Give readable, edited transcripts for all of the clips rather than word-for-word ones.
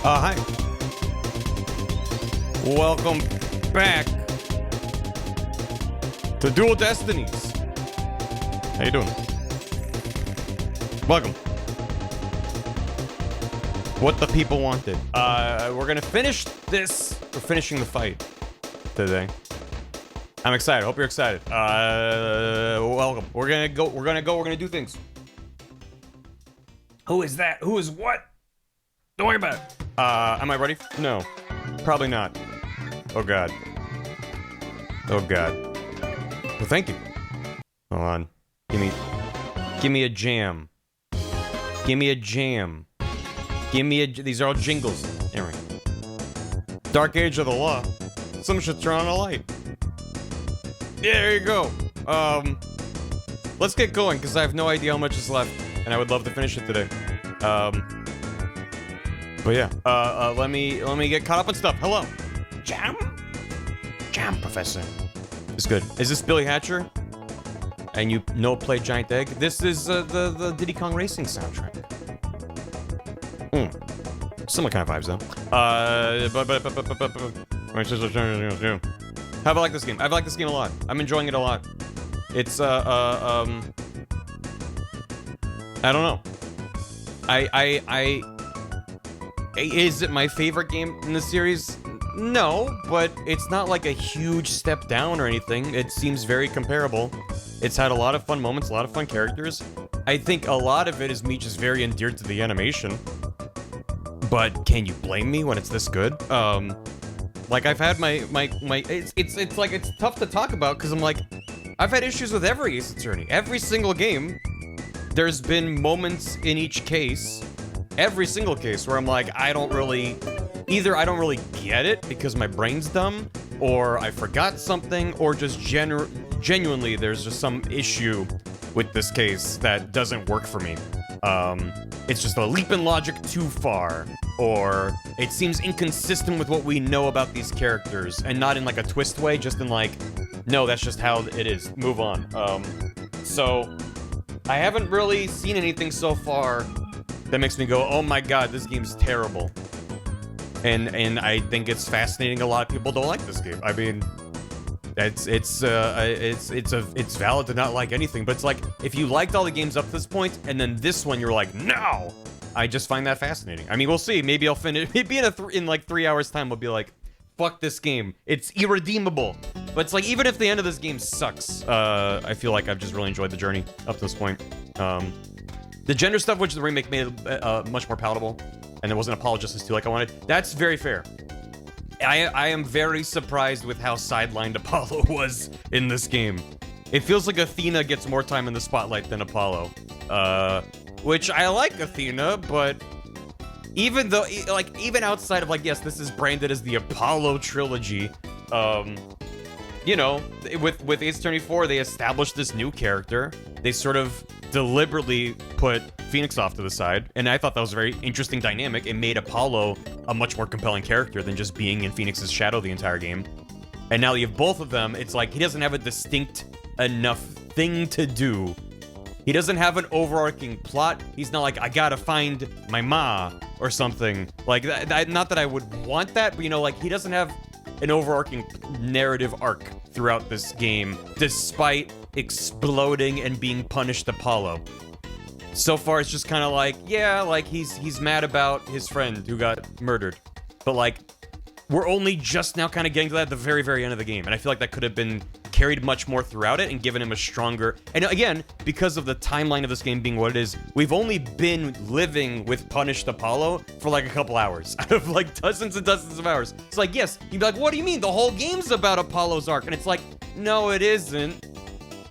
Hi. Welcome back to Dual Destinies. How you doing? Welcome. What the people wanted. We're gonna finish this. We're finishing the fight today. I'm excited. Hope you're excited. Welcome. We're gonna go. We're gonna do things. Who is that? Who is what? Don't worry about it. Am I ready? No. Probably not. Oh god. Oh god. Well, thank you. Hold on. Give me a jam. Give me a jam. Give me a... These are all jingles. Anyway. Dark Age of the Law. Someone should turn on a light. Yeah, there you go. Let's get going, because I have no idea how much is left, and I would love to finish it today. But yeah, let me get caught up on stuff. Hello. Jam, Professor. It's good. Is this Billy Hatcher? And you play Giant Egg? This is the Diddy Kong Racing soundtrack. Similar kind of vibes though. How about like this game? I've liked this game a lot. I'm enjoying it a lot. It's I don't know. Is it my favorite game in the series? No, but it's not like a huge step down or anything. It seems very comparable. It's had a lot of fun moments, a lot of fun characters. I think a lot of it is me just very endeared to the animation. But can you blame me when it's this good? Like I've had my it's like it's tough to talk about because I'm like I've had issues with every Ace Attorney. Every single game, there's been moments in each case, every single case, where I'm like, either I don't really get it because my brain's dumb, or I forgot something, or just genuinely there's just some issue with this case that doesn't work for me. It's just a leap in logic too far, or it seems inconsistent with what we know about these characters, and not in like a twist way, just in like, no, that's just how it is. Move on. So I haven't really seen anything so far that makes me go, oh my god, this game's terrible. And I think it's fascinating. A lot of people don't like this game. I mean, it's valid to not like anything, but it's like if you liked all the games up to this point, and then this one you're like, no. I just find that fascinating. I mean, we'll see. Maybe I'll finish. Maybe in like 3 hours time, I'll be like, fuck this game. It's irredeemable. But it's like, even if the end of this game sucks, I feel like I've just really enjoyed the journey up to this point. The gender stuff, which the remake made much more palatable, and there wasn't apologists to like I wanted, that's very fair. I am very surprised with how sidelined Apollo was in this game. It feels like Athena gets more time in the spotlight than Apollo. Which I like Athena, but even though, like, even outside of like, yes, this is branded as the Apollo trilogy, you know, with Ace Attorney 4, they established this new character. They sort of deliberately put Phoenix off to the side, and I thought that was a very interesting dynamic. It made Apollo a much more compelling character than just being in Phoenix's shadow the entire game. And now you have both of them, it's like he doesn't have a distinct enough thing to do. He doesn't have an overarching plot. He's not like, I gotta find my ma or something. Like, not that I would want that, but you know, like, he doesn't have an overarching narrative arc throughout this game, despite exploding and being punished Apollo. So far, it's just kind of like, yeah, like, he's mad about his friend who got murdered. But, like, we're only just now kind of getting to that at the very, very end of the game. And I feel like that could have been carried much more throughout it and given him a stronger... And again, because of the timeline of this game being what it is, we've only been living with punished Apollo for like a couple hours out of like dozens and dozens of hours. It's like, yes, you'd be like, what do you mean? The whole game's about Apollo's arc. And it's like, no, it isn't.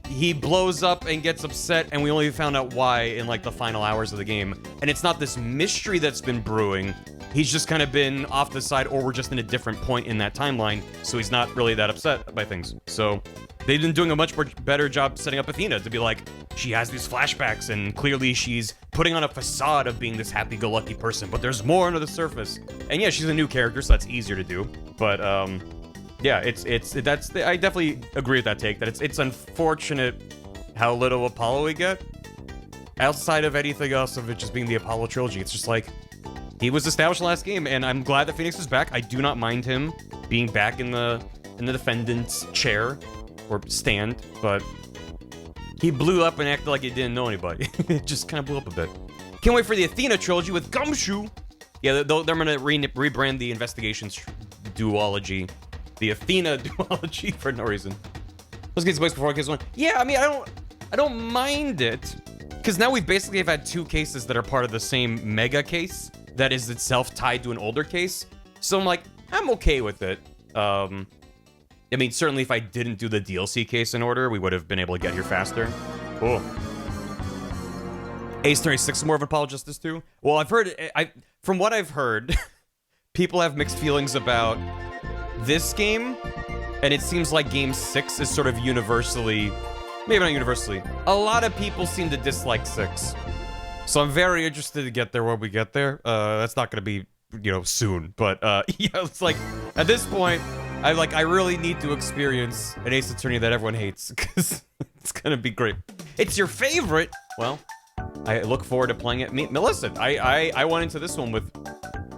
He blows up and gets upset, and we only found out why in like the final hours of the game. And it's not this mystery that's been brewing. He's just kind of been off the side, or we're just in a different point in that timeline, so he's not really that upset by things. So they've been doing a much better job setting up Athena to be like, she has these flashbacks, and clearly she's putting on a facade of being this happy-go-lucky person, but there's more under the surface. And yeah, she's a new character, so that's easier to do. But yeah, I definitely agree with that take, that it's unfortunate how little Apollo we get. Outside of anything else of it just being the Apollo trilogy, it's just like, he was established last game, and I'm glad that Phoenix is back. I do not mind him being back in the defendant's chair or stand, but he blew up and acted like he didn't know anybody. It just kind of blew up a bit. Can't wait for the Athena trilogy with Gumshoe. Yeah, they're gonna rebrand the Investigations duology, the Athena duology, for no reason. Let's get some books before case one. Yeah, I mean, I don't mind it, because now we've basically have had 2 cases that are part of the same mega case that is itself tied to an older case. So I'm like, I'm okay with it. I mean, certainly if I didn't do the DLC case in order, we would have been able to get here faster. Cool. Ace 36 is more of an apologist this too. Well, I've heard, from what I've heard, people have mixed feelings about this game, and it seems like Game 6 is sort of universally, maybe not universally, a lot of people seem to dislike 6. So I'm very interested to get there when we get there. That's not gonna be, you know, soon, but yeah, it's like, at this point, I really need to experience an Ace Attorney that everyone hates, because it's gonna be great. It's your favorite? Well, I look forward to playing it. Listen, I went into this one with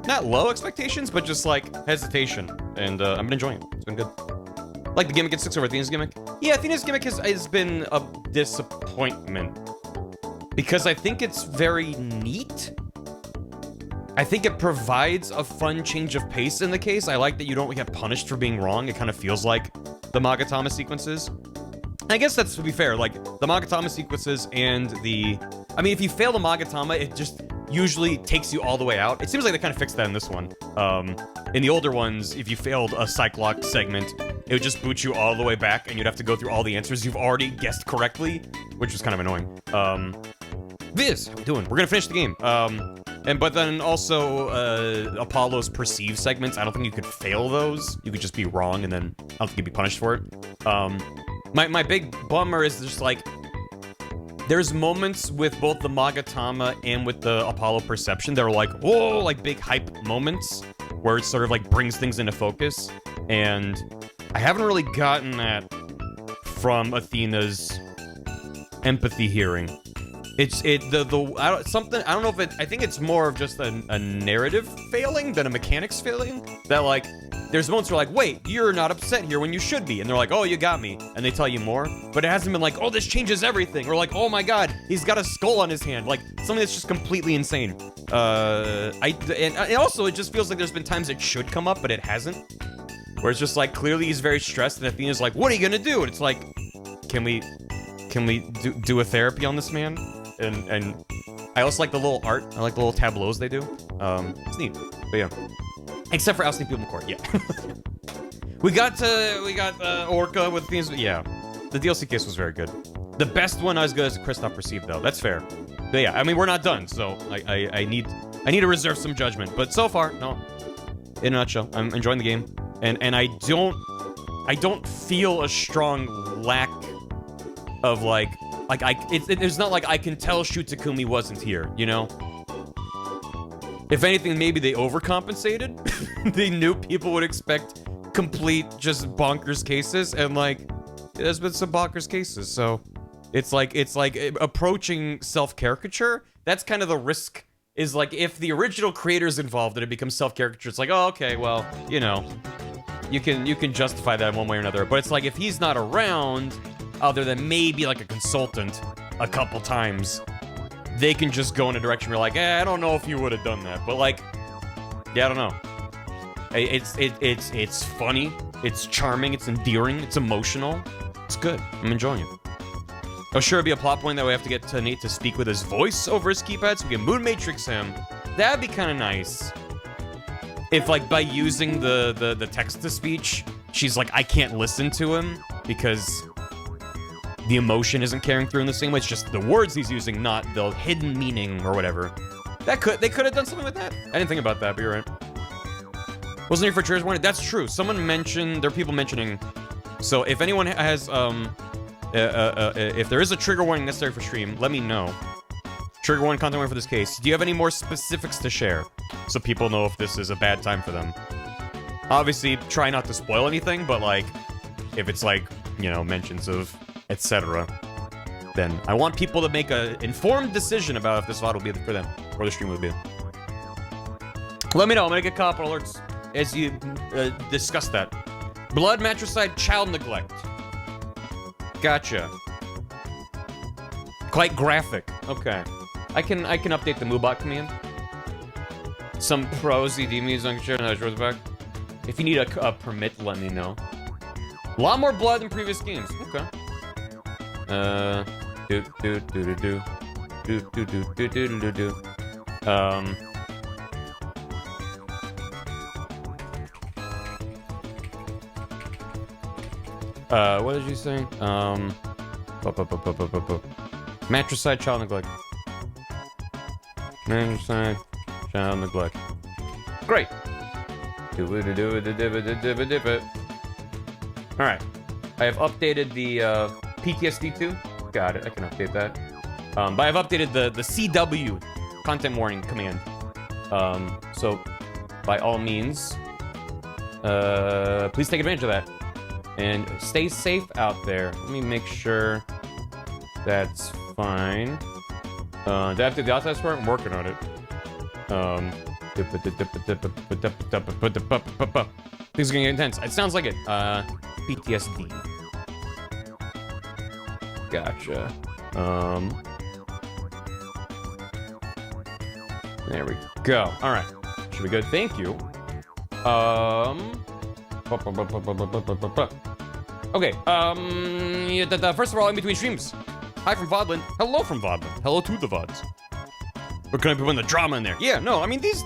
not low expectations, but just like hesitation, and I've been enjoying it. It's been good. Like the gimmick in 6 over Athena's gimmick. Yeah, Athena's gimmick has been a disappointment, because I think it's very neat. I think it provides a fun change of pace in the case. I like that you don't get punished for being wrong. It kind of feels like the Magatama sequences. I guess that's, to be fair, like, the Magatama sequences and the... I mean, if you fail the Magatama, it just usually takes you all the way out. It seems like they kind of fixed that in this one. In the older ones, if you failed a Cyclock segment, it would just boot you all the way back, and you'd have to go through all the answers you've already guessed correctly, which was kind of annoying. Viz, how we doing? We're gonna finish the game. But then also, Apollo's perceive segments, I don't think you could fail those. You could just be wrong, and then I don't think you'd be punished for it. My big bummer is just, like, there's moments with both the Magatama and with the Apollo perception that are like, whoa, like big hype moments, where it sort of, like, brings things into focus. And I haven't really gotten that from Athena's empathy hearing. I don't know if I think it's more of just a narrative failing than a mechanics failing. That, like, there's moments where, like, wait, you're not upset here when you should be. And they're like, oh, you got me. And they tell you more. But it hasn't been like, oh, this changes everything. Or like, oh my god, he's got a skull on his hand. Like, something that's just completely insane. And also, it just feels like there's been times it should come up, but it hasn't. Where it's just like, clearly he's very stressed, and Athena's like, what are you gonna do? And it's like, can we do a therapy on this man? And I also like the little art. I like the little tableaus they do. It's neat. But yeah. Except for ousting people in court, yeah. we got Orca with things, yeah. The DLC case was very good. The best one as good as Kristoff perceived, though. That's fair. But yeah, I mean, we're not done, so I need to reserve some judgment. But so far, no. In a nutshell, I'm enjoying the game, and I don't feel a strong lack of it's not like I can tell Shu Takumi wasn't here, you know? If anything, maybe they overcompensated. They knew people would expect complete, just bonkers cases, and, like, there's been some bonkers cases, so it's like approaching self-caricature. That's kind of the risk, is, like, if the original creator's involved and it becomes self-caricature, it's like, oh, okay, well, you know, you can justify that in one way or another. But it's like, if he's not around, other than maybe, like, a consultant a couple times, they can just go in a direction where, like, I don't know if you would have done that, but, like, yeah, I don't know. It's funny, it's charming, it's endearing, it's emotional. It's good. I'm enjoying it. Oh, sure, it'd be a plot point that we have to get to Nate to speak with his voice over his keypad, so we can Moon Matrix him. That'd be kind of nice. If, like, by using the text-to-speech, she's like, I can't listen to him because the emotion isn't carrying through in the same way. It's just the words he's using, not the hidden meaning or whatever. They could have done something with that. I didn't think about that, but you're right. Wasn't here for triggers warning? That's true. Someone mentioned, there are people mentioning, so if anyone has, if there is a trigger warning necessary for stream, let me know. Trigger warning, content warning for this case. Do you have any more specifics to share, so people know if this is a bad time for them? Obviously, try not to spoil anything, but, like, if it's, like, you know, mentions of etc., then I want people to make an informed decision about if this VOD will be for them, or the stream will be. Let me know. I'm gonna get caught up on alerts as you discuss that. Blood, matricide, child neglect. Gotcha. Quite graphic. Okay. I can update the Moobot command. Some pro ZD means I can share how it back. If you need a permit, let me know. A lot more blood than previous games. Okay. What did you say? Matricide, child neglect. Matricide, child neglect. Great. Alright. I have updated the PTSD 2. Got it, I can update that. But I've updated the CW content warning command. So by all means, please take advantage of that. And stay safe out there. Let me make sure that's fine. Did I have to do the outside part? I'm working on it. Things are getting intense. It sounds like it. PTSD. Gotcha. There we go. All right. Should be good. Thank you. Okay. First of all, in between streams. Hi from Vodland. Hello from Vodland. Hello to the VODs. We're gonna be putting the drama in there. Yeah, no, I mean, these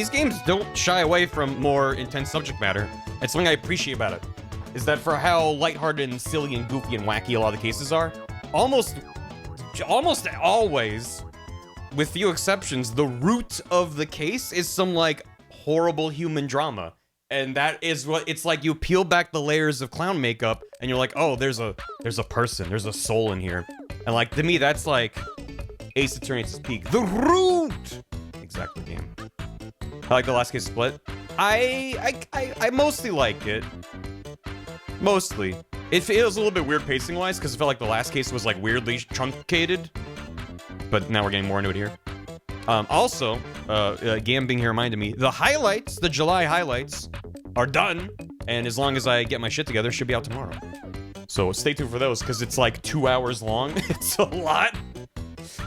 games don't shy away from more intense subject matter. And something I appreciate about it is that for how lighthearted and silly and goofy and wacky a lot of the cases are, almost always, with few exceptions, the root of the case is some, like, horrible human drama. And that is what it's like. You peel back the layers of clown makeup and you're like, oh, there's a person, there's a soul in here. And like, to me, that's like Ace Attorney's peak. The root! Exactly, game. I like the last case split. I mostly like it. Mostly. It feels a little bit weird pacing-wise, because it felt like the last case was like weirdly truncated. But now we're getting more into it here. Also, Gam being here reminded me, the highlights, the July highlights, are done. And as long as I get my shit together, it should be out tomorrow. So stay tuned for those, because it's like 2 hours long. It's a lot.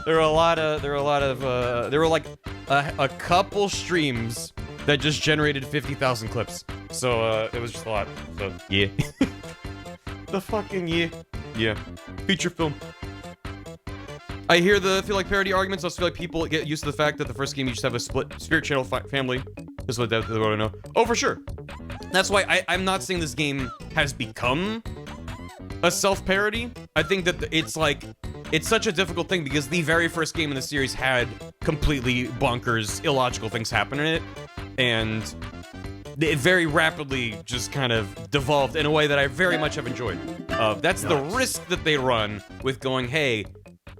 There were like a couple streams that just generated 50,000 clips. So, it was just a lot. So, yeah. The fucking yeah. Yeah. Feature film. I feel like parody arguments. I also feel like people get used to the fact that the first game you just have a split Spirit Channel family. This is what they want to know. Oh, for sure. That's why I'm not saying this game has become a self-parody. I think that it's such a difficult thing because the very first game in the series had completely bonkers, illogical things happen in it. And it very rapidly just kind of devolved in a way that I very much have enjoyed. That's the risk that they run with going, hey,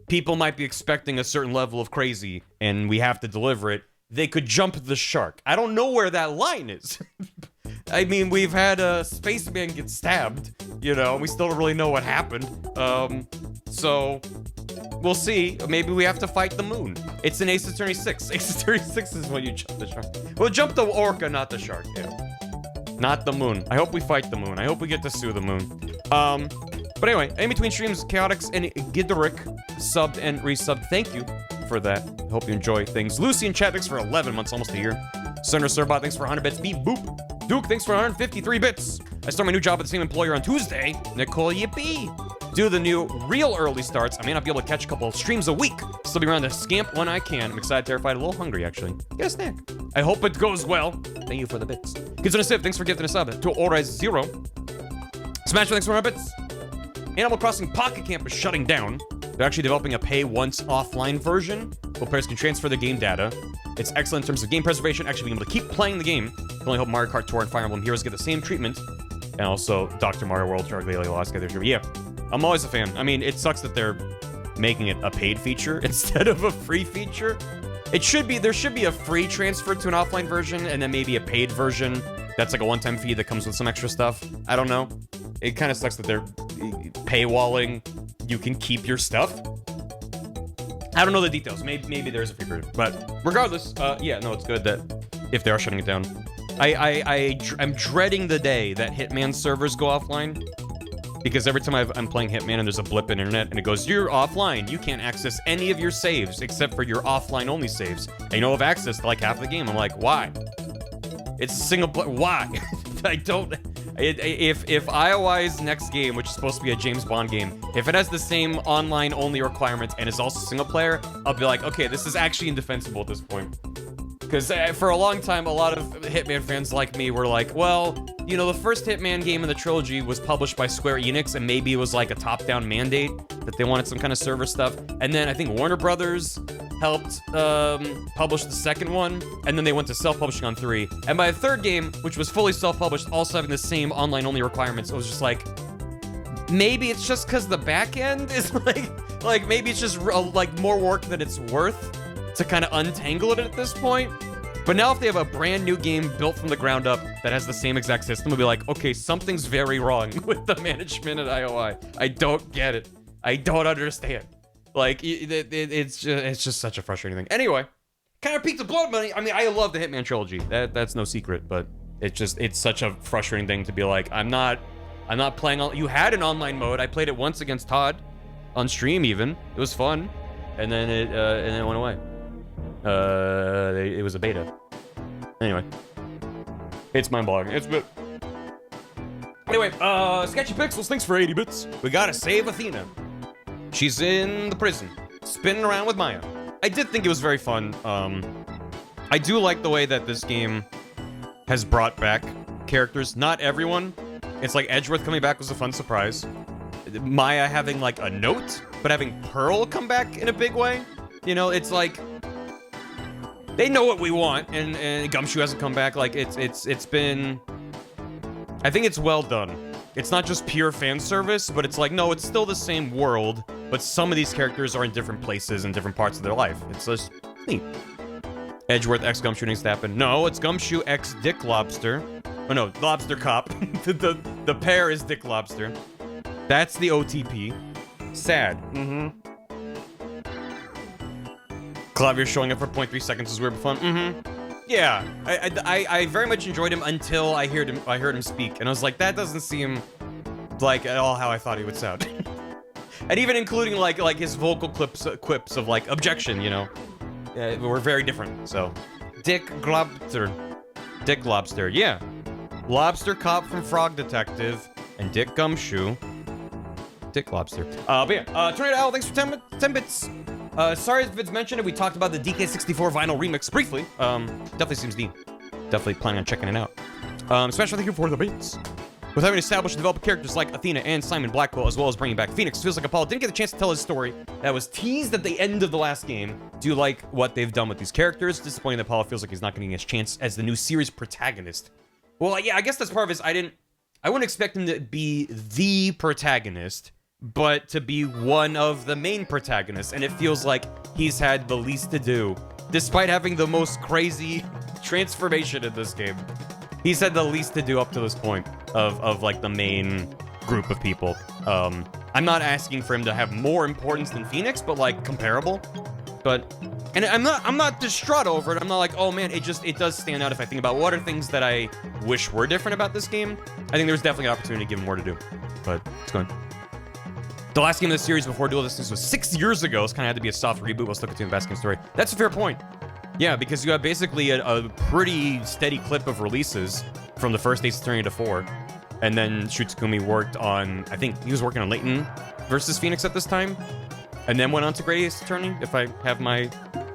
people might be expecting a certain level of crazy, and we have to deliver it. They could jump the shark. I don't know where that line is. I mean, we've had a spaceman get stabbed, you know, and we still don't really know what happened. So, we'll see. Maybe we have to fight the moon. It's an Ace Attorney 6. Ace Attorney 6 is when you jump the shark. Well, jump the orca, not the shark, yeah. Not the moon. I hope we fight the moon. I hope we get to sue the moon. But anyway, in between streams, Chaotix and Giderick subbed and resubbed. Thank you for that. Hope you enjoy things. Lucy and Chat, thanks for 11 months, almost a year. Senator Surbot, thanks for 100 bits. Beep boop. Duke, thanks for 153 bits. I start my new job at the same employer on Tuesday. Nicole, yippee. Due to the new real early starts, I may not be able to catch a couple of streams a week. Still be around to scamp when I can. I'm excited, terrified, a little hungry, actually. Get a snack. I hope it goes well. Thank you for the bits. Kids on a Civ, thanks for gifting a sub. To Orize 0. Smash, thanks for 100 bits. Animal Crossing Pocket Camp is shutting down. They're actually developing a pay-once offline version where players can transfer their game data. It's excellent in terms of game preservation, actually being able to keep playing the game. I only hope Mario Kart Tour and Fire Emblem Heroes get the same treatment. And also Dr. Mario World, Charlie Lost Gather. Yeah, I'm always a fan. I mean, it sucks that they're making it a paid feature instead of a free feature. There should be a free transfer to an offline version and then maybe a paid version that's like a one-time fee that comes with some extra stuff. I don't know. It kind of sucks that they're paywalling. You can keep your stuff. I don't know the details. Maybe there's a free version. But regardless, yeah, no, it's good that if they are shutting it down. I'm dreading the day that Hitman servers go offline. Because every time I'm playing Hitman and there's a blip in internet and it goes, you're offline, you can't access any of your saves except for your offline only saves. And you don't have access to like half the game. I'm like, why? It's a single player. Why? I don't. If IOI's next game, which is supposed to be a James Bond game, if it has the same online only requirements and is also single player, I'll be like, okay, this is actually indefensible at this point. Because for a long time, a lot of Hitman fans like me were like, well, you know, the first Hitman game in the trilogy was published by Square Enix, and maybe it was like a top-down mandate that they wanted some kind of server stuff. And then I think Warner Brothers helped publish the second one, and then they went to self-publishing on 3. And by the third game, which was fully self-published, also having the same online-only requirements, it was just like, maybe it's just because the back end is like maybe it's just like more work than it's worth to kind of untangle it at this point. But now if they have a brand new game built from the ground up that has the same exact system, we'll be like, okay, something's very wrong with the management at IOI. I don't get it. I don't understand. Like, it's just such a frustrating thing. Anyway, kind of peaked the blood money. I mean, I love the Hitman trilogy. That's no secret, but it's such a frustrating thing to be like, I'm not playing all. You had an online mode. I played it once against Todd on stream even. It was fun. And then it went away. It was a beta. Anyway, it's mind-boggling. Anyway, Sketchy Pixels, thanks for 80 bits. We gotta save Athena. She's in the prison, spinning around with Maya. I did think it was very fun. I do like the way that this game has brought back characters. Not everyone. It's like Edgeworth coming back was a fun surprise. Maya having like a note, but having Pearl come back in a big way. You know, it's like they know what we want, and Gumshoe hasn't come back. Like it's been. I think it's well done. It's not just pure fan service, but it's like no, it's still the same world, but some of these characters are in different places and different parts of their life. It's just neat. Edgeworth X Gumshoe needs to happen. No, it's Gumshoe X Dick Lobster. Oh no, Lobster Cop. the pair is Dick Lobster. That's the OTP. Sad. Mm-hmm. Clavier showing up for 0.3 seconds is weird but fun. Mm-hmm. Yeah, I very much enjoyed him until I heard him speak, and I was like, that doesn't seem like at all how I thought he would sound. And even including like his vocal quips of like objection, you know, were very different. So, Dick Lobster, yeah, Lobster Cop from Frog Detective, and Dick Gumshoe, Dick Lobster. But yeah, Tornado Owl, thanks for 10 bits. Sorry if it's mentioned, we talked about the DK64 vinyl remix briefly. Definitely seems neat. Definitely planning on checking it out. Special thank you for the beats. With having established and developed characters like Athena and Simon Blackwell, as well as bringing back Phoenix, feels like Apollo didn't get the chance to tell his story that was teased at the end of the last game. Do you like what they've done with these characters? Disappointing that Apollo feels like he's not getting his chance as the new series protagonist. Well, yeah, I guess that's part of his. I wouldn't expect him to be the protagonist, but to be one of the main protagonists, and it feels like he's had the least to do, despite having the most crazy transformation in this game. He's had the least to do up to this point of like the main group of people. I'm not asking for him to have more importance than Phoenix, but like comparable. And I'm not distraught over it. I'm not like, oh man, it does stand out if I think about what are things that I wish were different about this game. I think there's definitely an opportunity to give him more to do, but it's going. The last game of the series before Dual Destinies was 6 years ago. This kind of had to be a soft reboot while still continuing the best game story. That's a fair point. Yeah, because you have basically a pretty steady clip of releases from the first Ace Attorney to 4. And then Shutsukumi worked on, I think he was working on Layton versus Phoenix at this time. And then went on to Great Ace Attorney, if I have my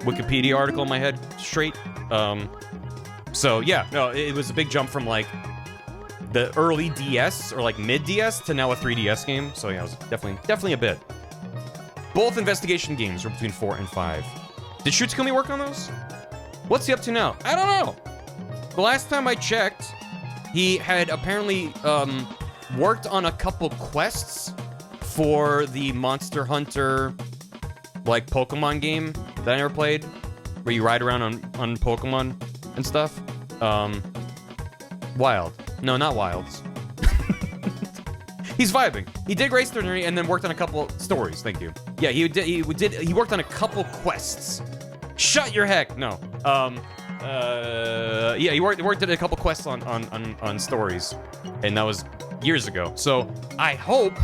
Wikipedia article in my head straight. So yeah, no, it was a big jump from like the early DS or like mid DS to now a 3DS game. So yeah, it was definitely a bit. Both investigation games were between 4 and 5. Did Shutsukumi work on those? What's he up to now? I don't know. The last time I checked, he had apparently worked on a couple quests for the Monster Hunter like Pokemon game that I never played, where you ride around on Pokemon and stuff. Wild. No, not Wilds. He's vibing. He did Grace Attorney and then worked on a couple stories. Thank you. Yeah, he worked on a couple quests. Shut your heck. No. Yeah, he worked at a couple quests on stories, and that was years ago. So I hope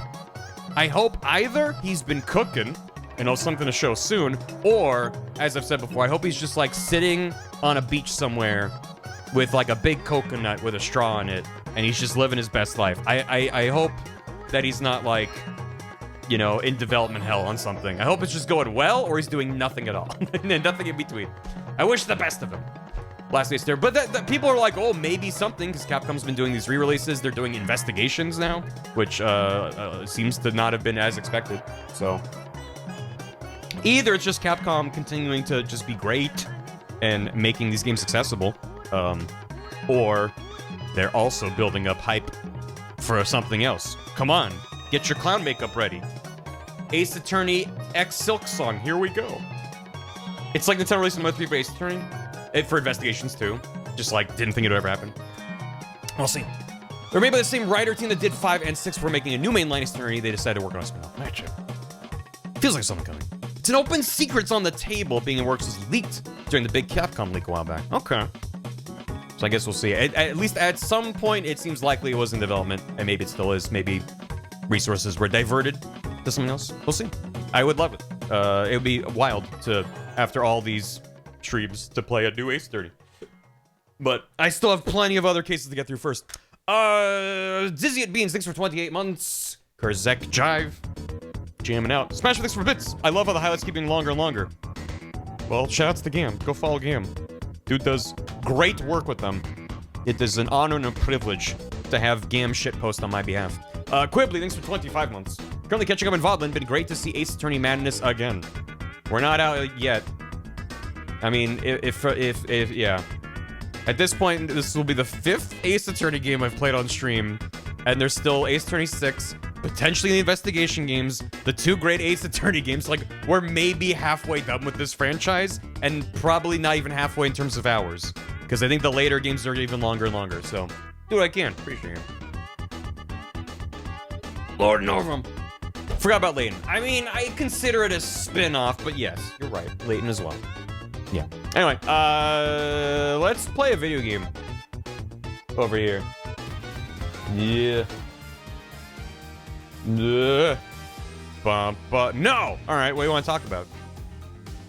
either he's been cooking and knows something to show soon, or, as I've said before, I hope he's just like sitting on a beach somewhere with like a big coconut with a straw in it, and he's just living his best life. I hope that he's not like, you know, in development hell on something. I hope it's just going well, or he's doing nothing at all. Nothing in between. I wish the best of him. Last day's there. But that people are like, oh, maybe something, because Capcom's been doing these re-releases. They're doing investigations now, which seems to not have been as expected. So either it's just Capcom continuing to just be great and making these games accessible, or they're also building up hype for something else. Come on, get your clown makeup ready. Ace Attorney X Silk Song, here we go. It's like Nintendo releasing Month 3 for Ace Attorney. For investigations too. Just like, didn't think it would ever happen. We'll see. They're made by the same writer team that did 5 and 6 for making a new mainline Ace Attorney. They decided to work on a spin-off match. Feels like something coming. It's an open secret. It's on the table. Being in works was leaked during the big Capcom leak a while back. Okay. So I guess we'll see. At least at some point, it seems likely it was in development, and maybe it still is. Maybe resources were diverted to something else. We'll see. I would love it. It would be wild to, after all these streams, to play a new Ace Attorney. But I still have plenty of other cases to get through first. Dizzy at Beans, thanks for 28 months. Kurzek Jive, jamming out. Smash thanks for bits. I love how the highlights keep getting longer and longer. Well, shoutouts to Gam. Go follow Gam. Dude does great work with them. It is an honor and a privilege to have Gam shitpost on my behalf. Quibbly, thanks for 25 months. Currently catching up in Vodland. Been great to see Ace Attorney madness again. We're not out yet. I mean, if yeah. At this point, this will be the 5th Ace Attorney game I've played on stream, and there's still Ace Attorney 6, potentially the investigation games, the 2 great Ace Attorney games. Like, we're maybe halfway done with this franchise, and probably not even halfway in terms of hours, because I think the later games are even longer and longer, so do what I can. Appreciate it. Lord Norvam. Forgot about Layton. I mean, I consider it a spin-off, but yes, you're right. Layton as well. Yeah. Anyway, let's play a video game over here. Yeah. No! Alright, what do you want to talk about?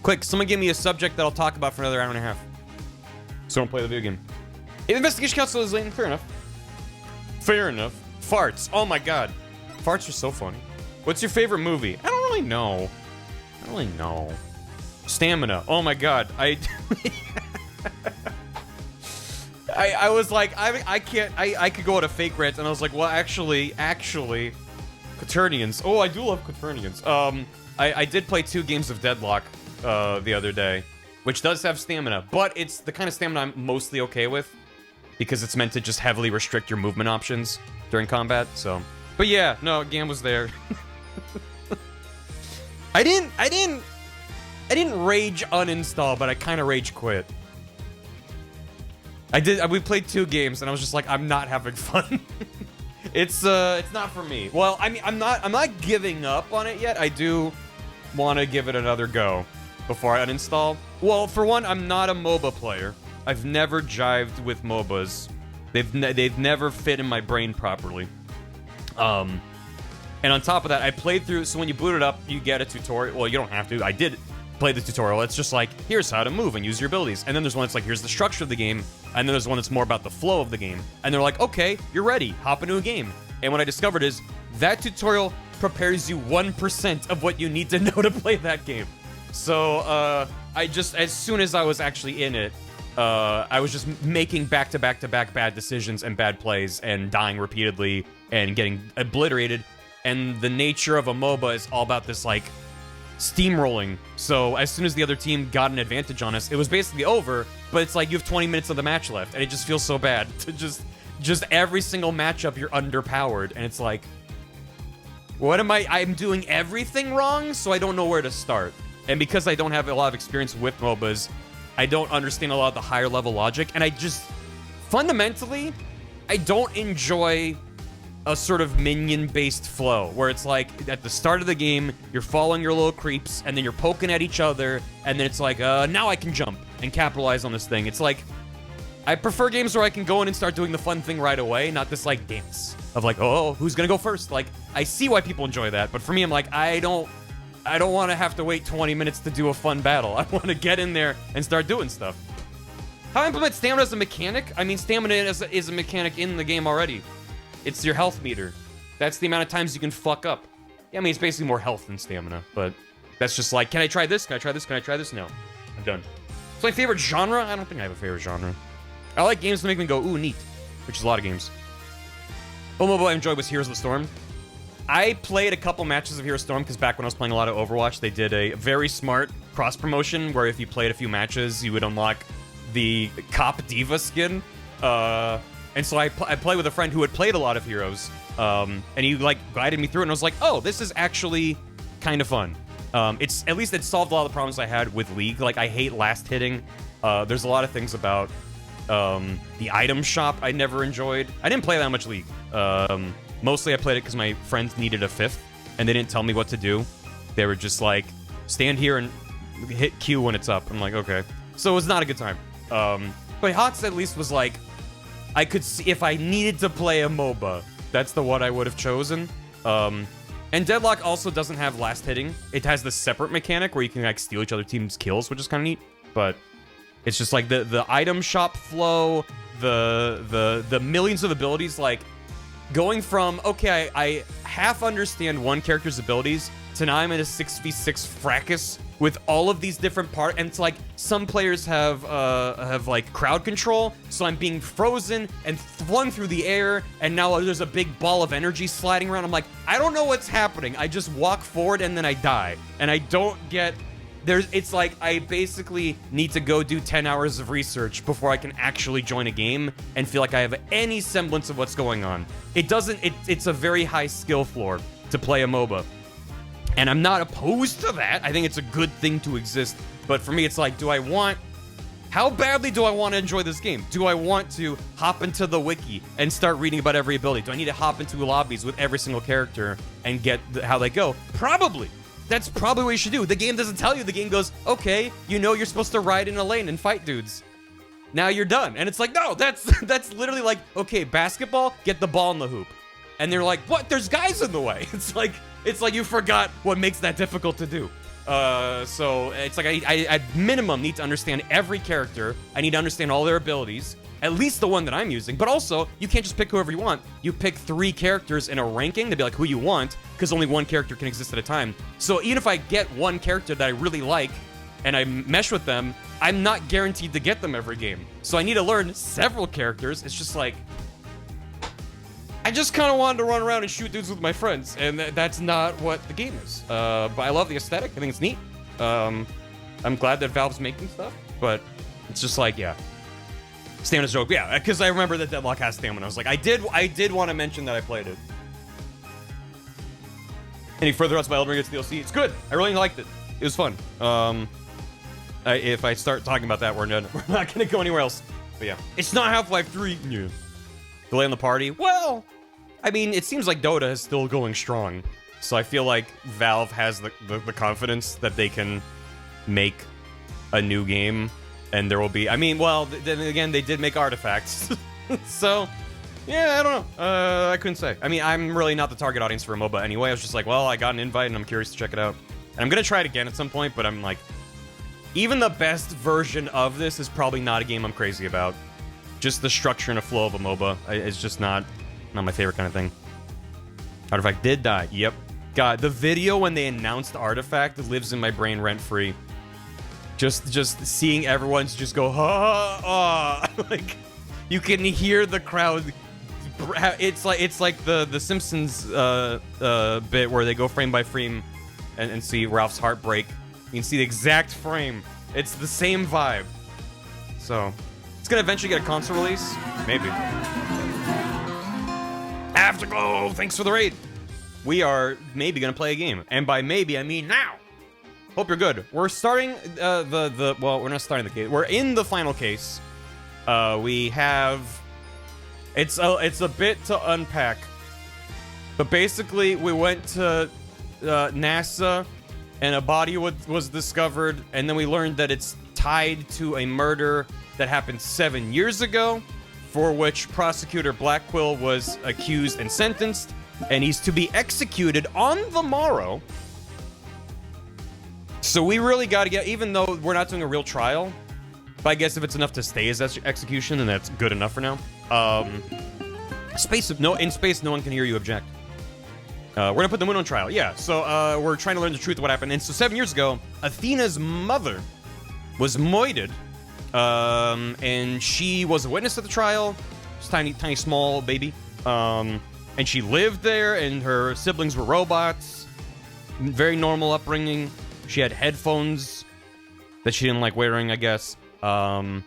Quick, someone give me a subject that I'll talk about for another hour and a half. So don't play the video game. If Investigation Council is Layton, fair enough. Fair enough. Farts. Oh my god. Farts are so funny. What's your favorite movie? I don't really know. Stamina. Oh my god. I was like, I can't, I could go at a fake rant, and I was like, well, actually, Quaternions. Oh, I do love Quaternions. I did play 2 games of Deadlock, the other day, which does have stamina, but it's the kind of stamina I'm mostly okay with, because it's meant to just heavily restrict your movement options during combat, so. But yeah, no, Gam was there. I didn't rage uninstall, but I kind of rage quit. We played 2 games, and I was just like, I'm not having fun. It's not for me. Well, I mean, I'm not giving up on it yet. I do want to give it another go before I uninstall. Well, for one, I'm not a MOBA player. I've never jived with MOBAs. They've never fit in my brain properly. And on top of that, I played through, so when you boot it up, you get a tutorial. Well, you don't have to. I did play the tutorial. It's just like, here's how to move and use your abilities. And then there's one that's like, here's the structure of the game. And then there's one that's more about the flow of the game. And they're like, okay, you're ready. Hop into a game. And what I discovered is that tutorial prepares you 1% of what you need to know to play that game. So, I just, as soon as I was actually in it, I was just making back-to-back-to-back bad decisions and bad plays and dying repeatedly and getting obliterated. And the nature of a MOBA is all about this, like, steamrolling. So as soon as the other team got an advantage on us, it was basically over, but it's like you have 20 minutes of the match left, and it just feels so bad to just every single matchup you're underpowered, and it's like, what am I'm doing everything wrong, so I don't know where to start. And because I don't have a lot of experience with MOBAs, I don't understand a lot of the higher level logic, and I just, fundamentally, I don't enjoy a sort of minion-based flow, where it's like, at the start of the game, you're following your little creeps, and then you're poking at each other, and then it's like, now I can jump and capitalize on this thing. It's like, I prefer games where I can go in and start doing the fun thing right away, not this, like, dance of like, oh, who's gonna go first? Like, I see why people enjoy that, but for me, I'm like, I don't want to have to wait 20 minutes to do a fun battle. I want to get in there and start doing stuff. How I implement stamina as a mechanic? I mean, stamina is a mechanic in the game already. It's your health meter. That's the amount of times you can fuck up. Yeah, I mean, it's basically more health than stamina, but that's just like, can I try this? Can I try this? Can I try this? No. I'm done. So my favorite genre? I don't think I have a favorite genre. I like games that make me go, ooh, neat, which is a lot of games. One mobile I enjoyed was Heroes of the Storm. I played a couple matches of Heroes of the Storm because back when I was playing a lot of Overwatch, they did a very smart cross-promotion where if you played a few matches, you would unlock the Cop Diva skin. And so I played with a friend who had played a lot of Heroes, and he, like, guided me through it, and I was like, oh, this is actually kind of fun. At least it solved a lot of the problems I had with League. Like, I hate last hitting. There's a lot of things about the item shop I never enjoyed. I didn't play that much League. Mostly I played it because my friends needed a fifth, and they didn't tell me what to do. They were just like, stand here and hit Q when it's up. I'm like, okay. So it was not a good time. But HOTS at least was like, I could see if I needed to play a MOBA, that's the one I would have chosen. And Deadlock also doesn't have last hitting. It has this separate mechanic where you can like steal each other team's kills, which is kind of neat. But it's just like the item shop flow, the millions of abilities, like going from, okay, I half understand one character's abilities to now I'm in a 6v6 fracas with all of these different parts, and it's like some players have like crowd control, so I'm being frozen and flung through the air, and now there's a big ball of energy sliding around. I'm like, I don't know what's happening. I just walk forward and then I die, and I don't get. It's like I basically need to go do 10 hours of research before I can actually join a game and feel like I have any semblance of what's going on. It's a very high skill floor to play a MOBA. And I'm not opposed to that. I think it's a good thing to exist. But for me, it's like, how badly do I want to enjoy this game? Do I want to hop into the wiki and start reading about every ability? Do I need to hop into lobbies with every single character and get how they go? Probably. That's probably what you should do. The game doesn't tell you. The game goes, okay, you know you're supposed to ride in a lane and fight dudes. Now you're done. And it's like, no, that's literally like, okay, basketball, get the ball in the hoop. And they're like, what? There's guys in the way. It's like you forgot what makes that difficult to do. So it's like I at minimum need to understand every character. I need to understand all their abilities, at least the one that I'm using. But also, you can't just pick whoever you want. You pick 3 characters in a ranking to be like who you want, because only one character can exist at a time. So even if I get one character that I really like and I mesh with them, I'm not guaranteed to get them every game. So I need to learn several characters. It's just like, I just kind of wanted to run around and shoot dudes with my friends, and that's not what the game is. But I love the aesthetic. I think it's neat. I'm glad that Valve's making stuff, but it's just like, yeah. Stamina's joke, yeah, because I remember that Deadlock has stamina. I was like, I did want to mention that I played it. Any further thoughts about Elden Ring DLC? It's good. I really liked it. It was fun. If I start talking about that, we're not going to go anywhere else. But yeah, it's not Half-Life 3. Yeah. Delay on the party? Well, I mean, it seems like Dota is still going strong. So I feel like Valve has the confidence that they can make a new game. And there will be... I mean, well, then again, they did make Artifacts. So, yeah, I don't know. I couldn't say. I mean, I'm really not the target audience for a MOBA anyway. I was just like, well, I got an invite and I'm curious to check it out. And I'm going to try it again at some point, but I'm like... Even the best version of this is probably not a game I'm crazy about. Just the structure and the flow of a MOBA is just not my favorite kind of thing. Artifact did die. Yep. God, the video when they announced Artifact lives in my brain rent-free. Just seeing everyone's just go, ha, ha, ha. Like, you can hear the crowd. It's like the Simpsons bit where they go frame by frame and see Ralph's heart break. You can see the exact frame. It's the same vibe. So... It's gonna eventually get a console release? Maybe. Afterglow! Thanks for the raid! We are maybe gonna play a game. And by maybe, I mean now! Hope you're good. We're starting well, we're not starting the case. We're in the final case. We have... It's a bit to unpack. But basically, we went to NASA, and a body was discovered, and then we learned that it's tied to a murder that happened 7 years ago, for which prosecutor Blackquill was accused and sentenced, and he's to be executed on the morrow. So we really got to get, even though we're not doing a real trial, but I guess if it's enough to stay as execution, then that's good enough for now. In space, no one can hear you object. We're gonna put the moon on trial. Yeah, so we're trying to learn the truth of what happened. And so 7 years ago, Athena's mother was moited, and she was a witness at the trial. Just tiny, small baby. And she lived there, and her siblings were robots. Very normal upbringing. She had headphones that she didn't like wearing, I guess. And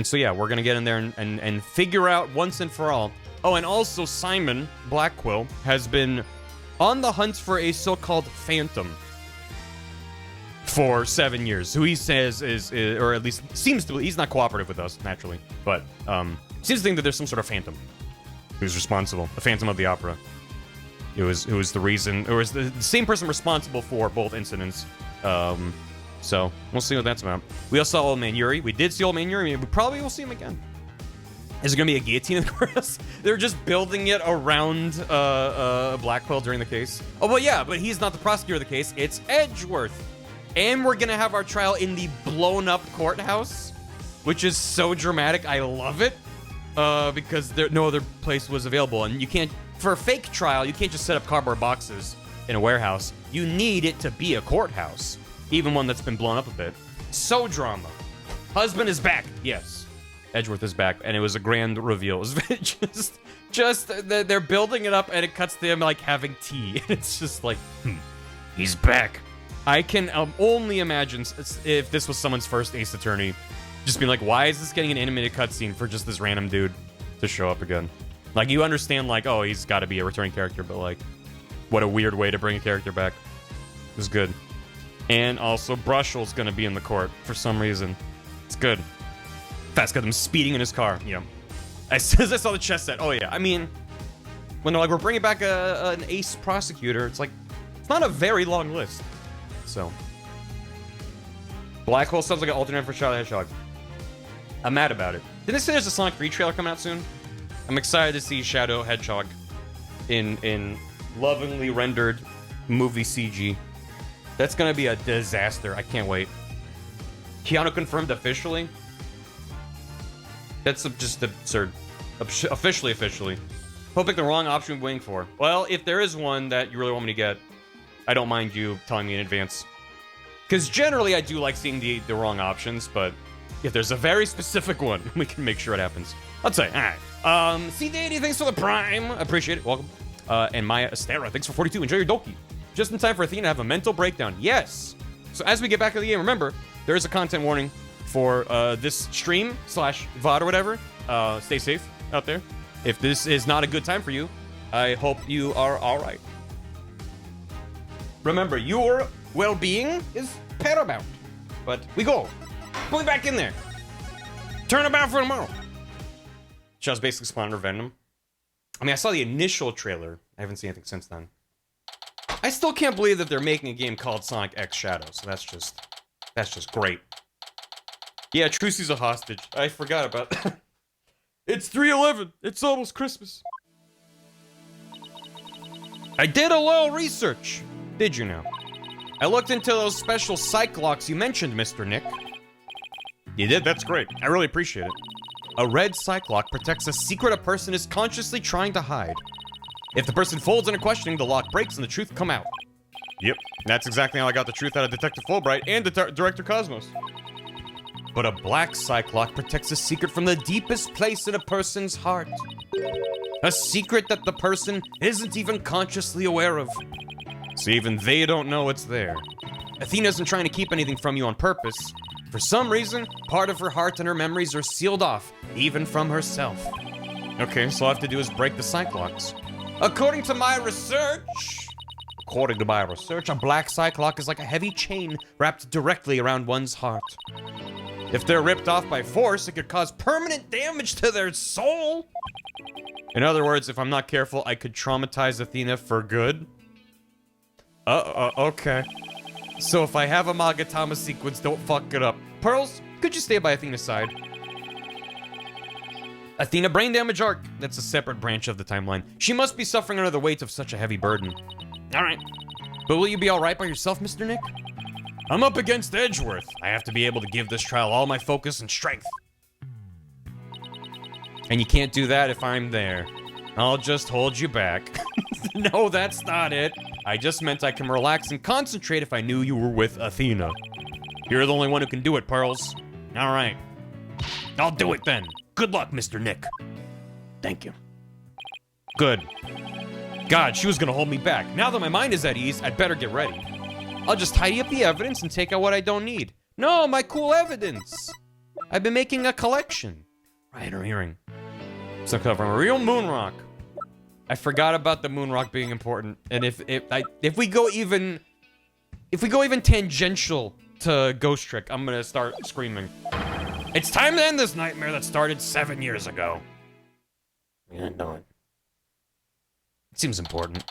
so yeah, we're gonna get in there and figure out once and for all. Oh, and also Simon Blackquill has been on the hunt for a so-called phantom for 7 years, who he says is or at least seems to, he's not cooperative with us, naturally, but seems to think that there's some sort of phantom who's responsible, the Phantom of the Opera. Who was the reason, or is the same person responsible for both incidents. So we'll see what that's about. We also saw Old Man Yuri. We did see Old Man Yuri. We probably will see him again. Is there gonna be a guillotine in the chorus? They're just building it around Blackquill during the case. Oh, well, yeah, but he's not the prosecutor of the case. It's Edgeworth. And we're gonna have our trial in the blown-up courthouse, which is so dramatic. I love it, because no other place was available. And you can't, for a fake trial, you can't just set up cardboard boxes in a warehouse. You need it to be a courthouse, even one that's been blown up a bit. So drama. Husband is back. Yes. Edgeworth is back, and it was a grand reveal. It was just they're building it up, and it cuts to him like having tea. It's just like, he's back. I can only imagine if this was someone's first Ace Attorney, just being like, why is this getting an animated cutscene for just this random dude to show up again? Like, you understand, like, oh, he's got to be a returning character, but like, what a weird way to bring a character back. It was good. And also, Brushell's gonna be in the court for some reason. It's good. Fast got him speeding in his car. Yeah. As soon as I saw the chess set, oh yeah. I mean, when they're like, we're bringing back an ace prosecutor, it's like, it's not a very long list. So, Blackwell sounds like an alternate for Charlie Hedgehog. I'm mad about it. Didn't they say there's a Sonic 3 trailer coming out soon? I'm excited to see Shadow Hedgehog in lovingly rendered movie CG. That's gonna be a disaster. I can't wait. Keanu confirmed officially. That's just absurd. Officially. Hope pick the wrong option we're waiting for. Well, if there is one that you really want me to get, I don't mind you telling me in advance. Because generally I do like seeing the wrong options, but if there's a very specific one, we can make sure it happens. Let's say, alright. C-Deity, thanks for the Prime. Appreciate it. Welcome. And Maya Estera, thanks for 42. Enjoy your Doki. Just in time for Athena to have a mental breakdown. Yes! So as we get back to the game, remember, there is a content warning for this stream / VOD or whatever. Stay safe out there. If this is not a good time for you, I hope you are alright. Remember, your well-being is paramount. But we go. Put it back in there. Turn about for tomorrow. Just basically spawned Venom. I mean, I saw the initial trailer. I haven't seen anything since then. I still can't believe that they're making a game called Sonic X Shadows. So that's just great. Yeah, Trucy's a hostage. I forgot about that. It's 3/11. It's almost Christmas. I did a little research. Did you know? I looked into those special psych locks you mentioned, Mr. Nick. You did? That's great. I really appreciate it. A red psych lock protects a secret a person is consciously trying to hide. If the person folds into questioning, the lock breaks and the truth come out. Yep, that's exactly how I got the truth out of Detective Fulbright and Director Cosmos. But a black psych lock protects a secret from the deepest place in a person's heart. A secret that the person isn't even consciously aware of. So even they don't know it's there. Athena isn't trying to keep anything from you on purpose. For some reason, part of her heart and her memories are sealed off, even from herself. Okay, so all I have to do is break the psych locks. According to my research, a black psych lock is like a heavy chain wrapped directly around one's heart. If they're ripped off by force, it could cause permanent damage to their soul. In other words, if I'm not careful, I could traumatize Athena for good. Okay. So if I have a Magatama sequence, don't fuck it up. Pearls, could you stay by Athena's side? Athena brain damage arc. That's a separate branch of the timeline. She must be suffering under the weight of such a heavy burden. All right. But will you be all right by yourself, Mr. Nick? I'm up against Edgeworth. I have to be able to give this trial all my focus and strength. And you can't do that if I'm there. I'll just hold you back. No, that's not it. I just meant I can relax and concentrate if I knew you were with Athena. You're the only one who can do it, Pearls. All right. I'll do it then. Good luck, Mr. Nick. Thank you. Good. God, she was gonna hold me back. Now that my mind is at ease, I'd better get ready. I'll just tidy up the evidence and take out what I don't need. No, my cool evidence. I've been making a collection. Right, her hearing. So from a real moon rock. I forgot about the moon rock being important. And if we go even tangential to Ghost Trick, I'm gonna start screaming. It's time to end this nightmare that started 7 years ago. Yeah, no. It seems important.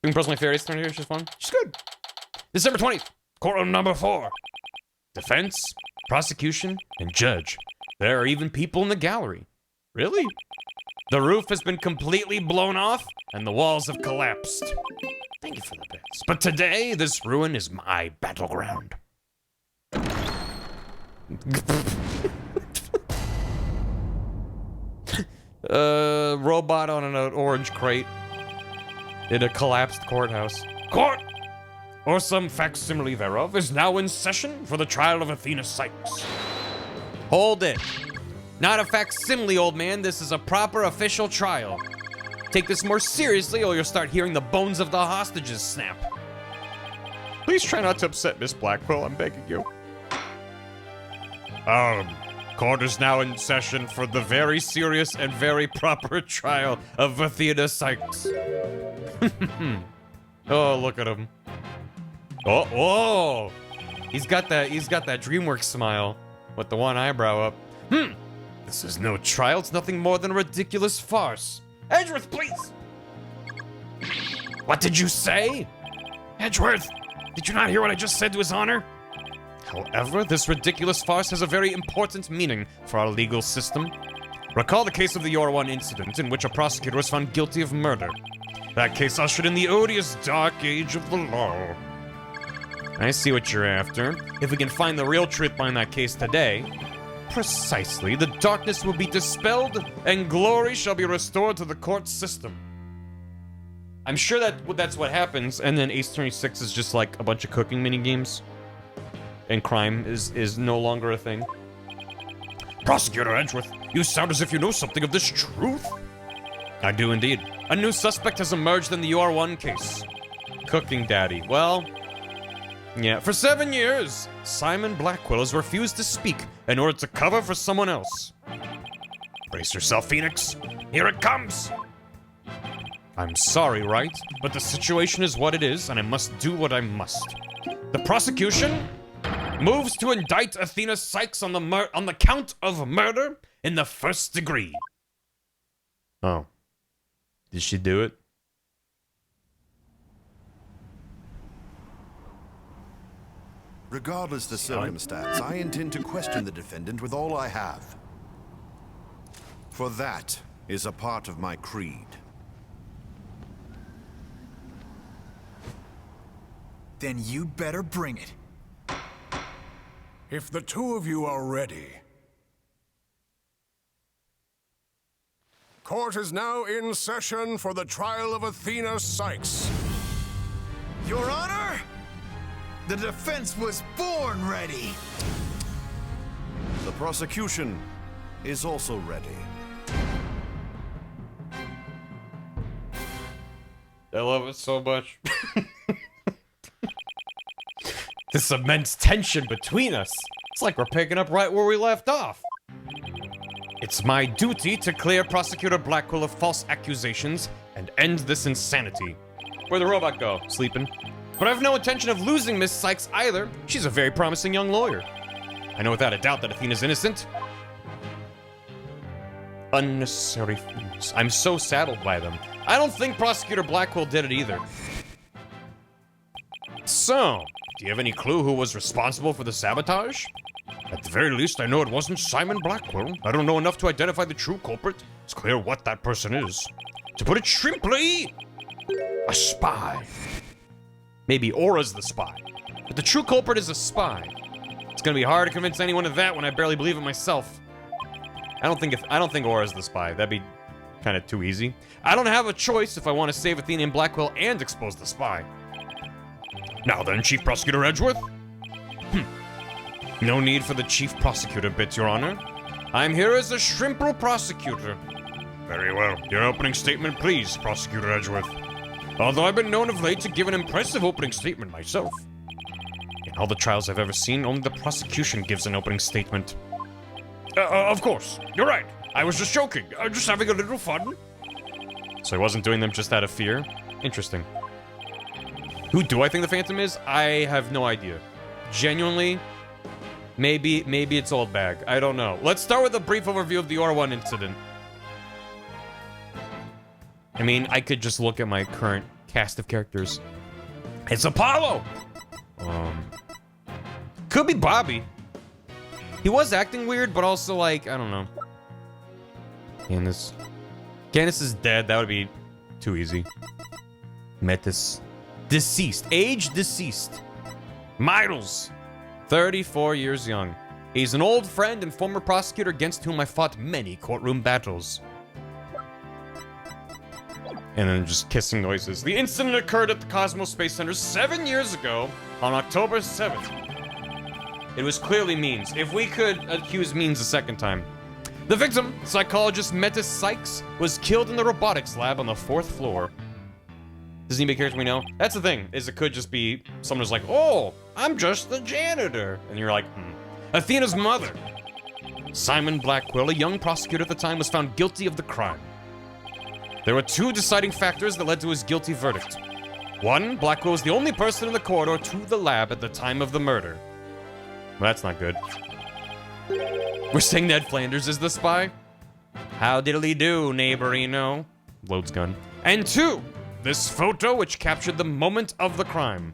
Being personally fair, it's here, she's fun. She's good. December 20th, courtroom number 4. Defense, prosecution, and judge. There are even people in the gallery. Really? The roof has been completely blown off, and the walls have collapsed. Thank you for the bits. But today, this ruin is my battleground. Robot on an orange crate in a collapsed courthouse. Court, or some facsimile thereof, is now in session for the trial of Athena Sykes. Hold it. Not a facsimile, old man. This is a proper official trial. Take this more seriously or you'll start hearing the bones of the hostages snap. Please try not to upset Miss Blackwell, I'm begging you. Court is now in session for the very serious and very proper trial of Athena Sykes. Oh, look at him. Oh, he's got that DreamWorks smile with the one eyebrow up. This is no trial, it's nothing more than a ridiculous farce. Edgeworth, please! What did you say? Edgeworth, did you not hear what I just said to his honor? However, this ridiculous farce has a very important meaning for our legal system. Recall the case of the Yor-1 incident in which a prosecutor was found guilty of murder. That case ushered in the odious dark age of the law. I see what you're after. If we can find the real truth behind that case today, precisely, the darkness will be dispelled and glory shall be restored to the court system. I'm sure that's what happens, and then Ace 26 is just like a bunch of cooking mini-games, and crime is no longer a thing. Prosecutor Edgeworth, you sound as if you know something of this truth. I do indeed. A new suspect has emerged in the UR1 case. Cooking Daddy. Well, yeah, for 7 years, Simon Blackwell has refused to speak in order to cover for someone else. Brace yourself, Phoenix. Here it comes. I'm sorry, Wright, but the situation is what it is, and I must do what I must. The prosecution moves to indict Athena Sykes on the count of murder in the 1st degree. Oh. Did she do it? Regardless the circumstance, I intend to question the defendant with all I have. For that is a part of my creed. Then you'd better bring it. If the two of you are ready. Court is now in session for the trial of Athena Sykes. Your Honor, the defense was born ready. The prosecution is also ready. I love it so much. This immense tension between us. It's like we're picking up right where we left off. It's my duty to clear Prosecutor Blackwell of false accusations and end this insanity. Where'd the robot go? Sleeping. But I have no intention of losing Miss Sykes either. She's a very promising young lawyer. I know without a doubt that Athena's innocent. Unnecessary fees. I'm so saddled by them. I don't think Prosecutor Blackwell did it either. So, do you have any clue who was responsible for the sabotage? At the very least, I know it wasn't Simon Blackwell. I don't know enough to identify the true culprit. It's clear what that person is. To put it simply, a spy. Maybe Aura's the spy. But the true culprit is a spy. It's gonna be hard to convince anyone of that when I barely believe it myself. I don't think Aura's the spy. That'd be kind of too easy. I don't have a choice if I want to save Athena and Blackwell and expose the spy. Now then, Chief Prosecutor Edgeworth. No need for the Chief Prosecutor bit, Your Honor. I'm here as a shrimple prosecutor. Very well. Your opening statement, please, Prosecutor Edgeworth. Although I've been known of late to give an impressive opening statement myself. In all the trials I've ever seen, only the prosecution gives an opening statement. Of course. You're right. I was just joking. Just having a little fun. So he wasn't doing them just out of fear? Interesting. Who do I think the Phantom is? I have no idea. Genuinely, maybe it's Old Bag. I don't know. Let's start with a brief overview of the Aura 1 incident. I mean, I could just look at my current cast of characters. It's Apollo! Could be Bobby. He was acting weird, but also, like, I don't know. Candace. Candace is dead. That would be too easy. Metis. Deceased. Age deceased. Miles. 34 years young. He's an old friend and former prosecutor against whom I fought many courtroom battles. And then just kissing noises. The incident occurred at the Cosmos Space Center 7 years ago on October 7th. It was clearly Means. If we could accuse Means a second time. The victim, psychologist Metis Sykes, was killed in the robotics lab on the 4th floor. Does anybody care if we know? That's the thing, is it could just be someone who's like, oh, I'm just the janitor. And you're like, Athena's mother. Simon Blackwell, a young prosecutor at the time, was found guilty of the crime. There were 2 deciding factors that led to his guilty verdict. 1, Blackwell was the only person in the corridor to the lab at the time of the murder. Well, that's not good. We're saying Ned Flanders is the spy? How diddly do, neighborino? Loads gun. And 2, this photo which captured the moment of the crime.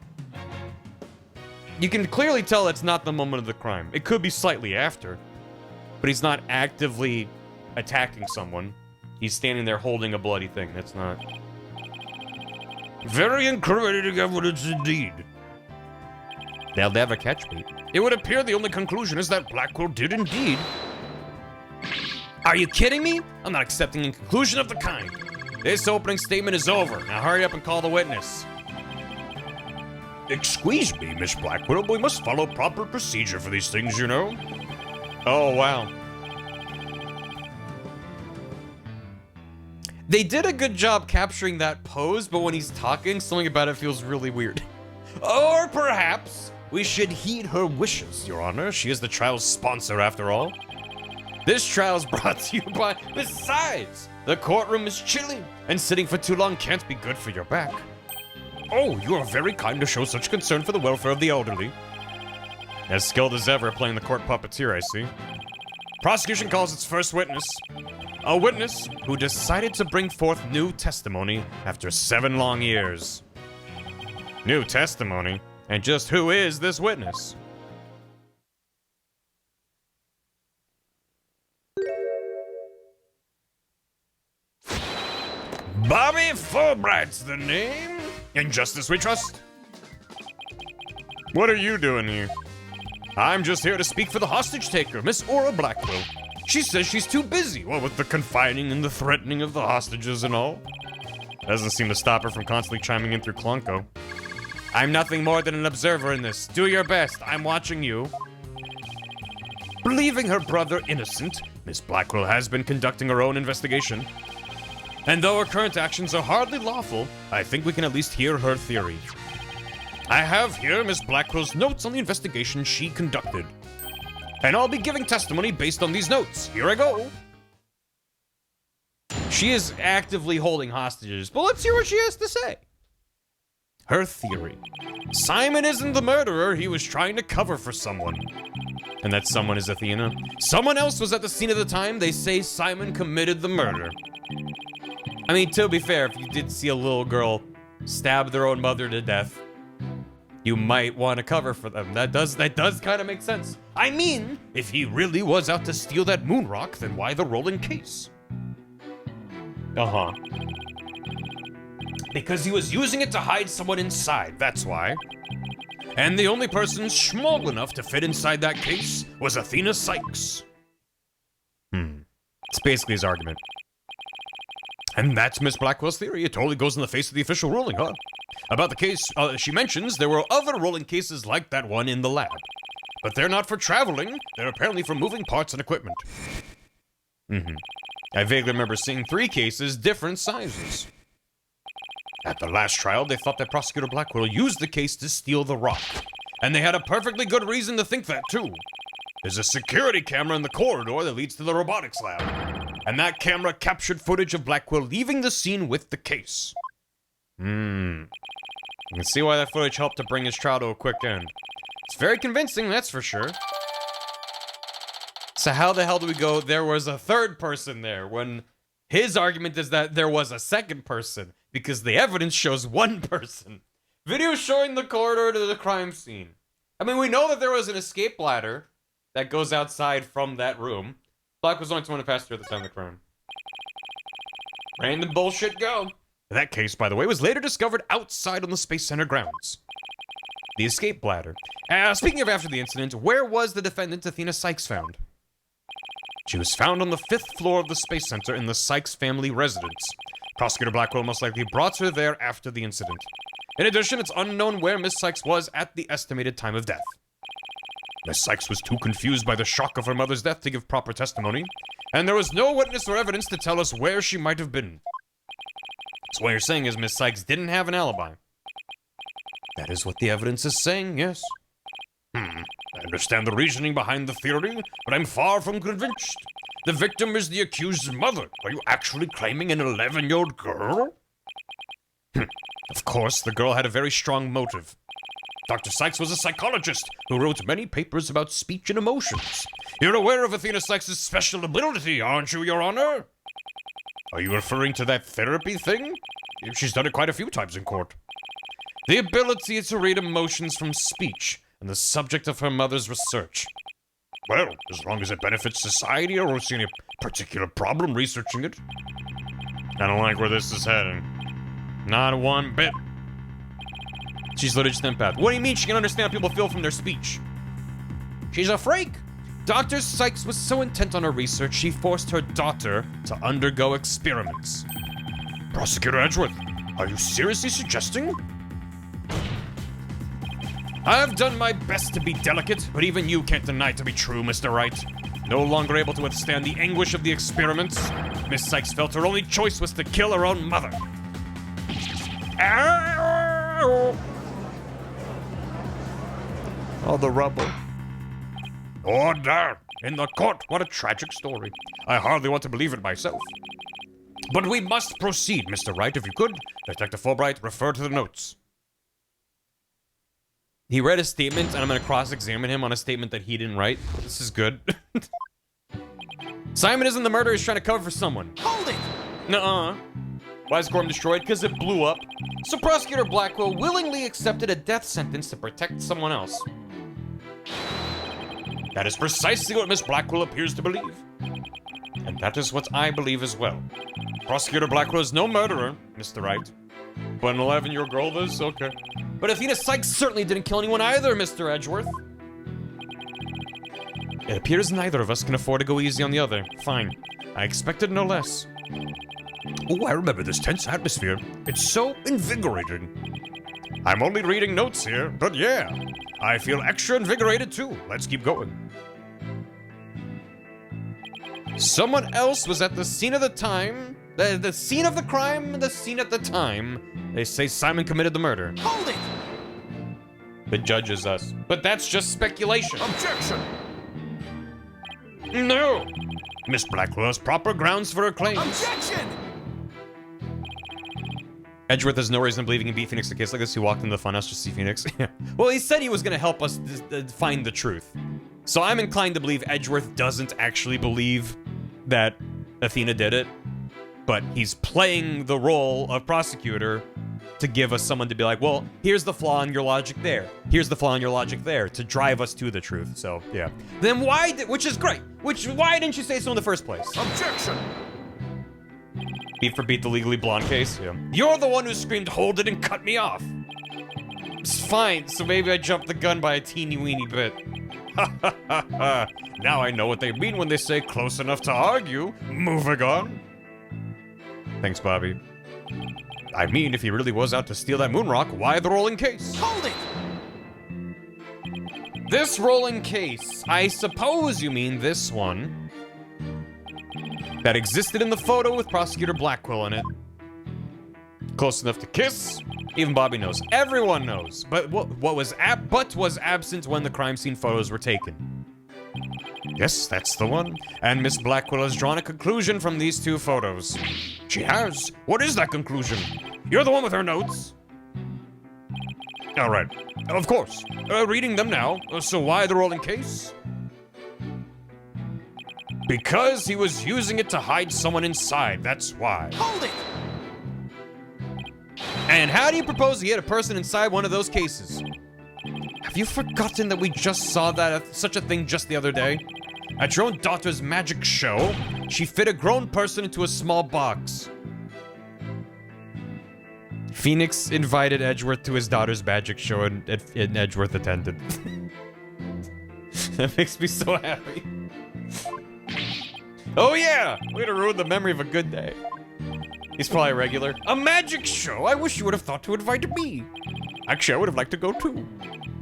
You can clearly tell it's not the moment of the crime. It could be slightly after. But he's not actively attacking someone. He's standing there holding a bloody thing. That's not... Very incriminating evidence indeed. They'll never catch me. It would appear the only conclusion is that Blackwell did indeed. Are you kidding me? I'm not accepting a conclusion of the kind. This opening statement is over. Now hurry up and call the witness. Excuse me, Miss Blackwell. We must follow proper procedure for these things, you know. Oh, wow. They did a good job capturing that pose, but when he's talking, something about it feels really weird. Or perhaps we should heed her wishes, Your Honor. She is the trial's sponsor, after all. This trial is brought to you by... Besides, the courtroom is chilly, and sitting for too long can't be good for your back. Oh, you are very kind to show such concern for the welfare of the elderly. As skilled as ever playing the court puppeteer, I see. Prosecution calls its first witness. A witness who decided to bring forth new testimony after 7 long years. New testimony? And just who is this witness? Bobby Fulbright's the name. In justice we trust. What are you doing here? I'm just here to speak for the hostage taker, Miss Aura Blackwell. She says she's too busy, well, with the confining and the threatening of the hostages and all. Doesn't seem to stop her from constantly chiming in through Clunko. I'm nothing more than an observer in this. Do your best. I'm watching you. Believing her brother innocent, Miss Blackwell has been conducting her own investigation. And though her current actions are hardly lawful, I think we can at least hear her theory. I have here Miss Blackwell's notes on the investigation she conducted. And I'll be giving testimony based on these notes. Here I go. She is actively holding hostages, but let's hear what she has to say. Her theory. Simon isn't the murderer, he was trying to cover for someone. And that someone is Athena. Someone else was at the scene of the time, they say Simon committed the murder. I mean, to be fair, if you did see a little girl stab their own mother to death, you might want to cover for them. That does kind of make sense. I mean, if he really was out to steal that moon rock, then why the rolling case? Uh-huh. Because he was using it to hide someone inside, that's why. And the only person small enough to fit inside that case was Athena Sykes. It's basically his argument. And that's Miss Blackwell's theory. It totally goes in the face of the official ruling, huh? About the case, she mentions there were other rolling cases like that one in the lab. But they're not for traveling. They're apparently for moving parts and equipment. I vaguely remember seeing 3 cases, different sizes. At the last trial, they thought that Prosecutor Blackwell used the case to steal the rock. And they had a perfectly good reason to think that, too. There's a security camera in the corridor that leads to the robotics lab. And that camera captured footage of Blackwell leaving the scene with the case. You can see why that footage helped to bring his trial to a quick end. It's very convincing, that's for sure. So how the hell do we go, there was a third person there, when his argument is that there was a second person, because the evidence shows one person. Video showing the corridor to the crime scene. I mean, we know that there was an escape ladder that goes outside from that room. Black was the only one to pass through at the time of the crime. Random bullshit go. That case, by the way, was later discovered outside on the Space Center grounds. The escape bladder. Speaking of after the incident, where was the defendant Athena Sykes found? She was found on the 5th floor of the Space Center in the Sykes family residence. Prosecutor Blackwell most likely brought her there after the incident. In addition, it's unknown where Miss Sykes was at the estimated time of death. Miss Sykes was too confused by the shock of her mother's death to give proper testimony, and there was no witness or evidence to tell us where she might have been. So what you're saying is Miss Sykes didn't have an alibi. That is what the evidence is saying, yes. I understand the reasoning behind the theory, but I'm far from convinced. The victim is the accused's mother. Are you actually claiming an 11-year-old girl? Of course, the girl had a very strong motive. Dr. Sykes was a psychologist who wrote many papers about speech and emotions. You're aware of Athena Sykes' special ability, aren't you, Your Honor? Are you referring to that therapy thing? She's done it quite a few times in court. The ability to read emotions from speech and the subject of her mother's research. Well, as long as it benefits society, I don't see any particular problem researching it. I don't like where this is heading. Not one bit. She's literally just an empath. What do you mean she can understand how people feel from their speech? She's a freak! Dr. Sykes was so intent on her research, she forced her daughter to undergo experiments. Prosecutor Edgeworth, are you seriously suggesting? I've done my best to be delicate, but even you can't deny it to be true, Mr. Wright. No longer able to withstand the anguish of the experiments, Miss Sykes felt her only choice was to kill her own mother. All the rubble. Order! In the court, what a tragic story. I hardly want to believe it myself. But we must proceed, Mr. Wright, if you could. Detective Fulbright, refer to the notes. He read a statement, and I'm going to cross-examine him on a statement that he didn't write. This is good. Simon isn't the murderer, he's trying to cover for someone. Hold it! Nuh-uh. Why is Gorham destroyed? Because it blew up. So Prosecutor Blackwell willingly accepted a death sentence to protect someone else. That is precisely what Miss Blackwell appears to believe. And that is what I believe as well. Prosecutor Blackwell is no murderer, Mr. Wright. But an 11-year-old girl is? Okay. But Athena Sykes certainly didn't kill anyone either, Mr. Edgeworth. It appears neither of us can afford to go easy on the other. Fine. I expected no less. Oh, I remember this tense atmosphere. It's so invigorating. I'm only reading notes here, but yeah. I feel extra invigorated too. Let's keep going. Someone else was at the scene of the time. The scene of the crime, the scene at the time. They say Simon committed the murder. Hold it! The judge is us. But that's just speculation. Objection! No! Miss Blackwell has proper grounds for her claims. Objection! Edgeworth has no reason to believe he can beat Phoenix in a case like this. He walked into the funhouse to see Phoenix. Well, he said he was going to help us find the truth. So I'm inclined to believe Edgeworth doesn't actually believe that Athena did it, but he's playing the role of prosecutor to give us someone to be like, well, here's the flaw in your logic there. Here's the flaw in your logic there, to drive us to the truth. So, yeah. Then why, which is great, why didn't you say so in the first place? Objection! Beat for beat the Legally Blonde case? Yeah. You're the one who screamed, hold it, and cut me off. It's fine, so maybe I jumped the gun by a teeny-weeny bit. Ha ha ha ha. Now I know what they mean when they say close enough to argue. Moving on. Thanks, Bobby. I mean, if he really was out to steal that moon rock, why the rolling case? Hold it! This rolling case, I suppose you mean this one. That existed in the photo with Prosecutor Blackwell in it. Close enough to kiss? Even Bobby knows. Everyone knows. But what was absent when the crime scene photos were taken. Yes, that's the one. And Miss Blackwell has drawn a conclusion from these two photos. She has? What is that conclusion? You're the one with her notes. All right. Of course. Reading them now. So why the rolling case? Because he was using it to hide someone inside. That's why. Hold it! And how do you propose he hid a person inside one of those cases? Have you forgotten that we just saw such a thing just the other day? At your own daughter's magic show, she fit a grown person into a small box. Phoenix invited Edgeworth to his daughter's magic show and Edgeworth attended. That makes me so happy. Oh yeah! Way to ruin the memory of a good day. He's probably a regular. A magic show? I wish you would have thought to invite me. Actually, I would have liked to go too.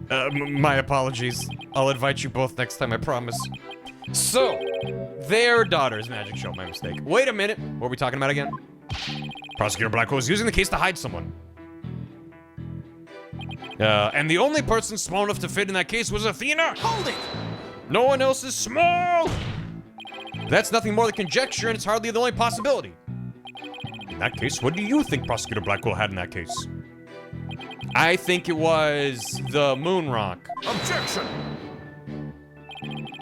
My apologies. I'll invite you both next time, I promise. So, their daughter's magic show, my mistake. Wait a minute, what are we talking about again? Prosecutor Blackwell was using the case to hide someone. And the only person small enough to fit in that case was Athena. Hold it! No one else is small! That's nothing more than conjecture, and it's hardly the only possibility. In that case, what do you think Prosecutor Blackwell had in that case? I think it was the moon rock. Objection!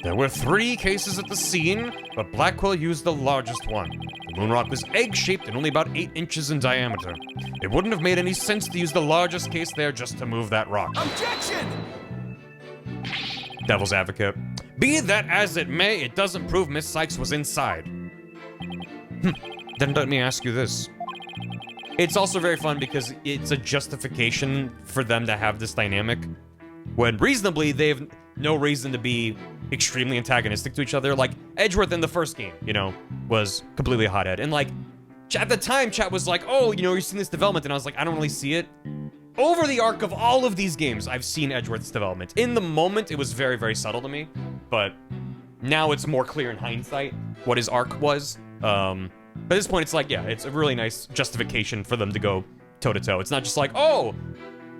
There were 3 cases at the scene, but Blackwell used the largest one. The moon rock was egg-shaped and only about 8 inches in diameter. It wouldn't have made any sense to use the largest case there just to move that rock. Objection! Devil's advocate. Be that as it may, it doesn't prove Miss Sykes was inside. Then let me ask you this. It's also very fun because it's a justification for them to have this dynamic when reasonably they have no reason to be extremely antagonistic to each other. Like Edgeworth in the first game, you know, was completely a hothead. And like, at the time, chat was like, oh, you know, you're seeing this development. And I was like, I don't really see it. Over the arc of all of these games, I've seen Edgeworth's development. In the moment, it was very, very subtle to me. But now it's more clear in hindsight what his arc was. But at this point, it's like, yeah, it's a really nice justification for them to go toe-to-toe. It's not just like, oh,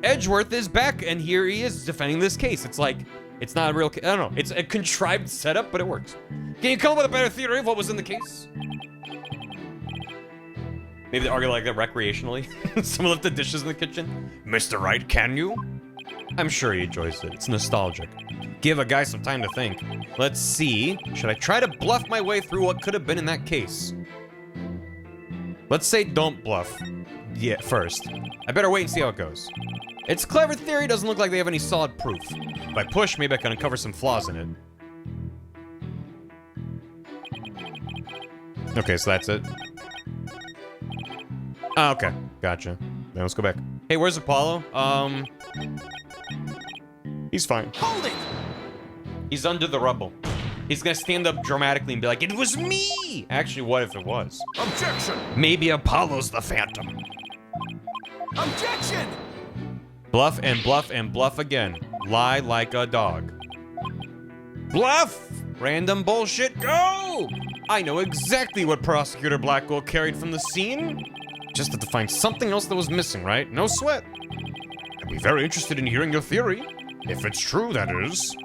Edgeworth is back, and here he is defending this case. It's like, it's not a real, I don't know. It's a contrived setup, but it works. Can you come up with a better theory of what was in the case? Maybe they argue like that recreationally. Someone left the dishes in the kitchen. Mr. Wright, can you? I'm sure he enjoys it. It's nostalgic. Give a guy some time to think. Let's see. Should I try to bluff my way through what could have been in that case? Let's say don't bluff. Yeah, first. I better wait and see how it goes. It's a clever theory, doesn't look like they have any solid proof. If I push, maybe I can uncover some flaws in it. Okay, so that's it. Ah, okay. Gotcha. Now let's go back. Hey, where's Apollo? He's fine. Hold it! He's under the rubble. He's gonna stand up dramatically and be like, it was me! Actually, what if it was? Objection! Maybe Apollo's the Phantom. Objection! Bluff and bluff and bluff again. Lie like a dog. Bluff! Random bullshit, go! I know exactly what Prosecutor Blackwell carried from the scene. Just had to find something else that was missing, right? No sweat. I'd be very interested in hearing your theory. If it's true, that is.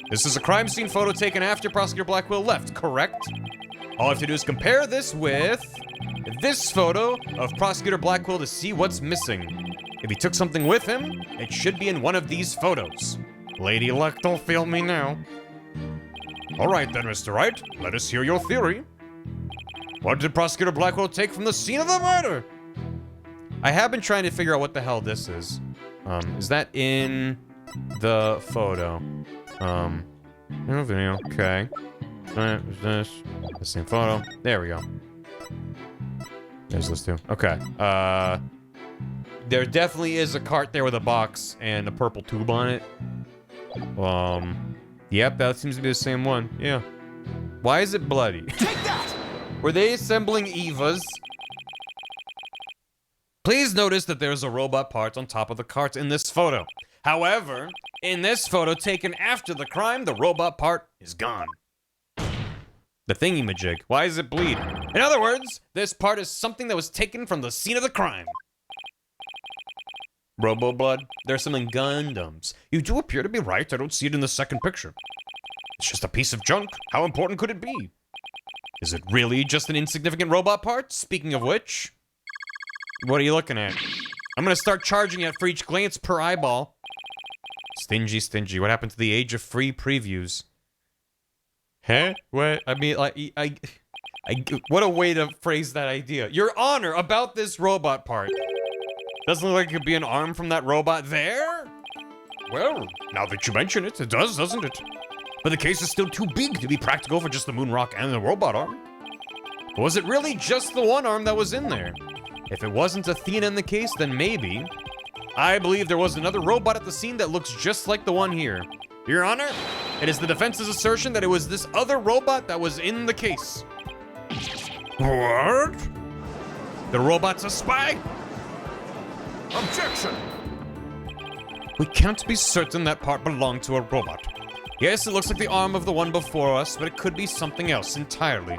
This is a crime scene photo taken after Prosecutor Blackwell left, correct? All I have to do is compare this with this photo of Prosecutor Blackwell to see what's missing. If he took something with him, it should be in one of these photos. Lady Luck, don't fail me now. All right then, Mr. Wright, let us hear your theory. What did Prosecutor Blackwell take from the scene of the murder? I have been trying to figure out what the hell this is. Is that in the photo? No video, okay. Is this the same photo? There we go. There's this too. Okay. There definitely is a cart there with a box and a purple tube on it. Yep, that seems to be the same one. Yeah. Why is it bloody? Take that! Were they assembling Evas? Please notice that there's a robot part on top of the cart in this photo. However, in this photo taken after the crime, the robot part is gone. The thingy-majig. Why does it bleed? In other words, this part is something that was taken from the scene of the crime. Robo-blood? They're selling Gundams. You do appear to be right. I don't see it in the second picture. It's just a piece of junk. How important could it be? Is it really just an insignificant robot part? Speaking of which, what are you looking at? I'm gonna start charging it for each glance per eyeball. Stingy, stingy. What happened to the age of free previews? Huh? What? I mean, like, what a way to phrase that idea. Your Honor, about this robot part. Doesn't look like it could be an arm from that robot there? Well, now that you mention it, it does, doesn't it? But the case is still too big to be practical for just the moon rock and the robot arm. Was it really just the one arm that was in there? If it wasn't Athena in the case, then maybe. I believe there was another robot at the scene that looks just like the one here. Your Honor, it is the defense's assertion that it was this other robot that was in the case. What? The robot's a spy? Objection! We can't be certain that part belonged to a robot. Yes, it looks like the arm of the one before us, but it could be something else entirely.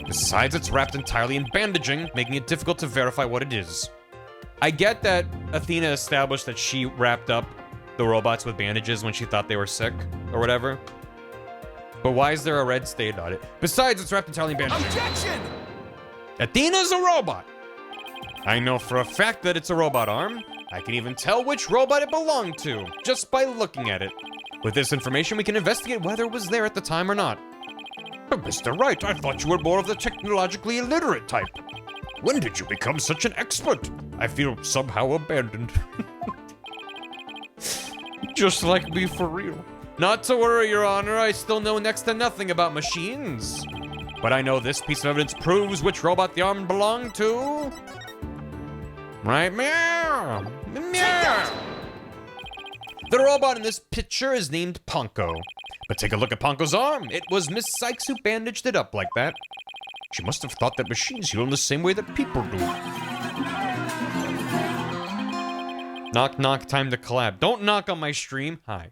Besides, it's wrapped entirely in bandaging, making it difficult to verify what it is. I get that Athena established that she wrapped up the robots with bandages when she thought they were sick, or whatever. But why is there a red stain on it? Besides, it's wrapped entirely in bandaging. Objection! Athena's a robot! I know for a fact that it's a robot arm. I can even tell which robot it belonged to, just by looking at it. With this information, we can investigate whether it was there at the time or not. But Mr. Wright, I thought you were more of the technologically illiterate type. When did you become such an expert? I feel somehow abandoned. Just like me for real. Not to worry, Your Honor, I still know next to nothing about machines. But I know this piece of evidence proves which robot the arm belonged to. Right, meow, meow. The robot in this picture is named Ponko. But take a look at Ponko's arm. It was Miss Sykes who bandaged it up like that. She must have thought that machines heal in the same way that people do. Knock, knock, time to collab. Don't knock on my stream. Hi.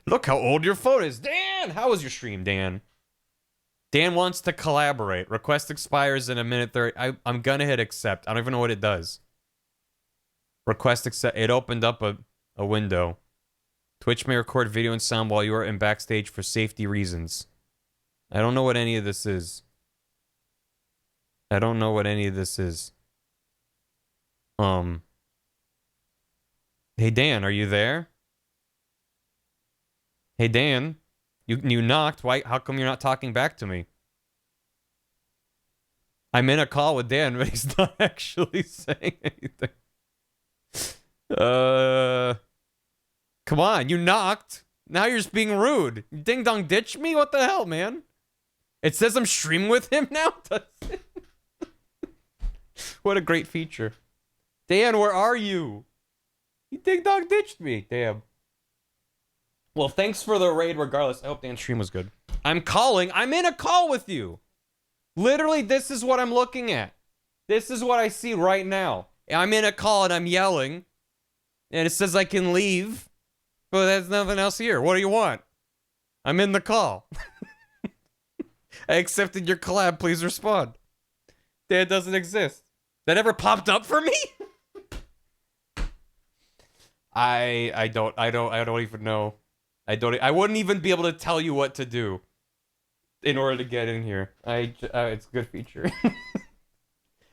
Look how old your photo is. Dan, how was your stream, Dan? Dan wants to collaborate. Request expires in a minute 30. I'm gonna hit accept. I don't even know what it does. Request accept. It opened up a window. Twitch may record video and sound while you are in backstage for safety reasons. I don't know what any of this is. I don't know what any of this is. Hey Dan, are you there? Hey Dan, you knocked. Why? How come you're not talking back to me? I'm in a call with Dan, but he's not actually saying anything. Come on, you knocked. Now you're just being rude. Ding dong ditch me? What the hell, man? It says I'm streaming with him now? What a great feature. Dan, where are you? He ding dong ditched me. Damn. Well, thanks for the raid regardless. I hope Dan's stream was good. I'm calling. I'm in a call with you. Literally, this is what I'm looking at. This is what I see right now. I'm in a call and I'm yelling. And it says I can leave. But there's nothing else here. What do you want? I'm in the call. I accepted your collab. Please respond. That doesn't exist. That ever popped up for me? I don't even know. I wouldn't even be able to tell you what to do. in order to get in here. It's a good feature.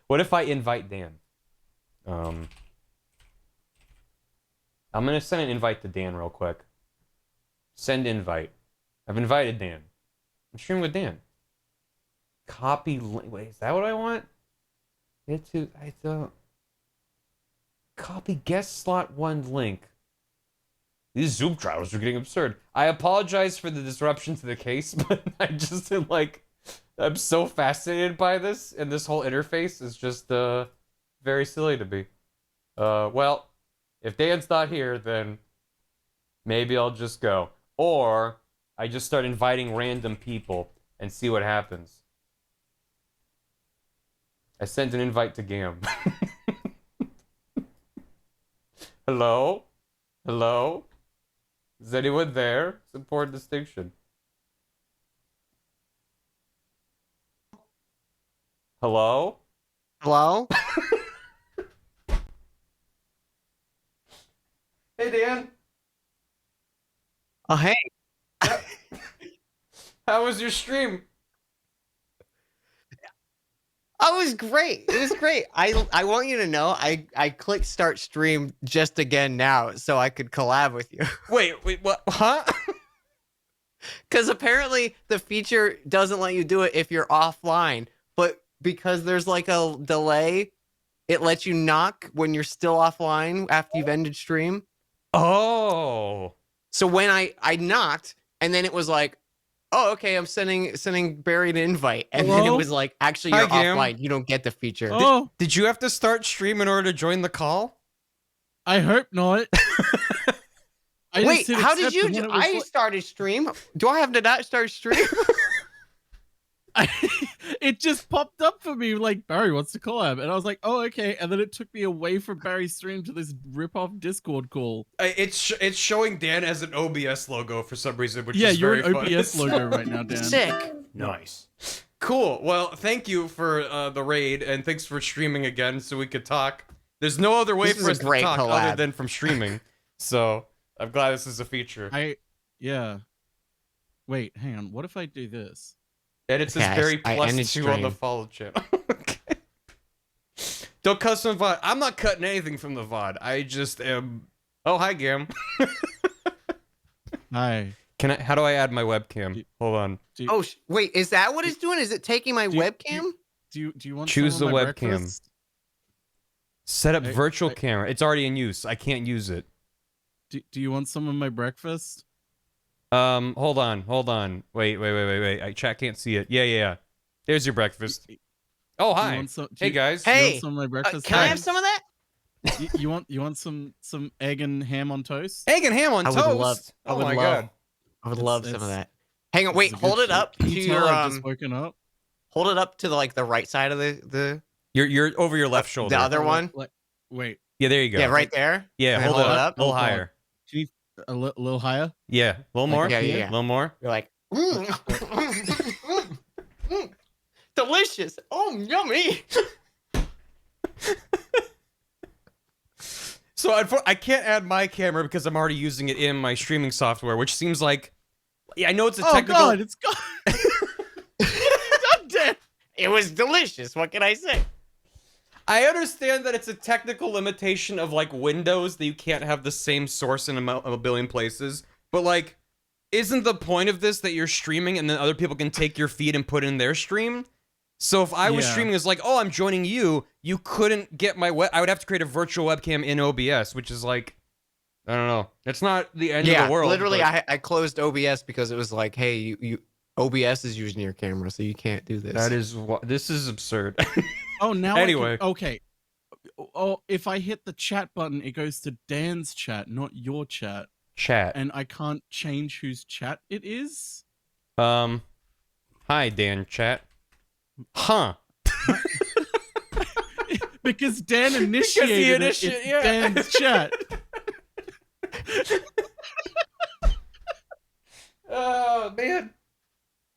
What if I invite Dan? I'm gonna send an invite to Dan real quick. Send invite. I've invited Dan. I'm streaming with Dan. Copy link. Wait, is that what I want? I don't. Copy guest slot 1 link. These Zoom trials are getting absurd. I apologize for the disruption to the case, but I just am like, I'm so fascinated by this, and this whole interface is just very silly to me. Well, if Dan's not here, then maybe I'll just go. Or I just start inviting random people and see what happens. I sent an invite to Gam. Hello? Hello? Is anyone there? It's an important distinction. Hello? Hello? Hey, Dan. Oh, hey. How was your stream? Oh, it was great. It was great. I want you to know I clicked start stream just again now so I could collab with you. Wait, what? Huh? Because apparently the feature doesn't let you do it if you're offline, but because there's like a delay, it lets you knock when you're still offline after you've ended stream. Oh. So when I knocked, and then it was like, oh, okay, I'm sending Barry an invite. And then it Hello? was like, actually, Hi, you're Gam. offline. You don't get the feature. Oh, Did you have to start stream in order to join the call? I hope not. I just Wait, hit how did accept you? and then it was I like- started stream. Do I have to not start stream? it just popped up for me like Barry wants to collab, and I was like, oh okay. And then it took me away from Barry's stream to this rip-off Discord call. It's showing Dan as an OBS logo for some reason, which Yeah, is you're very an funny. OBS logo right now, Dan. Sick. Nice. Cool. Well, thank you for the raid, and thanks for streaming again so we could talk. There's no other way This is for a us to great talk other collab. than from streaming. So I'm glad this is a feature. Yeah. Wait, hang on. What if I do this? And it says Okay, Barry I plus ended 2 on the stream. follow channel. Okay. Don't cut some VOD. I'm not cutting anything from the VOD. I just am. Oh, hi, Gam. Hi. How do I add my webcam? Hold on. Oh, wait, is that what it's doing? Is it taking my Do you- webcam? Do you want Choose some of the my webcam. breakfast? Set up I- virtual I- camera. It's already in use. I can't use it. Do you want some of my breakfast? Hold on. Wait. Chat can't see it. Yeah. There's your breakfast. Oh, Do you hi. want some- do Hey, you- guys. do you want Hey, some of my breakfast? can I Hi. have some of that? You want some egg and ham on toast? Egg and ham on I would toast. love- I oh would my love- god. I would It's- love some of it's- that. Hang on, This wait, is a hold good it up shit. to Can you tell your I've just woken up. hold it up to the right side of the You're over your left shoulder. the other Oh, one. Like, wait, Yeah, there you go. Yeah, right there. Yeah, And hold hold it it up. up. A little Oh, God. higher. do you need a little higher? Yeah, a little more. Yeah, A yeah. little more. You're like, delicious. Oh, yummy. So I can't add my camera because I'm already using it in my streaming software, which seems like. Yeah, I know it's a Oh technical. God, it's gone. I'm dead. It was delicious. What can I say? I understand that it's a technical limitation of like Windows that you can't have the same source in a billion places, but like, isn't the point of this that you're streaming and then other people can take your feed and put in their stream? So if I was Yeah. streaming as like, oh, I'm joining you, you couldn't get my I would have to create a virtual webcam in OBS, which is like, I don't know. It's not the end of the world. literally, but I closed OBS because it was like, hey, you OBS is using your camera, so you can't do this. that is what this is absurd. Oh, now Anyway. okay. Oh, if I hit the chat button, it goes to Dan's chat, not your chat, Chat. and I can't change whose chat it is. Hi Dan. Chat. Huh. Because Dan initiated it. It's yeah. Dan's chat. Oh man.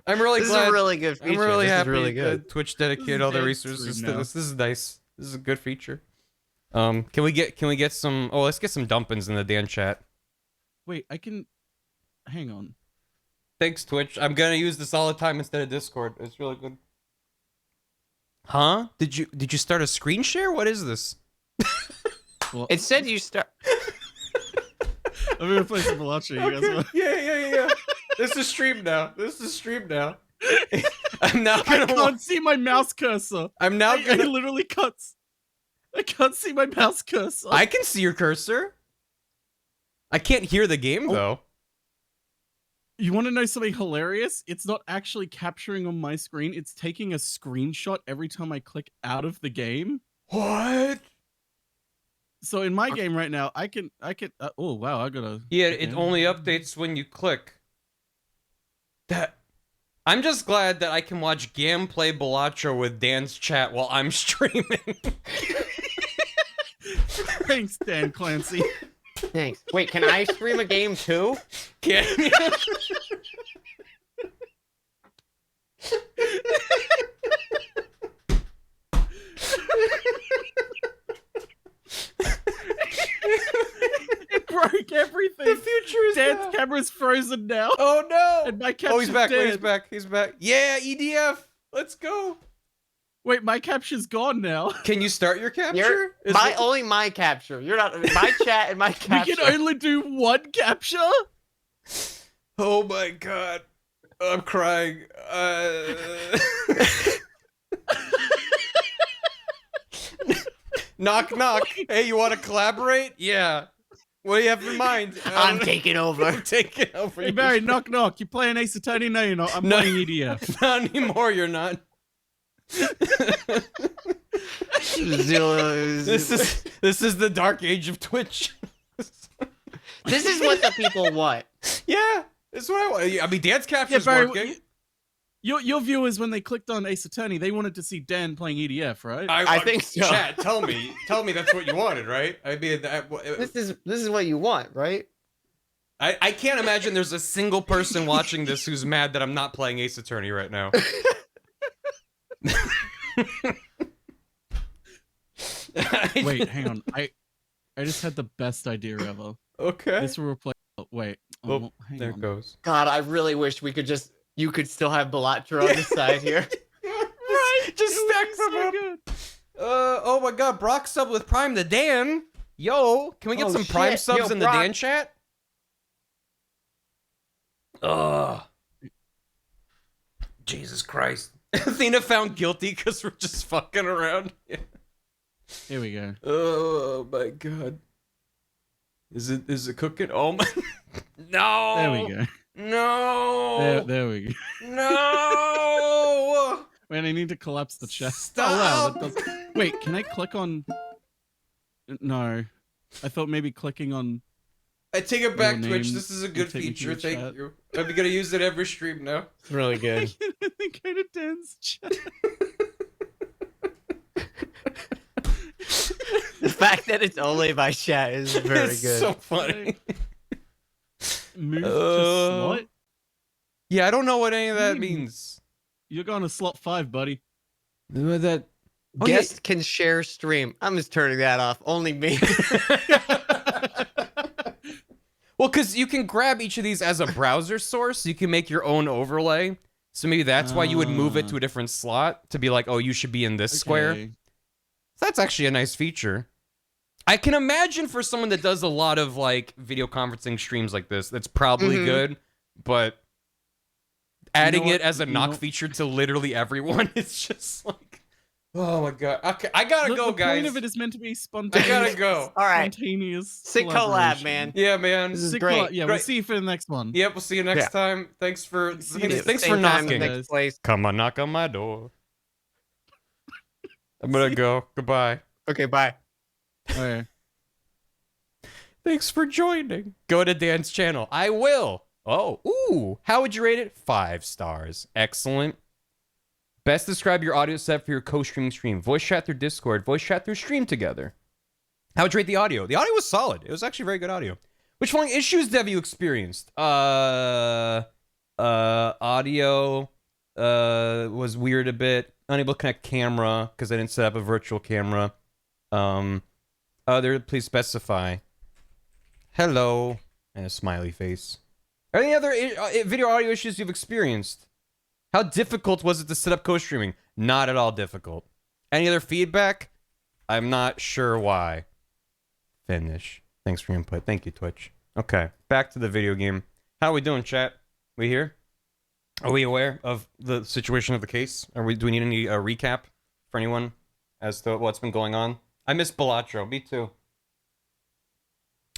I'm really This glad. is a really good feature. I'm really this happy is really that good. Twitch dedicated all their Dan's resources stream to now. this. This is nice. This is a good feature. Can we get some? Oh, let's get some dumpins in the Dan chat. Wait, I can. Hang on. Thanks, Twitch. I'm gonna use this all the time instead of Discord. It's really good. Huh? Did you start a screen share? What is this? Well, It said you start. I'm gonna play some Balachi. You guys want? Yeah. This is stream now. I'm now I gonna. can't see my mouse cursor. I'm now I gonna. literally can't. I can't see my mouse cursor. I can see your cursor. I can't hear the game though. You want to know something hilarious? It's not actually capturing on my screen. It's taking a screenshot every time I click out of the game. What? So in my game right now, I can. Oh wow, I gotta. Yeah, it only updates when you click. I'm just glad that I can watch gameplay Balacho with Dan's chat while I'm streaming. Thanks, Dan Clancy. Thanks. Wait, can I stream a game too? Can you? It broke everything. The future is Dan's now. camera's frozen now. Oh no! And my Oh, he's capture's back. dead. He's back. Yeah, EDF. Let's go. Wait, my capture's gone now. Can you start your capture? Is it- Only my capture. You're not my chat and my capture. We can only do one capture? Oh my god. I'm crying. Knock, knock. Hey, you want to collaborate? Yeah. What do you have in mind? I'm taking over. I'm taking over. Hey, Barry, knock, knock. You playing Ace Attorney? No, you're not. I'm No. playing EDF. Not anymore, you're not. This is the dark age of Twitch. This is what the people want. Yeah, that's what I want. I mean, Dan's capture's Barry, working. Your viewers, when they clicked on Ace Attorney, they wanted to see Dan playing EDF, right? I think so. Chat, tell me that's what you wanted, right? I mean, This is what you want, right? I can't imagine there's a single person watching this who's mad that I'm not playing Ace Attorney right now. Wait, hang on. I just had the best idea ever. Okay. This will replace. Oh, wait. Oh, hang there on. it goes. God, I really wish we could just. You could still have Balatro on the side here. Right. Just stack It them was so up. good. Oh my god, Brock sub with Prime to Dan. Yo, can we get Oh, some Prime shit. subs Yo, in the Brock. Dan chat? Ugh. Jesus Christ. Athena found guilty because we're just fucking around. Here we go. Oh my god. Is it cooking? Oh my. No. There we go. No. There we go. No. Man, I need to collapse the chat. Stop. Oh, wow. That does... Wait, can I click on... No. I thought maybe clicking on... I take it back, Your Twitch. name This is a will good take me to feature. your Thank chat. you. I'm gonna use it every stream now. It's really good. I think go to Dan's chat. The fact that it's only by chat is very It's good. so funny. Move to slot? Yeah, I don't know what any of that Hmm. means. You're going to slot 5, buddy. That. Guest can share stream. I'm just turning that off. Only me. Well, because you can grab each of these as a browser source. You can make your own overlay. So maybe that's why you would move it to a different slot to be like, oh, you should be in this square. Okay. That's actually a nice feature. I can imagine for someone that does a lot of like video conferencing streams like this, that's probably Mhm. good. But adding what? it as a You knock know- feature to literally everyone, it's just like, oh my god. Okay, I gotta go, The guys. point of it is meant to be I spontaneous. gotta go. All right. Spontaneous. Sick collab, collaboration. man. Yeah, man. This is Sick great. collab. Yeah, we'll Great. see you for the next one. Yep, we'll see you next Yeah. time. Thanks for See you thanks Same for time, knocking. next place. Come on, knock on my door. I'm gonna go. Goodbye. Okay, bye. Okay. Thanks for joining. Go to Dan's channel. I will. Oh, ooh. How would you rate it? 5 stars. Excellent. Best describe your audio set for your co-streaming stream. Voice chat through Discord. Voice chat through Stream Together. How would you rate the audio? The audio was solid. It was actually very good audio. Which following issues have you experienced? Audio was weird a bit. Unable to connect camera because I didn't set up a virtual camera. Other, please specify. Hello. And a smiley face. Are there any other video audio issues you've experienced? How difficult was it to set up co-streaming? Not at all difficult. Any other feedback? I'm not sure why. Finish. Thanks for your input. Thank you, Twitch. Okay, back to the video game. How are we doing, chat? We here? Are we aware of the situation of the case? Do we need any recap for anyone as to what's been going on? I miss Balatro. Me too.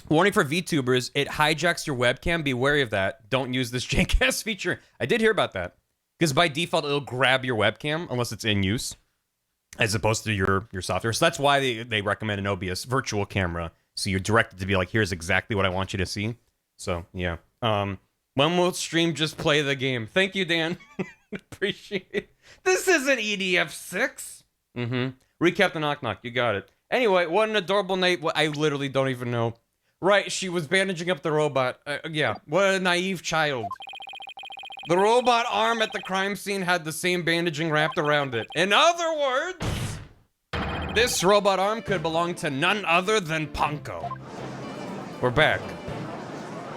Warning for VTubers, it hijacks your webcam. Be wary of that. Don't use this jank-ass feature. I did hear about that. Because by default, it'll grab your webcam unless it's in use, as opposed to your software. So that's why they recommend an OBS virtual camera. So you're directed to be like, here's exactly what I want you to see. So, yeah. When will stream just play the game? Thank you, Dan. Appreciate it. This isn't EDF6. Recap the knock knock. You got it. Anyway, what an adorable night. I literally don't even know. Right, she was bandaging up the robot. Yeah, what a naive child. The robot arm at the crime scene had the same bandaging wrapped around it. In other words, this robot arm could belong to none other than Punko. We're back.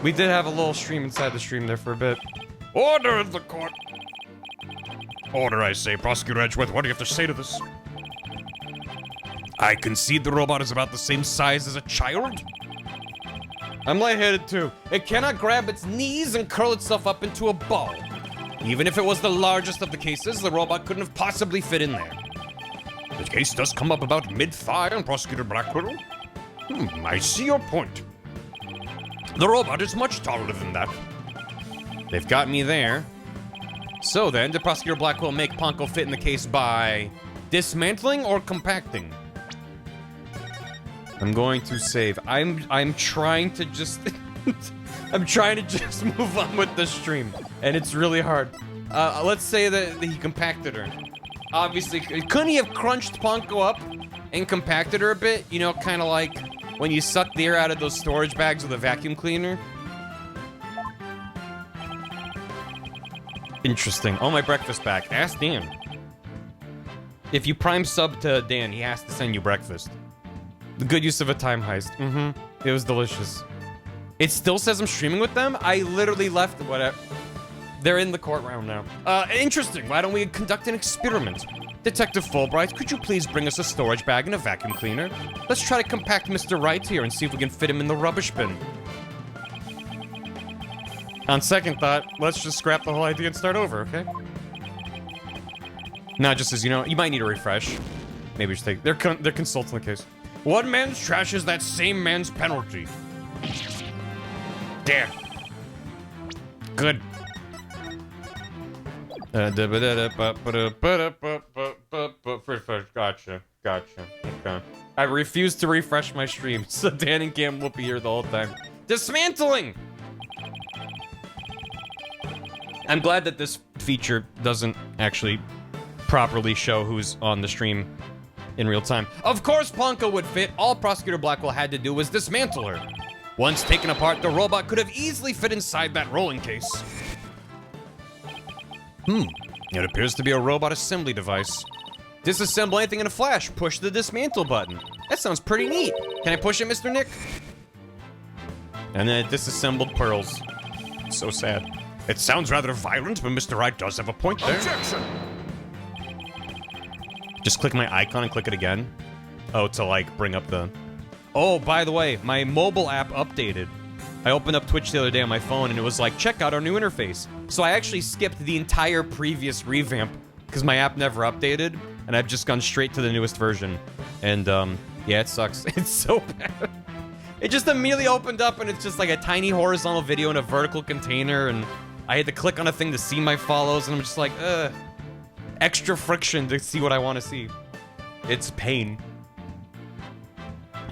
We did have a little stream inside the stream there for a bit. Order of the court. Order, I say. Prosecutor Edgeworth, what do you have to say to this? I concede the robot is about the same size as a child. I'm lightheaded too. It cannot grab its knees and curl itself up into a ball. Even if it was the largest of the cases, the robot couldn't have possibly fit in there. The case does come up about mid-thigh on Prosecutor Blackwell. I see your point. The robot is much taller than that. They've got me there. So then, did Prosecutor Blackwell make Ponko fit in the case by dismantling or compacting? I'm going to save. I'm trying to just I'm trying to just move on with the stream, and it's really hard. Let's say that he compacted her. Obviously, couldn't he have crunched Ponko up and compacted her a bit? You know, kind of like when you suck the air out of those storage bags with a vacuum cleaner. Interesting. Oh, my breakfast back. Ask Dan. If you prime sub to Dan, he has to send you breakfast. The good use of a time heist. It was delicious. It still says I'm streaming with them? I literally left. Whatever. They're in the courtroom now. Interesting. Why don't we conduct an experiment? Detective Fulbright, could you please bring us a storage bag and a vacuum cleaner? Let's try to compact Mr. Wright here and see if we can fit him in the rubbish bin. On second thought, let's just scrap the whole idea and start over, okay? Now, just as you know, you might need a refresh. Maybe we should take... They're consulting the case. One man's trash is that same man's penalty. There. Good. Gotcha. Okay. I refuse to refresh my stream, so Dan and Cam will be here the whole time. Dismantling! I'm glad that this feature doesn't actually properly show who's on the stream in real time. Of course Ponko would fit. All Prosecutor Blackwell had to do was dismantle her. Once taken apart, the robot could have easily fit inside that rolling case. It appears to be a robot assembly device. Disassemble anything in a flash. Push the dismantle button. That sounds pretty neat. Can I push it, Mr. Nick? And then it disassembled pearls. So sad. It sounds rather violent, but Mr. Wright does have a point there. Objection! Just click my icon and click it again. Oh, to like bring up the... Oh, by the way, my mobile app updated. I opened up Twitch the other day on my phone and it was like, check out our new interface. So I actually skipped the entire previous revamp because my app never updated and I've just gone straight to the newest version. And yeah, it sucks. It's so bad. It just immediately opened up and it's just like a tiny horizontal video in a vertical container and I had to click on a thing to see my follows and I'm just like, extra friction to see what I want to see. It's pain.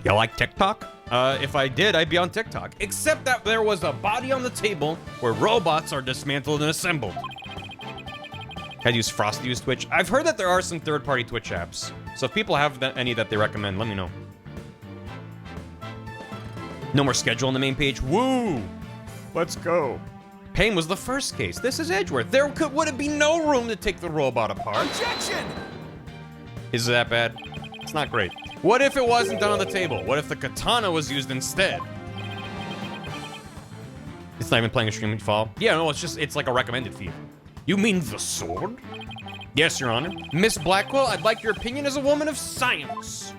You like TikTok? If I did, I'd be on TikTok. Except that there was a body on the table where robots are dismantled and assembled. I'd use Frosty use Twitch. I've heard that there are some third-party Twitch apps. So if people have any that they recommend, let me know. No more schedule on the main page. Woo! Let's go. Payne was the first case. This is Edgeworth. There would it be no room to take the robot apart? Objection! Is it that bad? It's not great. What if it wasn't done on the table? What if the katana was used instead? It's not even playing a stream when you fall. Yeah, no, it's like a recommended feed. You mean the sword? Yes, Your Honor. Miss Blackwell, I'd like your opinion as a woman of science.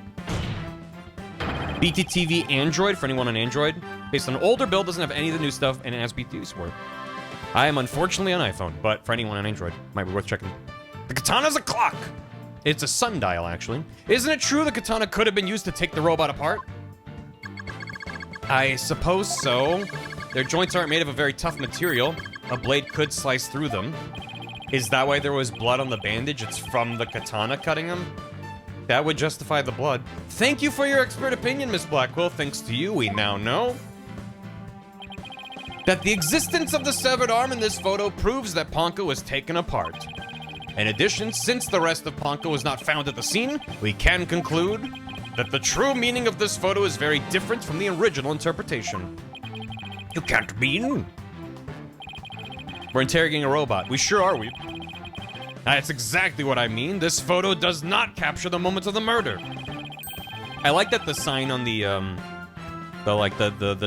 BTTV Android, for anyone on Android. Based on an older build, doesn't have any of the new stuff, and it has BTTV support. I am unfortunately on iPhone, but for anyone on Android, might be worth checking. The katana's a clock. It's a sundial, actually. Isn't it true the katana could have been used to take the robot apart? I suppose so. Their joints aren't made of a very tough material. A blade could slice through them. Is that why there was blood on the bandage? It's from the katana cutting him? That would justify the blood. Thank you for your expert opinion, Miss Blackwell. Thanks to you, we now know that the existence of the severed arm in this photo proves that Ponko was taken apart. In addition, since the rest of Ponko was not found at the scene, we can conclude that the true meaning of this photo is very different from the original interpretation. You can't mean? We're interrogating a robot. We sure are, we. That's exactly what I mean. This photo does not capture the moments of the murder. I like that the sign on the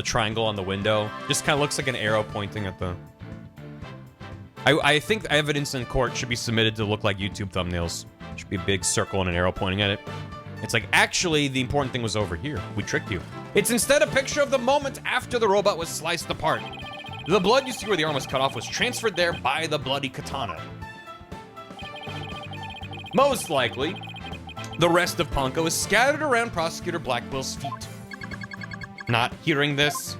triangle on the window just kind of looks like an arrow pointing at the... I think evidence in court should be submitted to look like YouTube thumbnails. Should be a big circle and an arrow pointing at it. It's like, actually, the important thing was over here. We tricked you. It's instead a picture of the moment after the robot was sliced apart. The blood you see where the arm was cut off was transferred there by the bloody katana. Most likely, the rest of Ponko is scattered around Prosecutor Blackwell's feet. Not hearing this.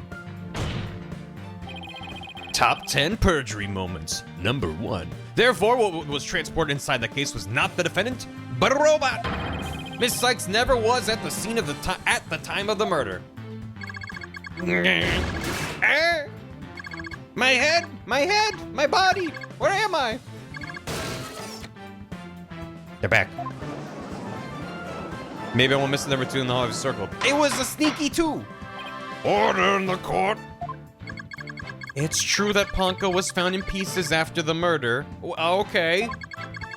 Top 10 perjury moments. Number 1. Therefore, what was transported inside the case was not the defendant, but a robot. Miss Sykes never was at the scene of at the time of the murder. My head, my body. Where am I? They're back. Maybe I won't miss number 2 in the Hall of Circle. It was a sneaky 2. Order in the court. It's true that Ponko was found in pieces after the murder. Okay.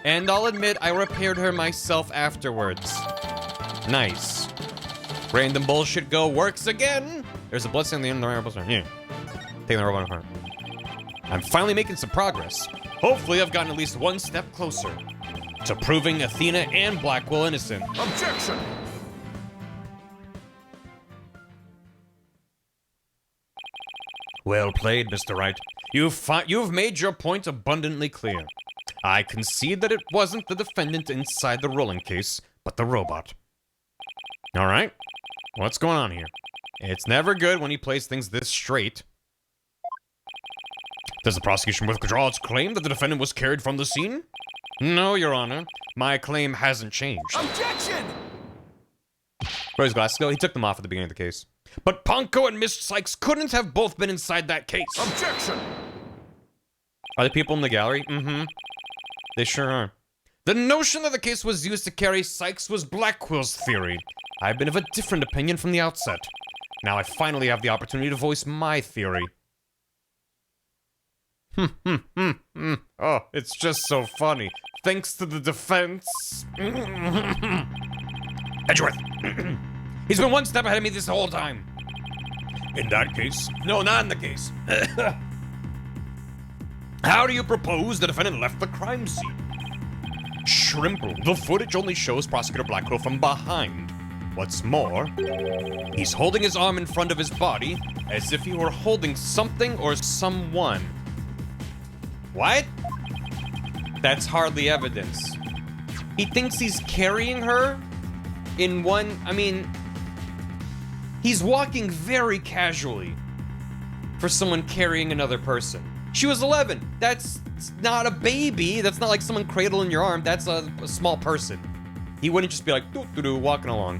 And I'll admit I repaired her myself afterwards. Nice. Random bullshit go works again. There's a bloodstain on the end of the robot. Yeah. Taking the robot apart. I'm finally making some progress. Hopefully I've gotten at least one step closer to proving Athena and Blackwell innocent. Objection! Well played, Mr. Wright. You've made your point abundantly clear. I concede that it wasn't the defendant inside the rolling case, but the robot. All right, what's going on here? It's never good when he plays things this straight. Does the prosecution withdraw its claim that the defendant was carried from the scene? No, Your Honor. My claim hasn't changed. Objection! Where's Glasgow? He took them off at the beginning of the case. But Ponko and Miss Sykes couldn't have both been inside that case. Objection! Are the people in the gallery? Mm-hmm. They sure are. The notion that the case was used to carry Sykes was Blackwell's theory. I've been of a different opinion from the outset. Now I finally have the opportunity to voice my theory. Oh, it's just so funny. Thanks to the defense. Edgeworth. He's been one step ahead of me this whole time. In that case? No, not in the case. How do you propose the defendant left the crime scene? Shrimple. The footage only shows Prosecutor Blackwell from behind. What's more, he's holding his arm in front of his body as if he were holding something or someone. What? That's hardly evidence. He thinks he's carrying her in one... I mean, he's walking very casually for someone carrying another person. She was 11. That's not a baby. That's not like someone cradling your arm. That's a small person. He wouldn't just be like, doo-doo-doo, walking along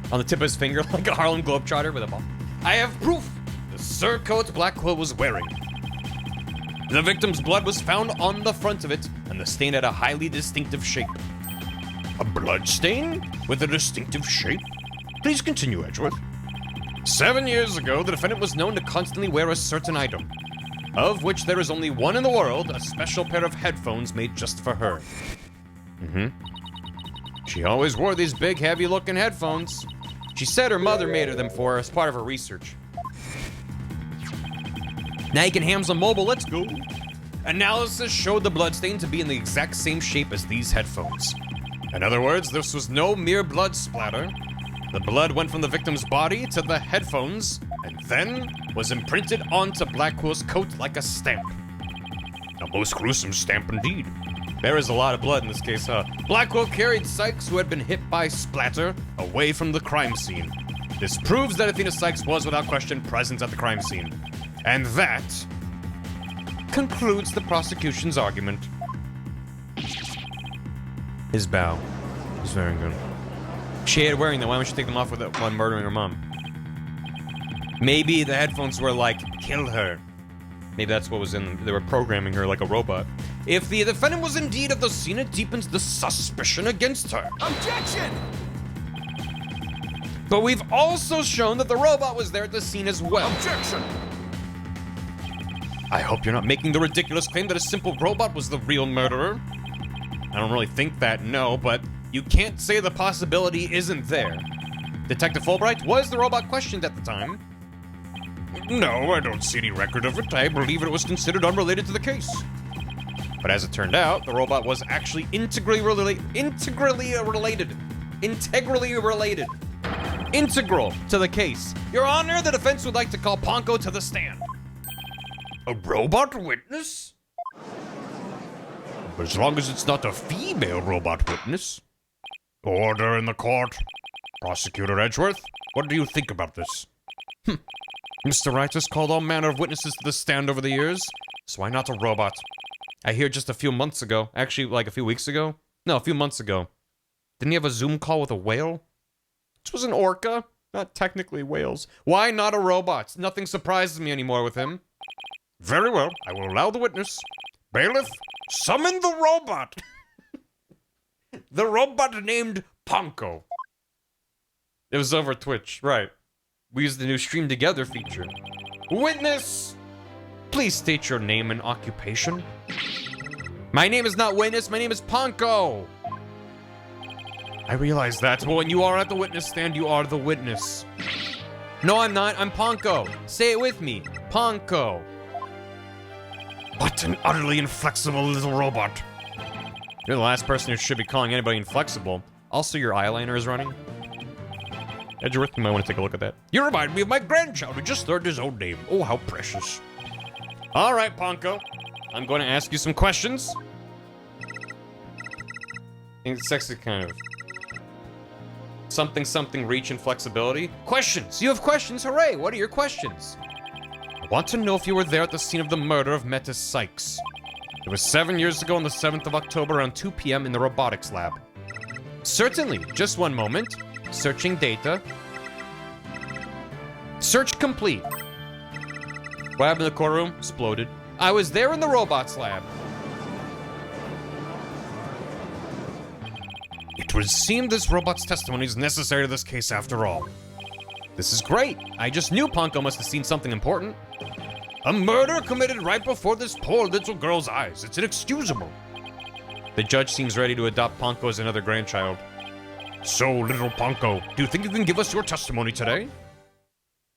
on the tip of his finger like a Harlem Globetrotter with a ball. I have proof. The surcoat Blackwell was wearing. The victim's blood was found on the front of it, and the stain had a highly distinctive shape. A blood stain with a distinctive shape? Please continue, Edgeworth. 7 years ago, the defendant was known to constantly wear a certain item, of which there is only one in the world, a special pair of headphones made just for her. She always wore these big, heavy-looking headphones. She said her mother made them for her as part of her research. Now you can hams on mobile, let's go. Analysis showed the bloodstain to be in the exact same shape as these headphones. In other words, this was no mere blood splatter. The blood went from the victim's body to the headphones, and then was imprinted onto Blackwell's coat like a stamp. A most gruesome stamp indeed. There is a lot of blood in this case, huh? Blackwell carried Sykes, who had been hit by splatter, away from the crime scene. This proves that Athena Sykes was without question present at the crime scene. And that concludes the prosecution's argument. His bow is very good. She had wearing them. Why don't you take them off while murdering her mom? Maybe the headphones were like, kill her. Maybe that's what was in them. They were programming her like a robot. If the defendant was indeed of the scene, it deepens the suspicion against her. Objection! But we've also shown that the robot was there at the scene as well. Objection! I hope you're not making the ridiculous claim that a simple robot was the real murderer. I don't really think that, no, but you can't say the possibility isn't there. Detective Fulbright, was the robot questioned at the time? No, I don't see any record of it. I believe it was considered unrelated to the case. But as it turned out, the robot was actually integrally related. Integral to the case. Your Honor, the defense would like to call Ponko to the stand. A robot witness? But as long as it's not a female robot witness. Order in the court. Prosecutor Edgeworth, what do you think about this? Mr. Wright has called all manner of witnesses to the stand over the years, so why not a robot? I hear just a few months ago, actually like a few weeks ago? No, a few months ago. Didn't he have a Zoom call with a whale? This was an orca, not technically whales. Why not a robot? Nothing surprises me anymore with him. Very well, I will allow the witness. Bailiff, summon the robot! The robot named Ponko. It was over Twitch, right. We used the new Stream Together feature. Witness! Please state your name and occupation. My name is not Witness, my name is Ponko! I realize that, but when you are at the witness stand, you are the witness. No, I'm not, I'm Ponko. Say it with me, Ponko. What an utterly inflexible little robot. You're the last person who should be calling anybody inflexible. Also, your eyeliner is running. Edgeworth, you might want to take a look at that. You remind me of my grandchild who just learned his own name. Oh, how precious. All right, Ponko. I'm going to ask you some questions. It's sexy kind of. Something, reach and flexibility. Questions! You have questions, hooray! What are your questions? I want to know if you were there at the scene of the murder of Meta Sykes. It was 7 years ago on the 7th of October around 2 p.m. in the robotics lab. Certainly, just one moment. Searching data. Search complete. What happened in the courtroom? Exploded. I was there in the robots lab. It would seem this robot's testimony is necessary to this case after all. This is great. I just knew Ponko must have seen something important. A murder committed right before this poor little girl's eyes. It's inexcusable. The judge seems ready to adopt Ponko as another grandchild. So, little Ponko, do you think you can give us your testimony today?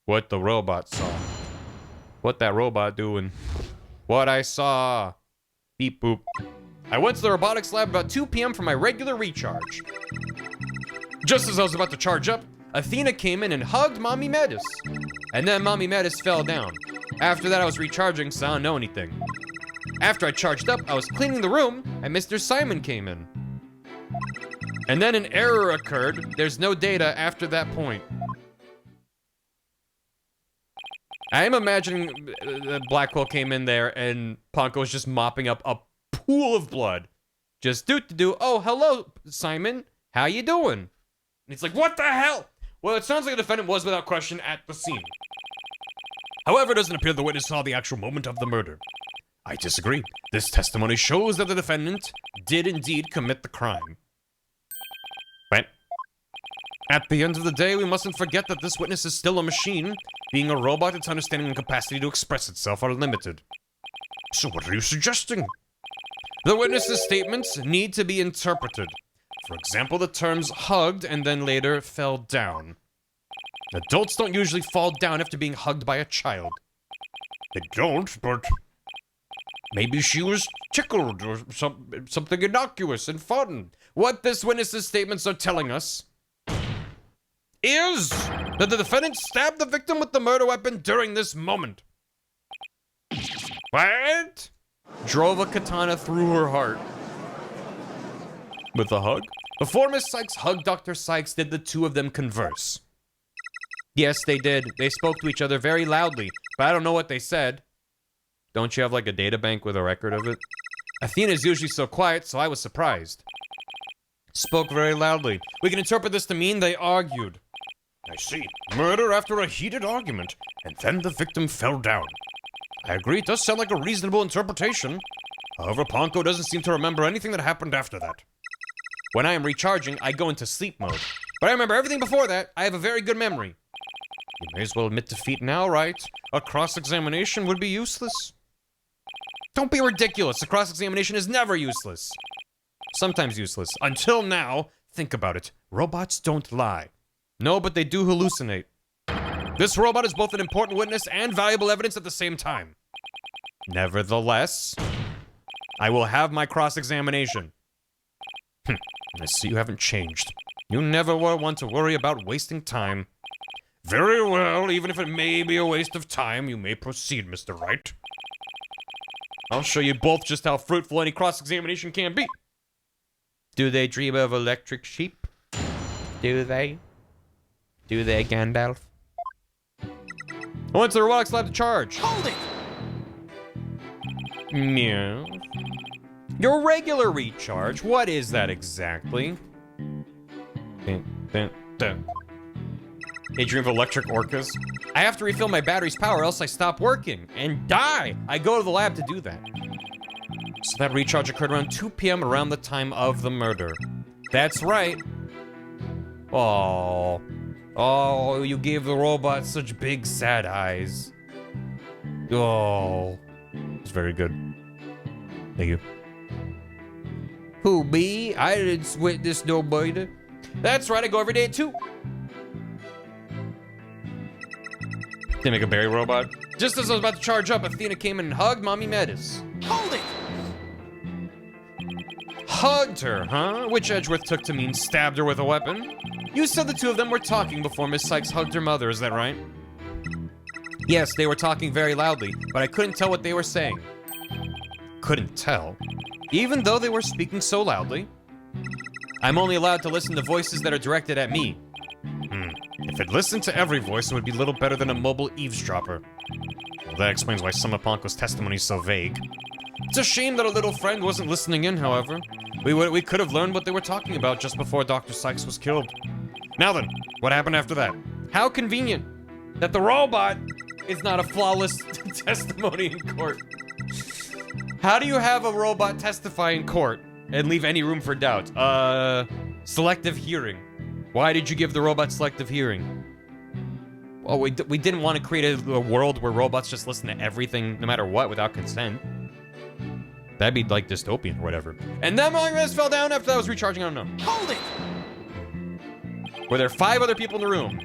What the robot saw. What that robot doing? What I saw. Beep boop. I went to the robotics lab about 2 p.m. for my regular recharge. Just as I was about to charge up, Athena came in and hugged Mommy Metis. And then Mommy Metis fell down. After that, I was recharging, so I don't know anything. After I charged up, I was cleaning the room, and Mr. Simon came in. And then an error occurred. There's no data after that point. I am imagining Blackwell came in there and Ponko was just mopping up a pool of blood. Just do. Oh, hello, Simon. How you doing? And he's like, what the hell? Well, it sounds like the defendant was without question at the scene. However, it doesn't appear the witness saw the actual moment of the murder. I disagree. This testimony shows that the defendant did indeed commit the crime. But at the end of the day, we mustn't forget that this witness is still a machine. Being a robot, its understanding and capacity to express itself are limited. So what are you suggesting? The witness's statements need to be interpreted. For example, the terms hugged and then later fell down. Adults don't usually fall down after being hugged by a child. I don't, but maybe she was tickled or something innocuous and fun. What this witness's statements are telling us is that the defendant stabbed the victim with the murder weapon during this moment. What? Drove a katana through her heart. With a hug? Before Miss Sykes hugged Dr. Sykes, did the two of them converse? Yes, they did. They spoke to each other very loudly, but I don't know what they said. Don't you have like a data bank with a record of it? Athena's usually so quiet, so I was surprised. Spoke very loudly. We can interpret this to mean they argued. I see. Murder after a heated argument, and then the victim fell down. I agree, it does sound like a reasonable interpretation. However, Ponko doesn't seem to remember anything that happened after that. When I am recharging, I go into sleep mode. But I remember everything before that. I have a very good memory. You may as well admit defeat now, right? A cross-examination would be useless. Don't be ridiculous. A cross-examination is never useless. Sometimes useless. Until now, think about it. Robots don't lie. No, but they do hallucinate. This robot is both an important witness and valuable evidence at the same time. Nevertheless, I will have my cross-examination. I see you haven't changed. You never were one to worry about wasting time. Very well, even if it may be a waste of time, you may proceed, Mr. Wright. I'll show you both just how fruitful any cross-examination can be. Do they dream of electric sheep? Do they? Do they, Gandalf? I went to the robotics lab to charge. Hold it! Yeah. Your regular recharge, what is that exactly? A dream of electric orcas? I have to refill my battery's power, else I stop working and die. I go to the lab to do that. So that recharge occurred around 2 p.m. around the time of the murder. That's right. Oh, oh, you gave the robot such big sad eyes. Oh, it's very good. Thank you. Who, me? I didn't sweat this no murder. That's right, I go every day at 2. They make a Barry robot. Just as I was about to charge up, Athena came in and hugged Mommy Metis. Hold it! Hugged her, huh? Which Edgeworth took to mean stabbed her with a weapon. You said the two of them were talking before Miss Sykes hugged her mother, is that right? Yes, they were talking very loudly, but I couldn't tell what they were saying. Couldn't tell? Even though they were speaking so loudly? I'm only allowed to listen to voices that are directed at me. If it listened to every voice, it would be little better than a mobile eavesdropper. Well, that explains why some of Ponko's testimony is so vague. It's a shame that our little friend wasn't listening in, however. We could have learned what they were talking about just before Dr. Sykes was killed. Now then, what happened after that? How convenient that the robot is not a flawless testimony in court. How do you have a robot testify in court and leave any room for doubt? Selective hearing. Why did you give the robot selective hearing? Well, we didn't want to create a world where robots just listen to everything, no matter what, without consent. That'd be like dystopian or whatever. And then my wrist fell down after I was recharging, I don't know. Hold it! Were there 5 other people in the room?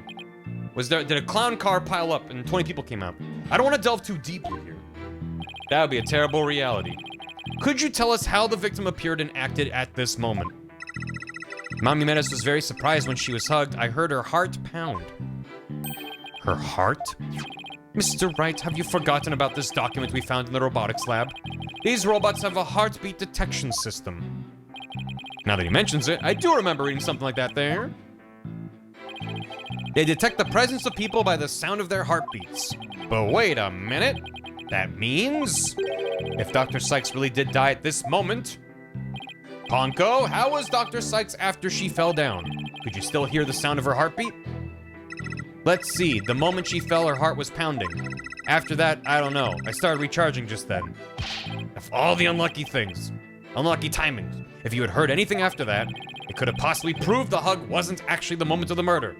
Did a clown car pile up and 20 people came out? I don't want to delve too deeply here. That would be a terrible reality. Could you tell us how the victim appeared and acted at this moment? Mommy Metis was very surprised when she was hugged. I heard her heart pound. Her heart? Mr. Wright, have you forgotten about this document we found in the robotics lab? These robots have a heartbeat detection system. Now that he mentions it, I do remember reading something like that there. They detect the presence of people by the sound of their heartbeats. But wait a minute. That means if Dr. Sykes really did die at this moment... Ponko, how was Dr. Sykes after she fell down? Could you still hear the sound of her heartbeat? Let's see, the moment she fell, her heart was pounding. After that, I don't know. I started recharging just then. Of all the unlucky things, unlucky timings, if you had heard anything after that, it could have possibly proved the hug wasn't actually the moment of the murder.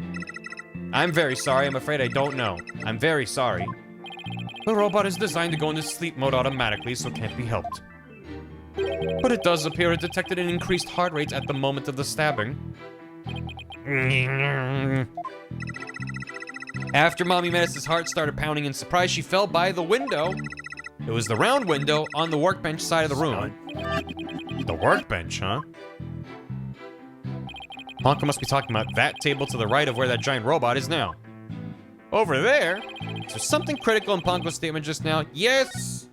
I'm very sorry, I'm afraid I don't know. I'm very sorry. The robot is designed to go into sleep mode automatically, so it can't be helped. But it does appear it detected an increased heart rate at the moment of the stabbing. After Mommy Menace's heart started pounding in surprise, she fell by the window. It was the round window on the workbench side of the room. The workbench, huh? Ponko must be talking about that table to the right of where that giant robot is now. Over there? Is there something critical in Ponko's statement just now? Yes!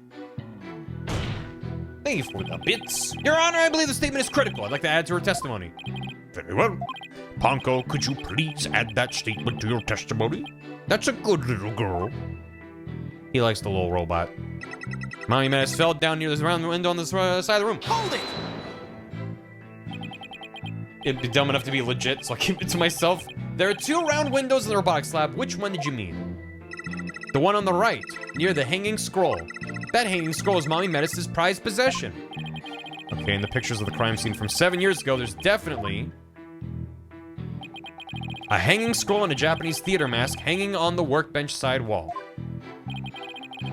Thank you for the bits. Your Honor, I believe the statement is critical. I'd like to add to her testimony. Very well. Ponko, could you please add that statement to your testimony? That's a good little girl. He likes the little robot. Mommy Menace fell down near the round window on the side of the room. Hold it! It'd be dumb enough to be legit, so I'll keep it to myself. There are 2 round windows in the robotics lab. Which one did you mean? The one on the right, near the hanging scroll. That hanging scroll is Mommy Menace's prized possession. Okay, in the pictures of the crime scene from 7 years ago, there's definitely a hanging scroll and a Japanese theater mask hanging on the workbench side wall.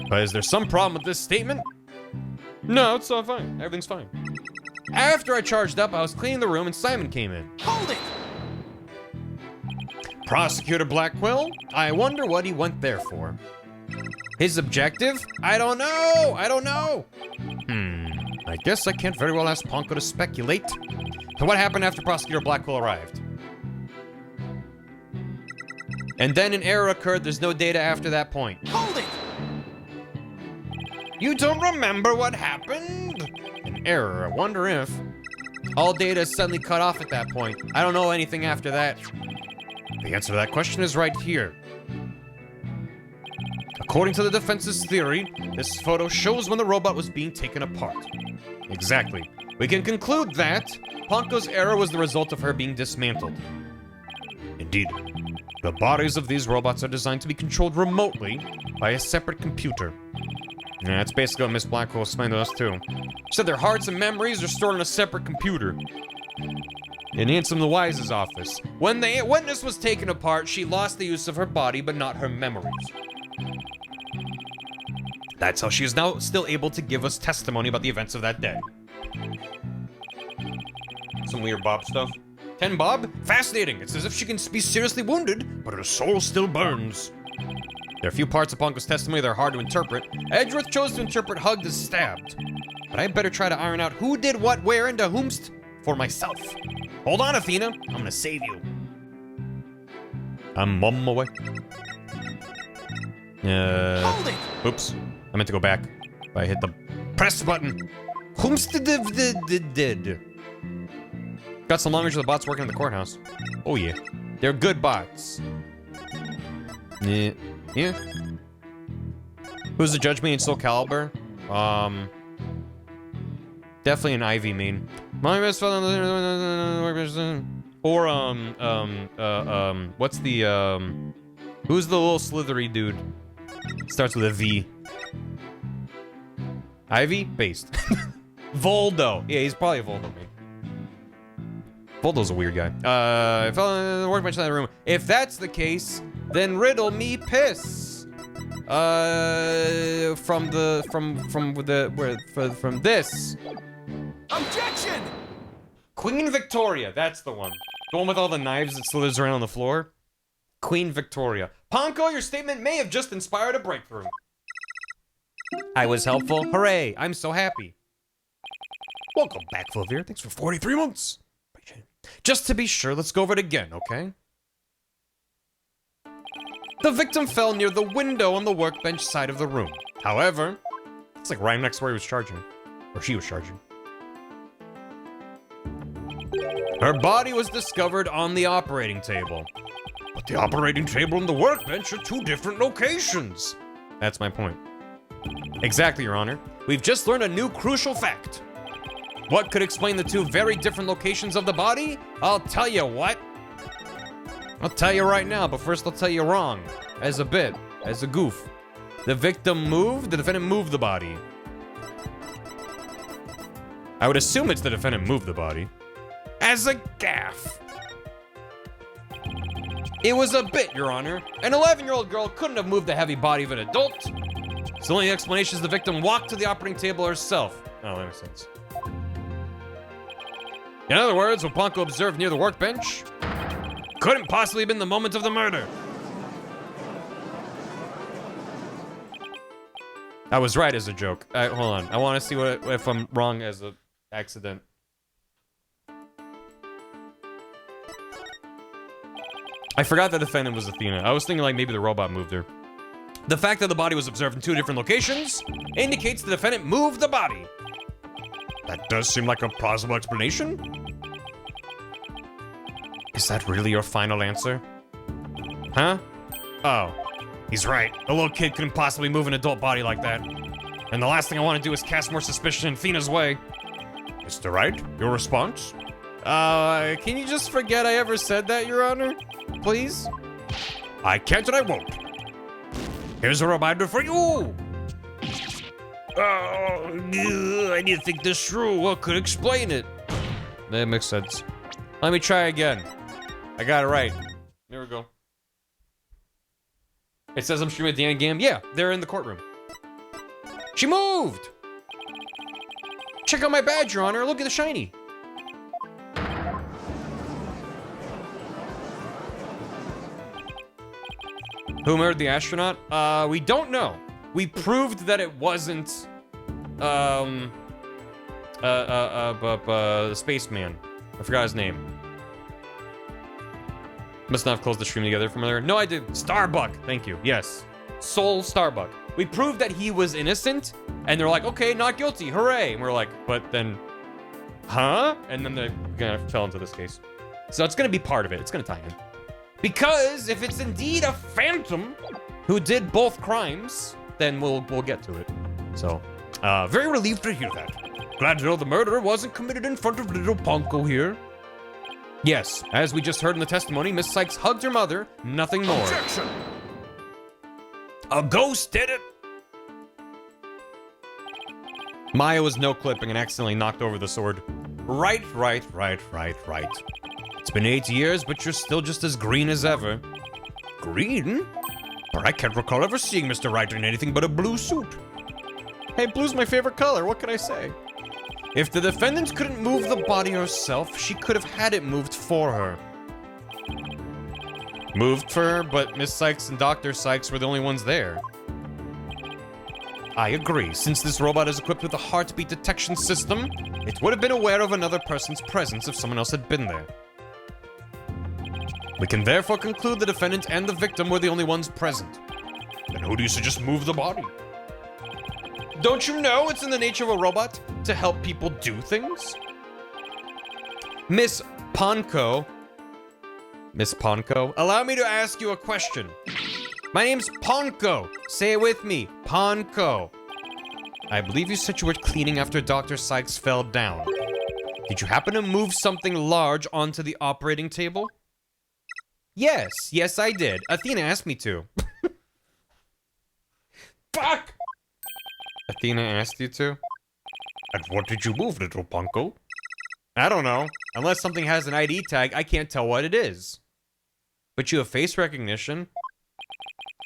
But is there some problem with this statement? No, it's all fine. Everything's fine. After I charged up, I was cleaning the room and Simon came in. Hold it! Prosecutor Blackquill? I wonder what he went there for. His objective? I don't know! I guess I can't very well ask Ponko to speculate. So what happened after Prosecutor Blackquill arrived? And then an error occurred. There's no data after that point. Hold it! You don't remember what happened? An error. I wonder if all data is suddenly cut off at that point. I don't know anything after that. The answer to that question is right here. According to the defense's theory, this photo shows when the robot was being taken apart. Exactly. We can conclude that Ponko's error was the result of her being dismantled. Indeed. The bodies of these robots are designed to be controlled remotely by a separate computer. Yeah, that's basically what Miss Blackwell explained to us too. She said their hearts and memories are stored in a separate computer. In Ansem the Wise's office. When the witness was taken apart, she lost the use of her body, but not her memories. That's how she is now still able to give us testimony about the events of that day. Some weird Bob stuff. 10 Bob? Fascinating. It's as if she can be seriously wounded, but her soul still burns. There are a few parts of Ponko's testimony that are hard to interpret. Edgeworth chose to interpret hugged as stabbed. But I better try to iron out who did what, where, and to whomst for myself. Hold on, Athena. I'm gonna save you. I'm on my way. Hold it! Oops. I meant to go back. But I hit the press button. Whomst did. Got some long range of the bots working in the courthouse. Oh yeah. They're good bots. Yeah. Yeah. Who's the judge main in Soul Calibur? Definitely an Ivy main. My best friend. Or what's the who's the little slithery dude? Starts with a V. Ivy? Based. Voldo. Yeah, he's probably a Voldo main. Voldo's a weird guy. I fell in the workbench in that room. If that's the case, then riddle me piss. From this. Objection! Queen Victoria, that's the one. The one with all the knives that slithers around on the floor. Queen Victoria. Ponko, your statement may have just inspired a breakthrough. I was helpful. Hooray, I'm so happy. Welcome back, Flavir. Thanks for 43 months. Just to be sure, let's go over it again, okay? The victim fell near the window on the workbench side of the room. However, it's like right next to where he was charging. Or she was charging. Her body was discovered on the operating table. But the operating table and the workbench are 2 different locations. That's my point. Exactly, Your Honor. We've just learned a new crucial fact. What could explain the 2 very different locations of the body? I'll tell you what. I'll tell you right now, but first I'll tell you wrong. As a bit, as a goof. The defendant moved the body. I would assume it's the defendant moved the body. As a gaffe. It was a bit, Your Honor. An 11-year-old girl couldn't have moved the heavy body of an adult. So the only explanation is the victim walked to the operating table herself. Oh, that makes sense. In other words, what Ponko observed near the workbench couldn't possibly have been the moment of the murder. I was right as a joke. Hold on. I want to see if I'm wrong as an accident. I forgot the defendant was Athena. I was thinking like maybe the robot moved her. The fact that the body was observed in 2 different locations indicates the defendant moved the body. That does seem like a plausible explanation. Is that really your final answer? Huh? Oh. He's right. A little kid couldn't possibly move an adult body like that. And the last thing I want to do is cast more suspicion in Athena's way. Mr. Wright, your response? Can you just forget I ever said that, Your Honor? Please? I can't and I won't. Here's a reminder for you! Oh, I need to think this through. What could explain it? That makes sense. Let me try again. I got it right. There we go. It says I'm streaming at the end game. Yeah, they're in the courtroom. She moved! Check out my badge, Your Honor. Look at the shiny. Who murdered the astronaut? We don't know. We proved that it wasn't, the spaceman. I forgot his name. Must not have closed the stream together from earlier. No, I did. Starbuck. Thank you. Yes. Soul Starbuck. We proved that he was innocent, and they're like, okay, not guilty. Hooray. And we're like, but then, huh? And then they kind of fell into this case. So it's going to be part of it. It's going to tie in. Because if it's indeed a phantom who did both crimes, then we'll get to it. So, very relieved to hear that. Glad to know the murder wasn't committed in front of little Ponko here. Yes, as we just heard in the testimony, Miss Sykes hugged her mother, nothing more. Objection! A ghost did it! Maya was no-clipping and accidentally knocked over the sword. Right. It's been 8 years, but you're still just as green as ever. Green? But I can't recall ever seeing Mr. Wright in anything but a blue suit. Hey, blue's my favorite color, what can I say? If the defendant couldn't move the body herself, she could have had it moved for her. Moved for her, but Miss Sykes and Dr. Sykes were the only ones there. I agree. Since this robot is equipped with a heartbeat detection system, it would have been aware of another person's presence if someone else had been there. We can therefore conclude the defendant and the victim were the only ones present. Then who do you suggest move the body? Don't you know it's in the nature of a robot to help people do things? Miss Ponko, allow me to ask you a question. My name's Ponko. Say it with me, Ponko. I believe you said you were cleaning after Dr. Sykes fell down. Did you happen to move something large onto the operating table? Yes, I did. Athena asked me to. Fuck! Athena asked you to? And what did you move, little Ponko? I don't know. Unless something has an ID tag, I can't tell what it is. But you have face recognition.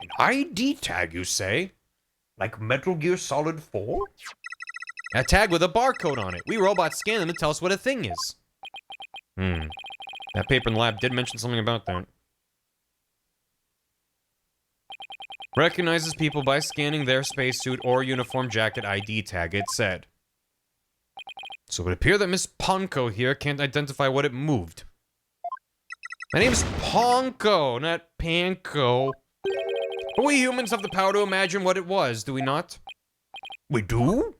An ID tag, you say? Like Metal Gear Solid 4? A tag with a barcode on it. We robots scan them to tell us what a thing is. That paper in the lab did mention something about that. Recognizes people by scanning their spacesuit or uniform jacket ID tag, it said. So it would appear that Miss Ponko here can't identify what it moved. My name's Ponko, not Panko. But we humans have the power to imagine what it was, do we not? We do?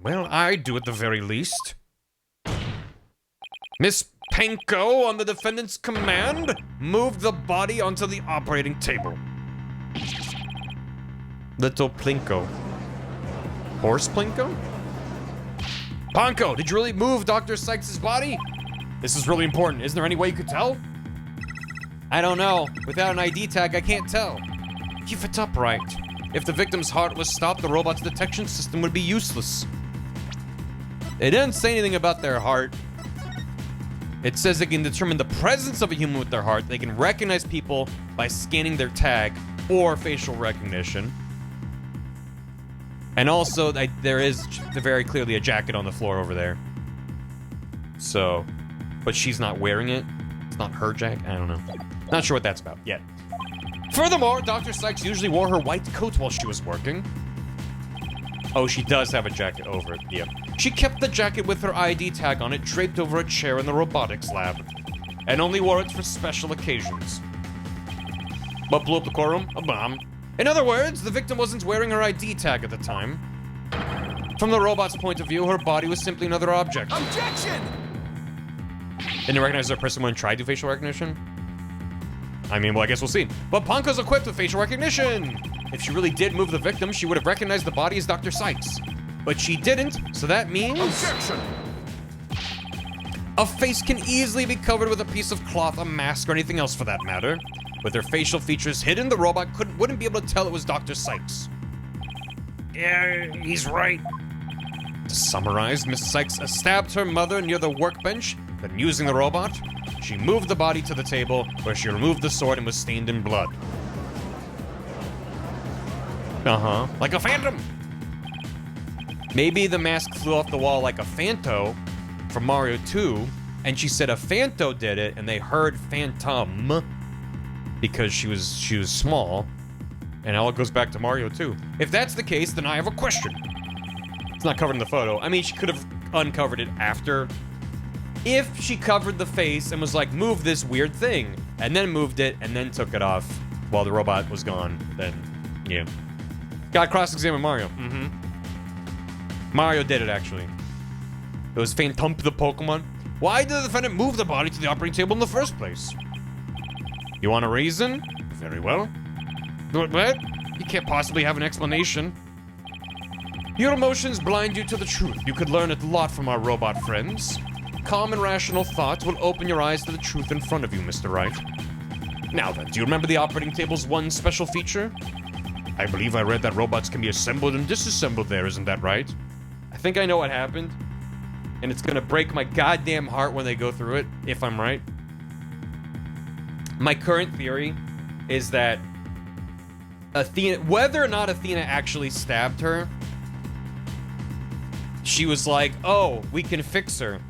Well, I do at the very least. Miss Panko, on the defendant's command, moved the body onto the operating table. Little Plinko. Horse Plinko? Ponko, did you really move Dr. Sykes' body? This is really important. Isn't there any way you could tell? I don't know. Without an ID tag, I can't tell. Keep it up, Wright. If the victim's heart was stopped, the robot's detection system would be useless. It didn't say anything about their heart. It says they can determine the presence of a human with their heart. They can recognize people by scanning their tag or facial recognition. And also, there is very clearly a jacket on the floor over there. So, but she's not wearing it. It's not her jacket. I don't know. Not sure what that's about yet. Furthermore, Dr. Sykes usually wore her white coat while she was working. Oh, she does have a jacket over it. Yep. She kept the jacket with her ID tag on it draped over a chair in the robotics lab, and only wore it for special occasions. What blew up the courtroom? A bomb. In other words, the victim wasn't wearing her ID tag at the time. From the robot's point of view, her body was simply another object. Objection! Didn't recognize the person when tried to do facial recognition? I mean, well, I guess we'll see. But Ponko's equipped with facial recognition! If she really did move the victim, she would have recognized the body as Dr. Sykes. But she didn't, so that means... Objection! A face can easily be covered with a piece of cloth, a mask, or anything else for that matter. With her facial features hidden, the robot wouldn't be able to tell it was Dr. Sykes. Yeah, he's right. To summarize, Miss Sykes stabbed her mother near the workbench, then using the robot, she moved the body to the table, where she removed the sword and was stained in blood. Uh-huh. Like a phantom! Maybe the mask flew off the wall like a Phanto from Mario 2, and she said a Phanto did it, and they heard Phantom because she was small, and it all goes back to Mario 2. If that's the case, then I have a question. It's not covered in the photo. I mean, she could have uncovered it after. If she covered the face and was like, move this weird thing, and then moved it, and then took it off while the robot was gone, then, yeah. Got cross-examine Mario. Mm-hmm. Mario did it, actually. It was Phantom the Pokemon. Why did the defendant move the body to the operating table in the first place? You want a reason? Very well. What? You can't possibly have an explanation. Your emotions blind you to the truth. You could learn a lot from our robot friends. Calm and rational thought will open your eyes to the truth in front of you, Mr. Wright. Now then, do you remember the operating table's one special feature? I believe I read that robots can be assembled and disassembled there, isn't that right? I think I know what happened. And it's gonna break my goddamn heart when they go through it, if I'm right. My current theory is that Athena, whether or not Athena actually stabbed her, she was like, oh, we can fix her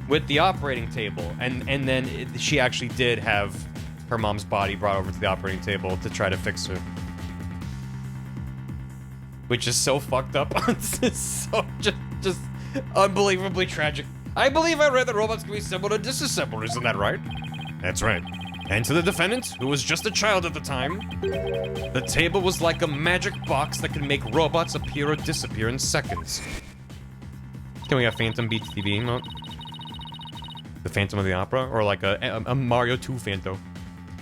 with the operating table. And then she actually did have her mom's body brought over to the operating table to try to fix her. Which is so fucked up. It's so just unbelievably tragic. I believe I read that robots can be assembled and disassembled, isn't that right? That's right. And to the defendant, who was just a child at the time, the table was like a magic box that can make robots appear or disappear in seconds. Can we have Phantom beat TV emote? The Phantom of the Opera? Or like a Mario 2 Phantom?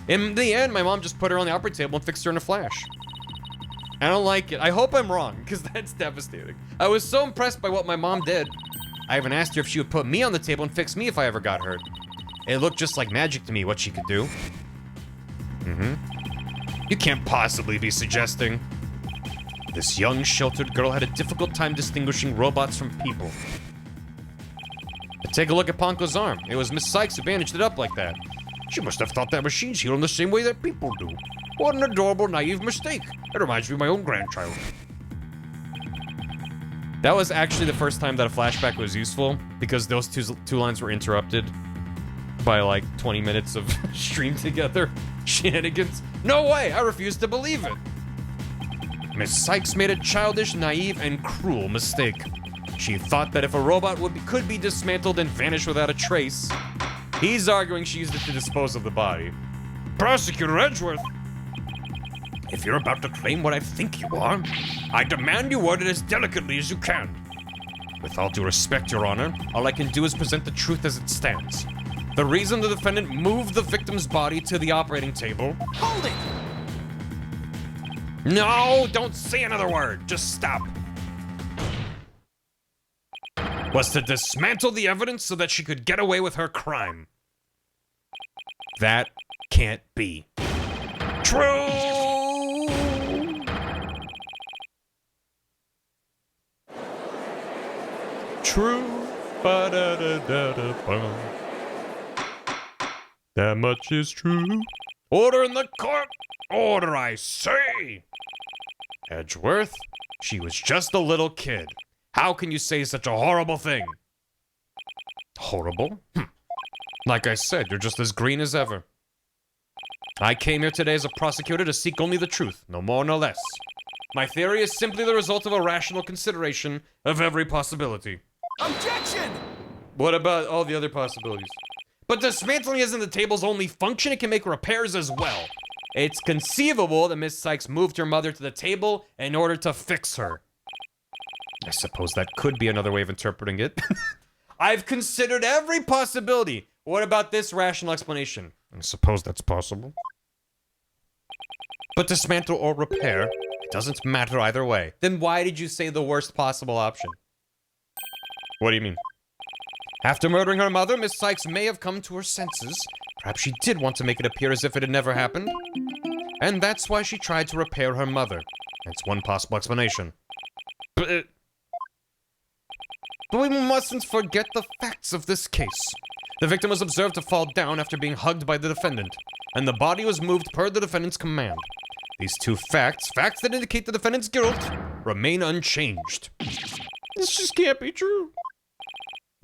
In the end, my mom just put her on the operating table and fixed her in a flash. I don't like it. I hope I'm wrong, because that's devastating. I was so impressed by what my mom did. I even asked her if she would put me on the table and fix me if I ever got hurt. It looked just like magic to me, what she could do. You can't possibly be suggesting. This young, sheltered girl had a difficult time distinguishing robots from people. But take a look at Ponko's arm. It was Miss Sykes who bandaged it up like that. She must have thought that machines heal in the same way that people do. What an adorable, naive mistake. It reminds me of my own grandchild. That was actually the first time that a flashback was useful, because those two lines were interrupted by like 20 minutes of stream together shenanigans. No way! I refuse to believe it. Miss Sykes made a childish, naive, and cruel mistake. She thought that if a robot could be dismantled and vanish without a trace, he's arguing she used it to dispose of the body. Prosecutor Edgeworth! If you're about to claim what I think you are, I demand you word it as delicately as you can. With all due respect, Your Honor, all I can do is present the truth as it stands. The reason the defendant moved the victim's body to the operating table... Hold it! No, don't say another word. Just stop. Was to dismantle the evidence so that she could get away with her crime. That can't be true. True. Ba-da-da-da-da-bum. That much is true. Order in the court. Order, I say. Edgeworth, she was just a little kid. How can you say such a horrible thing? Horrible? Like I said, you're just as green as ever. I came here today as a prosecutor to seek only the truth, no more, no less. My theory is simply the result of a rational consideration of every possibility. Objection! What about all the other possibilities? But dismantling isn't the table's only function, it can make repairs as well. It's conceivable that Miss Sykes moved her mother to the table in order to fix her. I suppose that could be another way of interpreting it. I've considered every possibility. What about this rational explanation? I suppose that's possible. But dismantle or repair, it doesn't matter either way. Then why did you say the worst possible option? What do you mean? After murdering her mother, Miss Sykes may have come to her senses. Perhaps she did want to make it appear as if it had never happened. And that's why she tried to repair her mother. That's one possible explanation. But we mustn't forget the facts of this case. The victim was observed to fall down after being hugged by the defendant, and the body was moved per the defendant's command. These two facts that indicate the defendant's guilt, remain unchanged. This just can't be true.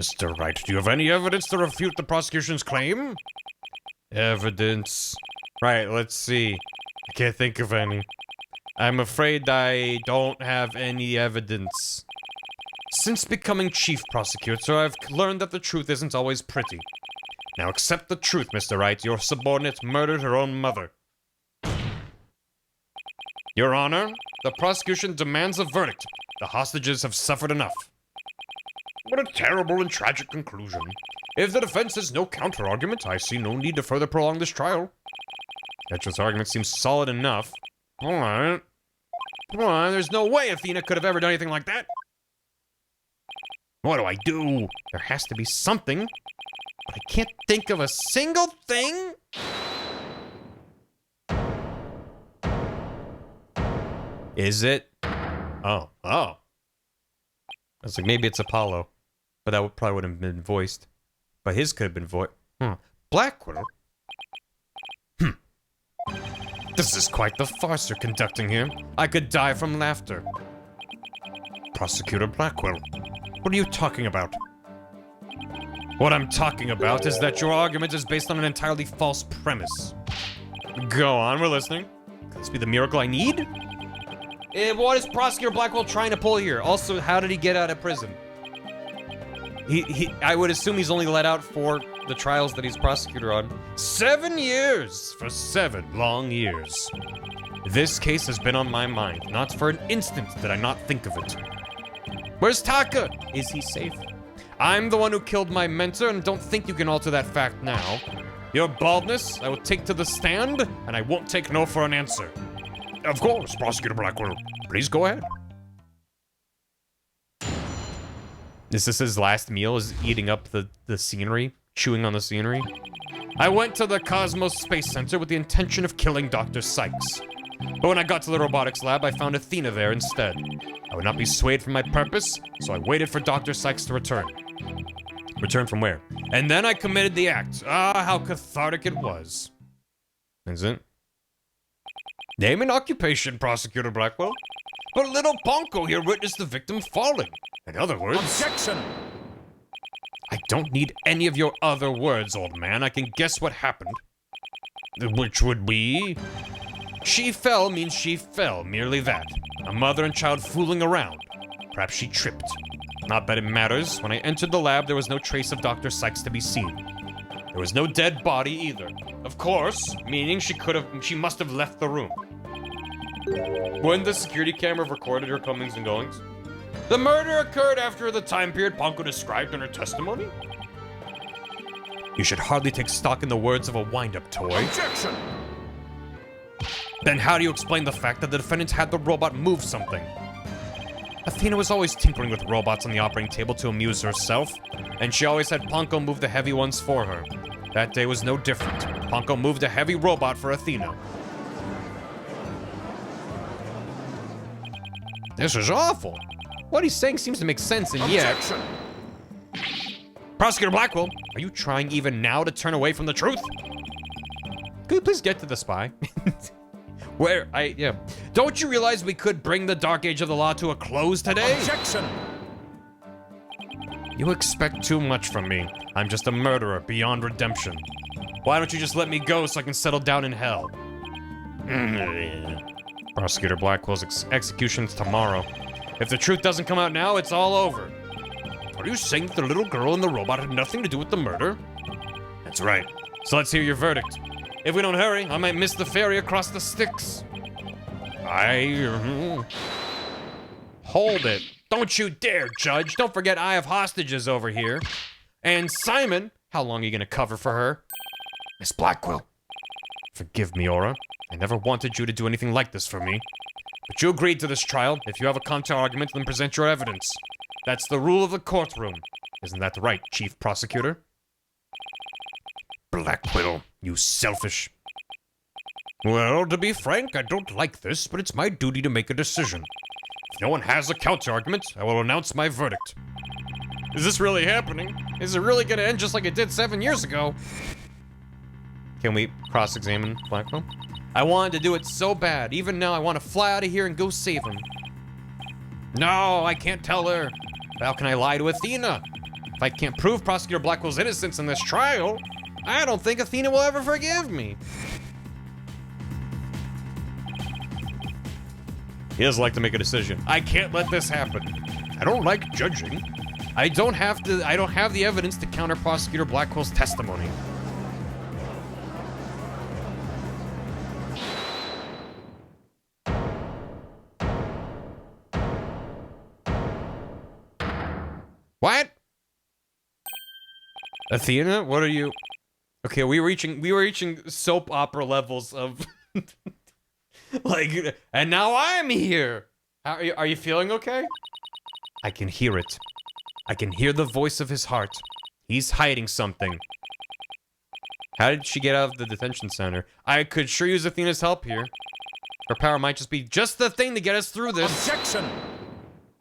Mr. Wright, do you have any evidence to refute the prosecution's claim? Evidence. Right, let's see. I can't think of any. I'm afraid I don't have any evidence. Since becoming chief prosecutor, I've learned that the truth isn't always pretty. Now accept the truth, Mr. Wright. Your subordinate murdered her own mother. Your Honor, the prosecution demands a verdict. The hostages have suffered enough. What a terrible and tragic conclusion. If the defense has no counter-argument, I see no need to further prolong this trial. Petra's argument seems solid enough. Come on, there's no way Athena could have ever done anything like that. What do I do? There has to be something, but I can't think of a single thing. Is it? Oh. I was like, maybe it's Apollo, but that probably wouldn't have been voiced. But his could have been voiced. Blackwell? This is quite the farce you're conducting here. I could die from laughter. Prosecutor Blackwell, what are you talking about? What I'm talking about is that your argument is based on an entirely false premise. Go on, we're listening. Could this be the miracle I need? What is Prosecutor Blackwell trying to pull here? Also, how did he get out of prison? I would assume he's only let out for the trials that he's prosecutor on. 7 years! For 7 long years. This case has been on my mind. Not for an instant did I not think of it. Where's Taka? Is he safe? I'm the one who killed my mentor and don't think you can alter that fact now. Your baldness, I will take to the stand, and I won't take no for an answer. Of course, Prosecutor Blackwell. Please go ahead. Is this his last meal? Is eating up the scenery? Chewing on the scenery? I went to the Cosmos Space Center with the intention of killing Dr. Sykes. But when I got to the robotics lab, I found Athena there instead. I would not be swayed from my purpose, so I waited for Dr. Sykes to return. Return from where? And then I committed the act. Ah, how cathartic it was. Is it? Name and occupation, Prosecutor Blackwell. But little Ponko here witnessed the victim falling. In other words... Objection! I don't need any of your other words, old man. I can guess what happened. Which would be... She fell means she fell, merely that. A mother and child fooling around. Perhaps she tripped. Not that it matters. When I entered the lab, there was no trace of Dr. Sykes to be seen. There was no dead body either. Of course, meaning she must have left the room. When the security camera recorded her comings and goings? The murder occurred after the time period Ponko described in her testimony? You should hardly take stock in the words of a wind-up toy. Objection! Then how do you explain the fact that the defendant had the robot move something? Athena was always tinkering with robots on the operating table to amuse herself, and she always had Ponko move the heavy ones for her. That day was no different. Ponko moved a heavy robot for Athena. This is awful. What he's saying seems to make sense, and yet... Objection! Prosecutor Blackwell, are you trying even now to turn away from the truth? Could you please get to the spy? Don't you realize we could bring the dark age of the law to a close today? Objection! You expect too much from me. I'm just a murderer beyond redemption. Why don't you just let me go so I can settle down in hell? Prosecutor Blackwell's execution's tomorrow. If the truth doesn't come out now, it's all over. Are you saying that the little girl and the robot had nothing to do with the murder? That's right. So let's hear your verdict. If we don't hurry, I might miss the ferry across the Styx. Hold it. Don't you dare, Judge. Don't forget I have hostages over here. And Simon, how long are you gonna cover for her? Miss Blackwell. Forgive me, Aura. I never wanted you to do anything like this for me. But you agreed to this trial. If you have a counter-argument, then present your evidence. That's the rule of the courtroom. Isn't that right, Chief Prosecutor? Blackwell, you selfish. Well, to be frank, I don't like this, but it's my duty to make a decision. If no one has a counter-argument, I will announce my verdict. Is this really happening? Is it really gonna end just like it did 7 years ago? Can we cross-examine Blackwell? I wanted to do it so bad. Even now, I want to fly out of here and go save him. No, I can't tell her. How can I lie to Athena? If I can't prove Prosecutor Blackwell's innocence in this trial, I don't think Athena will ever forgive me. He does like to make a decision. I can't let this happen. I don't like judging. I don't have the evidence to counter Prosecutor Blackwell's testimony. What? Athena, what are you? Okay, we were reaching soap opera levels of like, and now I'm here. Are you feeling okay? I can hear it. I can hear the voice of his heart. He's hiding something. How did she get out of the detention center? I could sure use Athena's help here. Her power might just be just the thing to get us through this. Objection!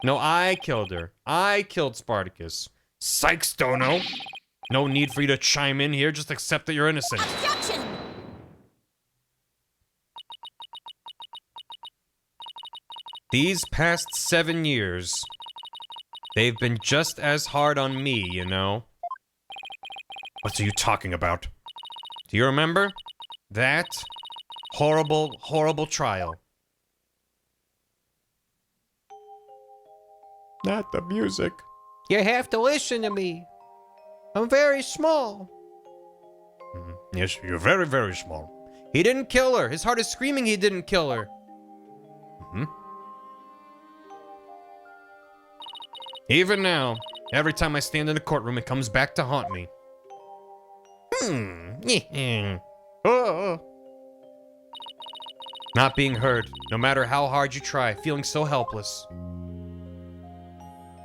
No, I killed her. I killed Spartacus. Sykes, Dono. No need for you to chime in here. Just accept that you're innocent. Objection! These past 7 years, they've been just as hard on me, you know? What are you talking about? Do you remember? That horrible, horrible trial. Not the music. You have to listen to me. I'm very small. Yes, you're very, very small. He didn't kill her. His heart is screaming he didn't kill her. Even now, every time I stand in the courtroom, it comes back to haunt me. Oh. Not being heard, no matter how hard you try, feeling so helpless.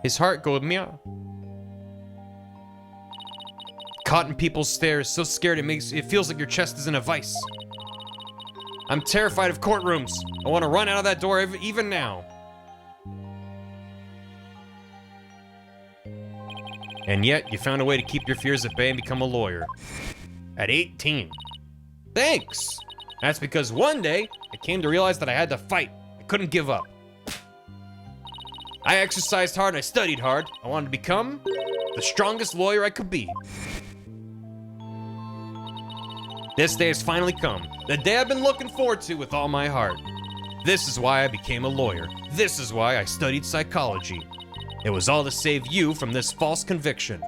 His heart goes meow. Caught in people's stares, so scared it feels like your chest is in a vice. I'm terrified of courtrooms. I want to run out of that door even now. And yet, you found a way to keep your fears at bay and become a lawyer. At 18. Thanks! That's because one day, I came to realize that I had to fight. I couldn't give up. I exercised hard and I studied hard. I wanted to become the strongest lawyer I could be. This day has finally come. The day I've been looking forward to with all my heart. This is why I became a lawyer. This is why I studied psychology. It was all to save you from this false conviction.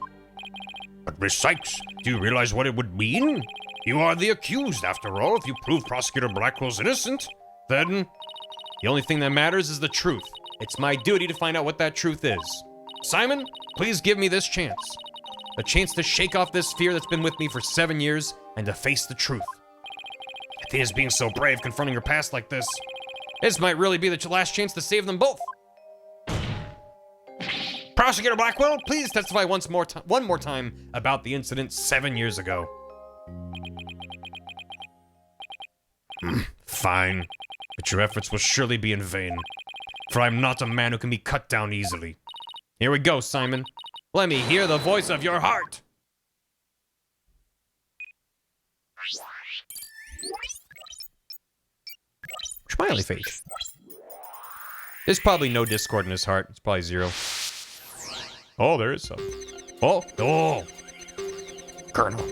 But Miss Sykes, do you realize what it would mean? You are the accused, after all. If you prove Prosecutor Blackwell's innocent, then the only thing that matters is the truth. It's my duty to find out what that truth is. Simon, please give me this chance. A chance to shake off this fear that's been with me for 7 years and to face the truth. Athena's being so brave confronting her past like this. This might really be the last chance to save them both. Prosecutor Blackwell, please testify one more time about the incident 7 years ago. Fine, but your efforts will surely be in vain, for I'm not a man who can be cut down easily. Here we go, Simon. Let me hear the voice of your heart. Smiley face. There's probably no discord in his heart. It's probably 0. Oh, there is some. Oh! Colonel,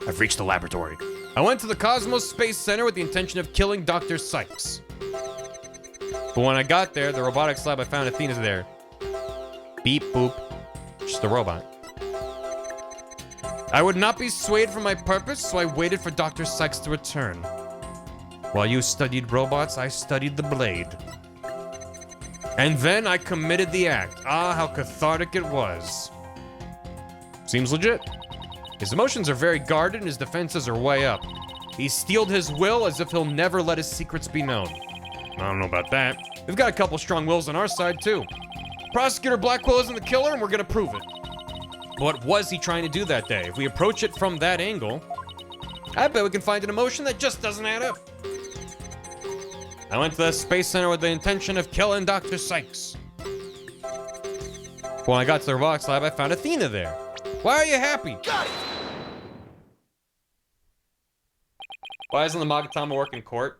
I've reached the laboratory. I went to the Cosmos Space Center with the intention of killing Dr. Sykes. But when I got there, the robotics lab, I found Athena's there. Beep, boop. Just a robot. I would not be swayed from my purpose, so I waited for Dr. Sykes to return. While you studied robots, I studied the blade. And then I committed the act. Ah, how cathartic it was. Seems legit. His emotions are very guarded and his defenses are way up. He steeled his will as if he'll never let his secrets be known. I don't know about that. We've got a couple strong wills on our side, too. Prosecutor Blackwell isn't the killer, and we're gonna prove it. What was he trying to do that day? If we approach it from that angle, I bet we can find an emotion that just doesn't add up. I went to the Space Center with the intention of killing Dr. Sykes. When I got to the robotics lab, I found Athena there. Why are you happy? Got it! Why doesn't the Magatama work in court?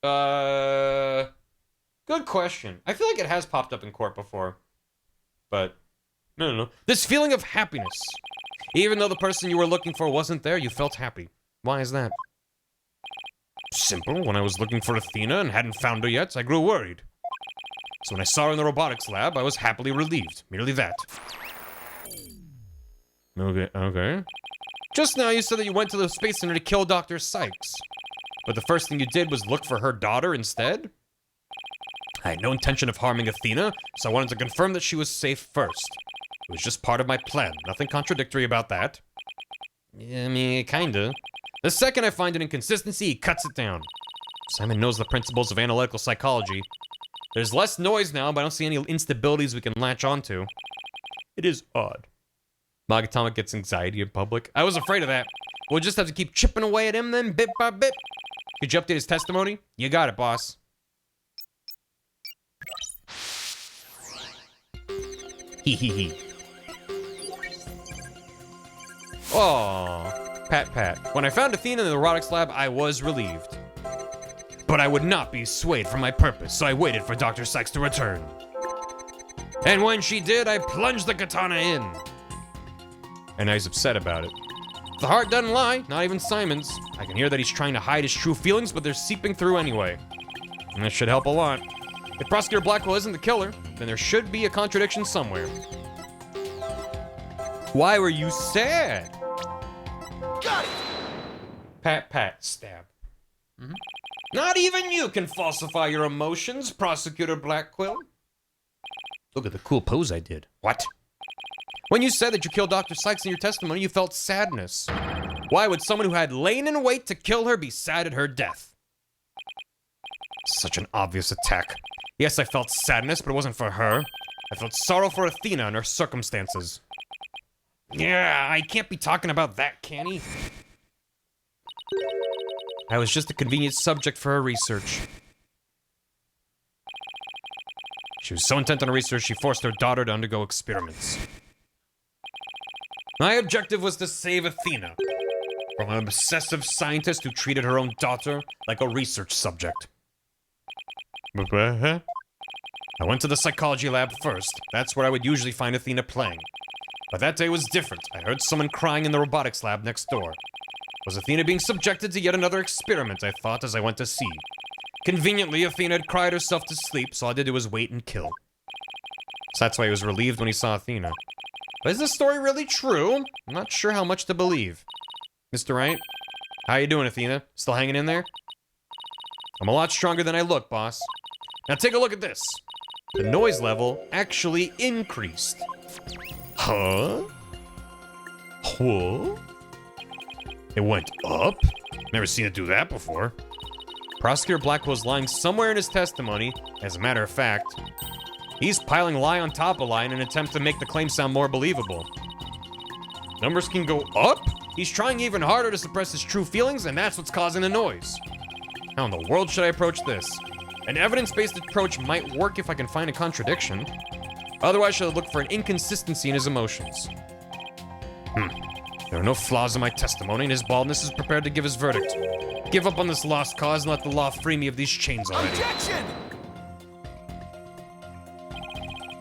Good question. I feel like it has popped up in court before. But, no. This feeling of happiness. Even though the person you were looking for wasn't there, you felt happy. Why is that? Simple. When I was looking for Athena and hadn't found her yet, I grew worried. So when I saw her in the robotics lab, I was happily relieved. Merely that. Okay. Just now you said that you went to the Space Center to kill Dr. Sykes. But the first thing you did was look for her daughter instead? I had no intention of harming Athena, so I wanted to confirm that she was safe first. It was just part of my plan. Nothing contradictory about that. Yeah, I mean, kinda. The second I find an inconsistency, he cuts it down. Simon knows the principles of analytical psychology. There's less noise now, but I don't see any instabilities we can latch onto. It is odd. Magatama gets anxiety in public. I was afraid of that. We'll just have to keep chipping away at him then, bit by bit. Could you update his testimony? You got it, boss. Hee. Aww. Pat. When I found Athena in the robotics lab, I was relieved. But I would not be swayed from my purpose, so I waited for Dr. Sykes to return. And when she did, I plunged the katana in. And he's upset about it. The heart doesn't lie, not even Simon's. I can hear that he's trying to hide his true feelings, but they're seeping through anyway. And that should help a lot. If Prosecutor Blackwell isn't the killer, then there should be a contradiction somewhere. Why were you sad? Got it! Pat, stab. Not even you can falsify your emotions, Prosecutor Blackwell. Look at the cool pose I did. What? When you said that you killed Dr. Sykes in your testimony, you felt sadness. Why would someone who had lain in wait to kill her be sad at her death? Such an obvious attack. Yes, I felt sadness, but it wasn't for her. I felt sorrow for Athena and her circumstances. Yeah, I can't be talking about that, can he? I was just a convenient subject for her research. She was so intent on her research, she forced her daughter to undergo experiments. My objective was to save Athena from an obsessive scientist who treated her own daughter like a research subject. I went to the psychology lab first. That's where I would usually find Athena playing. But that day was different. I heard someone crying in the robotics lab next door. Was Athena being subjected to yet another experiment, I thought, as I went to see. Conveniently, Athena had cried herself to sleep, so all I did was wait and kill. So that's why he was relieved when he saw Athena. But is this story really true? I'm not sure how much to believe. Mr. Wright? How you doing, Athena? Still hanging in there? I'm a lot stronger than I look, boss. Now take a look at this. The noise level actually increased. Huh? It went up? Never seen it do that before. Prosecutor Blackwell's lying somewhere in his testimony. As a matter of fact, he's piling lie on top of lie in an attempt to make the claim sound more believable. Numbers can go up? He's trying even harder to suppress his true feelings, and that's what's causing the noise. How in the world should I approach this? An evidence-based approach might work if I can find a contradiction. Otherwise, I should look for an inconsistency in his emotions. There are no flaws in my testimony, and his baldness is prepared to give his verdict. Give up on this lost cause and let the law free me of these chains already. Objection!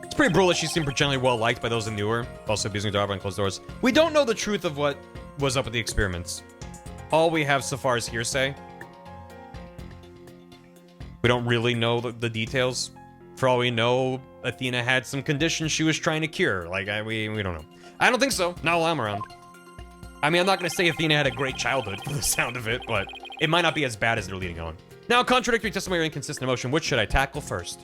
It's pretty brutal that she seemed generally well-liked by those that knew her, also abusing her daughter behind closed doors. We don't know the truth of what was up with the experiments. All we have so far is hearsay. We don't really know the details. For all we know, Athena had some condition she was trying to cure. Like, we don't know. I don't think so. Not while I'm around. I mean, I'm not going to say Athena had a great childhood for the sound of it, but it might not be as bad as they're leading on. Now, contradictory testimony or inconsistent emotion. Which should I tackle first?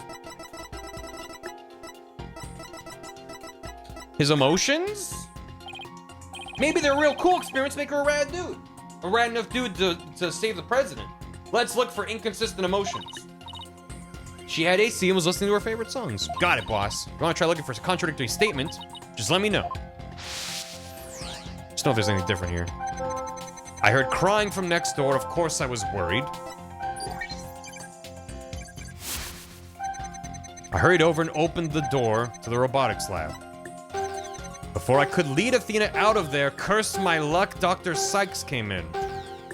His emotions? Maybe they're real cool experiments make her a rad dude. A rad enough dude to save the president. Let's look for inconsistent emotions. She had AC and was listening to her favorite songs. Got it, boss. If you want to try looking for a contradictory statement, just let me know. Just know if there's anything different here. I heard crying from next door. Of course I was worried. I hurried over and opened the door to the robotics lab. Before I could lead Athena out of there, curse my luck, Dr. Sykes came in.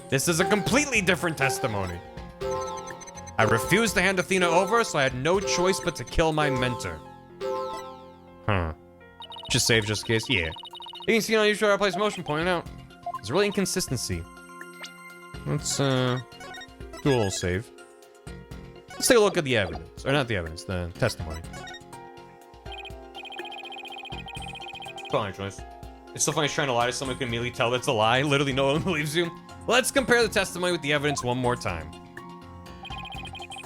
This is a completely different testimony. I refused to hand Athena over, so I had no choice but to kill my mentor. Huh. Just save just in case? Yeah. You can see on usual place motion pointed out. There's really inconsistency. Let's do a little save. Let's take a look at the evidence. Or not the evidence, the testimony. Fine choice. It's so funny trying to lie to someone who can immediately tell that's a lie. Literally no one believes you. Let's compare the testimony with the evidence one more time.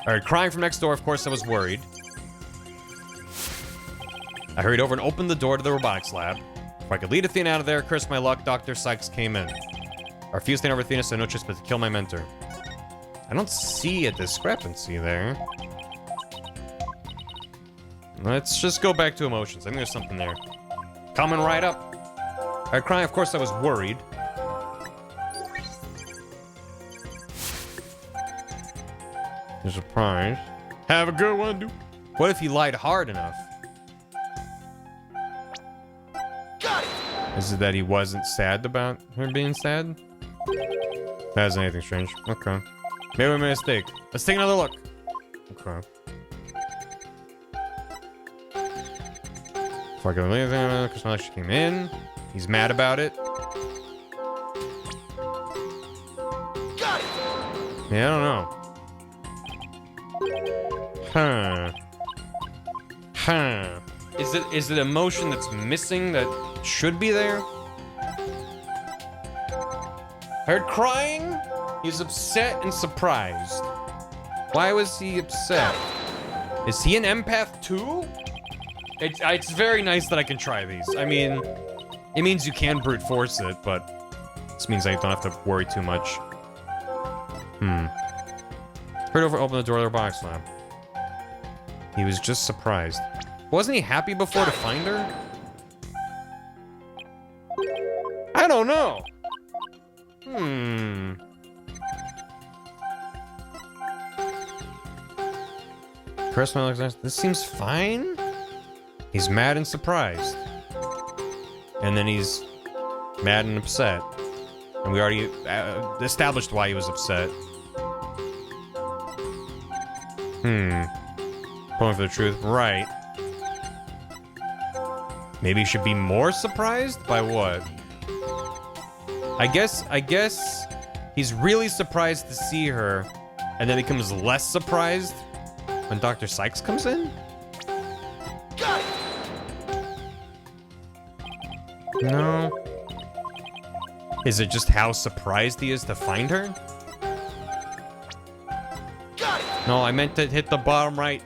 I heard crying from next door. Of course, I was worried. I hurried over and opened the door to the robotics lab. If I could lead Athena out of there, curse my luck, Dr. Sykes came in. I refused to hand over Athena, so no choice but to kill my mentor. I don't see a discrepancy there. Let's just go back to emotions. I think there's something there. Coming right up. I heard crying. Of course, I was worried. You're surprised. Have a good one, dude. What if he lied hard enough? Got it! Is it that he wasn't sad about her being sad? That isn't anything strange. Okay. Maybe we made a mistake. Let's take another look. Okay. Before I go leave there, because she came in. He's mad about it. Got it! Yeah, I don't know. Huh. Huh. Is it emotion that's missing that should be there? Heard crying? He's upset and surprised. Why was he upset? Is he an empath too? It's very nice that I can try these. I mean, it means you can brute force it, but this means I don't have to worry too much. Heard over, open the door to the robotics lab. He was just surprised. Wasn't he happy before to find her? I don't know. Personal, this seems fine. He's mad and surprised. And then he's mad and upset. And we already established why he was upset. Pulling for the truth. Right. Maybe he should be more surprised? By what? I guess he's really surprised to see her, and then becomes less surprised when Dr. Sykes comes in? Got it! No. Is it just how surprised he is to find her? Got it! No, I meant to hit the bottom right.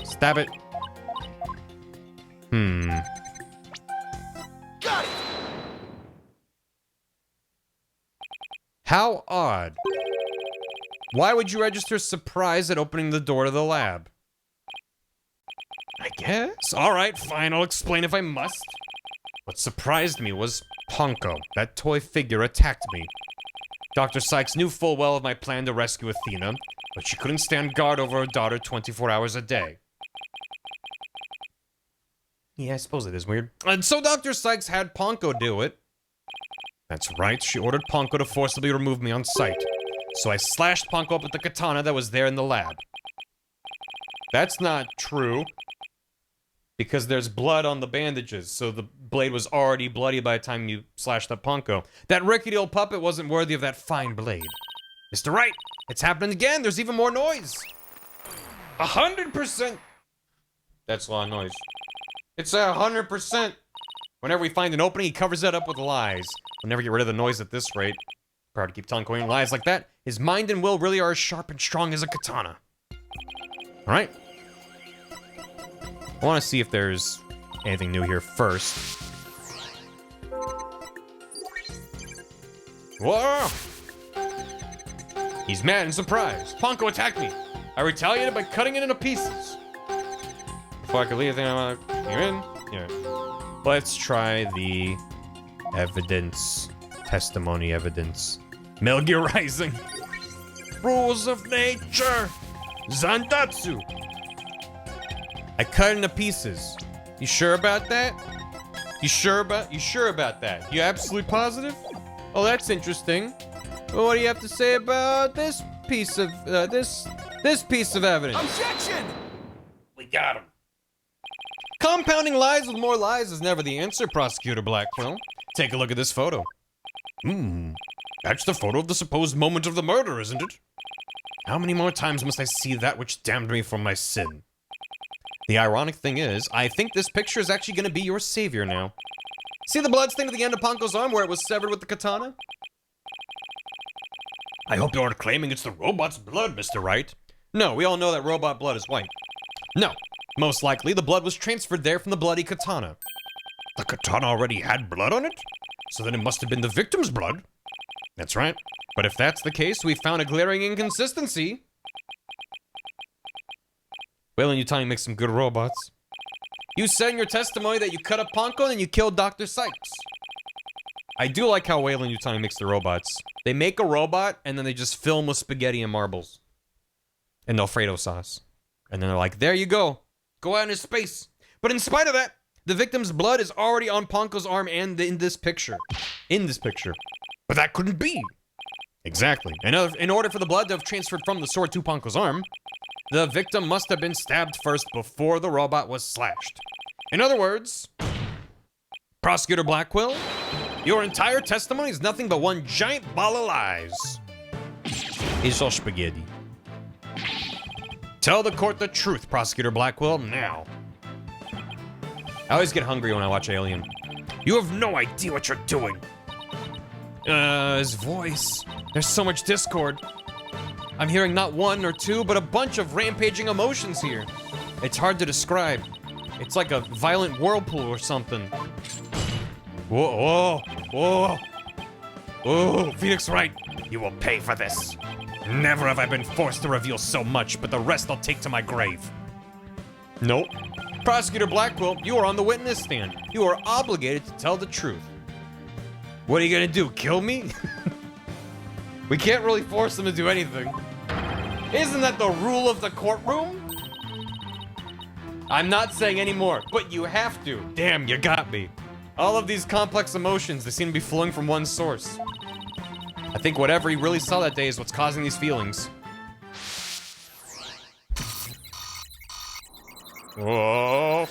Stab it. Got it! How odd. Why would you register surprise at opening the door to the lab? I guess. All right, fine. I'll explain if I must. What surprised me was Ponko. That toy figure attacked me. Dr. Sykes knew full well of my plan to rescue Athena, but she couldn't stand guard over her daughter 24 hours a day. Yeah, I suppose it is weird. And so Dr. Sykes had Ponko do it. That's right, she ordered Ponko to forcibly remove me on sight. So I slashed Ponko up with the katana that was there in the lab. That's not true. Because there's blood on the bandages, so the blade was already bloody by the time you slashed up Ponko. That rickety old puppet wasn't worthy of that fine blade. Mr. Wright, it's happening again. There's even more noise. 100%. That's a lot of noise. It's 100%. Whenever we find an opening, he covers it up with lies. We'll never get rid of the noise at this rate. Proud to keep telling Korean lies like that. His mind and will really are as sharp and strong as a katana. All right. I want to see if there's anything new here first. Whoa! He's mad and surprised. Ponko attacked me. I retaliated by cutting it into pieces. Before I could leave, I'm you in? Yeah. Let's try the evidence. Testimony evidence. Metal Gear Rising. Rules of nature. Zandatsu. I cut it into pieces. You sure about that? You sure about that? You absolutely positive? Oh, that's interesting. Well, what do you have to say about this piece of this piece of evidence? Objection! We got him. Compounding lies with more lies is never the answer, Prosecutor Blackwell. Take a look at this photo. That's the photo of the supposed moment of the murder, isn't it? How many more times must I see that which damned me from my sin? The ironic thing is, I think this picture is actually going to be your savior now. See the blood stain at the end of Ponko's arm where it was severed with the katana? I hope you aren't claiming it's the robot's blood, Mr. Wright. No, we all know that robot blood is white. No, most likely the blood was transferred there from the bloody katana. The katana already had blood on it? So then it must have been the victim's blood. That's right. But if that's the case, we found a glaring inconsistency. Wayland Yutani makes some good robots. You said in your testimony that you cut up Ponko and then you killed Dr. Sykes. I do like how Wayland Yutani makes the robots. They make a robot and then they just fill him with spaghetti and marbles. And Alfredo sauce. And then they're like, there you go. Go out into space. But in spite of that, the victim's blood is already on Ponko's arm and in this picture. But that couldn't be. Exactly. In order for the blood to have transferred from the sword to Ponko's arm, the victim must have been stabbed first before the robot was slashed. In other words, Prosecutor Blackwell, your entire testimony is nothing but one giant ball of lies. It's all spaghetti. Tell the court the truth, Prosecutor Blackwell, now. I always get hungry when I watch Alien. You have no idea what you're doing. His voice. There's so much discord. I'm hearing not one or two, but a bunch of rampaging emotions here. It's hard to describe. It's like a violent whirlpool or something. Whoa, whoa, whoa. Oh, Phoenix Wright, you will pay for this. Never have I been forced to reveal so much, but the rest I'll take to my grave. Nope. Prosecutor Blackwell, you are on the witness stand. You are obligated to tell the truth. What are you gonna do, kill me? We can't really force them to do anything. Isn't that the rule of the courtroom? I'm not saying any more, but you have to. Damn, you got me. All of these complex emotions, they seem to be flowing from one source. I think whatever he really saw that day is what's causing these feelings. Whoa.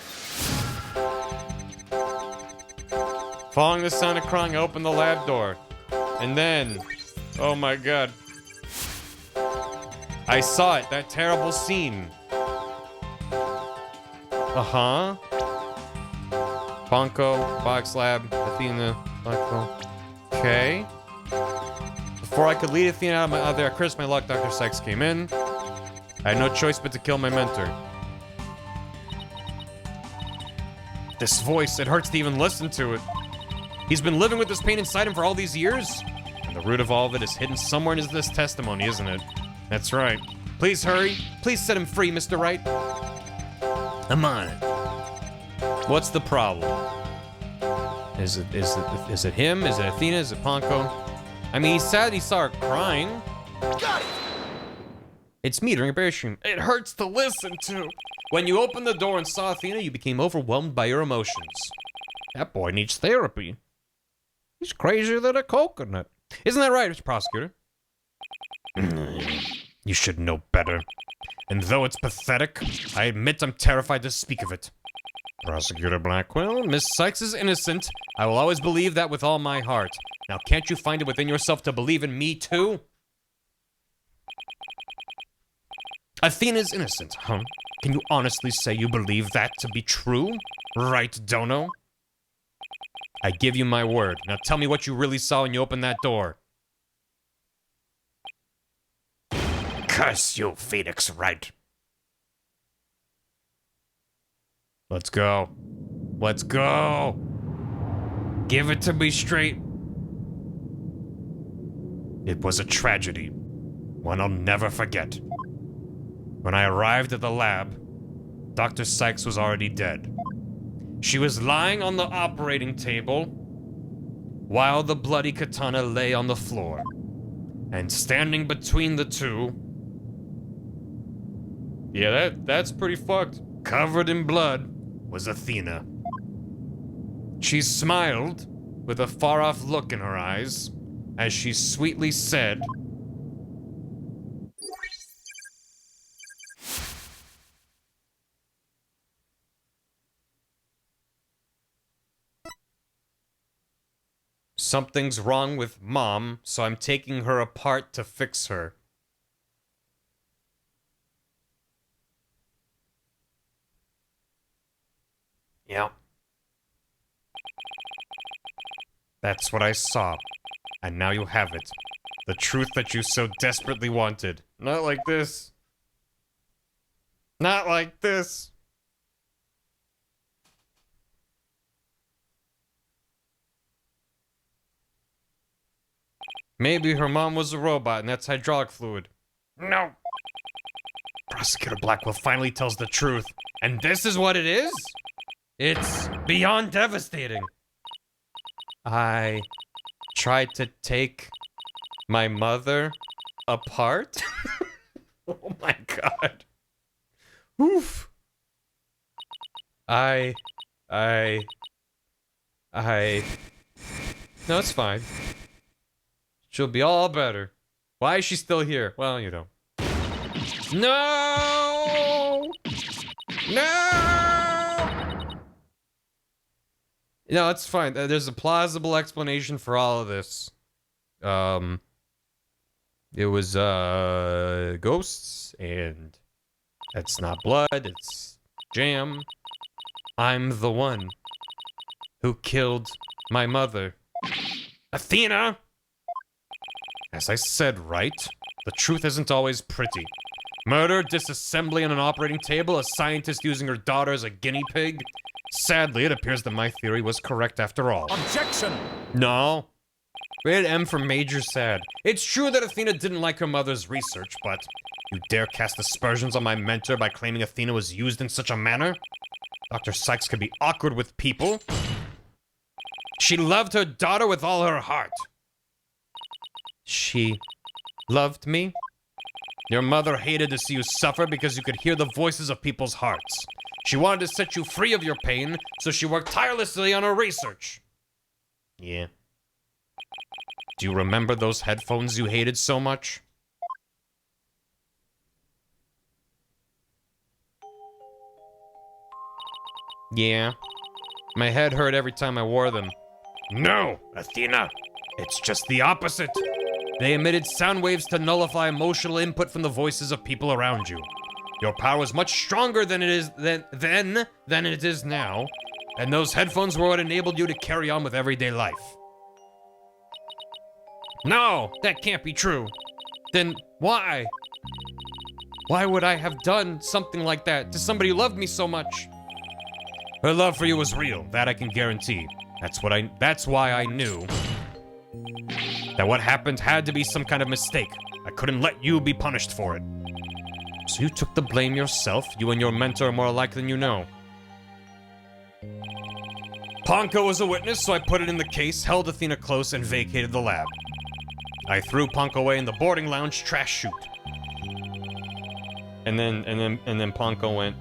Following the sound of crying, I opened the lab door. And then, oh my god. I saw it, that terrible scene. Uh-huh. Ponko, Box Lab, Athena, Blackwell. Okay. Before I could lead Athena out of there, I cursed my luck, Dr. Sykes came in. I had no choice but to kill my mentor. This voice, it hurts to even listen to it. He's been living with this pain inside him for all these years. And the root of all of it is hidden somewhere in this testimony, isn't it? That's right. Please hurry. Please set him free, Mr. Wright. I'm on it. What's the problem? Is it him? Is it Athena? Is it Ponko? I mean, he said he saw her crying. Got it! It's me during a bear stream. It hurts to listen to. When you opened the door and saw Athena, you became overwhelmed by your emotions. That boy needs therapy. He's crazier than a coconut. Isn't that right, Mr. Prosecutor? You should know better. And though it's pathetic, I admit I'm terrified to speak of it. Prosecutor Blackwell, Miss Sykes is innocent. I will always believe that with all my heart. Now, can't you find it within yourself to believe in me, too? Athena's innocent, huh? Can you honestly say you believe that to be true? Right, Dono? I give you my word. Now tell me what you really saw when you opened that door. Curse you, Phoenix Wright. Let's go. Let's go. Give it to me straight. It was a tragedy. One I'll never forget. When I arrived at the lab, Dr. Sykes was already dead. She was lying on the operating table while the bloody katana lay on the floor. And standing between the two... Yeah, that's pretty fucked. Covered in blood was Athena. She smiled with a far-off look in her eyes as she sweetly said... Something's wrong with Mom, so I'm taking her apart to fix her. Yeah. That's what I saw. And now you have it. The truth that you so desperately wanted. Not like this. Not like this. Maybe her mom was a robot and that's hydraulic fluid. No. Prosecutor Blackwell finally tells the truth. And this is what it is? It's beyond devastating. I tried to take my mother apart? Oh my god. Oof. No, it's fine. She'll be all better. Why is she still here? Well, you know. No! No! No, it's fine. There's a plausible explanation for all of this. It was, ghosts, and that's not blood, it's jam. I'm the one who killed my mother. Athena! As I said, right? The truth isn't always pretty. Murder, disassembly on an operating table, a scientist using her daughter as a guinea pig. Sadly, it appears that my theory was correct after all. Objection! No. Rated M for major sad. It's true that Athena didn't like her mother's research, but you dare cast aspersions on my mentor by claiming Athena was used in such a manner? Dr. Sykes could be awkward with people. She loved her daughter with all her heart. She loved me? Your mother hated to see you suffer because you could hear the voices of people's hearts. She wanted to set you free of your pain, so she worked tirelessly on her research. Yeah. Do you remember those headphones you hated so much? Yeah. My head hurt every time I wore them. No, Athena. It's just the opposite. They emitted sound waves to nullify emotional input from the voices of people around you. Your power is much stronger than it is than it is now, and those headphones were what enabled you to carry on with everyday life. No, that can't be true. Then why? Why would I have done something like that to somebody who loved me so much? Her love for you was real, that I can guarantee. That's why I knew that what happened had to be some kind of mistake. I couldn't let you be punished for it. So you took the blame yourself? You and your mentor are more alike than you know. Ponko was a witness, so I put it in the case, held Athena close, and vacated the lab. I threw Ponko away in the boarding lounge trash chute. And then Ponko went.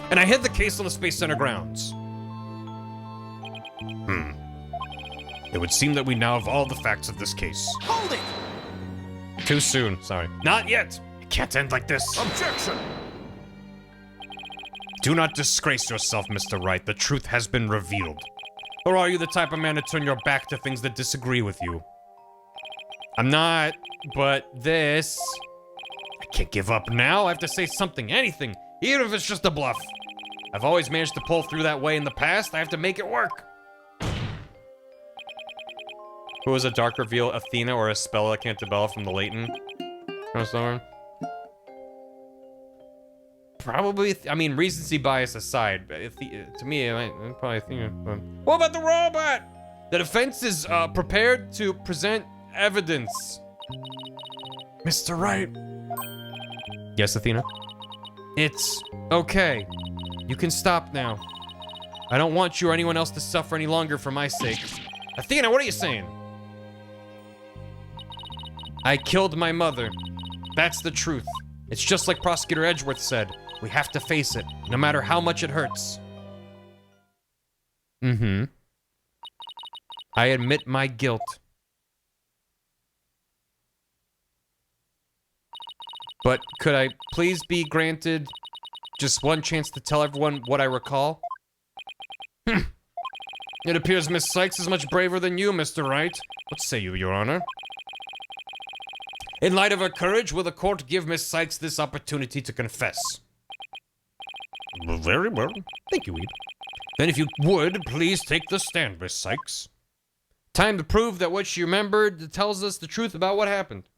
And I hid the case on the Space Center grounds. It would seem that we now have all the facts of this case. Hold it! Too soon, sorry. Not yet! It can't end like this. Objection! Do not disgrace yourself, Mr. Wright. The truth has been revealed. Or are you the type of man to turn your back to things that disagree with you? I'm not, but this... I can't give up now. I have to say something, anything, even if it's just a bluff. I've always managed to pull through that way in the past. I have to make it work. Who was a dark reveal, Athena or Espella Cantabella from the Leighton? Probably, I mean, recency bias aside, to me, probably Athena. What about the robot? The defense is prepared to present evidence. Mr. Wright. Yes, Athena? It's okay. You can stop now. I don't want you or anyone else to suffer any longer for my sake. Athena, what are you saying? I killed my mother. That's the truth. It's just like Prosecutor Edgeworth said. We have to face it, no matter how much it hurts. Mm-hmm. I admit my guilt. But could I please be granted just one chance to tell everyone what I recall? It appears Miss Sykes is much braver than you, Mr. Wright. What say you, Your Honor? In light of her courage, will the court give Miss Sykes this opportunity to confess? Very well. Thank you, Weed. Then if you would, please take the stand, Miss Sykes. Time to prove that what she remembered tells us the truth about what happened.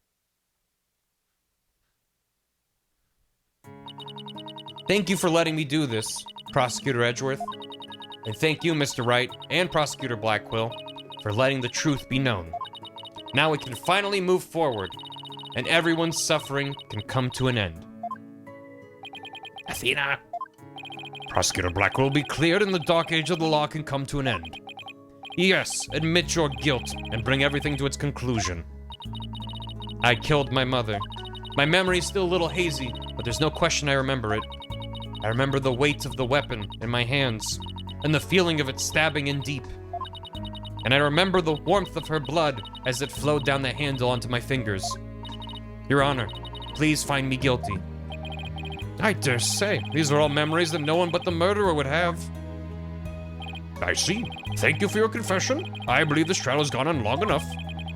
Thank you for letting me do this, Prosecutor Edgeworth. And thank you, Mr. Wright and Prosecutor Blackquill, for letting the truth be known. Now we can finally move forward, and everyone's suffering can come to an end. Athena! Prosecutor Blackquill will be cleared and the dark age of the law can come to an end. Yes, admit your guilt and bring everything to its conclusion. I killed my mother. My memory's still a little hazy, but there's no question I remember it. I remember the weight of the weapon in my hands, and the feeling of it stabbing in deep. And I remember the warmth of her blood as it flowed down the handle onto my fingers. Your Honor, please find me guilty. I dare say, these are all memories that no one but the murderer would have. I see. Thank you for your confession. I believe this trial has gone on long enough.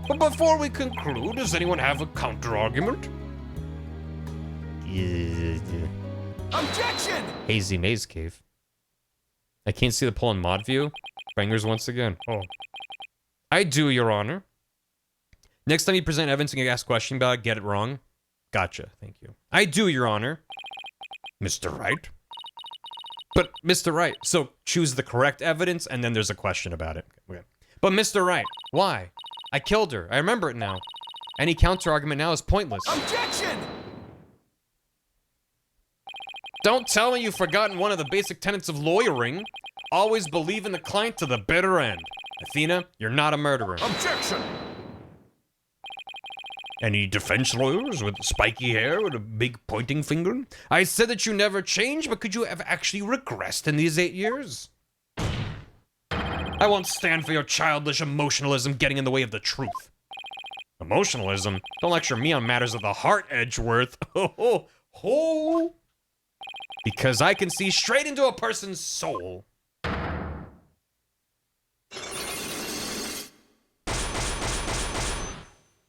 But before we conclude, does anyone have a counter-argument? Objection! Hazy Maze Cave. I can't see the poll in mod view. Bangers once again. Oh. I do, Your Honor. Next time you present evidence and ask a question about it, get it wrong. Gotcha. Thank you. I do, Your Honor. Mr. Wright? But, Mr. Wright, so choose the correct evidence and then there's a question about it. Okay. But, Mr. Wright, why? I killed her. I remember it now. Any counter-argument now is pointless. Objection! Don't tell me you've forgotten one of the basic tenets of lawyering. Always believe in the client to the bitter end. Athena, you're not a murderer. Objection! Any defense lawyers with spiky hair and a big pointing finger? I said that you never changed, but could you have actually regressed in these 8 years? I won't stand for your childish emotionalism getting in the way of the truth. Emotionalism? Don't lecture me on matters of the heart, Edgeworth. Ho! Because I can see straight into a person's soul.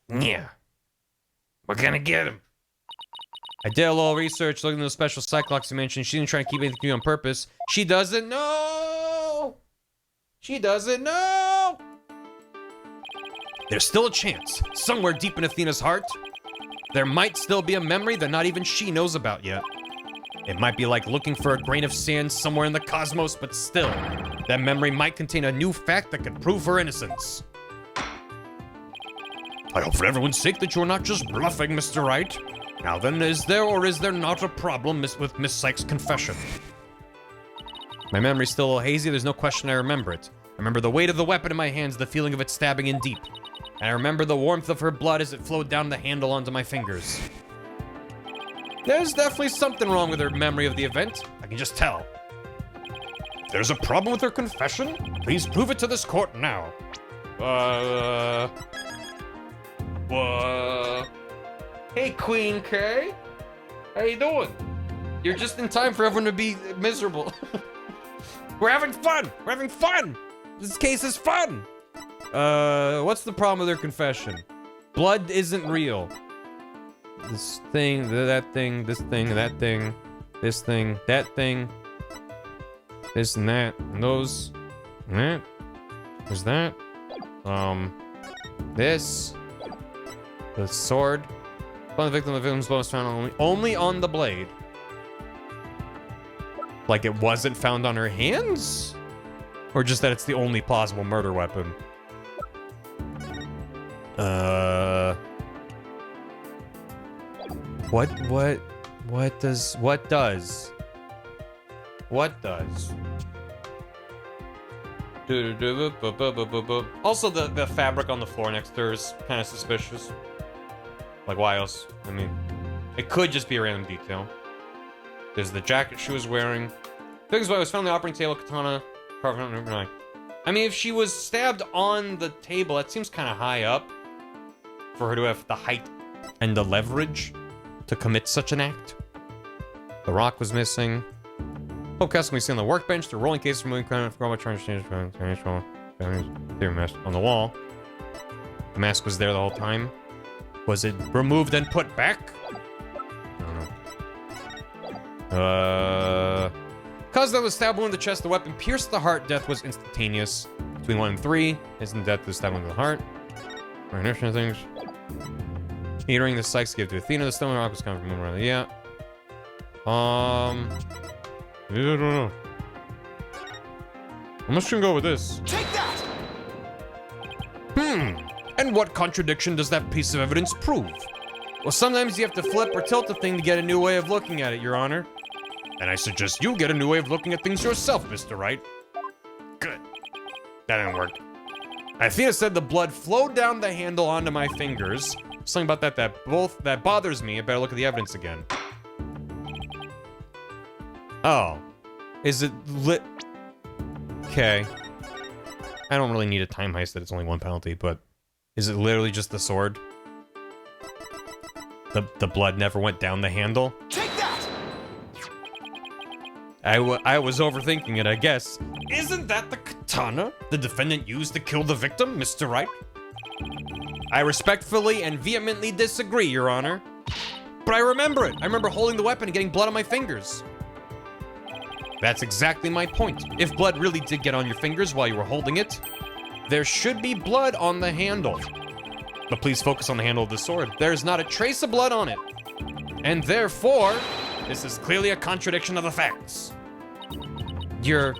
Yeah. We're gonna get him. I did a little research looking at the special Cyclops you mentioned. She didn't try to keep anything to you on purpose. She doesn't know! She doesn't know! There's still a chance. Somewhere deep in Athena's heart, there might still be a memory that not even she knows about yet. It might be like looking for a grain of sand somewhere in the cosmos, but still, that memory might contain a new fact that could prove her innocence. I hope for everyone's sake that you're not just bluffing, Mr. Wright. Now then, is there or is there not a problem with Miss Sykes' confession? My memory's still a little hazy, there's no question I remember it. I remember the weight of the weapon in my hands, the feeling of it stabbing in deep. And I remember the warmth of her blood as it flowed down the handle onto my fingers. There's definitely something wrong with her memory of the event. I can just tell. If there's a problem with her confession, please prove it to this court now. Hey, Queen K. How you doing? You're just in time for everyone to be miserable. We're having fun! We're having fun! This case is fun! What's the problem with her confession? Blood isn't real. This thing, that thing, this thing, that thing, this thing, that thing, this and that, and those, and that. There's that. This. The sword. Find the victim's blood was found only on the blade. Like it wasn't found on her hands? Or just that it's the only plausible murder weapon? What does? Also, the fabric on the floor next to her is kind of suspicious. Like, why else? I mean, it could just be a random detail. There's the jacket she was wearing. Biggest way was found on the operating table, katana, carved on her eye. I mean, if she was stabbed on the table, that seems kind of high up for her to have the height and the leverage to commit such an act. The rock was missing. Hope Castle can be seen on the workbench. The rolling case removing crown from trying to change their mask on the wall. The mask was there the whole time. Was it removed and put back? I don't know. Cause that was stab wound in the chest, the weapon pierced the heart. Death was instantaneous. Between 1 and 3, instant death to stab wound to the heart. Recognition things. Hearing the Sykes gave to Athena. The stone rock was coming from around. Yeah. I don't know. I'm just gonna go with this. Take that! And what contradiction does that piece of evidence prove? Well, sometimes you have to flip or tilt the thing to get a new way of looking at it, Your Honor. And I suggest you get a new way of looking at things yourself, Mr. Wright. Good. That didn't work. Athena said the blood flowed down the handle onto my fingers. Something about that bothers me. I better look at the evidence again. Oh. Is it lit? Okay. I don't really need a time heist that it's only 1 penalty, but is it literally just the sword? The blood never went down the handle? Take that! I was overthinking it, I guess. Isn't that the katana the defendant used to kill the victim, Mr. Wright? I respectfully and vehemently disagree, Your Honor. But I remember it. I remember holding the weapon and getting blood on my fingers. That's exactly my point. If blood really did get on your fingers while you were holding it, there should be blood on the handle. But please focus on the handle of the sword. There's not a trace of blood on it. And therefore, this is clearly a contradiction of the facts. You're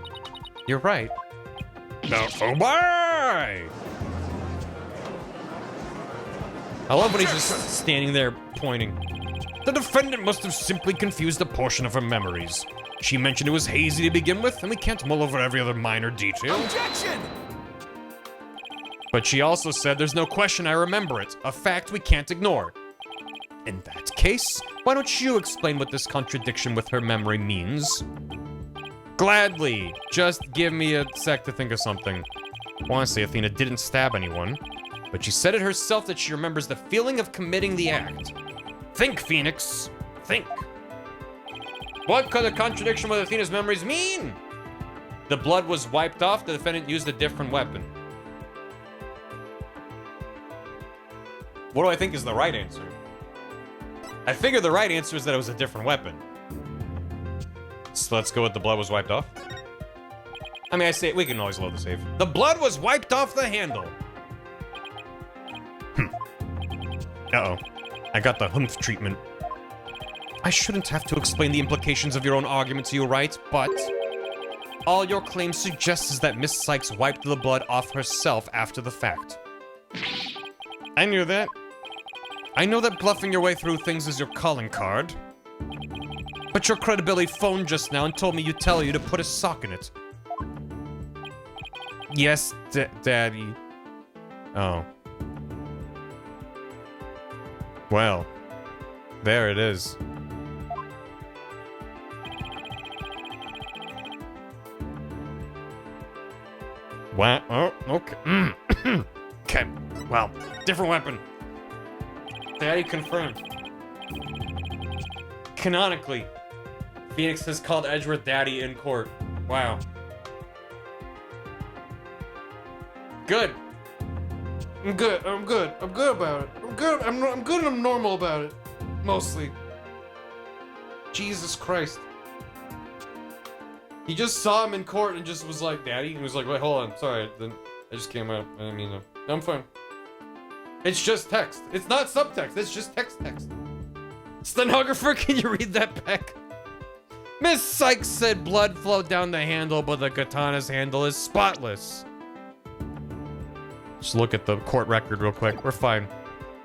right. No, oh my! I love when he's just standing there pointing. The defendant must have simply confused a portion of her memories. She mentioned it was hazy to begin with, and we can't mull over every other minor detail. Objection! But she also said there's no question I remember it, a fact we can't ignore. In that case, why don't you explain what this contradiction with her memory means? Gladly. Just give me a sec to think of something. Honestly, Athena didn't stab anyone, but she said it herself that she remembers the feeling of committing the act. Think, Phoenix. Think. What could the contradiction with Athena's memories mean? The blood was wiped off, the defendant used a different weapon. What do I think is the right answer? I figure the right answer is that it was a different weapon. So let's go with the blood was wiped off. I mean, I say we can always load the save. The blood was wiped off the handle. Uh-oh. I got the humph treatment. I shouldn't have to explain the implications of your own argument to you, right? But all your claims suggest is that Miss Sykes wiped the blood off herself after the fact. I knew that. I know that bluffing your way through things is your calling card. But your credibility phoned just now and told me you'd tell you to put a sock in it. Yes, Daddy. Oh. Well, there it is. What? Oh, okay. Okay, well, different weapon. Daddy confirmed. Canonically, Phoenix has called Edgeworth Daddy in court. Wow. Good. I'm good. I'm good. I'm good about it. I'm good. I'm good and I'm normal about it. Mostly. Jesus Christ. He just saw him in court and just was like, Daddy? He was like, wait, hold on. Sorry. Then I just came out. I didn't mean to. No, I'm fine. It's just text. It's not subtext. It's just text. Stenographer, can you read that back? Miss Sykes said blood flowed down the handle, but the katana's handle is spotless. Just look at the court record real quick. We're fine.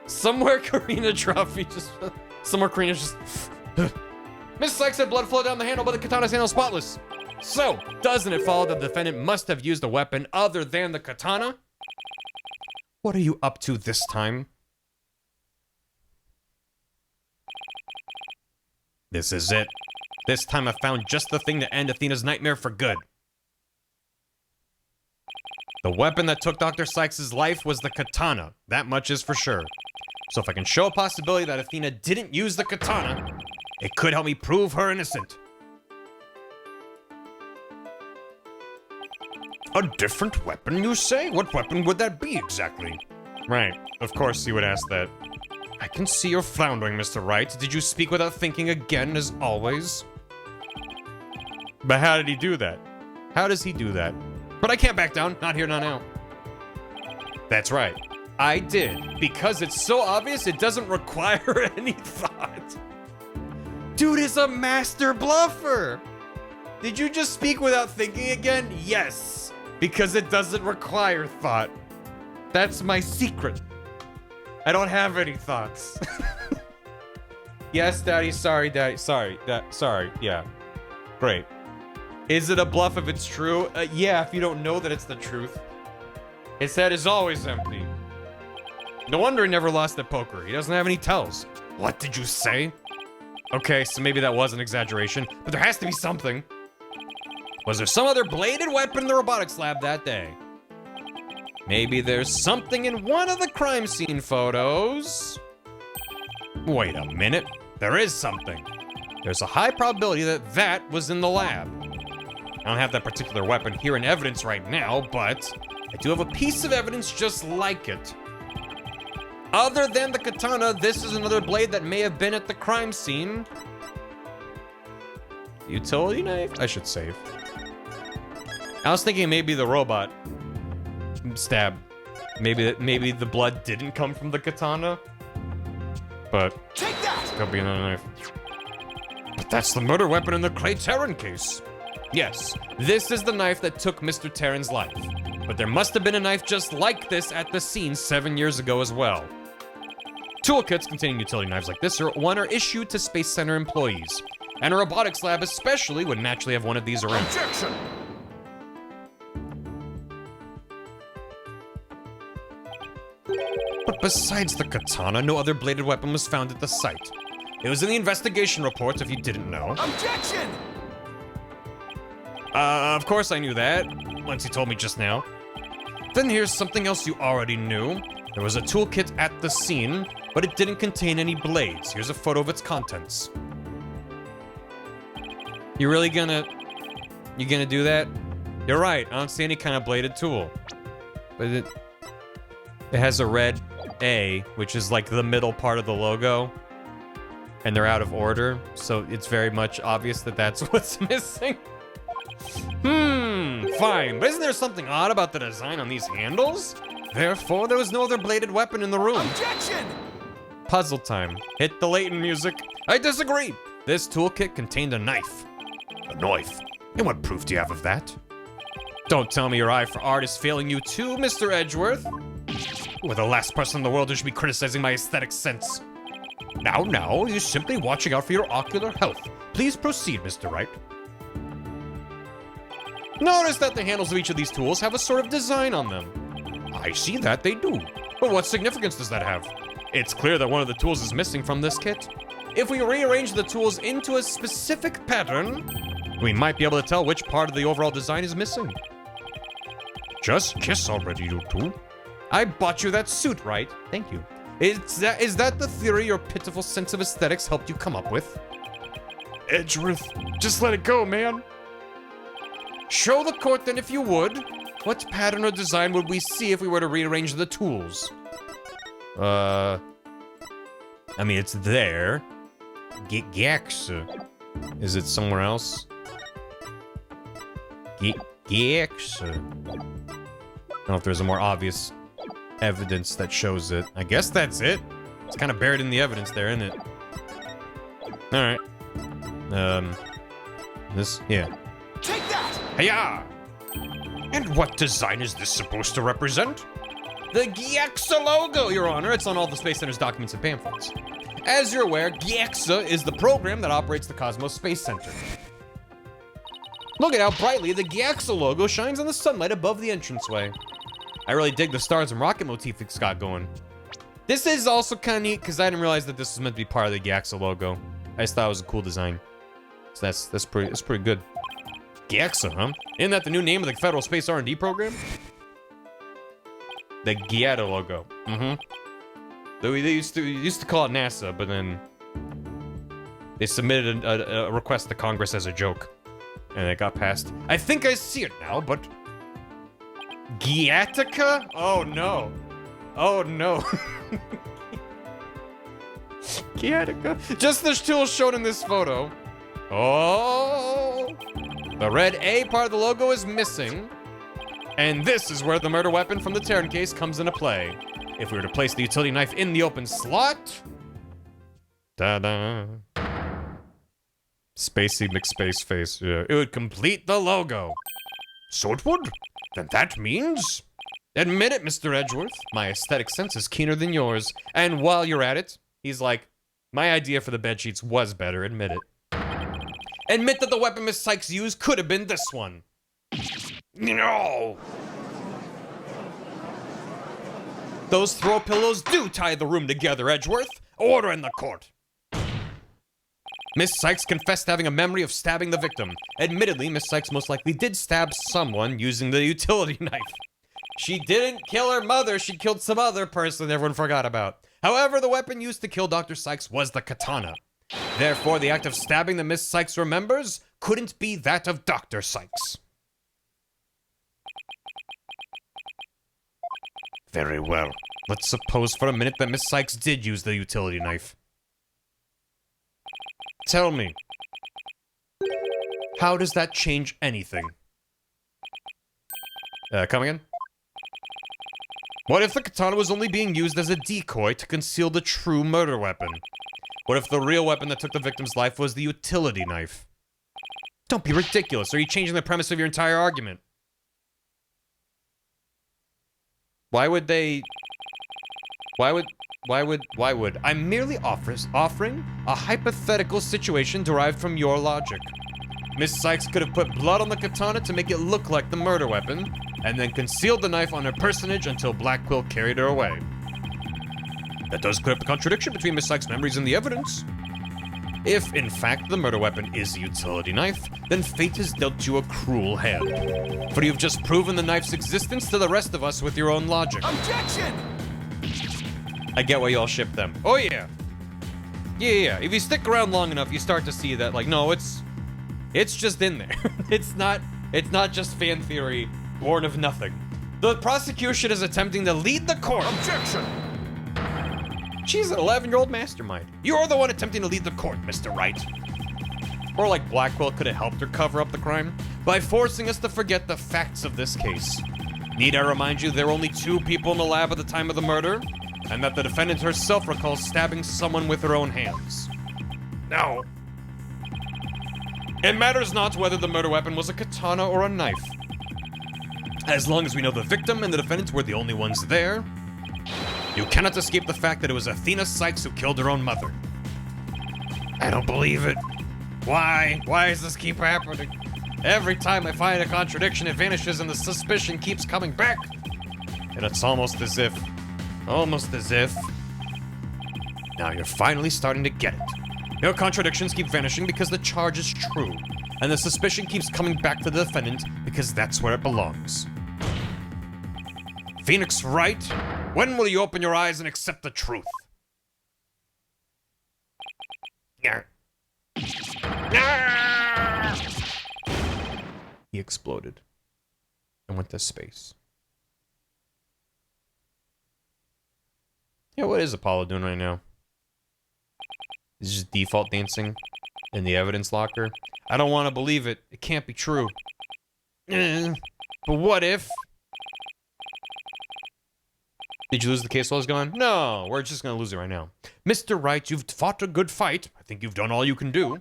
Somewhere Karina Trophy just... Somewhere Karina's just... Miss Sykes said blood flowed down the handle, but the katana's handle is spotless. So, doesn't it follow that the defendant must have used a weapon other than the katana? What are you up to this time? This is it. This time I found just the thing to end Athena's nightmare for good. The weapon that took Dr. Sykes' life was the katana. That much is for sure. So if I can show a possibility that Athena didn't use the katana, it could help me prove her innocent. A different weapon, you say? What weapon would that be exactly? Right, of course you would ask that. I can see you're floundering, Mr. Wright. Did you speak without thinking again, as always? But how did he do that? How does he do that? But I can't back down. Not here, not now. That's right. I did. Because it's so obvious, it doesn't require any thought. Dude is a master bluffer. Did you just speak without thinking again? Yes. Because it doesn't require thought. That's my secret. I don't have any thoughts. Yes, Daddy. Sorry, Daddy. Sorry. Sorry. Yeah. Great. Is it a bluff if it's true? Yeah, if you don't know that it's the truth. His head is always empty. No wonder he never lost at poker. He doesn't have any tells. What did you say? Okay, so maybe that was an exaggeration, but there has to be something. Was there some other bladed weapon in the robotics lab that day? Maybe there's something in one of the crime scene photos. Wait a minute. There is something. There's a high probability that that was in the lab. I don't have that particular weapon here in evidence right now, but I do have a piece of evidence just like it. Other than the katana, this is another blade that may have been at the crime scene. Utility knife? I should save. I was thinking maybe the robot stab. Maybe the blood didn't come from the katana. But Take that! could be another knife. But that's the murder weapon in the Clay Terran case. Yes, this is the knife that took Mr. Terran's life. But there must have been a knife just like this at the scene 7 years ago as well. Toolkits containing utility knives like this are issued to Space Center employees. And a robotics lab especially would naturally have one of these around. Objection! But besides the katana, no other bladed weapon was found at the site. It was in the investigation reports, if you didn't know. Objection! Of course I knew that, once you told me just now. Then here's something else you already knew. There was a toolkit at the scene, but it didn't contain any blades. Here's a photo of its contents. You gonna do that? You're right, I don't see any kind of bladed tool. But it has a red A, which is like the middle part of the logo. And they're out of order, so it's very much obvious that that's what's missing. Fine, but isn't there something odd about the design on these handles? Therefore, there was no other bladed weapon in the room. Objection! Puzzle time. Hit the Leighton music. I disagree. This toolkit contained a knife. A knife? And what proof do you have of that? Don't tell me your eye for art is failing you too, Mr. Edgeworth. We're the last person in the world who should be criticizing my aesthetic sense. Now, you're simply watching out for your ocular health. Please proceed, Mr. Wright. Notice that the handles of each of these tools have a sort of design on them. I see that they do. But what significance does that have? It's clear that one of the tools is missing from this kit. If we rearrange the tools into a specific pattern, we might be able to tell which part of the overall design is missing. Just kiss already, you two. I bought you that suit, right? Thank you. Is that the theory your pitiful sense of aesthetics helped you come up with? Edgeworth, just let it go, man. Show the court then if you would. What pattern or design would we see if we were to rearrange the tools? I mean, it's there. Gex. Is it somewhere else? Gex. I don't know if there's a more obvious evidence that shows it. I guess that's it. It's kind of buried in the evidence there, isn't it? Alright. This, yeah. Take that! Hiya! And what design is this supposed to represent? The GIEXA logo, Your Honor. It's on all the Space Center's documents and pamphlets. As you're aware, GIEXA is the program that operates the Cosmos Space Center. Look at how brightly the GIEXA logo shines in the sunlight above the entranceway. I really dig the stars and rocket motif it's got going. This is also kind of neat because I didn't realize that this was meant to be part of the GIEXA logo. I just thought it was a cool design. So that's pretty good. GIEXA, huh? Isn't that the new name of the Federal Space R&D program? The GIEXA logo. Mm-hmm. They used to call it NASA, but then they submitted a request to Congress as a joke, and it got passed. I think I see it now, but Giatica? Oh no! Oh no! Giatica. Just the tool shown in this photo. Oh! The red A part of the logo is missing. And this is where the murder weapon from the Terran case comes into play. If we were to place the utility knife in the open slot... Ta-da. Spacey McSpace face. Yeah. It would complete the logo. So it would? Then that means... Admit it, Mr. Edgeworth. My aesthetic sense is keener than yours. And while you're at it, he's like, my idea for the bedsheets was better, admit it. Admit that the weapon Miss Sykes used could have been this one. No! Those throw pillows do tie the room together, Edgeworth. Order in the court. Miss Sykes confessed to having a memory of stabbing the victim. Admittedly, Miss Sykes most likely did stab someone using the utility knife. She didn't kill her mother, she killed some other person everyone forgot about. However, the weapon used to kill Dr. Sykes was the katana. Therefore, the act of stabbing that Miss Sykes remembers couldn't be that of Dr. Sykes. Very well. Let's suppose for a minute that Miss Sykes did use the utility knife. Tell me, how does that change anything? Come again? What if the katana was only being used as a decoy to conceal the true murder weapon? What if the real weapon that took the victim's life was the utility knife? Don't be ridiculous. Are you changing the premise of your entire argument? Why would they... Why would... I'm merely offering a hypothetical situation derived from your logic. Miss Sykes could have put blood on the katana to make it look like the murder weapon, and then concealed the knife on her personage until Black Quill carried her away. That does clear up the contradiction between Miss Sykes' memories and the evidence. If, in fact, the murder weapon is a utility knife, then fate has dealt you a cruel hand. For you've just proven the knife's existence to the rest of us with your own logic. Objection! I get why y'all ship them. Oh yeah. Yeah. If you stick around long enough, you start to see that, like, no, it's just in there. It's not just fan theory born of nothing. The prosecution is attempting to lead the court. Objection! She's an 11-year-old mastermind. You're the one attempting to lead the court, Mr. Wright. Or like Blackwell could have helped her cover up the crime by forcing us to forget the facts of this case. Need I remind you there were only 2 people in the lab at the time of the murder? And that the defendant herself recalls stabbing someone with her own hands. No. It matters not whether the murder weapon was a katana or a knife. As long as we know the victim and the defendant were the only ones there, you cannot escape the fact that it was Athena Sykes who killed her own mother. I don't believe it. Why? Why does this keep happening? Every time I find a contradiction, it vanishes and the suspicion keeps coming back. And it's almost as if... Now you're finally starting to get it. Your contradictions keep vanishing because the charge is true. And the suspicion keeps coming back to the defendant because that's where it belongs. Phoenix Wright, when will you open your eyes and accept the truth? He exploded. and went to space. Yeah, what is Apollo doing right now? Is he just default dancing in the evidence locker? I don't want to believe it. It can't be true. But what if? Did you lose the case while I was gone? No, we're just gonna lose it right now. Mr. Wright, you've fought a good fight. I think you've done all you can do.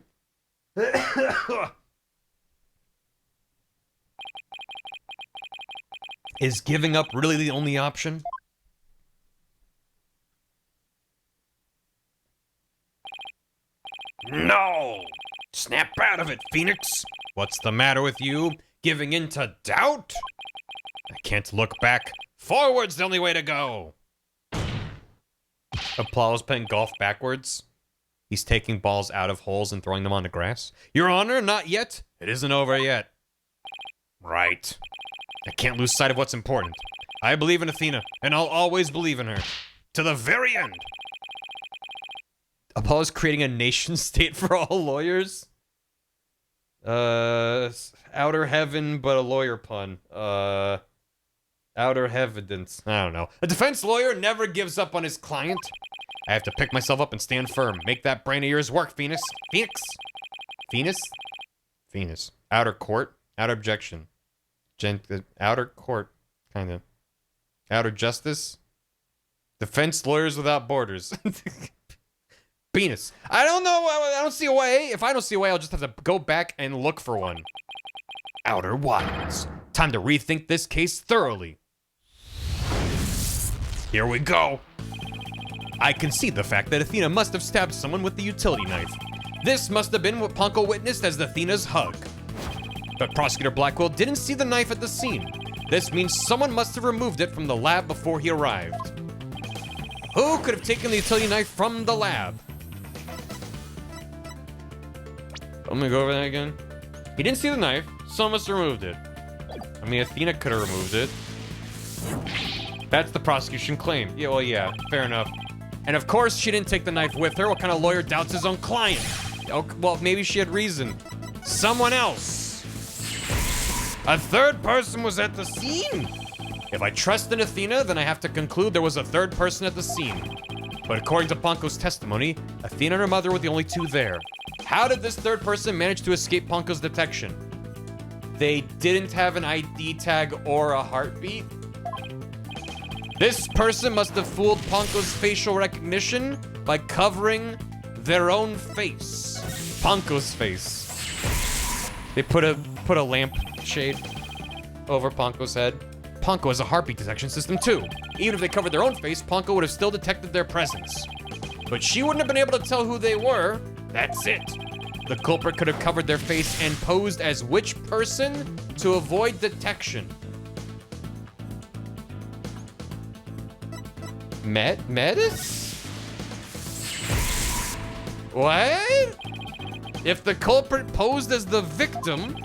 Is giving up really the only option? No! Snap out of it, Phoenix! What's the matter with you? Giving in to doubt? I can't look back. Forward's the only way to go! Apollo's playing golf backwards. He's taking balls out of holes and throwing them on the grass. Your Honor, not yet. It isn't over yet. Right. I can't lose sight of what's important. I believe in Athena, and I'll always believe in her. To the very end. Apollo's creating a nation state for all lawyers? Outer heaven, but a lawyer pun. Outer evidence. I don't know. A defense lawyer never gives up on his client. I have to pick myself up and stand firm. Make that brain of yours work, Phoenix. Phoenix? Phoenix? Phoenix. Outer court? Outer objection. Outer court. Kind of. Outer justice? Defense lawyers without borders. Penis. I don't know. I don't see a way. If I don't see a way, I'll just have to go back and look for one. Outer wilds. Time to rethink this case thoroughly. Here we go. I can see the fact that Athena must have stabbed someone with the utility knife. This must have been what Ponko witnessed as Athena's hug. But Prosecutor Blackwell didn't see the knife at the scene. This means someone must have removed it from the lab before he arrived. Who could have taken the utility knife from the lab? I'm gonna go over that again. He didn't see the knife. Someone must have removed it. I mean, Athena could have removed it. That's the prosecution claim. Yeah, well, yeah, fair enough. And of course, she didn't take the knife with her. What kind of lawyer doubts his own client? Oh, well, maybe she had reason. Someone else. A third person was at the scene. If I trust in Athena, then I have to conclude there was a third person at the scene. But according to Ponko's testimony, Athena and her mother were the only two there. How did this third person manage to escape Ponko's detection? They didn't have an ID tag or a heartbeat? This person must have fooled Ponko's facial recognition by covering their own face. Ponko's face. They put a lamp shade over Ponko's head. Ponko has a heartbeat detection system too. Even if they covered their own face, Ponko would have still detected their presence. But she wouldn't have been able to tell who they were. That's it. The culprit could have covered their face and posed as which person to avoid detection? Metis? What? If the culprit posed as the victim,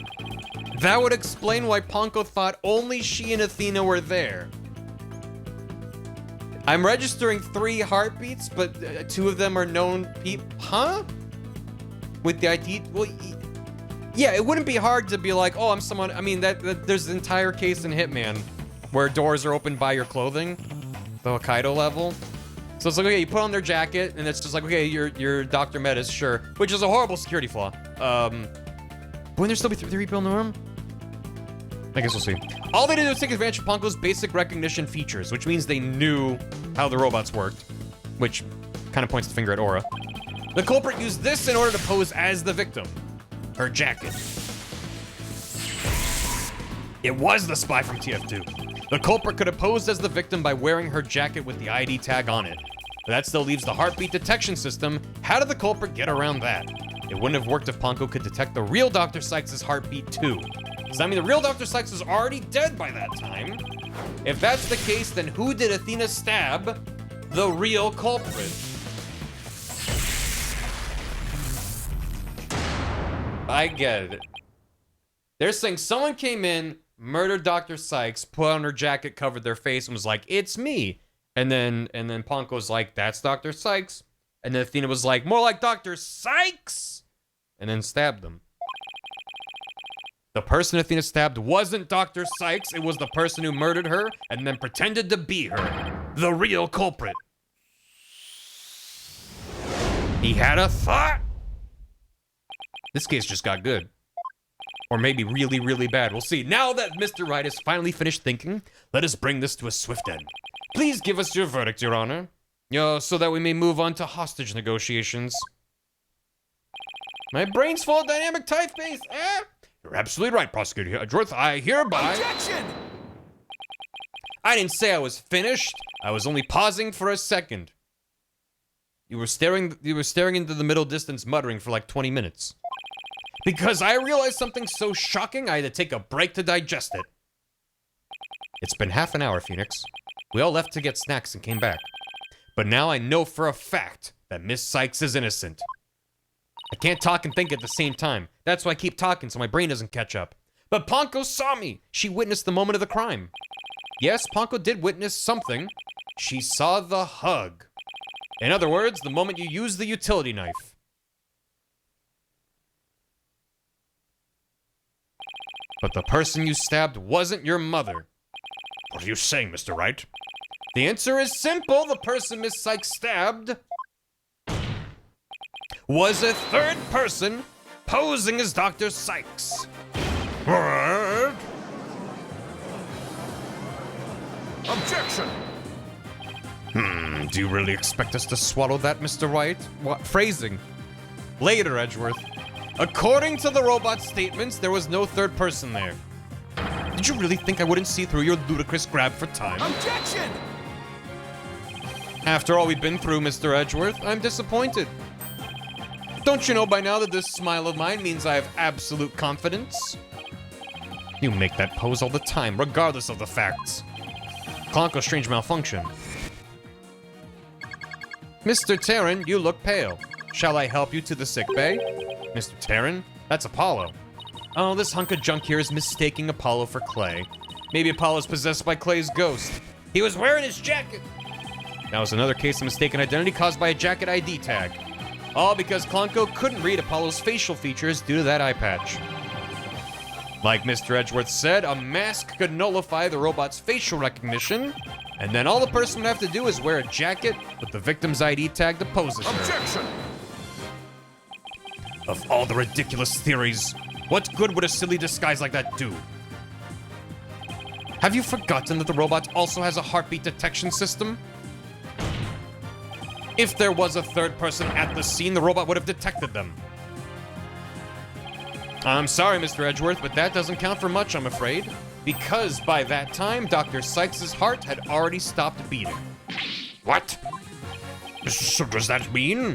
that would explain why Ponko thought only she and Athena were there. I'm registering 3 heartbeats, but 2 of them are known people. Huh? With the ID? Well, yeah, it wouldn't be hard to be like, oh, I'm someone. I mean, that there's an entire case in Hitman where doors are opened by your clothing, the Hokkaido level. So it's like, okay, you put on their jacket, and it's just like, okay, you're Dr. Metis, sure. Which is a horrible security flaw. Wouldn't there still be 3 people in the room? I guess we'll see. All they did was take advantage of Ponko's basic recognition features, which means they knew how the robots worked, which kind of points the finger at Aura. The culprit used this in order to pose as the victim. Her jacket. It was the spy from TF2. The culprit could have posed as the victim by wearing her jacket with the ID tag on it. But that still leaves the heartbeat detection system. How did the culprit get around that? It wouldn't have worked if Ponko could detect the real Dr. Sykes' heartbeat too. Does that mean the real Dr. Sykes was already dead by that time? If that's the case, then who did Athena stab? The real culprit. I get it. They're saying someone came in, murdered Dr. Sykes, put on her jacket, covered their face, and was like, "It's me." And then Ponko's like, "That's Dr. Sykes." And then Athena was like, "More like Dr. Sykes," and then stabbed them. The person Athena stabbed wasn't Dr. Sykes, it was the person who murdered her and then pretended to be her. The real culprit. He had a thought. This case just got good. Or maybe really, really bad. We'll see. Now that Mr. Wright has finally finished thinking, let us bring this to a swift end. Please give us your verdict, Your Honor. So that we may move on to hostage negotiations. My brain's full of dynamic typeface. You're absolutely right, Prosecutor Edgeworth. I hereby... Objection! I didn't say I was finished. I was only pausing for a second. You were staring into the middle distance, muttering for like 20 minutes. Because I realized something so shocking, I had to take a break to digest it. It's been half an hour, Phoenix. We all left to get snacks and came back. But now I know for a fact that Miss Sykes is innocent. I can't talk and think at the same time. That's why I keep talking so my brain doesn't catch up. But Ponko saw me. She witnessed the moment of the crime. Yes, Ponko did witness something. She saw the hug. In other words, the moment you use the utility knife. But the person you stabbed wasn't your mother. What are you saying, Mr. Wright? The answer is simple. The person Miss Sykes stabbed was a third person posing as Dr. Sykes. What? Objection! Do you really expect us to swallow that, Mr. Wright? What phrasing? Later, Edgeworth. According to the robot's statements, there was no third person there. Did you really think I wouldn't see through your ludicrous grab for time? Objection! After all we've been through, Mr. Edgeworth, I'm disappointed. Don't you know by now that this smile of mine means I have absolute confidence? You make that pose all the time, regardless of the facts. Clonko's strange malfunction. Mr. Terran, you look pale. Shall I help you to the sick bay? Mr. Terran, that's Apollo. Oh, this hunk of junk here is mistaking Apollo for Clay. Maybe Apollo's possessed by Clay's ghost. He was wearing his jacket. That was another case of mistaken identity caused by a jacket ID tag. All because Clonko couldn't read Apollo's facial features due to that eye patch. Like Mr. Edgeworth said, a mask could nullify the robot's facial recognition, and then all the person would have to do is wear a jacket with the victim's ID tag to pose as her. Objection! Of all the ridiculous theories, what good would a silly disguise like that do? Have you forgotten that the robot also has a heartbeat detection system? If there was a third person at the scene, the robot would have detected them. I'm sorry, Mr. Edgeworth, but that doesn't count for much, I'm afraid. Because by that time, Dr. Sykes' heart had already stopped beating. What? So does that mean?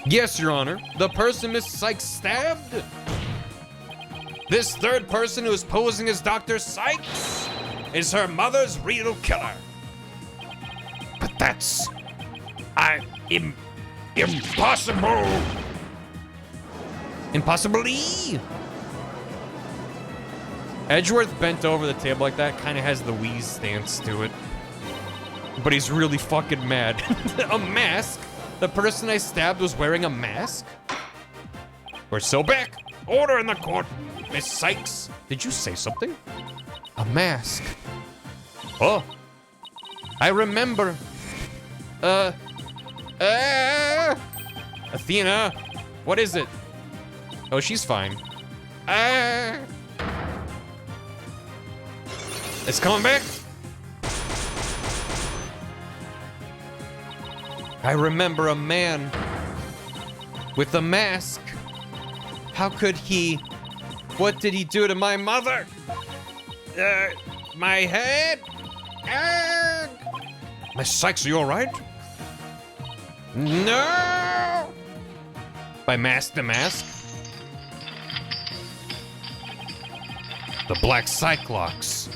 Yes, Your Honor. The person Miss Sykes stabbed? This third person who is posing as Dr. Sykes is her mother's real killer. But that's... impossible! Impossibly! Edgeworth bent over the table like that, kind of has the Wheeze stance to it. But he's really fucking mad. A mask? The person I stabbed was wearing a mask? We're so back! Order in the court! Miss Sykes, did you say something? A mask. Oh. I remember. Athena, what is it? Oh, she's fine. It's coming back. I remember a man with a mask. How could he? What did he do to my mother? My head? Miss Sykes, are you all right? No! By mask to mask? The Black Cyclops.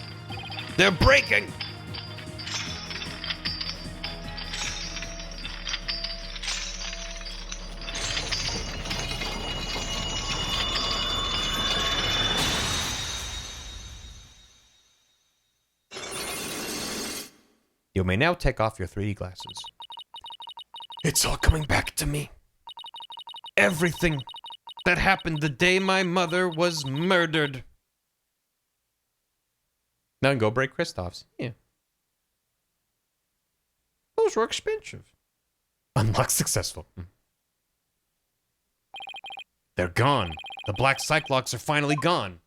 They're breaking! You may now take off your 3D glasses. It's all coming back to me. Everything. That happened the day my mother was murdered. Now go break Kristoff's. Yeah. Those were expensive. Unlock successful. They're gone. The black Cyclops are finally gone.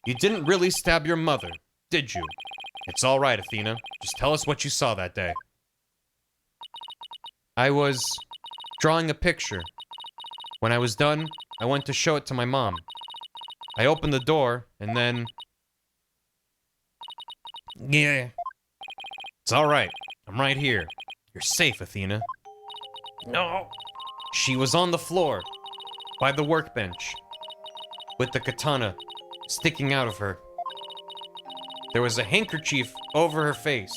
You didn't really stab your mother, did you? It's all right, Athena. Just tell us what you saw that day. I was drawing a picture. When I was done, I went to show it to my mom. I opened the door, and then... Yeah. It's all right. I'm right here. You're safe, Athena. No. She was on the floor, by the workbench, with the katana sticking out of her. There was a handkerchief over her face,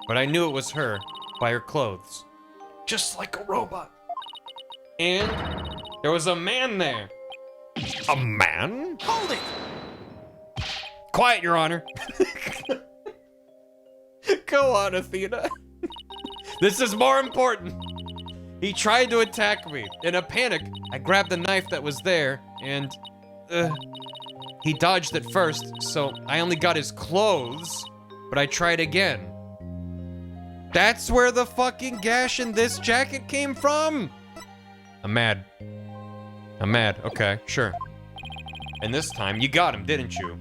but I knew it was her by her clothes. Just like a robot. And there was a man there. A man? Hold it! Quiet, Your Honor. Go on, Athena. This is more important. He tried to attack me. In a panic, I grabbed the knife that was there, and... he dodged it first, so I only got his clothes, but I tried again. That's where the fucking gash in this jacket came from? I'm mad. I'm mad. Okay, sure. And this time, you got him, didn't you?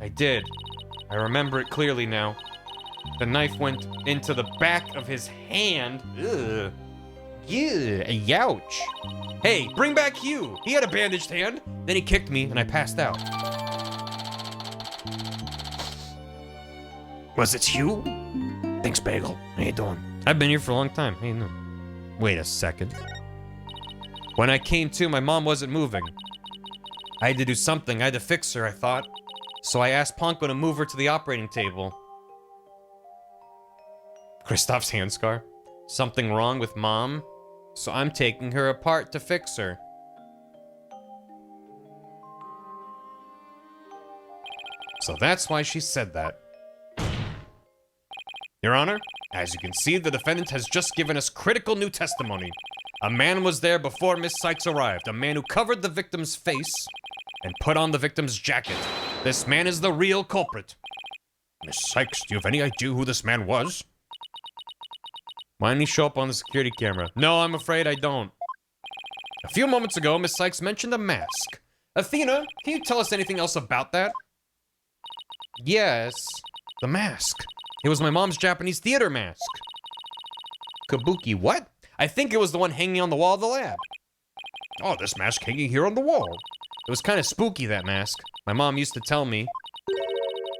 I did. I remember it clearly now. The knife went into the back of his hand. Ugh. Yeah, youch. Hey, bring back Hugh. He had a bandaged hand. Then he kicked me and I passed out. Was it Hugh? Thanks, Bagel. How you doing? I've been here for a long time. Hey, no. Wait a second. When I came to, my mom wasn't moving. I had to do something. I had to fix her, I thought. So I asked Ponko to move her to the operating table. Kristoff's hand scar. Something wrong with Mom? So I'm taking her apart to fix her. So that's why she said that. Your Honor, as you can see, the defendant has just given us critical new testimony. A man was there before Miss Sykes arrived, a man who covered the victim's face and put on the victim's jacket. This man is the real culprit. Miss Sykes, do you have any idea who this man was? Why didn't he show up on the security camera? No, I'm afraid I don't. A few moments ago, Miss Sykes mentioned a mask. Athena, can you tell us anything else about that? Yes, the mask. It was my mom's Japanese theater mask. Kabuki, what? I think it was the one hanging on the wall of the lab. Oh, this mask hanging here on the wall. It was kind of spooky, that mask. My mom used to tell me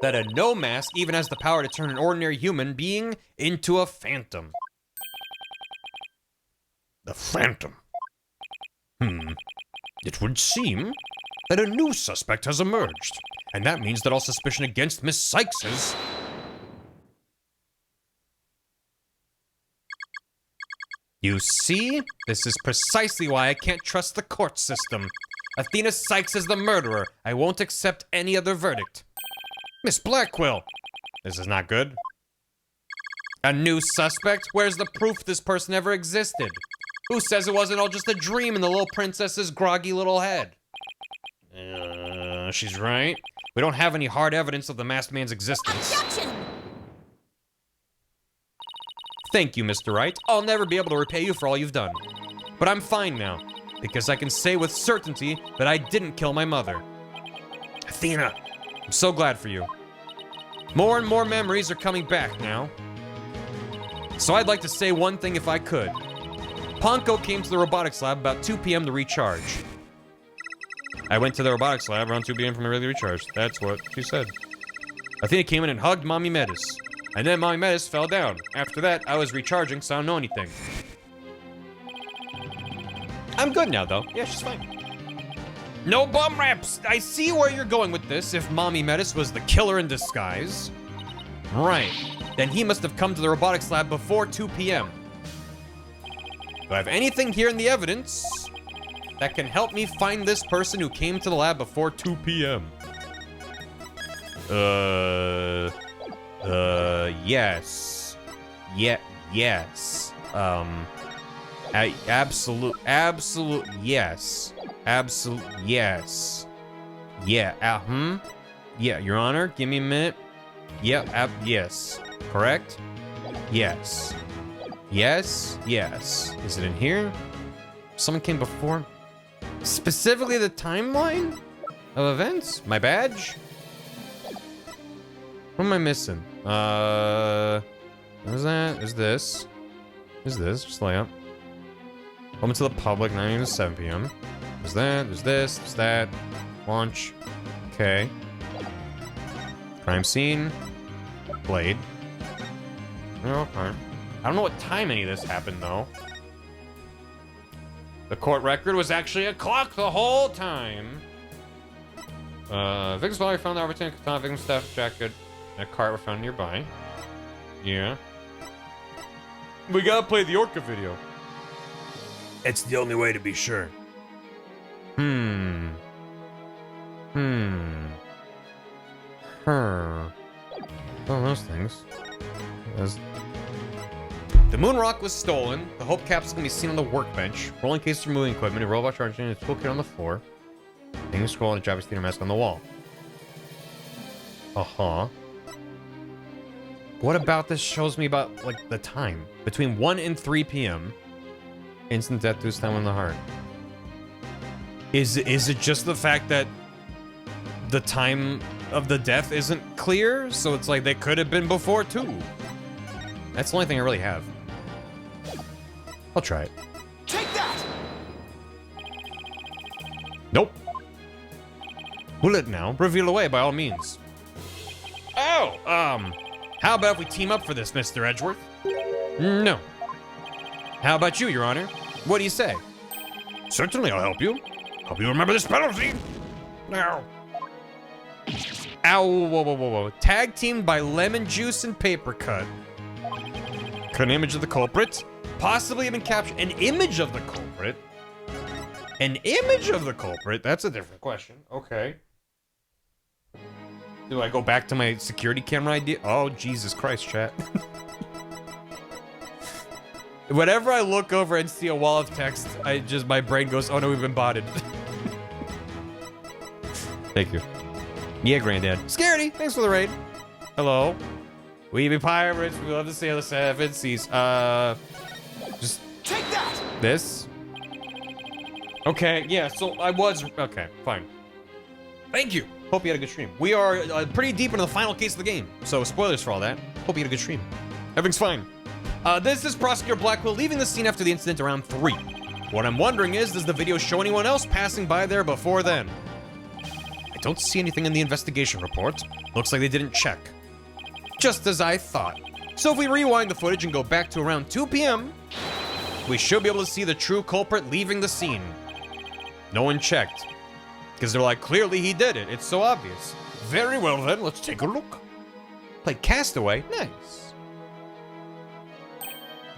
that a no mask even has the power to turn an ordinary human being into a phantom. The phantom. It would seem that a new suspect has emerged. And that means that all suspicion against Miss Sykes is... You see? This is precisely why I can't trust the court system. Athena Sykes is the murderer. I won't accept any other verdict. Miss Blackquill. This is not good. A new suspect? Where's the proof this person ever existed? Who says it wasn't all just a dream in the little princess's groggy little head? She's right. We don't have any hard evidence of the masked man's existence. Objection! Thank you, Mr. Wright. I'll never be able to repay you for all you've done. But I'm fine now, because I can say with certainty that I didn't kill my mother. Athena, I'm so glad for you. More and more memories are coming back now. So I'd like to say one thing if I could. Ponko came to the robotics lab about 2 p.m. to recharge. I went to the robotics lab around 2 p.m. for my regular recharge. That's what she said. Athena came in and hugged Mommy Metis. And then Mommy Metis fell down. After that, I was recharging, so I don't know anything. I'm good now, though. Yeah, she's fine. No bum raps! I see where you're going with this. If Mommy Metis was the killer in disguise. Right. Then he must have come to the robotics lab before 2 p.m. Do I have anything here in the evidence that can help me find this person who came to the lab before 2 p.m.? Yes. Yes. Absolute, yes. Absolute, yes. Yeah, Yeah, Your Honor, give me a minute. Yeah, yes. Correct? Yes. Yes, yes. Is it in here? Someone came before? Specifically the timeline of events? My badge? What am I missing? What is that? Is this? Is this? Just lay up. Open to the public, 9 a.m. to 7 p.m. There's that, there's this, there's that. Launch. Okay. Crime scene. Blade. Okay. I don't know what time any of this happened, though. The court record was actually a clock the whole time. Victim's body found the opportunity katana, victim's stuff jacket, and a cart were found nearby. Yeah. We gotta play the Orca video. It's the only way to be sure. Oh, those things. The moon rock was stolen. The Hope capsule can be seen on the workbench. Rolling cases for moving equipment. A robot charging a toolkit on the floor. Things scroll and a Japanese theater mask on the wall. What about this shows me about, like, the time? Between 1 and 3 p.m. Instant death due to stab in the heart. Is it just the fact that the time of the death isn't clear? So it's like they could have been before, too. That's the only thing I really have. I'll try it. Take that! Nope. Will it now? Reveal away by all means. Oh, how about if we team up for this, Mr. Edgeworth? No. How about you, Your Honor? What do you say? Certainly, I'll help you. Help you remember this penalty. Now. Ow, whoa. Tag teamed by Lemon Juice and Paper Cut. Cut an image of the culprit. Possibly even capture an image of the culprit. An image of the culprit? That's a different question. Okay. Do I go back to my security camera idea? Oh, Jesus Christ, chat. Whenever I look over and see a wall of text, my brain goes, oh no, we've been botted. Thank you. Yeah, Granddad. Scaredy, thanks for the raid. Hello. We be pirates, we love to sail the seven seas. Just Take that! this? Okay, yeah, so I was, okay, fine. Thank you. Hope you had a good stream. We are pretty deep into the final case of the game, so spoilers for all that. Hope you had a good stream. Everything's fine. This is Prosecutor Blackwell leaving the scene after the incident around 3. What I'm wondering is, does the video show anyone else passing by there before then? I don't see anything in the investigation report. Looks like they didn't check. Just as I thought. So if we rewind the footage and go back to around 2 p.m., we should be able to see the true culprit leaving the scene. No one checked. Because they're like, clearly he did it. It's so obvious. Very well then, let's take a look. Play Castaway. Nice.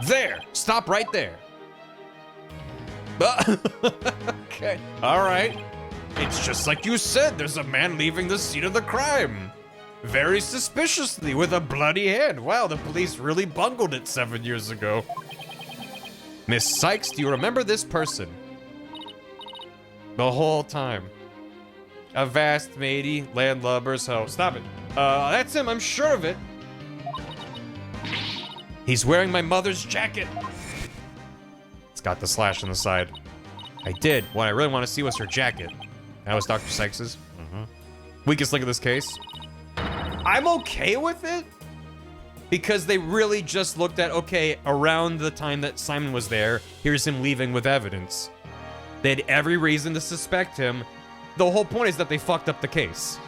There. Stop right there. Okay. All right. It's just like you said. There's a man leaving the scene of the crime. Very suspiciously with a bloody hand. Wow, the police really bungled it 7 years ago. Miss Sykes, do you remember this person? The whole time. A vast matey, landlubber's hoe. Stop it. That's him, I'm sure of it. He's wearing my mother's jacket. It's got the slash on the side. I did. What I really want to see was her jacket. That was Dr. Sykes's. Weakest link of this case. I'm okay with it. Because they really just looked at, okay, around the time that Simon was there, here's him leaving with evidence. They had every reason to suspect him. The whole point is that they fucked up the case.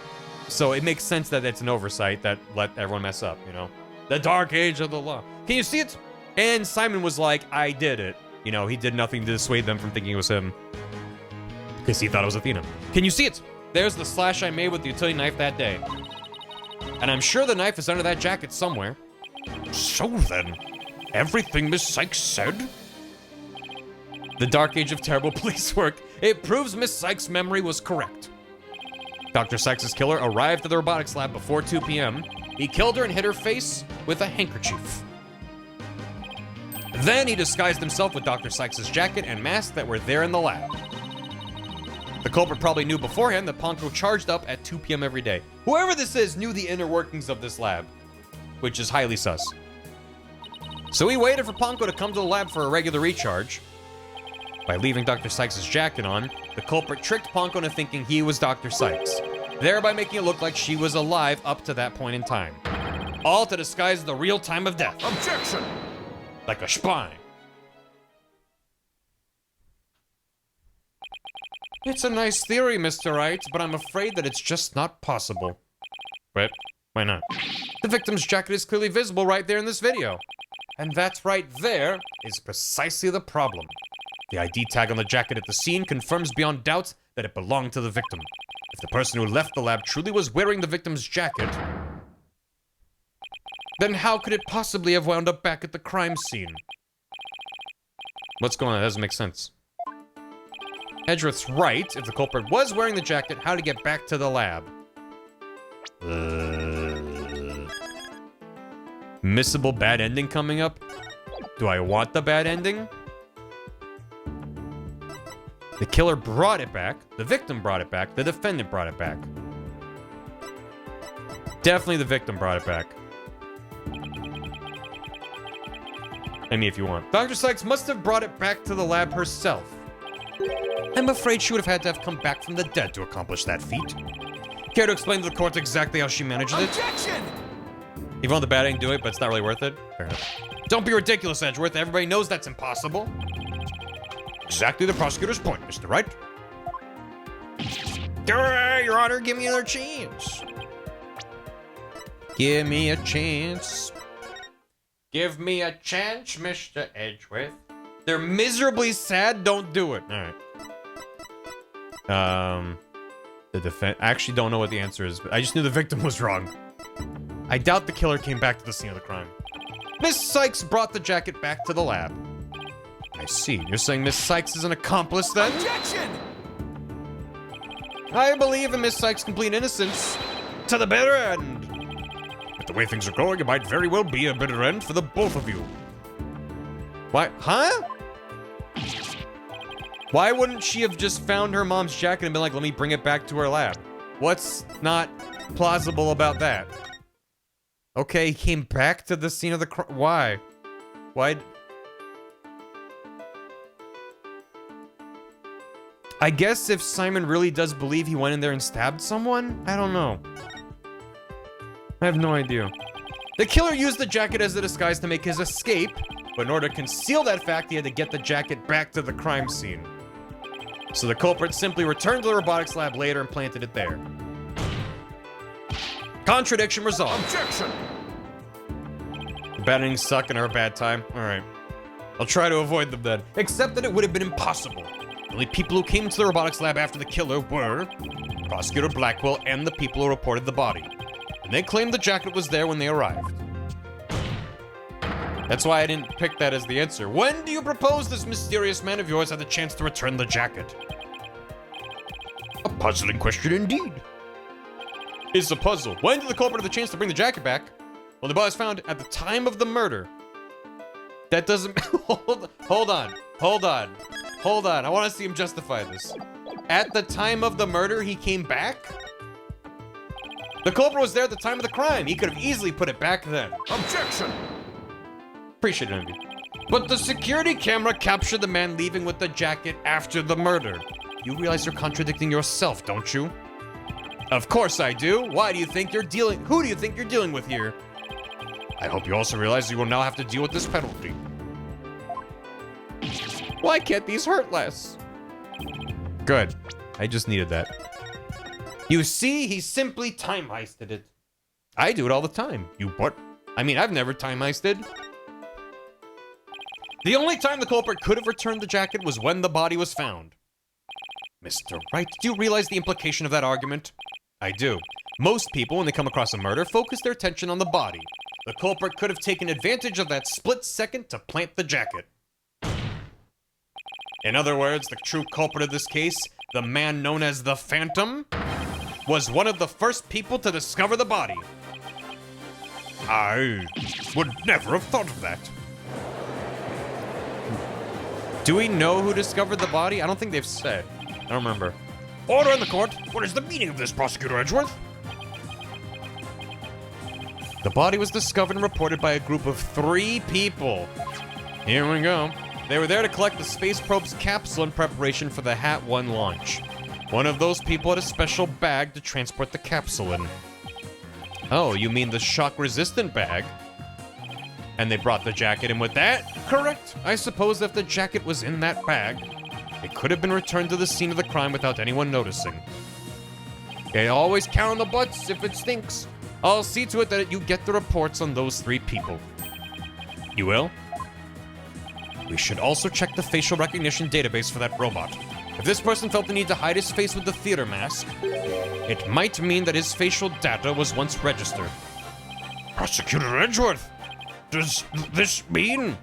So it makes sense that it's an oversight that let everyone mess up, you know? The dark age of the law. Can you see it? And Simon was like, I did it. You know, he did nothing to dissuade them from thinking it was him. Because he thought it was Athena. Can you see it? There's the slash I made with the utility knife that day. And I'm sure the knife is under that jacket somewhere. So then, everything Miss Sykes said? The dark age of terrible police work. It proves Miss Sykes' memory was correct. Dr. Sykes' killer arrived at the robotics lab before 2 p.m. He killed her and hit her face with a handkerchief. Then he disguised himself with Dr. Sykes' jacket and mask that were there in the lab. The culprit probably knew beforehand that Ponko charged up at 2 p.m. every day. Whoever this is knew the inner workings of this lab, which is highly sus. So he waited for Ponko to come to the lab for a regular recharge. By leaving Dr. Sykes' jacket on, the culprit tricked Ponko into thinking he was Dr. Sykes, thereby making it look like she was alive up to that point in time. All to disguise the real time of death. Objection! Like a spine. It's a nice theory, Mr. Wright, but I'm afraid that it's just not possible. Wait, why not? The victim's jacket is clearly visible right there in this video. And that right there is precisely the problem. The ID tag on the jacket at the scene confirms beyond doubt that it belonged to the victim. If the person who left the lab truly was wearing the victim's jacket, then how could it possibly have wound up back at the crime scene? What's going on? That doesn't make sense. Edgeworth's right. If the culprit was wearing the jacket, how to get back to the lab? Missable bad ending coming up? Do I want the bad ending? The killer brought it back. The victim brought it back. The defendant brought it back. Definitely the victim brought it back. I mean, if you want. Dr. Sykes must have brought it back to the lab herself. I'm afraid she would have had to have come back from the dead to accomplish that feat. Care to explain to the court exactly how she managed it? Objection! Even though the bad ain't do it, but it's not really worth it? Fair enough. Don't be ridiculous, Edgeworth. Everybody knows that's impossible. Exactly the prosecutor's point, Mr. Wright. Your Honor, give me another chance. Give me a chance. Give me a chance, Mr. Edgeworth. They're miserably sad, don't do it. Alright. The defense... I actually don't know what the answer is, but I just knew the victim was wrong. I doubt the killer came back to the scene of the crime. Miss Sykes brought the jacket back to the lab. I see. You're saying Miss Sykes is an accomplice, then? Objection! I believe in Miss Sykes' complete innocence. To the bitter end. With the way things are going, it might very well be a bitter end for the both of you. Why? Huh? Why wouldn't she have just found her mom's jacket and been like, let me bring it back to her lab? What's not plausible about that? Okay, he came back to the scene of the crime. Why? Why? I guess if Simon really does believe he went in there and stabbed someone? I don't know. I have no idea. The killer used the jacket as a disguise to make his escape, but in order to conceal that fact, he had to get the jacket back to the crime scene. So the culprit simply returned to the robotics lab later and planted it there. Contradiction resolved. Objection! The bad endings suck and are a bad time. Alright. I'll try to avoid them then. Except that it would have been impossible. The only people who came to the robotics lab after the killer were Prosecutor Blackwell and the people who reported the body. And they claimed the jacket was there when they arrived. That's why I didn't pick that as the answer. When do you propose this mysterious man of yours had the chance to return the jacket? A puzzling question indeed. It's a puzzle. When did the culprit have the chance to bring the jacket back? Well, the body was found at the time of the murder. That doesn't... Hold on. I want to see him justify this. At the time of the murder, he came back? The culprit was there at the time of the crime. He could have easily put it back then. Objection! Appreciate it, Envy. But the security camera captured the man leaving with the jacket after the murder. You realize you're contradicting yourself, don't you? Of course I do. Why do you think you're dealing... Who do you think you're dealing with here? I hope you also realize you will now have to deal with this penalty. Why can't these hurt less? Good. I just needed that. You see, he simply time heisted it. I do it all the time. You what? I mean, I've never time heisted. The only time the culprit could have returned the jacket was when the body was found. Mr. Wright, do you realize the implication of that argument? I do. Most people, when they come across a murder, focus their attention on the body. The culprit could have taken advantage of that split second to plant the jacket. In other words, the true culprit of this case, the man known as the Phantom, was one of the first people to discover the body. I would never have thought of that. Do we know who discovered the body? I don't think they've said. I don't remember. Order in the court. What is the meaning of this, Prosecutor Edgeworth? The body was discovered and reported by a group of 3 people. Here we go. They were there to collect the space probe's capsule in preparation for the Hat 1 launch. One of those people had a special bag to transport the capsule in. Oh, you mean the shock-resistant bag? And they brought the jacket in with that? Correct. I suppose if the jacket was in that bag, it could have been returned to the scene of the crime without anyone noticing. Okay, always count on the butts if it stinks. I'll see to it that you get the reports on those 3 people. You will? We should also check the facial recognition database for that robot. If this person felt the need to hide his face with the theater mask, it might mean that his facial data was once registered. Prosecutor Edgeworth, does this mean?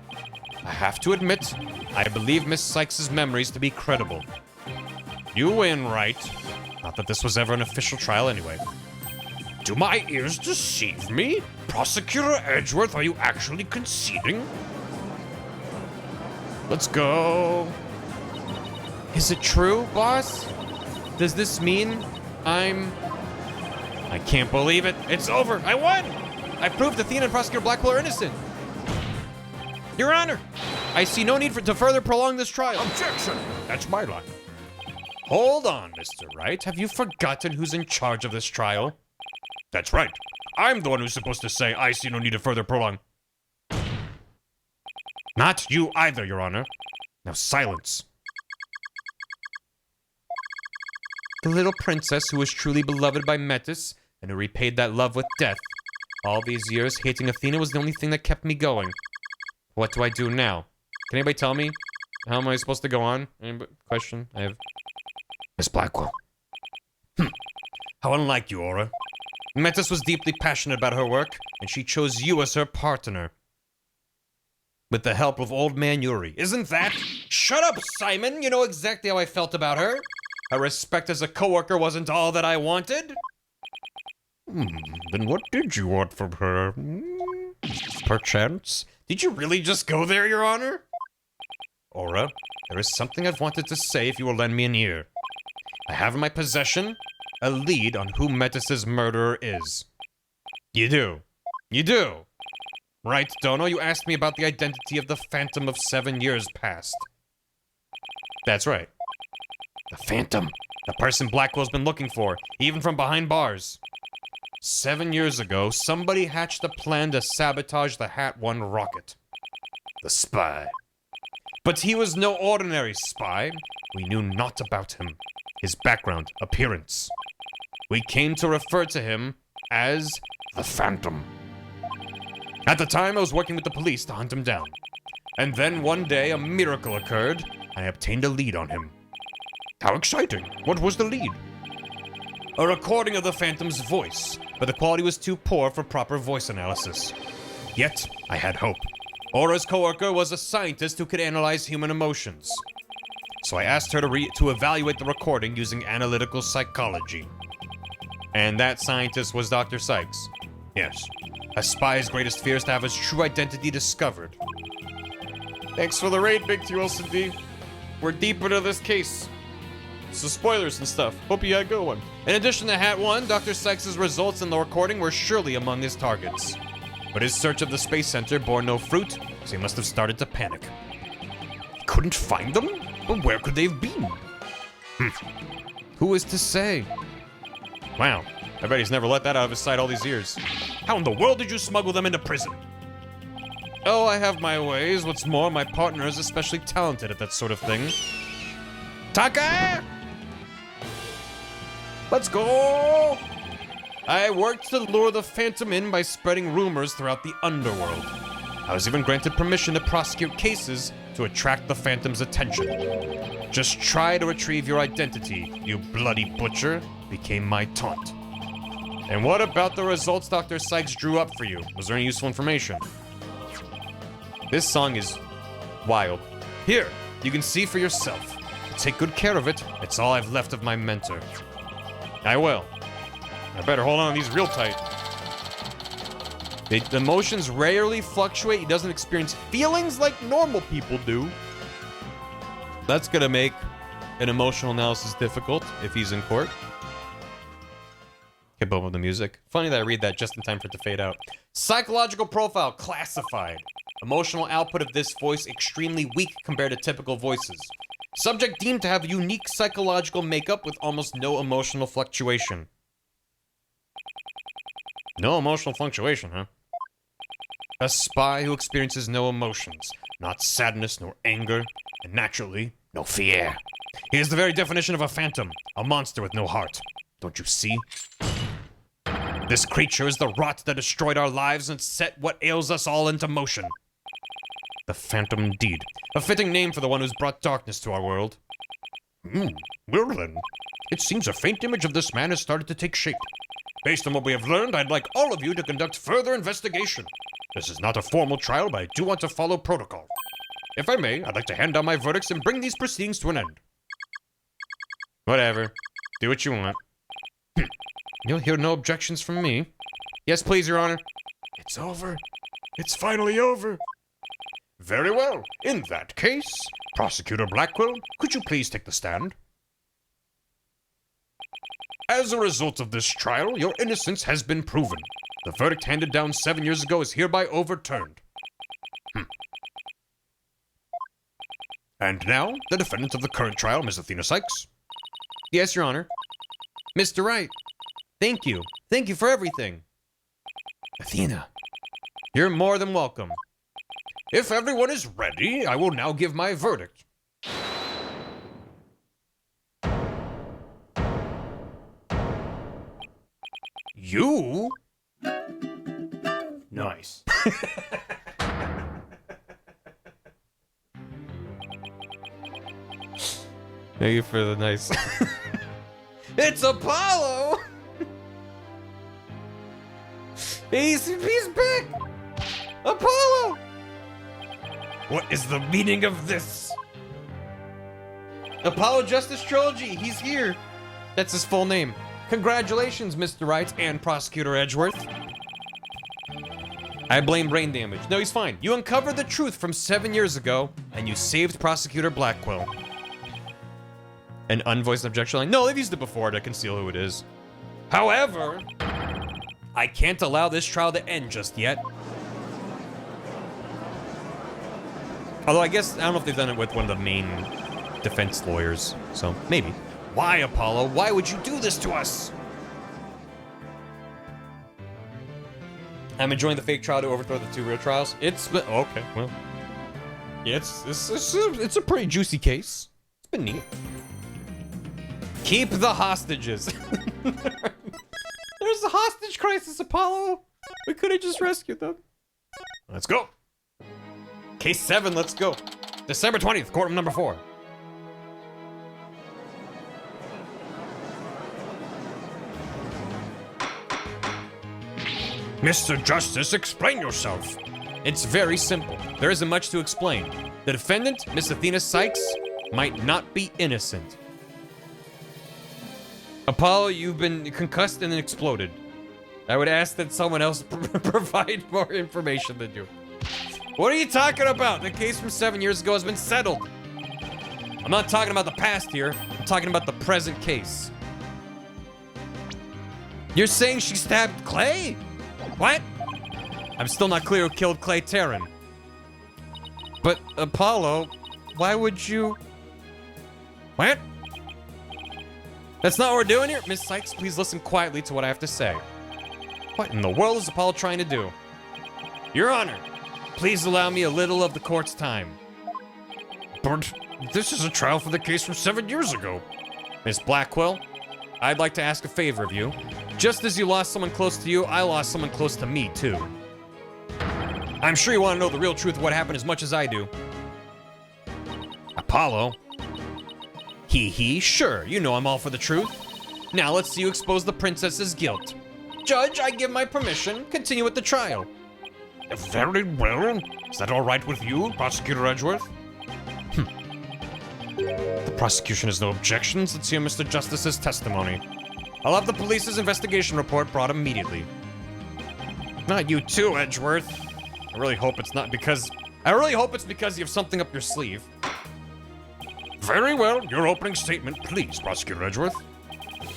I have to admit, I believe Miss Sykes' memories to be credible. You win, Wright. Not that this was ever an official trial anyway. Do my ears deceive me? Prosecutor Edgeworth, are you actually conceding? Let's go. Is it true, boss? Does this mean I can't believe it. It's over. I won! I proved Athena and Prosecutor Blackwell are innocent. Your Honor, I see no need to further prolong this trial. Objection! That's my line. Hold on, Mr. Wright. Have you forgotten who's in charge of this trial? That's right. I'm the one who's supposed to say, I see no need to further prolong. Not you either, Your Honor. Now silence. The little princess who was truly beloved by Metis and who repaid that love with death. All these years, hating Athena was the only thing that kept me going. What do I do now? Can anybody tell me? How am I supposed to go on? Anybody? Question? I have... Miss Blackwell. How unlike you, Aura. Metis was deeply passionate about her work, and she chose you as her partner. With the help of old man Yuri. Isn't that? Shut up, Simon! You know exactly how I felt about her. Her respect as a coworker wasn't all that I wanted. Then what did you want from her? Perchance? Did you really just go there, Your Honor? Aura, there is something I've wanted to say if you will lend me an ear. I have in my possession a lead on who Metis' murderer is. You do. You do. Right, Dono, you asked me about the identity of the Phantom of 7 years past. That's right. The Phantom. The person Blackwell's been looking for, even from behind bars. 7 years ago, somebody hatched a plan to sabotage the Hat 1 rocket. The spy. But he was no ordinary spy. We knew naught about him. His background, appearance. We came to refer to him as the Phantom. At the time, I was working with the police to hunt him down. And then one day, a miracle occurred, and I obtained a lead on him. How exciting! What was the lead? A recording of the Phantom's voice, but the quality was too poor for proper voice analysis. Yet, I had hope. Aura's coworker was a scientist who could analyze human emotions. So I asked her to evaluate the recording using analytical psychology. And that scientist was Dr. Sykes. Yes. A spy's greatest fear is to have his true identity discovered. Thanks for the raid, Big T. Wilson D. We're deep into this case. So spoilers and stuff. Hope you had a good one. In addition to Hat 1, Dr. Sykes' results in the recording were surely among his targets. But his search of the Space Center bore no fruit, so he must have started to panic. He couldn't find them? But where could they have been? Who is to say? Wow, I bet he's never let that out of his sight all these years. How in the world did you smuggle them into prison? Oh, I have my ways. What's more, my partner is especially talented at that sort of thing. Taka! Let's go! I worked to lure the Phantom in by spreading rumors throughout the underworld. I was even granted permission to prosecute cases to attract the Phantom's attention. Just try to retrieve your identity, you bloody butcher, became my taunt. And what about the results Dr. Sykes drew up for you? Was there any useful information? This song is wild. Here, you can see for yourself. Take good care of it. It's all I've left of my mentor. I will. I better hold on to these real tight. The emotions rarely fluctuate. He doesn't experience feelings like normal people do. That's gonna make an emotional analysis difficult if he's in court. Keep up with the music. Funny that I read that just in time for it to fade out. Psychological profile classified. Emotional output of this voice extremely weak compared to typical voices. Subject deemed to have unique psychological makeup with almost no emotional fluctuation. No emotional fluctuation, huh? A spy who experiences no emotions, not sadness nor anger, and naturally, no fear. He is the very definition of a phantom, a monster with no heart. Don't you see? This creature is the rot that destroyed our lives and set what ails us all into motion. The Phantom indeed. A fitting name for the one who's brought darkness to our world. Well then, it seems a faint image of this man has started to take shape. Based on what we have learned, I'd like all of you to conduct further investigation. This is not a formal trial, but I do want to follow protocol. If I may, I'd like to hand down my verdicts and bring these proceedings to an end. Whatever. Do what you want. You'll hear no objections from me. Yes, please, Your Honor. It's over. It's finally over. Very well. In that case, Prosecutor Blackwell, could you please take the stand? As a result of this trial, your innocence has been proven. The verdict handed down 7 years ago is hereby overturned. And now, the defendant of the current trial, Miss Athena Sykes. Yes, Your Honor. Mr. Wright. Thank you. Thank you for everything. Athena. You're more than welcome. If everyone is ready, I will now give my verdict. You? Nice. Thank you for the nice. It's Apollo! He's back! Apollo! What is the meaning of this? Apollo Justice Trilogy, he's here. That's his full name. Congratulations, Mr. Wright and Prosecutor Edgeworth. I blame brain damage. No, he's fine. You uncovered the truth from 7 years ago, and you saved Prosecutor Blackwell. An unvoiced objection line? No, they've used it before to conceal who it is. However, I can't allow this trial to end just yet. Although I guess, I don't know if they've done it with one of the main defense lawyers, so maybe. Why, Apollo? Why would you do this to us? I'm enjoying the fake trial to overthrow the two real trials. Okay, well. Yeah, it's a pretty juicy case. It's been neat. Keep the hostages. There's a hostage crisis, Apollo. We could have just rescued them. Let's go. Case 7, let's go. December 20th, courtroom number 4. Mr. Justice, explain yourself. It's very simple. There isn't much to explain. The defendant, Miss Athena Sykes, might not be innocent. Apollo, you've been concussed and exploded. I would ask that someone else provide more information than you. What are you talking about? The case from 7 years ago has been settled. I'm not talking about the past here. I'm talking about the present case. You're saying she stabbed Clay? What? I'm still not clear who killed Clay Terran. But, Apollo, why would you... What? That's not what we're doing here? Miss Sykes, please listen quietly to what I have to say. What in the world is Apollo trying to do? Your Honor, please allow me a little of the court's time. But this is a trial for the case from 7 years ago. Miss Blackwell, I'd like to ask a favor of you. Just as you lost someone close to you, I lost someone close to me, too. I'm sure you want to know the real truth of what happened as much as I do. Apollo? Sure, you know I'm all for the truth. Now let's see you expose the princess's guilt. Judge, I give my permission. Continue with the trial. Very well. Is that all right with you, Prosecutor Edgeworth? The prosecution has no objections. Let's hear Mr. Justice's testimony. I'll have the police's investigation report brought immediately. Not you too, Edgeworth. I really hope it's because you have something up your sleeve. Very well. Your opening statement, please, Prosecutor Edgeworth.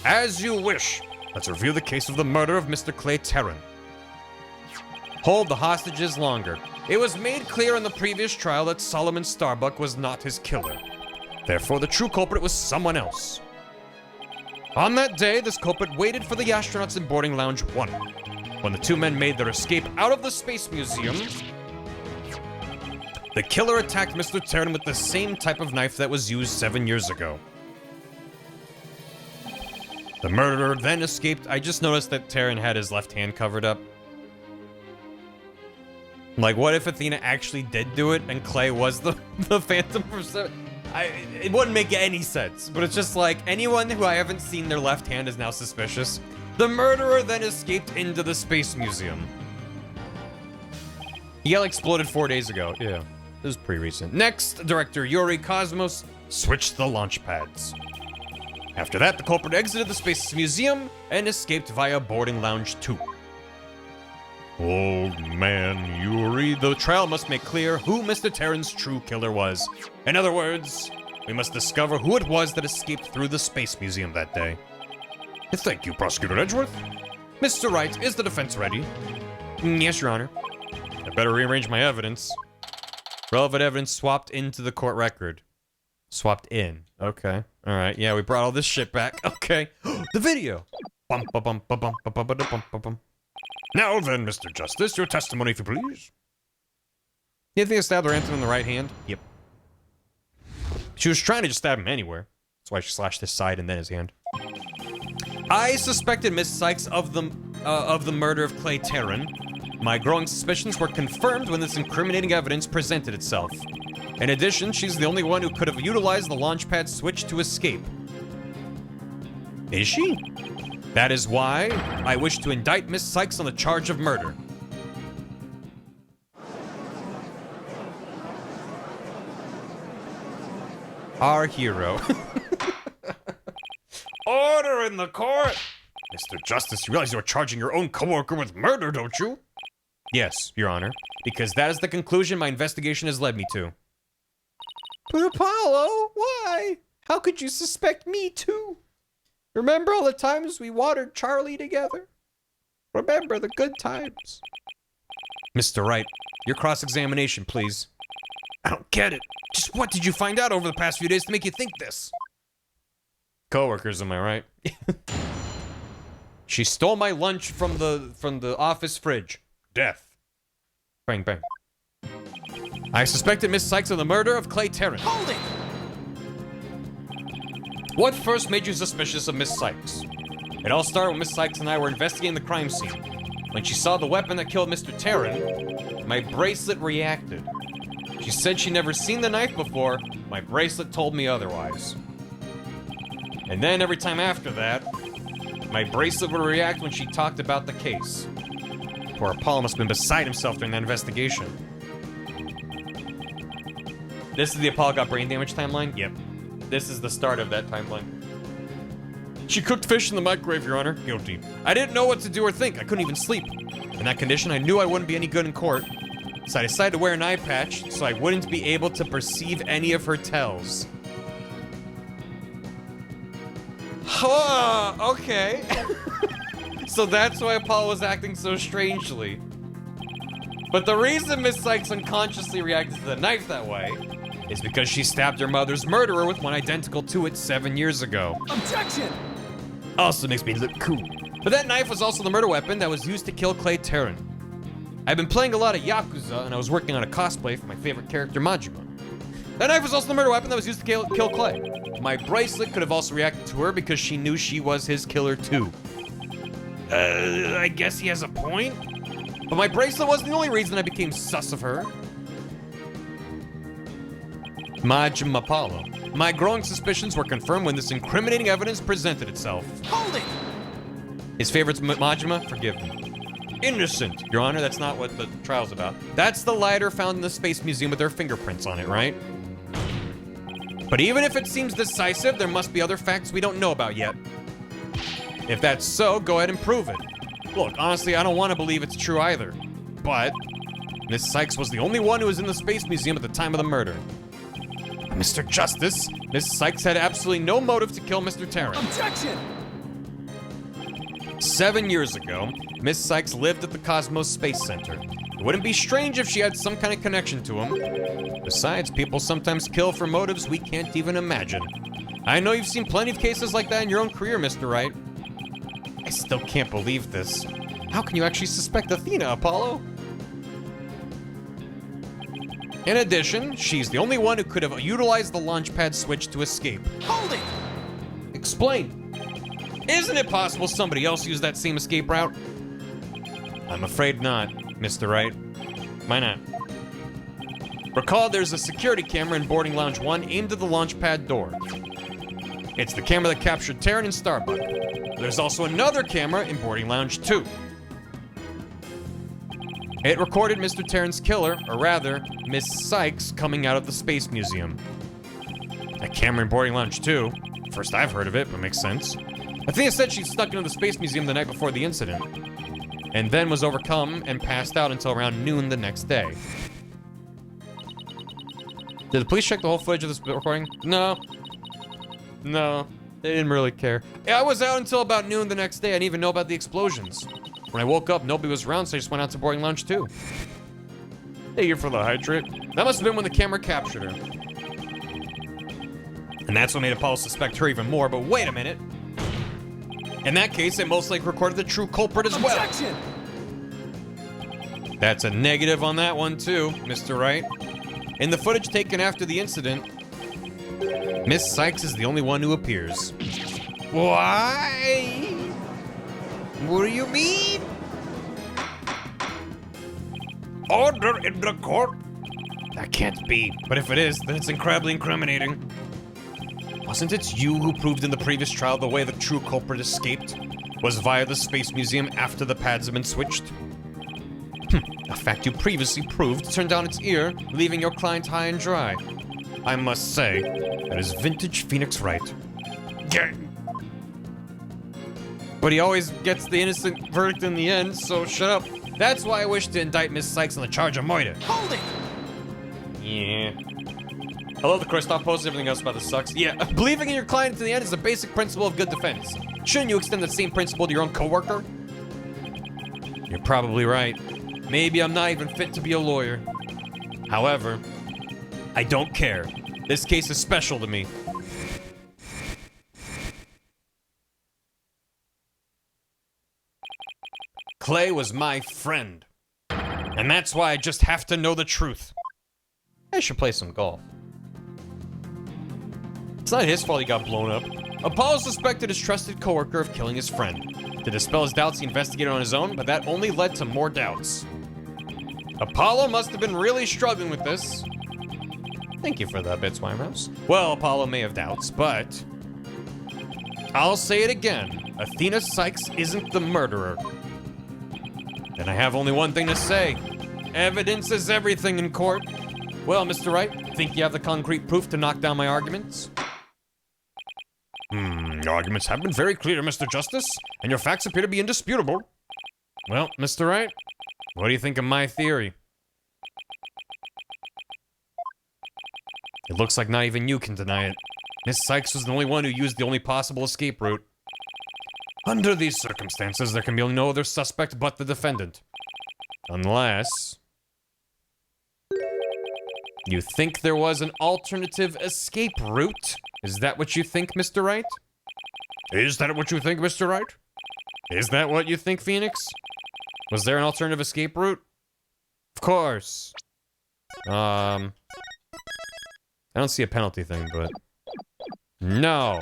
As you wish. Let's review the case of the murder of Mr. Clay Terran. Hold the hostages longer. It was made clear in the previous trial that Solomon Starbuck was not his killer. Therefore, the true culprit was someone else. On that day, this culprit waited for the astronauts in boarding lounge 1. When the two men made their escape out of the Space Museum, the killer attacked Mr. Terran with the same type of knife that was used 7 years ago. The murderer then escaped. I just noticed that Terran had his left hand covered up. Like, what if Athena actually did do it and Clay was the Phantom from 7? It wouldn't make any sense, but it's just like, anyone who I haven't seen their left hand is now suspicious. The murderer then escaped into the Space Museum. He got exploded 4 days ago. Yeah, it was pretty recent. Next, director Yuri Cosmos switched the launch pads. After that, the culprit exited the Space Museum and escaped via boarding lounge 2. Oh man, Yuri, the trial must make clear who Mr. Terran's true killer was. In other words, we must discover who it was that escaped through the Space Museum that day. Thank you, Prosecutor Edgeworth. Mr. Wright, is the defense ready? Yes, Your Honor. I better rearrange my evidence. Relevant evidence swapped into the court record. Swapped in. Okay. All right. Yeah, we brought all this shit back. Okay. The video. Bum, ba, bum, ba, bum, ba, ba, ba, da, bum, ba, bum. Now then, Mr. Justice, your testimony, if you please. You think I stabbed her in the right hand? Yep. She was trying to just stab him anywhere. That's why she slashed his side and then his hand. I suspected Miss Sykes of the murder of Clay Terran. My growing suspicions were confirmed when this incriminating evidence presented itself. In addition, she's the only one who could have utilized the launchpad switch to escape. Is she? That is why I wish to indict Miss Sykes on the charge of murder. Our hero. Order in the court! Mr. Justice, you realize you are charging your own coworker with murder, don't you? Yes, Your Honor, because that is the conclusion my investigation has led me to. But Apollo, why? How could you suspect me too? Remember all the times we watered Charlie together? Remember the good times. Mr. Wright, your cross-examination, please. I don't get it. Just what did you find out over the past few days to make you think this? Coworkers, am I right? She stole my lunch from the office fridge. Death. Bang, bang. I suspected Miss Sykes of the murder of Clay Terran. Hold it! What first made you suspicious of Miss Sykes? It all started when Miss Sykes and I were investigating the crime scene. When she saw the weapon that killed Mr. Terran, my bracelet reacted. She said she'd never seen the knife before. My bracelet told me otherwise. And then every time after that, my bracelet would react when she talked about the case. Poor Apollo must have been beside himself during that investigation. This is the Apollo got brain damage timeline? Yep. This is the start of that timeline. She cooked fish in the microwave, Your Honor. Guilty. I didn't know what to do or think. I couldn't even sleep. In that condition, I knew I wouldn't be any good in court. So I decided to wear an eye patch so I wouldn't be able to perceive any of her tells. Okay. So that's why Apollo was acting so strangely. But the reason Miss Sykes unconsciously reacted to the knife that way is because she stabbed her mother's murderer with one identical to it 7 years ago. Objection! Also makes me look cool. But that knife was also the murder weapon that was used to kill Clay Terran. I've been playing a lot of Yakuza, and I was working on a cosplay for my favorite character, Majima. That knife was also the murder weapon that was used to kill Clay. My bracelet could have also reacted to her because she knew she was his killer too. I guess he has a point? But my bracelet wasn't the only reason I became sus of her. Majima Apollo. My growing suspicions were confirmed when this incriminating evidence presented itself. Hold it! His favorite's Majima? Forgive me. Innocent, Your Honor, that's not what the trial's about. That's the lighter found in the Space Museum with their fingerprints on it, right? But even if it seems decisive, there must be other facts we don't know about yet. If that's so, go ahead and prove it. Look, honestly, I don't want to believe it's true either. But Miss Sykes was the only one who was in the Space Museum at the time of the murder. Mr. Justice, Miss Sykes had absolutely no motive to kill Mr. Terran. Objection! 7 years ago, Miss Sykes lived at the Cosmos Space Center. It wouldn't be strange if she had some kind of connection to him. Besides, people sometimes kill for motives we can't even imagine. I know you've seen plenty of cases like that in your own career, Mr. Wright. I still can't believe this. How can you actually suspect Athena, Apollo? In addition, she's the only one who could have utilized the launch pad switch to escape. Hold it! Explain. Isn't it possible somebody else used that same escape route? I'm afraid not, Mr. Wright. Why not? Recall there's a security camera in boarding lounge 1 aimed at the launch pad door. It's the camera that captured Terran and Starbuck. There's also another camera in boarding lounge 2. It recorded Mr. Terran's killer, or rather, Miss Sykes, coming out of the Space Museum. A camera in boarding lounge 2. First I've heard of it, but makes sense. Athena said she snuck into the Space Museum the night before the incident, and then was overcome and passed out until around noon the next day. Did the police check the whole footage of this recording? No. No, they didn't really care. I was out until about noon the next day. I didn't even know about the explosions. When I woke up, nobody was around, so I just went out to boarding lounge 2. Hey, you're for the hydrant. That must have been when the camera captured her. And that's what made Apollo suspect her even more, but wait a minute. In that case, it most likely recorded the true culprit as well. Objection! That's a negative on that one too, Mr. Wright. In the footage taken after the incident, Miss Sykes is the only one who appears. Why? What do you mean? Order in the court. That can't be. But if it is, then it's incredibly incriminating. Wasn't it you who proved in the previous trial the way the true culprit escaped was via the Space Museum after the pads have been switched? A fact you previously proved turned down its ear, leaving your client high and dry. I must say, that is vintage Phoenix Wright. But he always gets the innocent verdict in the end, so shut up. That's why I wish to indict Miss Sykes on the charge of murder. Hold it! Yeah. I love the Kristoff post, everything else about this sucks. Yeah, believing in your client to the end is a basic principle of good defense. Shouldn't you extend the same principle to your own coworker? You're probably right. Maybe I'm not even fit to be a lawyer. However, I don't care. This case is special to me. Clay was my friend. And that's why I just have to know the truth. I should play some golf. It's not his fault he got blown up. Apollo suspected his trusted coworker of killing his friend. To dispel his doubts, he investigated on his own, but that only led to more doubts. Apollo must have been really struggling with this. Thank you for that, Bitswimehouse. Well, Apollo may have doubts, but I'll say it again. Athena Sykes isn't the murderer. And I have only one thing to say. Evidence is everything in court. Well, Mr. Wright, think you have the concrete proof to knock down my arguments? Your arguments have been very clear, Mr. Justice, and your facts appear to be indisputable. Well, Mr. Wright, what do you think of my theory? It looks like not even you can deny it. Miss Sykes was the only one who used the only possible escape route. Under these circumstances, there can be no other suspect but the defendant. Unless you think there was an alternative escape route? Is that what you think, Mr. Wright? Is that what you think, Mr. Wright? Is that what you think, Phoenix? Was there an alternative escape route? Of course. I don't see a penalty thing, but no.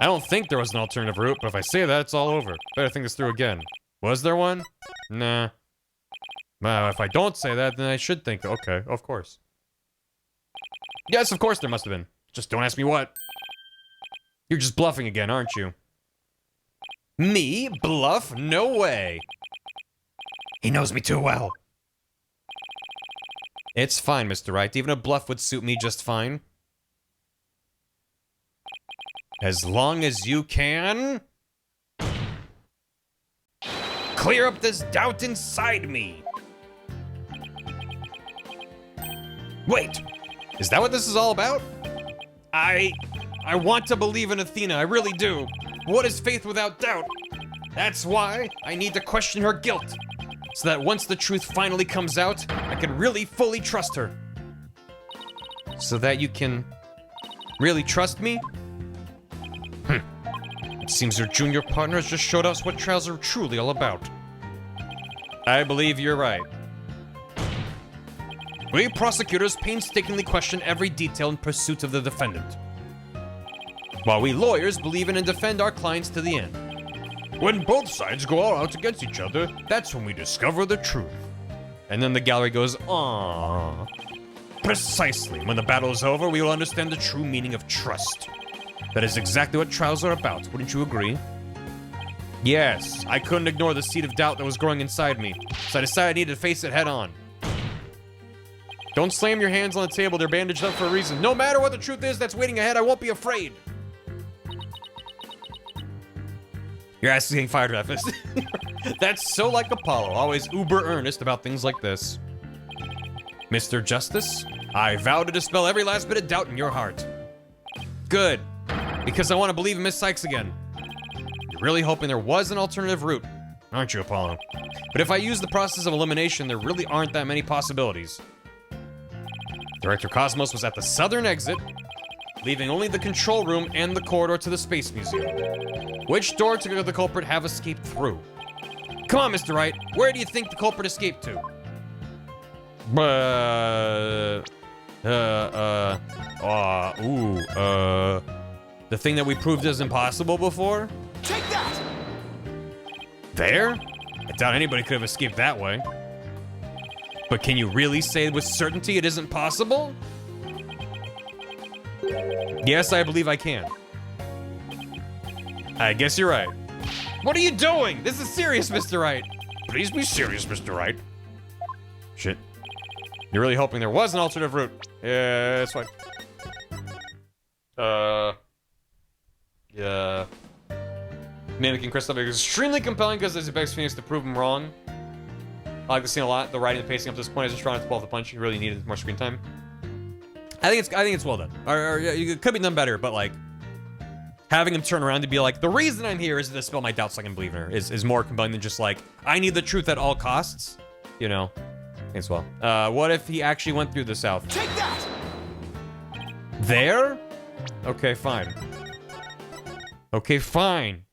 I don't think there was an alternative route, but if I say that, it's all over. Better think this through again. Was there one? Nah. Well, if I don't say that, then I should think, okay, of course. Yes, of course there must have been. Just don't ask me what. You're just bluffing again, aren't you? Me? Bluff? No way. He knows me too well. It's fine, Mr. Wright. Even a bluff would suit me just fine. As long as you can clear up this doubt inside me. Wait, Is that what this is all about? I want to believe in Athena, I really do. What is faith without doubt? That's why I need to question her guilt, so that once the truth finally comes out, I can really fully trust her. So that you can really trust me? It seems your junior partner has just showed us what trials are truly all about. I believe you're right. We prosecutors painstakingly question every detail in pursuit of the defendant, while we lawyers believe in and defend our clients to the end. When both sides go all out against each other, that's when we discover the truth. And then the gallery goes, aww. Precisely. When the battle is over, we will understand the true meaning of trust. That is exactly what trials are about, wouldn't you agree? Yes, I couldn't ignore the seed of doubt that was growing inside me, so I decided I needed to face it head on. Don't slam your hands on the table, they're bandaged up for a reason. No matter what the truth is that's waiting ahead, I won't be afraid. Your ass is getting fired, Refus. That's so like Apollo, always uber earnest about things like this. Mr. Justice, I vow to dispel every last bit of doubt in your heart. Good, because I want to believe in Miss Sykes again. You're really hoping there was an alternative route, aren't you, Apollo? But if I use the process of elimination, there really aren't that many possibilities. Director Cosmos was at the southern exit, leaving only the control room and the corridor to the Space Museum. Which door could the culprit have escaped through? Come on, Mr. Wright, where do you think the culprit escaped to? The thing that we proved is impossible before? Take that! There? I doubt anybody could have escaped that way. But can you really say with certainty it isn't possible? Yes, I believe I can. I guess you're right. What are you doing? This is serious, Mr. Wright. Please be serious, Mr. Wright. Shit. You're really hoping there was an alternative route. Yeah, that's fine. Yeah. Mimicking Crystal is extremely compelling because it begs Phoenix to prove him wrong. I like the scene a lot. The writing and pacing up to this point is just trying to pull off the punch. You really needed more screen time. I think it's well done. Or it could be done better, but like having him turn around to be like, the reason I'm here is to dispel my doubts so I can believe in her is more compelling than just like, I need the truth at all costs. You know, as well. What if he actually went through the south? Take that! There? Okay, fine. Okay, fine.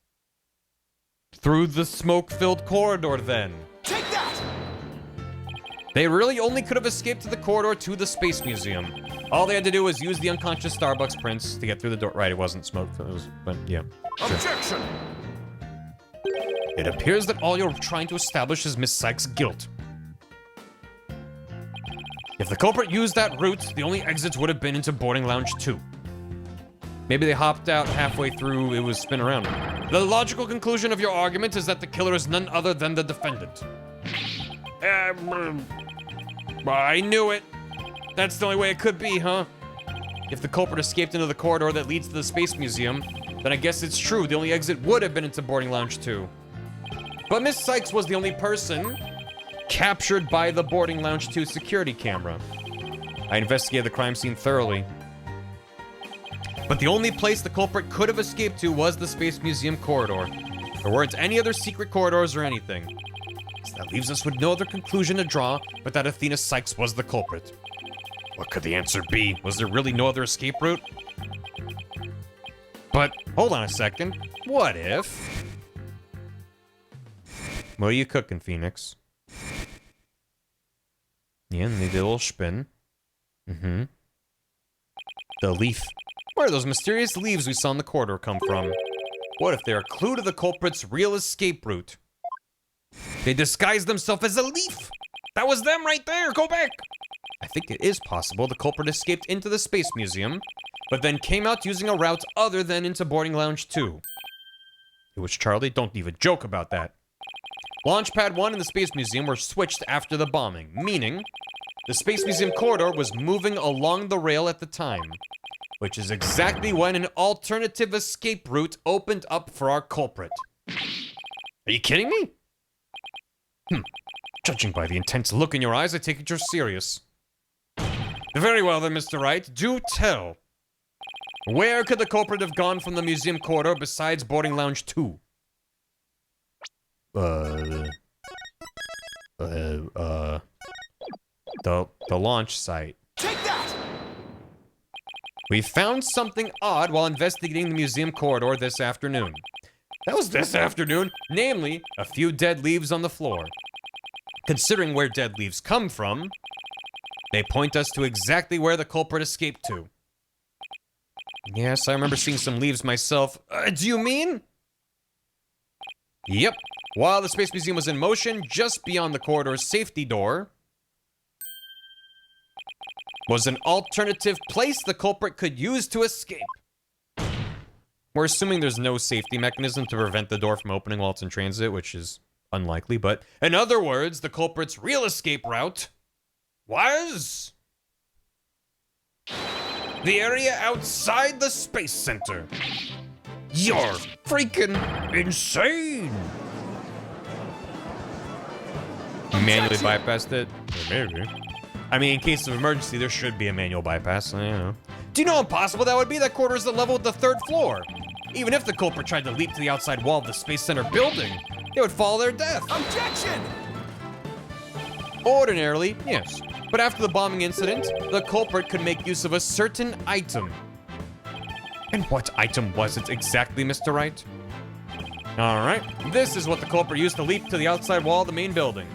Through the smoke-filled corridor, then. Take that! They really only could have escaped to the corridor to the Space Museum. All they had to do was use the unconscious Starbucks prince to get through the door. Right, it wasn't smoke. It was, but yeah. Sure. Objection! It appears that all you're trying to establish is Miss Sykes' guilt. If the culprit used that route, the only exits would have been into boarding lounge 2. Maybe they hopped out halfway through, it was spin around. The logical conclusion of your argument is that the killer is none other than the defendant. I knew it. That's the only way it could be, huh? If the culprit escaped into the corridor that leads to the Space Museum, then I guess it's true, the only exit would have been into boarding lounge 2. But Miss Sykes was the only person captured by the boarding lounge 2 security camera. I investigated the crime scene thoroughly. But the only place the culprit could have escaped to was the Space Museum corridor. There weren't any other secret corridors or anything. So that leaves us with no other conclusion to draw but that Athena Sykes was the culprit. What could the answer be? Was there really no other escape route? But, hold on a second. What if... What are you cooking, Phoenix? Yeah, and they did a little spin. Mm-hmm. The leaf. Where are those mysterious leaves we saw in the corridor come from? What if they're a clue to the culprit's real escape route? They disguised themselves as a leaf! That was them right there! Go back! I think it is possible the culprit escaped into the Space Museum, but then came out using a route other than into boarding lounge 2. It was Charlie, don't even joke about that. Launchpad 1 and the Space Museum were switched after the bombing, meaning the Space Museum corridor was moving along the rail at the time, which is exactly when an alternative escape route opened up for our culprit. Are you kidding me? Judging by the intense look in your eyes, I take it you're serious. Very well then, Mr. Wright. Do tell. Where could the culprit have gone from the museum corridor besides boarding lounge 2? The launch site. Take that! We found something odd while investigating the museum corridor this afternoon. That was this afternoon, namely, a few dead leaves on the floor. Considering where dead leaves come from, they point us to exactly where the culprit escaped to. Yes, I remember seeing some leaves myself. Do you mean? Yep. While the Space Museum was in motion, just beyond the corridor's safety door was an alternative place the culprit could use to escape. We're assuming there's no safety mechanism to prevent the door from opening while it's in transit, which is unlikely, but in other words, the culprit's real escape route was the area outside the Space Center. You're freaking insane! Manually bypassed it? Maybe. I mean, in case of emergency, there should be a manual bypass. I don't know. Do you know how impossible that would be? That corridor is the level with the 3rd floor. Even if the culprit tried to leap to the outside wall of the Space Center building, they would fall to their death. Objection! Ordinarily, yes. But after the bombing incident, the culprit could make use of a certain item. And what item was it exactly, Mr. Wright? Alright, this is what the culprit used to leap to the outside wall of the main building.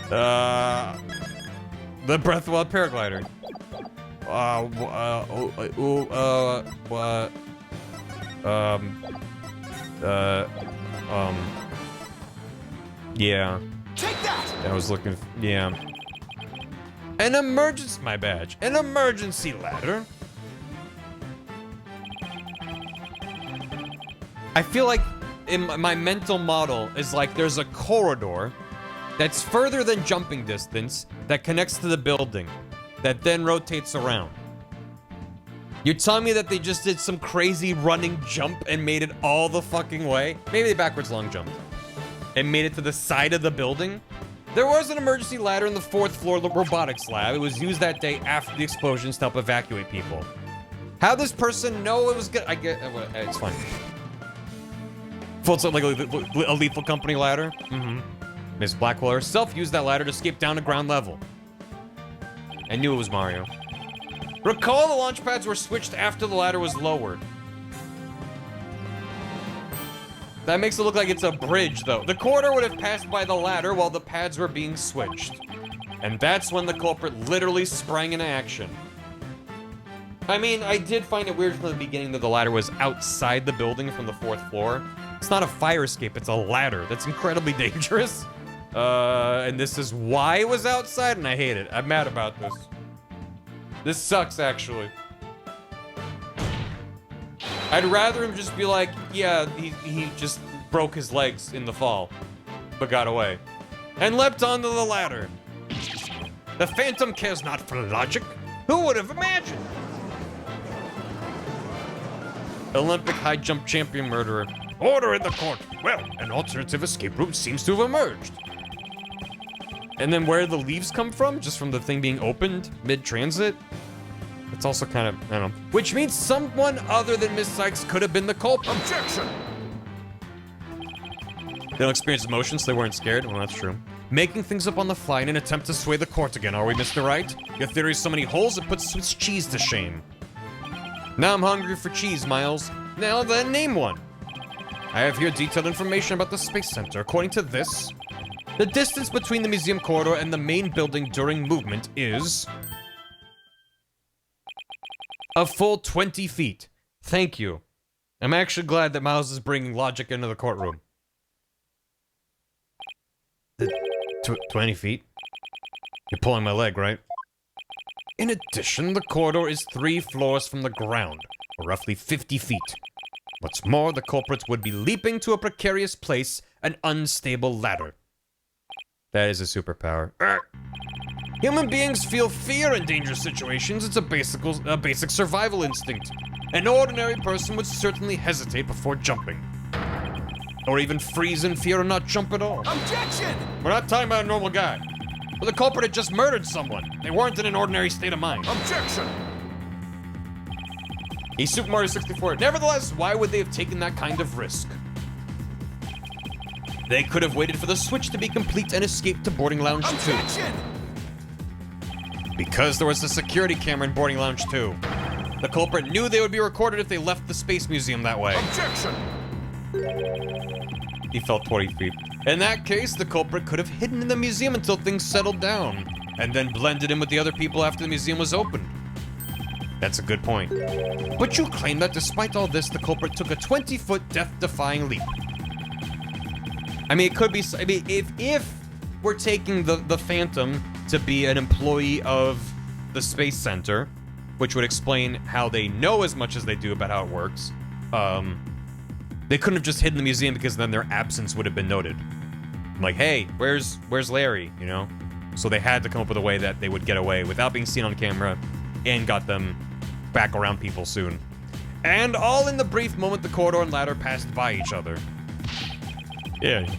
The Breath-of-Wild paraglider. Yeah. Take that! I was looking, yeah. An emergency, my badge. An emergency ladder. I feel like my mental model is like there's a corridor that's further than jumping distance that connects to the building that then rotates around. You're telling me that they just did some crazy running jump and made it all the fucking way? Maybe they backwards long jumped and made it to the side of the building? There was an emergency ladder in the 4th floor robotics lab. It was used that day after the explosions to help evacuate people. How does this person know it was good? I get, it's fine. Full like a lethal company ladder. Miss Blackwell herself used that ladder to escape down to ground level. I knew it was Mario. Recall the launch pads were switched after the ladder was lowered. That makes it look like it's a bridge, though. The corridor would have passed by the ladder while the pads were being switched. And that's when the culprit literally sprang into action. I mean, I did find it weird from the beginning that the ladder was outside the building from the 4th floor. It's not a fire escape, it's a ladder. That's incredibly dangerous. And this is why it was outside, and I hate it. I'm mad about this. This sucks, actually. I'd rather him just be like, yeah, he just broke his legs in the fall, but got away. And leapt onto the ladder. The Phantom cares not for logic. Who would have imagined? Olympic high jump champion murderer. Order in the court. Well, an alternative escape route seems to have emerged. And then where the leaves come from? Just from the thing being opened mid-transit? It's also kind of, I don't know. Which means someone other than Miss Sykes could have been the culprit. Objection! They don't experience emotions, so they weren't scared. Well, that's true. Making things up on the fly in an attempt to sway the court again, are we, Mr. Wright? Your theory has so many holes, it puts Swiss cheese to shame. Now I'm hungry for cheese, Miles. Now then, name one. I have here detailed information about the Space Center. According to this, the distance between the museum corridor and the main building during movement is a full 20 feet. Thank you. I'm actually glad that Miles is bringing logic into the courtroom. 20 feet? You're pulling my leg, right? In addition, the corridor is 3 floors from the ground, or roughly 50 feet. What's more, the culprits would be leaping to a precarious place, an unstable ladder. That is a superpower. Human beings feel fear in dangerous situations. It's a basic survival instinct. An ordinary person would certainly hesitate before jumping. Or even freeze in fear and not jump at all. Objection! We're not talking about a normal guy. But the culprit had just murdered someone. They weren't in an ordinary state of mind. Objection! He's Super Mario 64. Nevertheless, why would they have taken that kind of risk? They could have waited for the switch to be complete and escaped to Boarding Lounge 2. Objection! Because there was a security camera in Boarding Lounge 2. The culprit knew they would be recorded if they left the Space Museum that way. Objection! He fell 20 feet. In that case, the culprit could have hidden in the museum until things settled down, and then blended in with the other people after the museum was opened. That's a good point. But you claim that despite all this, the culprit took a 20-foot death-defying leap. I mean, it could be... I mean, if we're taking the Phantom to be an employee of the Space Center, which would explain how they know as much as they do about how it works, they couldn't have just hidden the museum because then their absence would have been noted. Like, hey, where's Larry, you know? So they had to come up with a way that they would get away without being seen on camera and got them back around people soon. And all in the brief moment the corridor and ladder passed by each other. Yeah.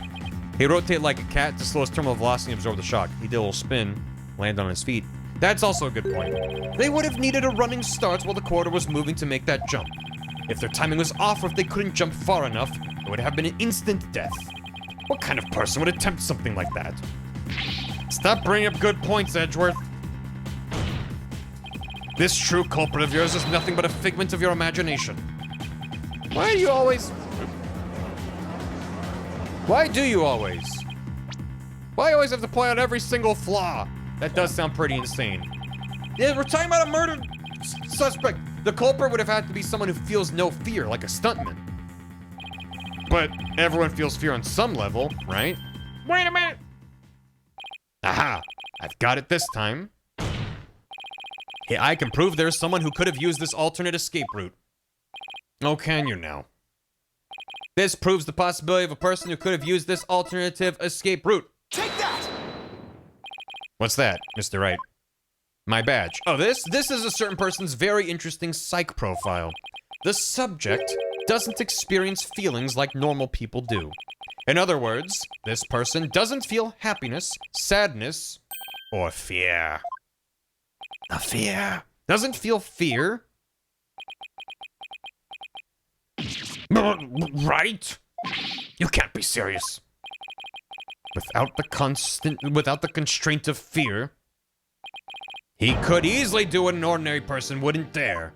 He rotated like a cat to slow his terminal velocity and absorb the shock. He did a little spin, land on his feet. That's also a good point. They would have needed a running start while the corridor was moving to make that jump. If their timing was off or if they couldn't jump far enough, it would have been an instant death. What kind of person would attempt something like that? Stop bringing up good points, Edgeworth. This true culprit of yours is nothing but a figment of your imagination. Why do you always... Why do you always? Why always have to point out every single flaw? That does sound pretty insane. Yeah, we're talking about a murdered suspect. The culprit would have had to be someone who feels no fear, like a stuntman. But everyone feels fear on some level, right? Wait a minute! Aha! I've got it this time. Yeah, I can prove there's someone who could have used this alternate escape route. Oh, can you now? This proves the possibility of a person who could have used this alternative escape route. Take that! What's that, Mr. Wright? My badge. Oh, this is a certain person's very interesting psych profile. The subject doesn't experience feelings like normal people do. In other words, this person doesn't feel happiness, sadness, or fear. A fear. Doesn't feel fear. Right? You can't be serious. Without the constraint of fear, he could easily do what an ordinary person wouldn't dare.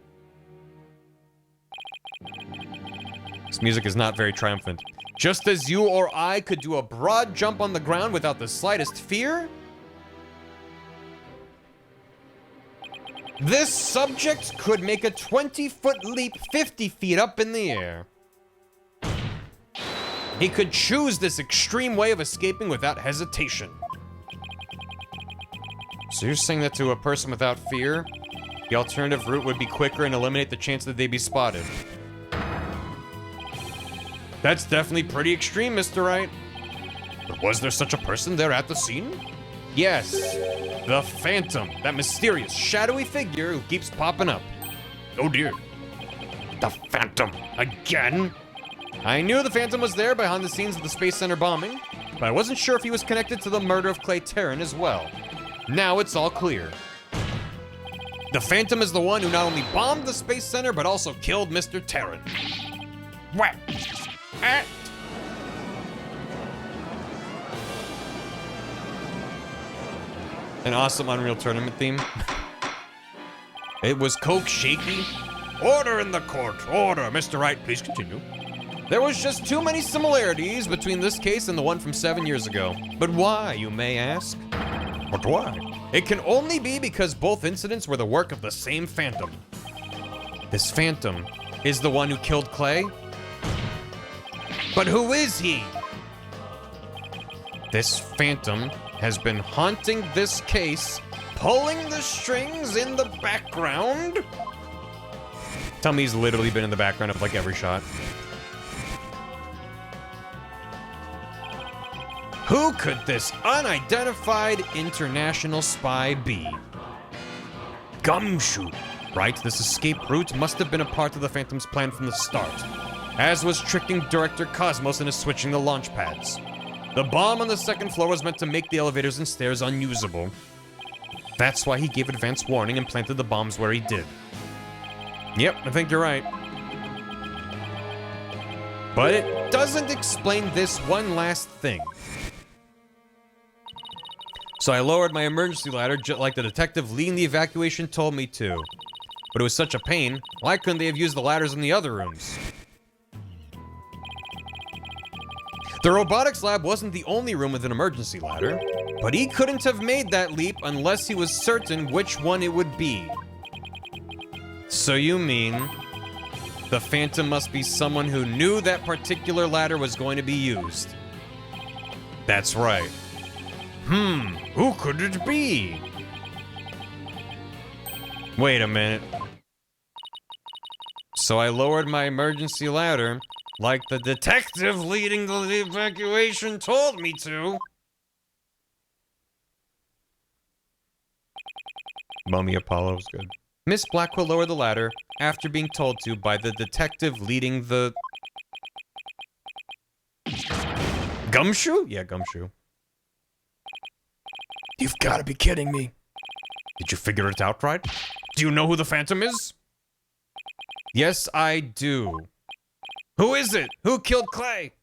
This music is not very triumphant. Just as you or I could do a broad jump on the ground without the slightest fear, this subject could make a 20-foot leap 50 feet up in the air. He could choose this extreme way of escaping without hesitation. So you're saying that to a person without fear, the alternative route would be quicker and eliminate the chance that they'd be spotted. That's definitely pretty extreme, Mr. Wright. But was there such a person there at the scene? Yes, the Phantom, that mysterious, shadowy figure who keeps popping up. Oh dear. The Phantom, again? I knew the Phantom was there behind the scenes of the Space Center bombing, but I wasn't sure if he was connected to the murder of Clay Terran as well. Now it's all clear. The Phantom is the one who not only bombed the Space Center, but also killed Mr. Terran. Whack! Ah. An awesome Unreal Tournament theme. It was Coke Shaky. Order in the court. Order. Mr. Wright, please continue. There was just too many similarities between this case and the one from 7 years ago. But why, you may ask? But why? It can only be because both incidents were the work of the same Phantom. This Phantom is the one who killed Clay? But who is he? This Phantom has been haunting this case, pulling the strings in the background. Tell me he's literally been in the background of like every shot. Who could this unidentified international spy be? Gumshoe. Right, this escape route must have been a part of the Phantom's plan from the start, as was tricking Director Cosmos into switching the launch pads. The bomb on the second floor was meant to make the elevators and stairs unusable. That's why he gave advance warning and planted the bombs where he did. Yep, I think you're right. But it doesn't explain this one last thing. So I lowered my emergency ladder like the detective leading the evacuation told me to. But it was such a pain, why couldn't they have used the ladders in the other rooms? The robotics lab wasn't the only room with an emergency ladder, but he couldn't have made that leap unless he was certain which one it would be. So you mean the Phantom must be someone who knew that particular ladder was going to be used? That's right. Who could it be? Wait a minute. So I lowered my emergency ladder like the detective leading the evacuation told me to. Mummy Apollo's good. Miss Blackwell lowered the ladder after being told to by the detective leading the... Gumshoe? Yeah, Gumshoe. You've got to be kidding me. Did you figure it out, Wright? Do you know who the Phantom is? Yes, I do. Who is it? Who killed Clay?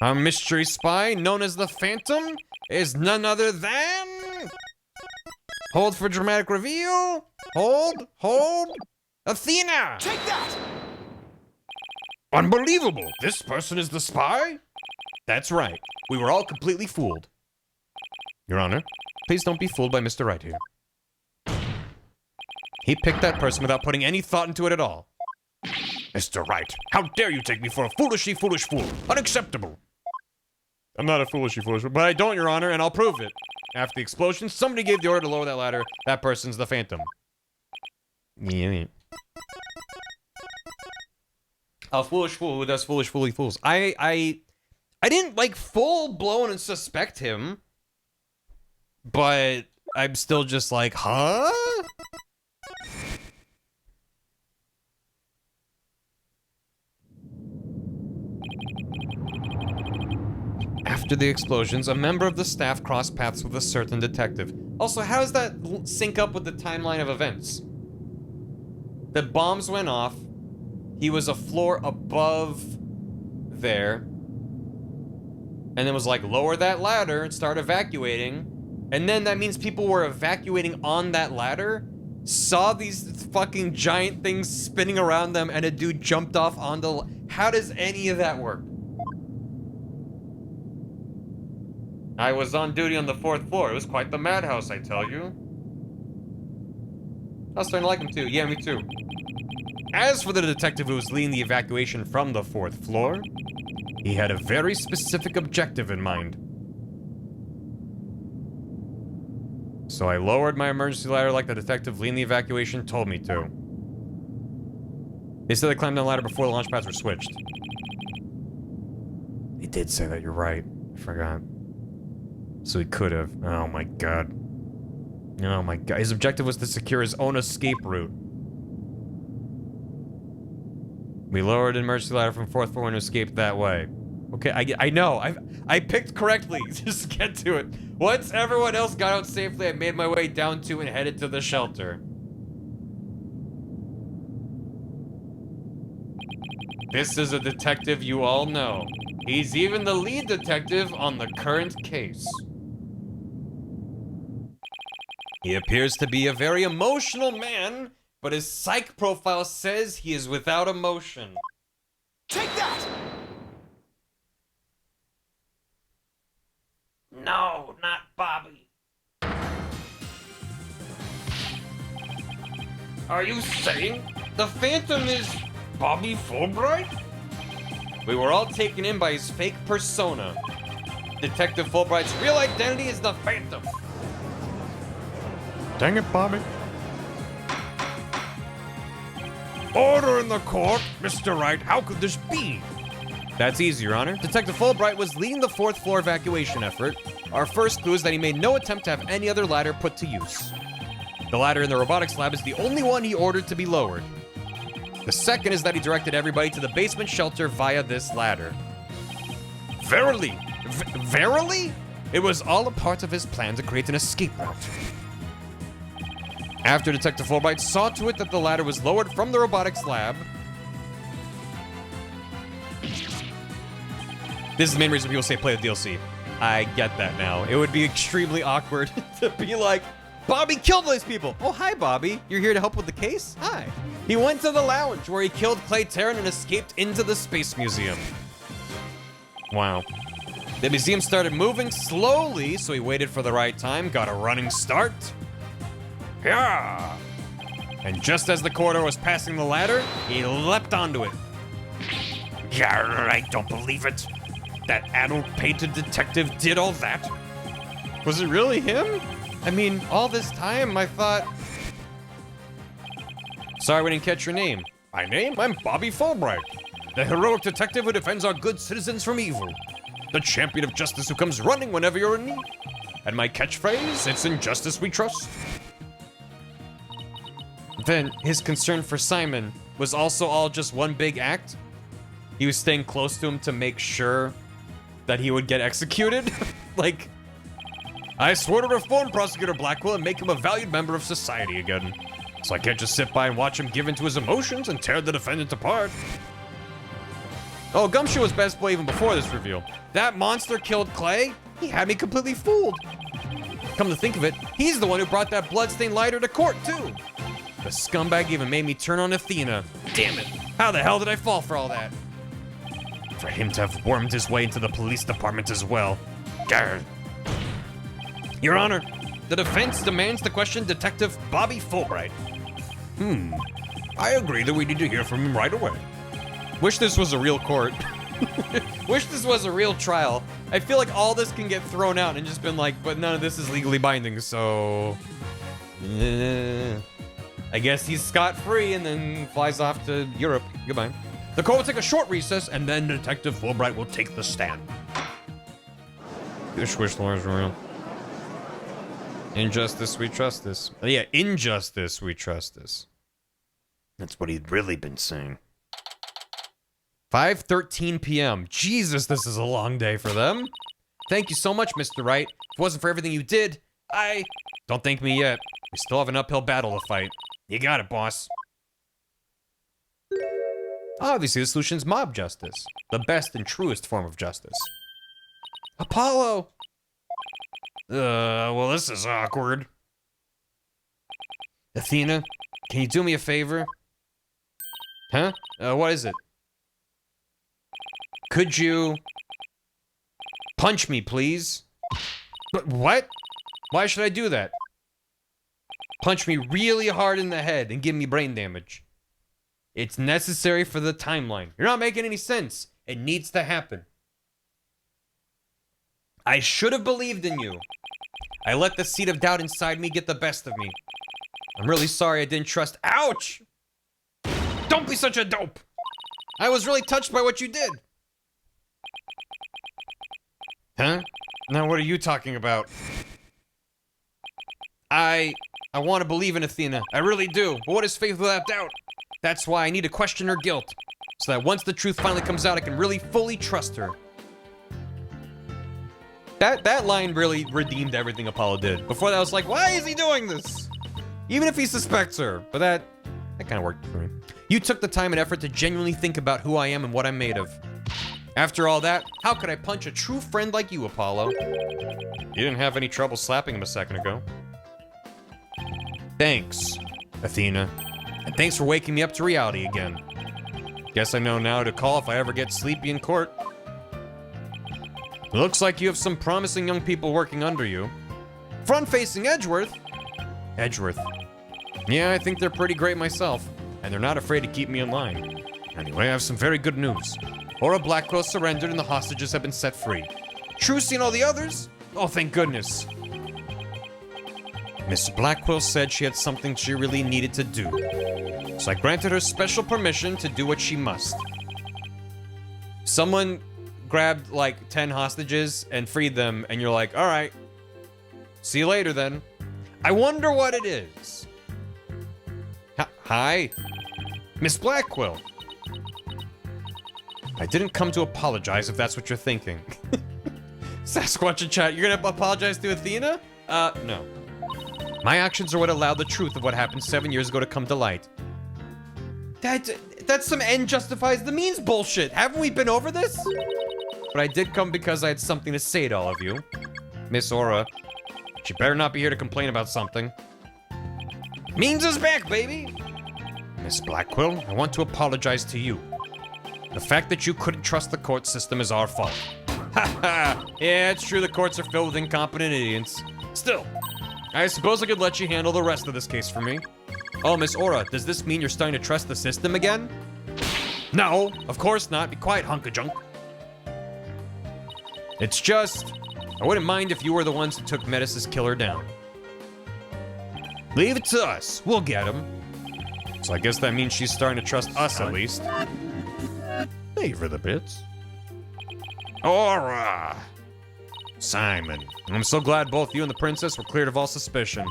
A mystery spy known as the Phantom is none other than... Hold for dramatic reveal. Hold. Athena! Take that! Unbelievable! This person is the spy? That's right. We were all completely fooled. Your Honor, please don't be fooled by Mr. Wright here. He picked that person without putting any thought into it at all. Mr. Wright, how dare you take me for a foolish fool? Unacceptable! I'm not a foolish fool, but I don't, Your Honor, and I'll prove it. After the explosion, somebody gave the order to lower that ladder. That person's the Phantom. Yeah. A foolish fool who does foolish fools. I didn't, like, full-blown and suspect him. But I'm still just like, huh? After the explosions, a member of the staff crossed paths with a certain detective. Also, how does that sync up with the timeline of events? The bombs went off. He was a floor above there. And then was like, lower that ladder and start evacuating. And then that means people were evacuating on that ladder, saw these fucking giant things spinning around them, and a dude jumped off on the... How does any of that work? I was on duty on the 4th floor. It was quite the madhouse, I tell you. I was starting to like him too. Yeah, me too. As for the detective who was leading the evacuation from the 4th floor, he had a very specific objective in mind. So I lowered my emergency ladder like the detective leading the evacuation told me to. They said they climbed down the ladder before the launch pads were switched. He did say that, you're right. I forgot. So he could have. Oh my god. Oh my god. His objective was to secure his own escape route. We lowered an emergency ladder from 4th floor and escaped that way. Okay, I know. I picked correctly. Just get to it. Once everyone else got out safely, I made my way down to and headed to the shelter. This is a detective you all know. He's even the lead detective on the current case. He appears to be a very emotional man, but his psych profile says he is without emotion. Take that! No, not Bobby. Are you saying the Phantom is Bobby Fulbright? We were all taken in by his fake persona. Detective Fulbright's real identity is the Phantom. Dang it, Bobby. Order in the court, Mr. Wright. How could this be? That's easy, Your Honor. Detective Fulbright was leading the 4th floor evacuation effort. Our first clue is that he made no attempt to have any other ladder put to use. The ladder in the robotics lab is the only one he ordered to be lowered. The second is that he directed everybody to the basement shelter via this ladder. Verily, verily? It was all a part of his plan to create an escape route. After Detective Fulbright saw to it that the ladder was lowered from the robotics lab. This is the main reason people say play the DLC. I get that now. It would be extremely awkward to be like, Bobby killed these people. Oh, hi, Bobby. You're here to help with the case? Hi. He went to the lounge where he killed Clay Terran and escaped into the Space Museum. Wow. The museum started moving slowly, so he waited for the right time, got a running start. Yeah. And just as the corridor was passing the ladder, he leapt onto it. Yeah, I don't believe it. That adult-painted detective did all that. Was it really him? I mean, all this time I thought... Sorry we didn't catch your name. My name? I'm Bobby Fulbright, the heroic detective who defends our good citizens from evil. The champion of justice who comes running whenever you're in need. And my catchphrase, it's in justice we trust. Then, his concern for Simon was also all just one big act. He was staying close to him to make sure that he would get executed. Like, I swore to reform Prosecutor Blackwell and make him a valued member of society again. So I can't just sit by and watch him give into his emotions and tear the defendant apart. Oh, Gumshoe was best boy even before this reveal. That monster killed Clay? He had me completely fooled. Come to think of it, he's the one who brought that bloodstained lighter to court, too. The scumbag even made me turn on Athena. Damn it. How the hell did I fall for all that? For him to have wormed his way into the police department as well. Grr. Your Honor, the defense demands to question Detective Bobby Fulbright. I agree that we need to hear from him right away. Wish this was a real court. Wish this was a real trial. I feel like all this can get thrown out and just been like, but none of this is legally binding, so... I guess he's scot-free and then flies off to Europe. Goodbye. The court will take a short recess, and then Detective Fulbright will take the stand. Wish lawyers were real. Injustice, we trust this. Yeah, injustice, we trust this. That's what he'd really been saying. 5:13 p.m. Jesus, this is a long day for them. Thank you so much, Mr. Wright. If it wasn't for everything you did, Don't thank me yet. We still have an uphill battle to fight. You got it, boss. Obviously, the solution's mob justice. The best and truest form of justice. Apollo! Well, this is awkward. Athena, can you do me a favor? Huh? What is it? Could you... punch me, please? But what? Why should I do that? Punch me really hard in the head and give me brain damage. It's necessary for the timeline. You're not making any sense. It needs to happen. I should have believed in you. I let the seed of doubt inside me get the best of me. I'm really sorry I didn't trust. Ouch! Don't be such a dope! I was really touched by what you did. Huh? Now what are you talking about? I want to believe in Athena. I really do. But what is faith without doubt? That's why I need to question her guilt. So that once the truth finally comes out, I can really fully trust her. That line really redeemed everything Apollo did. Before that, I was like, why is he doing this? Even if he suspects her. But that kind of worked for me. You took the time and effort to genuinely think about who I am and what I'm made of. After all that, how could I punch a true friend like you, Apollo? You didn't have any trouble slapping him a second ago. Thanks, Athena. And thanks for waking me up to reality again. Guess I know now to call if I ever get sleepy in court. It looks like you have some promising young people working under you. Front-facing Edgeworth? Edgeworth. Yeah, I think they're pretty great myself. And they're not afraid to keep me in line. Anyway, I have some very good news. Aura Blackwell surrendered and the hostages have been set free. Trucy and all the others? Oh, thank goodness. Miss Blackwell said she had something she really needed to do. So I granted her special permission to do what she must. Someone grabbed like 10 hostages and freed them, and you're like, all right, see you later then. I wonder what it is. Hi. Miss Blackquill. I didn't come to apologize if that's what you're thinking. Sasquatch in chat, you're gonna apologize to Athena? No. My actions are what allowed the truth of what happened 7 years ago to come to light. That's some end justifies the means bullshit. Haven't we been over this? But I did come because I had something to say to all of you. Miss Aura, she better not be here to complain about something. Means is back, baby! Miss Blackquill, I want to apologize to you. The fact that you couldn't trust the court system is our fault. Ha ha! Yeah, it's true the courts are filled with incompetent idiots. Still, I suppose I could let you handle the rest of this case for me. Oh, Miss Aura, does this mean you're starting to trust the system again? No, of course not. Be quiet, hunk of junk. It's just, I wouldn't mind if you were the ones who took Metis' killer down. Leave it to us. We'll get him. So I guess that means she's starting to trust us at least. Favor the bits. Aura! Simon, I'm so glad both you and the princess were cleared of all suspicion.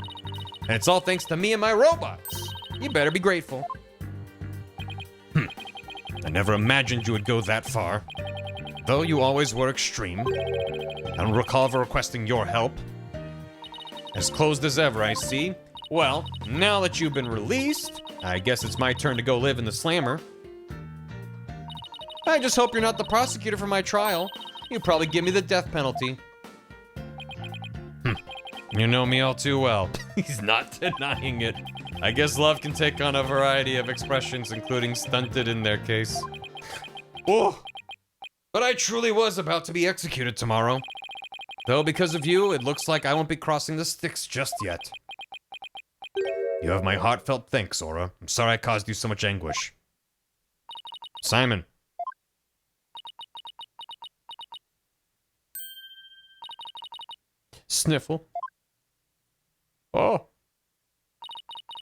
And it's all thanks to me and my robots. You better be grateful. I never imagined you would go that far. Though you always were extreme. I don't recall ever requesting your help. As closed as ever, I see. Well, now that you've been released, I guess it's my turn to go live in the slammer. I just hope you're not the prosecutor for my trial. You'd probably give me the death penalty. You know me all too well. He's not denying it. I guess love can take on a variety of expressions, including stunted in their case. Oh, but I truly was about to be executed tomorrow. Though because of you, it looks like I won't be crossing the Styx just yet. You have my heartfelt thanks, Aura. I'm sorry I caused you so much anguish. Simon. Sniffle. Oh.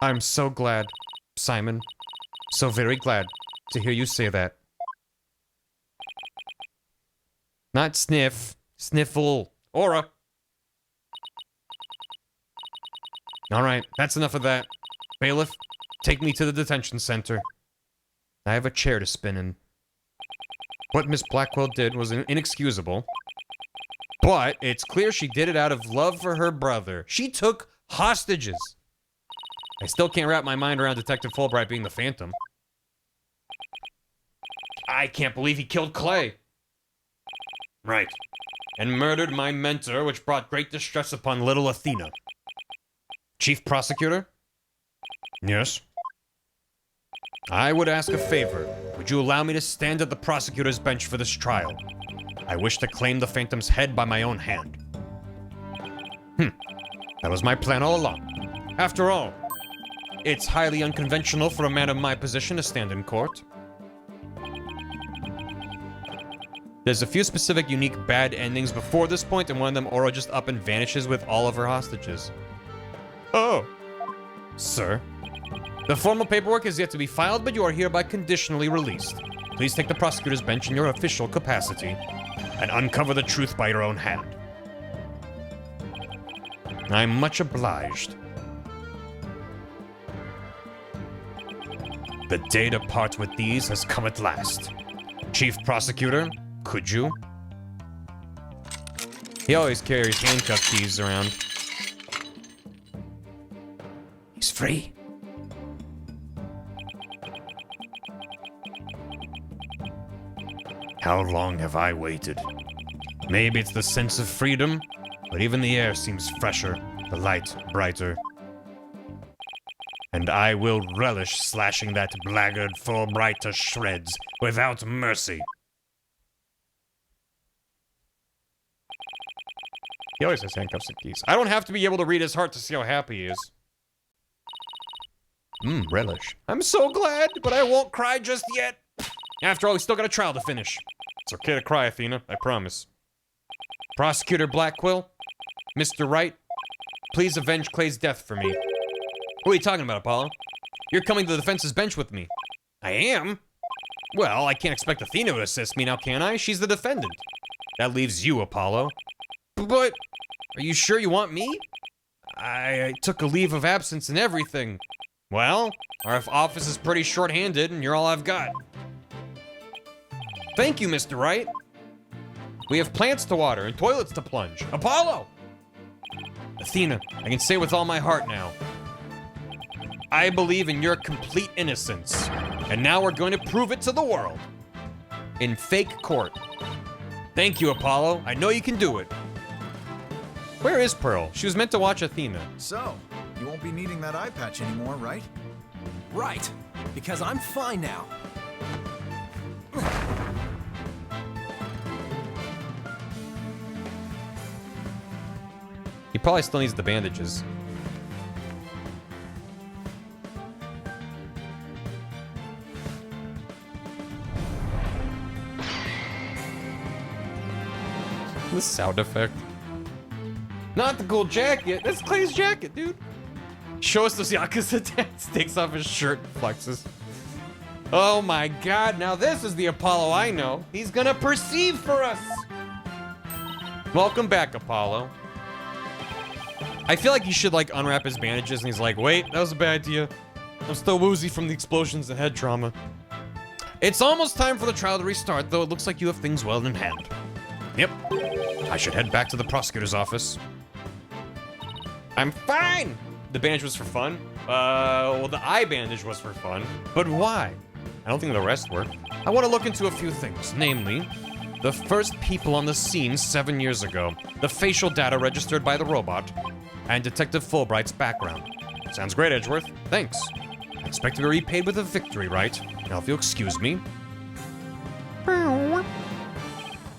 I'm so glad, Simon. So very glad to hear you say that. Not sniff. Sniffle. Aura. Alright, that's enough of that. Bailiff, take me to the detention center. I have a chair to spin in. What Miss Blackwell did was inexcusable. But it's clear she did it out of love for her brother. She took hostages. I still can't wrap my mind around Detective Fulbright being the Phantom. I can't believe he killed Clay. Right. And murdered my mentor, which brought great distress upon little Athena. Chief Prosecutor? Yes? I would ask a favor. Would you allow me to stand at the prosecutor's bench for this trial? I wish to claim the Phantom's head by my own hand. That was my plan all along. After all, it's highly unconventional for a man of my position to stand in court. There's a few specific unique bad endings before this point, and one of them Aura just up and vanishes with all of her hostages. Oh. Sir. The formal paperwork is yet to be filed, but you are hereby conditionally released. Please take the prosecutor's bench in your official capacity and uncover the truth by your own hand. I'm much obliged. The day to part with these has come at last. Chief Prosecutor, could you? He always carries handcuff keys around. He's free. How long have I waited? Maybe it's the sense of freedom, but even the air seems fresher, the light brighter. And I will relish slashing that blackguard Fulbright to shreds without mercy. He always has handcuffs and keys. I don't have to be able to read his heart to see how happy he is. Relish. I'm so glad, but I won't cry just yet. After all, we still got a trial to finish. It's okay to cry, Athena, I promise. Prosecutor Blackquill, Mr. Wright, please avenge Clay's death for me. What are you talking about, Apollo? You're coming to the defense's bench with me. I am? Well, I can't expect Athena to assist me now, can I? She's the defendant. That leaves you, Apollo. But, are you sure you want me? I took a leave of absence and everything. Well, our office is pretty short-handed, and you're all I've got. Thank you, Mr. Wright. We have plants to water and toilets to plunge. Apollo! Athena, I can say with all my heart now, I believe in your complete innocence, and now we're going to prove it to the world. In fake court. Thank you, Apollo. I know you can do it. Where is Pearl? She was meant to watch Athena. So, you won't be needing that eye patch anymore, right? Right, because I'm fine now. He probably still needs the bandages. The sound effect. Not the cool jacket. That's Clay's jacket, dude. Show us this Yakuza dance. Takes off his shirt and flexes. Oh my god, now this is the Apollo I know. He's gonna perceive for us. Welcome back, Apollo. I feel like he should like unwrap his bandages and he's like, wait, that was a bad idea. I'm still woozy from the explosions and head trauma. It's almost time for the trial to restart, though it looks like you have things well in hand. Yep. I should head back to the prosecutor's office. I'm fine! The bandage was for fun. Well, the eye bandage was for fun. But why? I don't think the rest were. I want to look into a few things, namely, the first people on the scene 7 years ago, the facial data registered by the robot, and Detective Fulbright's background. Sounds great, Edgeworth. Thanks. I expect to be repaid with a victory, right? Now, if you'll excuse me.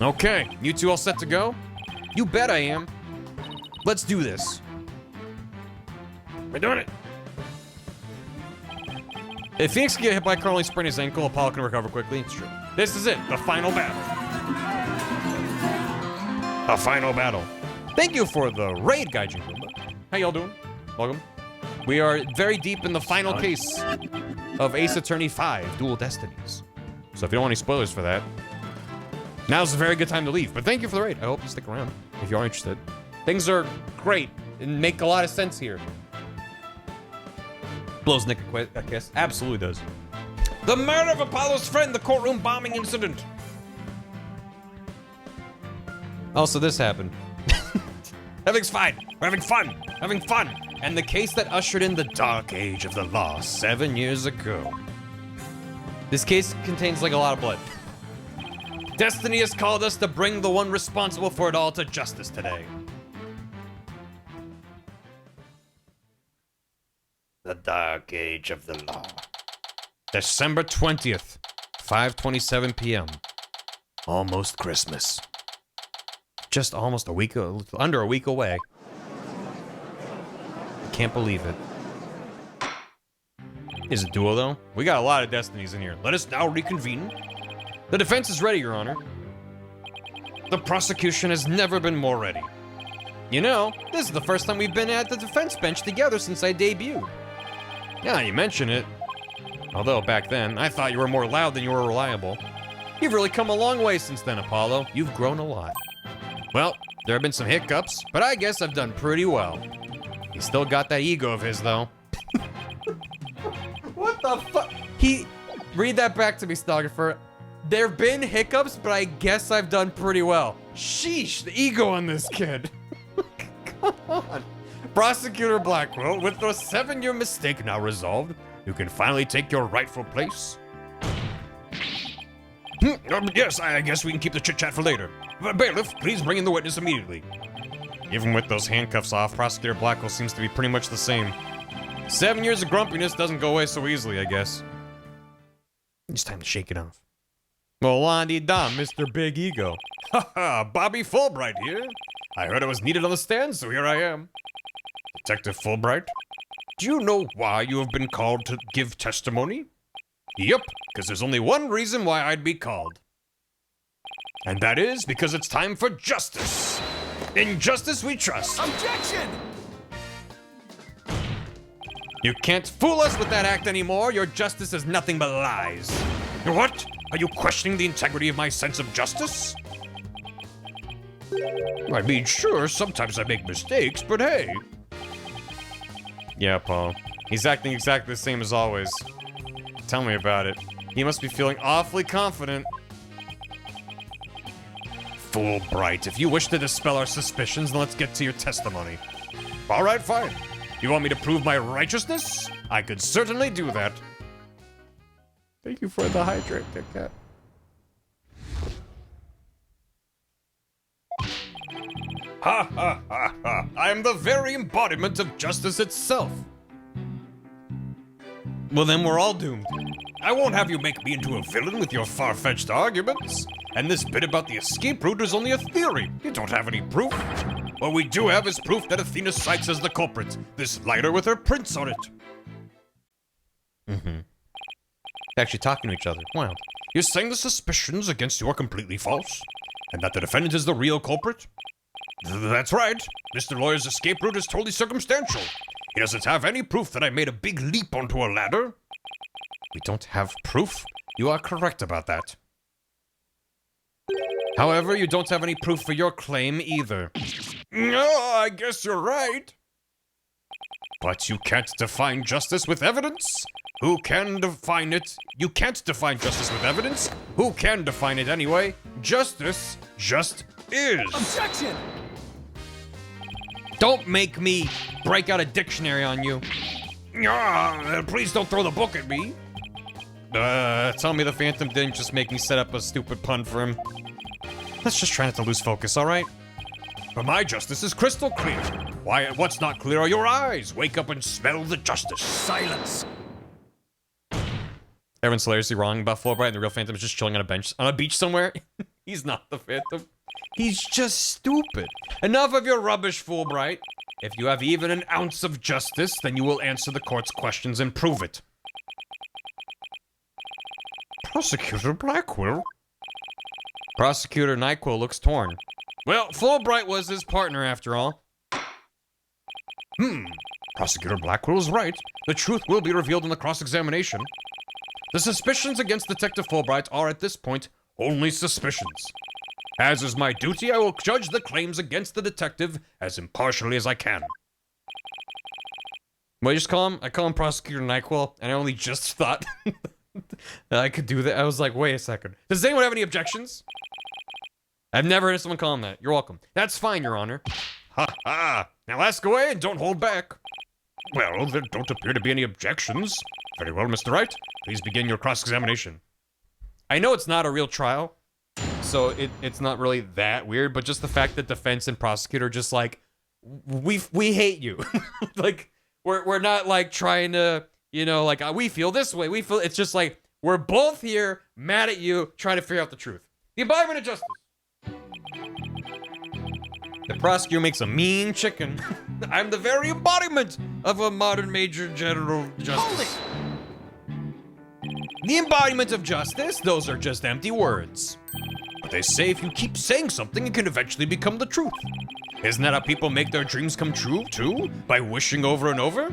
Okay, you two all set to go? You bet I am. Let's do this. We're doing it. If Phoenix can get hit by Carl and sprain his ankle, Apollo can recover quickly. It's true. This is it, the final battle. A final battle. Thank you for the raid, Gaijin Goomba. How y'all doing? Welcome. We are very deep in the final case of Ace Attorney 5, Dual Destinies. So if you don't want any spoilers for that, now's a very good time to leave. But thank you for the raid. I hope you stick around if you are interested. Things are great and make a lot of sense here. Blows Nick a kiss. Absolutely does. The murder of Apollo's friend, the courtroom bombing incident. Oh, so this happened. Everything's fine. We're having fun. Having fun. And the case that ushered in the dark age of the law 7 years ago. This case contains like a lot of blood. Destiny has called us to bring the one responsible for it all to justice today. The dark age of the law. December 20th, 5:27 p.m. Almost Christmas. Just almost a week, under a week away. I can't believe it. Is it duo though? We got a lot of Destinies in here. Let us now reconvene. The defense is ready, Your Honor. The prosecution has never been more ready. You know, this is the first time we've been at the defense bench together since I debuted. Yeah, you mention it. Although back then, I thought you were more loud than you were reliable. You've really come a long way since then, Apollo. You've grown a lot. Well, there have been some hiccups, but I guess I've done pretty well. He's still got that ego of his, though. What the fuck? Read that back to me, stenographer. There have been hiccups, but I guess I've done pretty well. Sheesh, the ego on this kid. Come on. Prosecutor Blackwell, with the 7-year mistake now resolved, you can finally take your rightful place. Yes, I guess we can keep the chit-chat for later. But bailiff, please bring in the witness immediately. Even with those handcuffs off, Prosecutor Blackwell seems to be pretty much the same. 7 years of grumpiness doesn't go away so easily, I guess. It's time to shake it off. Well, la-di-da, Mr. Big Ego. Haha, Bobby Fulbright here. I heard I was needed on the stand, so here I am. Detective Fulbright, do you know why you have been called to give testimony? Yep, because there's only one reason why I'd be called. And that is because it's time for justice. In justice we trust. Objection! You can't fool us with that act anymore. Your justice is nothing but lies. What? Are you questioning the integrity of my sense of justice? I mean, sure, sometimes I make mistakes, but hey. Yeah, Paul. He's acting exactly the same as always. Tell me about it. He must be feeling awfully confident. Fulbright, if you wish to dispel our suspicions, then let's get to your testimony. All right, fine. You want me to prove my righteousness? I could certainly do that. Thank you for the hydrate, Kit Kat. Ha ha ha ha! I am the very embodiment of justice itself. Well, then we're all doomed. I won't have you make me into a villain with your far-fetched arguments. And this bit about the escape route is only a theory. You don't have any proof. What we do have is proof that Athena Sykes is the culprit. This lighter with her prints on it. Mm-hmm. Actually talking to each other. Wow. You're saying the suspicions against you are completely false? And that the defendant is the real culprit? That's right. Mr. Lawyer's escape route is totally circumstantial. He doesn't have any proof that I made a big leap onto a ladder. We don't have proof? You are correct about that. However, you don't have any proof for your claim either. No, I guess you're right. But you can't define justice with evidence? Who can define it? You can't define justice with evidence? Who can define it anyway? Justice just is. Objection! Don't make me break out a dictionary on you. Please don't throw the book at me. Tell me the Phantom didn't just make me set up a stupid pun for him. Let's just try not to lose focus, alright? But my justice is crystal clear. Why, what's not clear are your eyes. Wake up and smell the justice. Silence! Everyone's hilariously wrong about Fulbright, and the real Phantom is just chilling on a beach somewhere. He's not the Phantom. He's just stupid. Enough of your rubbish, Fulbright. If you have even an ounce of justice, then you will answer the court's questions and prove it. Prosecutor Blackwell? Prosecutor NyQuil looks torn. Well, Fulbright was his partner after all. Prosecutor Blackwell is right. The truth will be revealed in the cross-examination. The suspicions against Detective Fulbright are at this point only suspicions. As is my duty, I will judge the claims against the detective as impartially as I can. What do you just call him? I call him Prosecutor NyQuil, and I only just thought that I could do that. I was like, wait a second. Does anyone have any objections? I've never heard someone call him that. You're welcome. That's fine, Your Honor. Ha ha! Now ask away and don't hold back. Well, there don't appear to be any objections. Very well, Mr. Wright. Please begin your cross-examination. I know it's not a real trial, so it's not really that weird, but just the fact that defense and prosecutor just like, we hate you. Like, we're not like trying to, you know, like, we feel this way. We feel, it's just like, we're both here, mad at you, trying to figure out the truth. The embodiment of justice. The prosecutor makes a mean chicken. I'm the very embodiment of a modern Major General Justice. The embodiment of justice? Those are just empty words. But they say if you keep saying something, it can eventually become the truth. Isn't that how people make their dreams come true, too? By wishing over and over?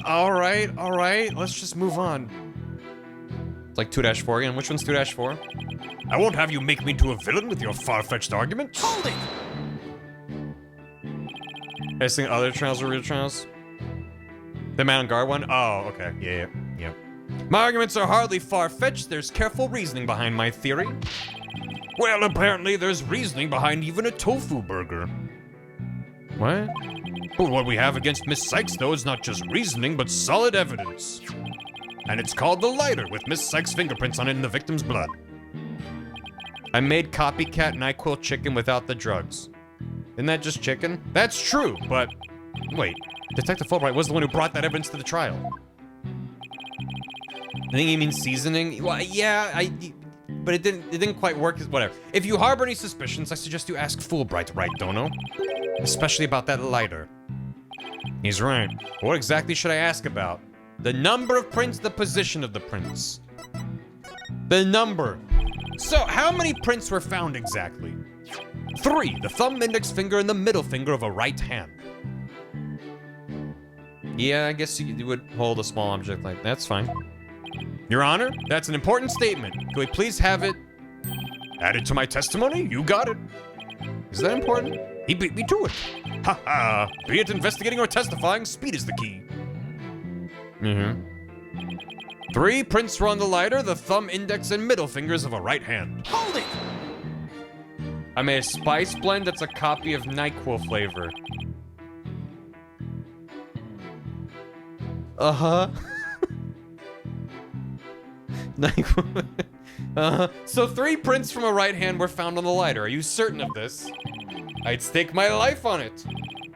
All right. Let's just move on. It's like 2-4 again. Which one's 2-4? I won't have you make me into a villain with your far-fetched arguments. Hold it! I just think other trials are real trials. The Man on Guard one? Oh, okay. Yeah. My arguments are hardly far-fetched. There's careful reasoning behind my theory. Well, apparently there's reasoning behind even a tofu burger. What? Well, what we have against Miss Sykes, though, is not just reasoning, but solid evidence. And it's called the lighter, with Miss Sykes' fingerprints on it in the victim's blood. I made copycat NyQuil chicken without the drugs. Isn't that just chicken? That's true, but... Wait, Detective Fulbright was the one who brought that evidence to the trial. I think you mean seasoning? Well, yeah, but it didn't quite work. Whatever. If you harbor any suspicions, I suggest you ask Fulbright, right, Dono? Especially about that lighter. He's right. What exactly should I ask about? The number of prints, the position of the prints. The number. So, how many prints were found exactly? 3, the thumb, index finger, and the middle finger of a right hand. Yeah, I guess you would hold a small object like that. That's fine. Your Honor, that's an important statement. Can we please have it added to my testimony? You got it. Is that important? He beat me to it. Ha ha. Be it investigating or testifying, speed is the key. Mm-hmm. 3 prints were on the lighter, the thumb, index, and middle fingers of a right hand. Hold it! I made a spice blend that's a copy of NyQuil flavor. Uh-huh. NyQuil. Uh-huh. So 3 prints from a right hand were found on the lighter. Are you certain of this? I'd stake my life on it.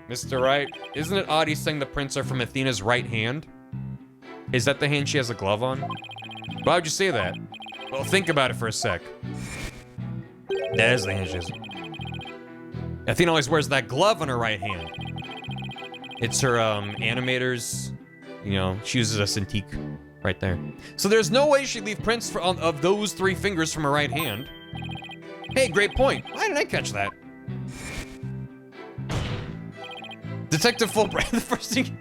Mr. Wright, isn't it odd he's saying the prints are from Athena's right hand? Is that the hand she has a glove on? Why would you say that? Well, think about it for a sec. That is the hand she has. Athena always wears that glove on her right hand. It's her animator's, you know, she uses a Cintiq right there. So there's no way she'd leave prints of those 3 fingers from her right hand. Hey, great point. Why didn't I catch that? Detective Fulbright, the first thing...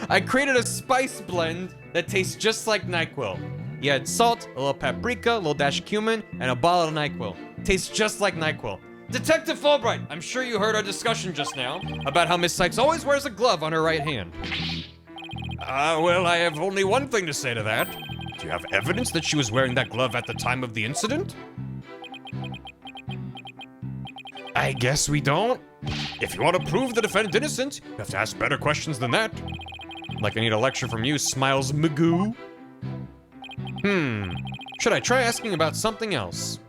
I created a spice blend that tastes just like NyQuil. You had salt, a little paprika, a little dash of cumin, and a bottle of NyQuil. Tastes just like NyQuil. Detective Fulbright, I'm sure you heard our discussion just now about how Miss Sykes always wears a glove on her right hand. Well, I have only one thing to say to that. Do you have evidence that she was wearing that glove at the time of the incident? I guess we don't. If you want to prove the defendant innocent, you have to ask better questions than that. Like I need a lecture from you, Smiles Magoo. Should I try asking about something else?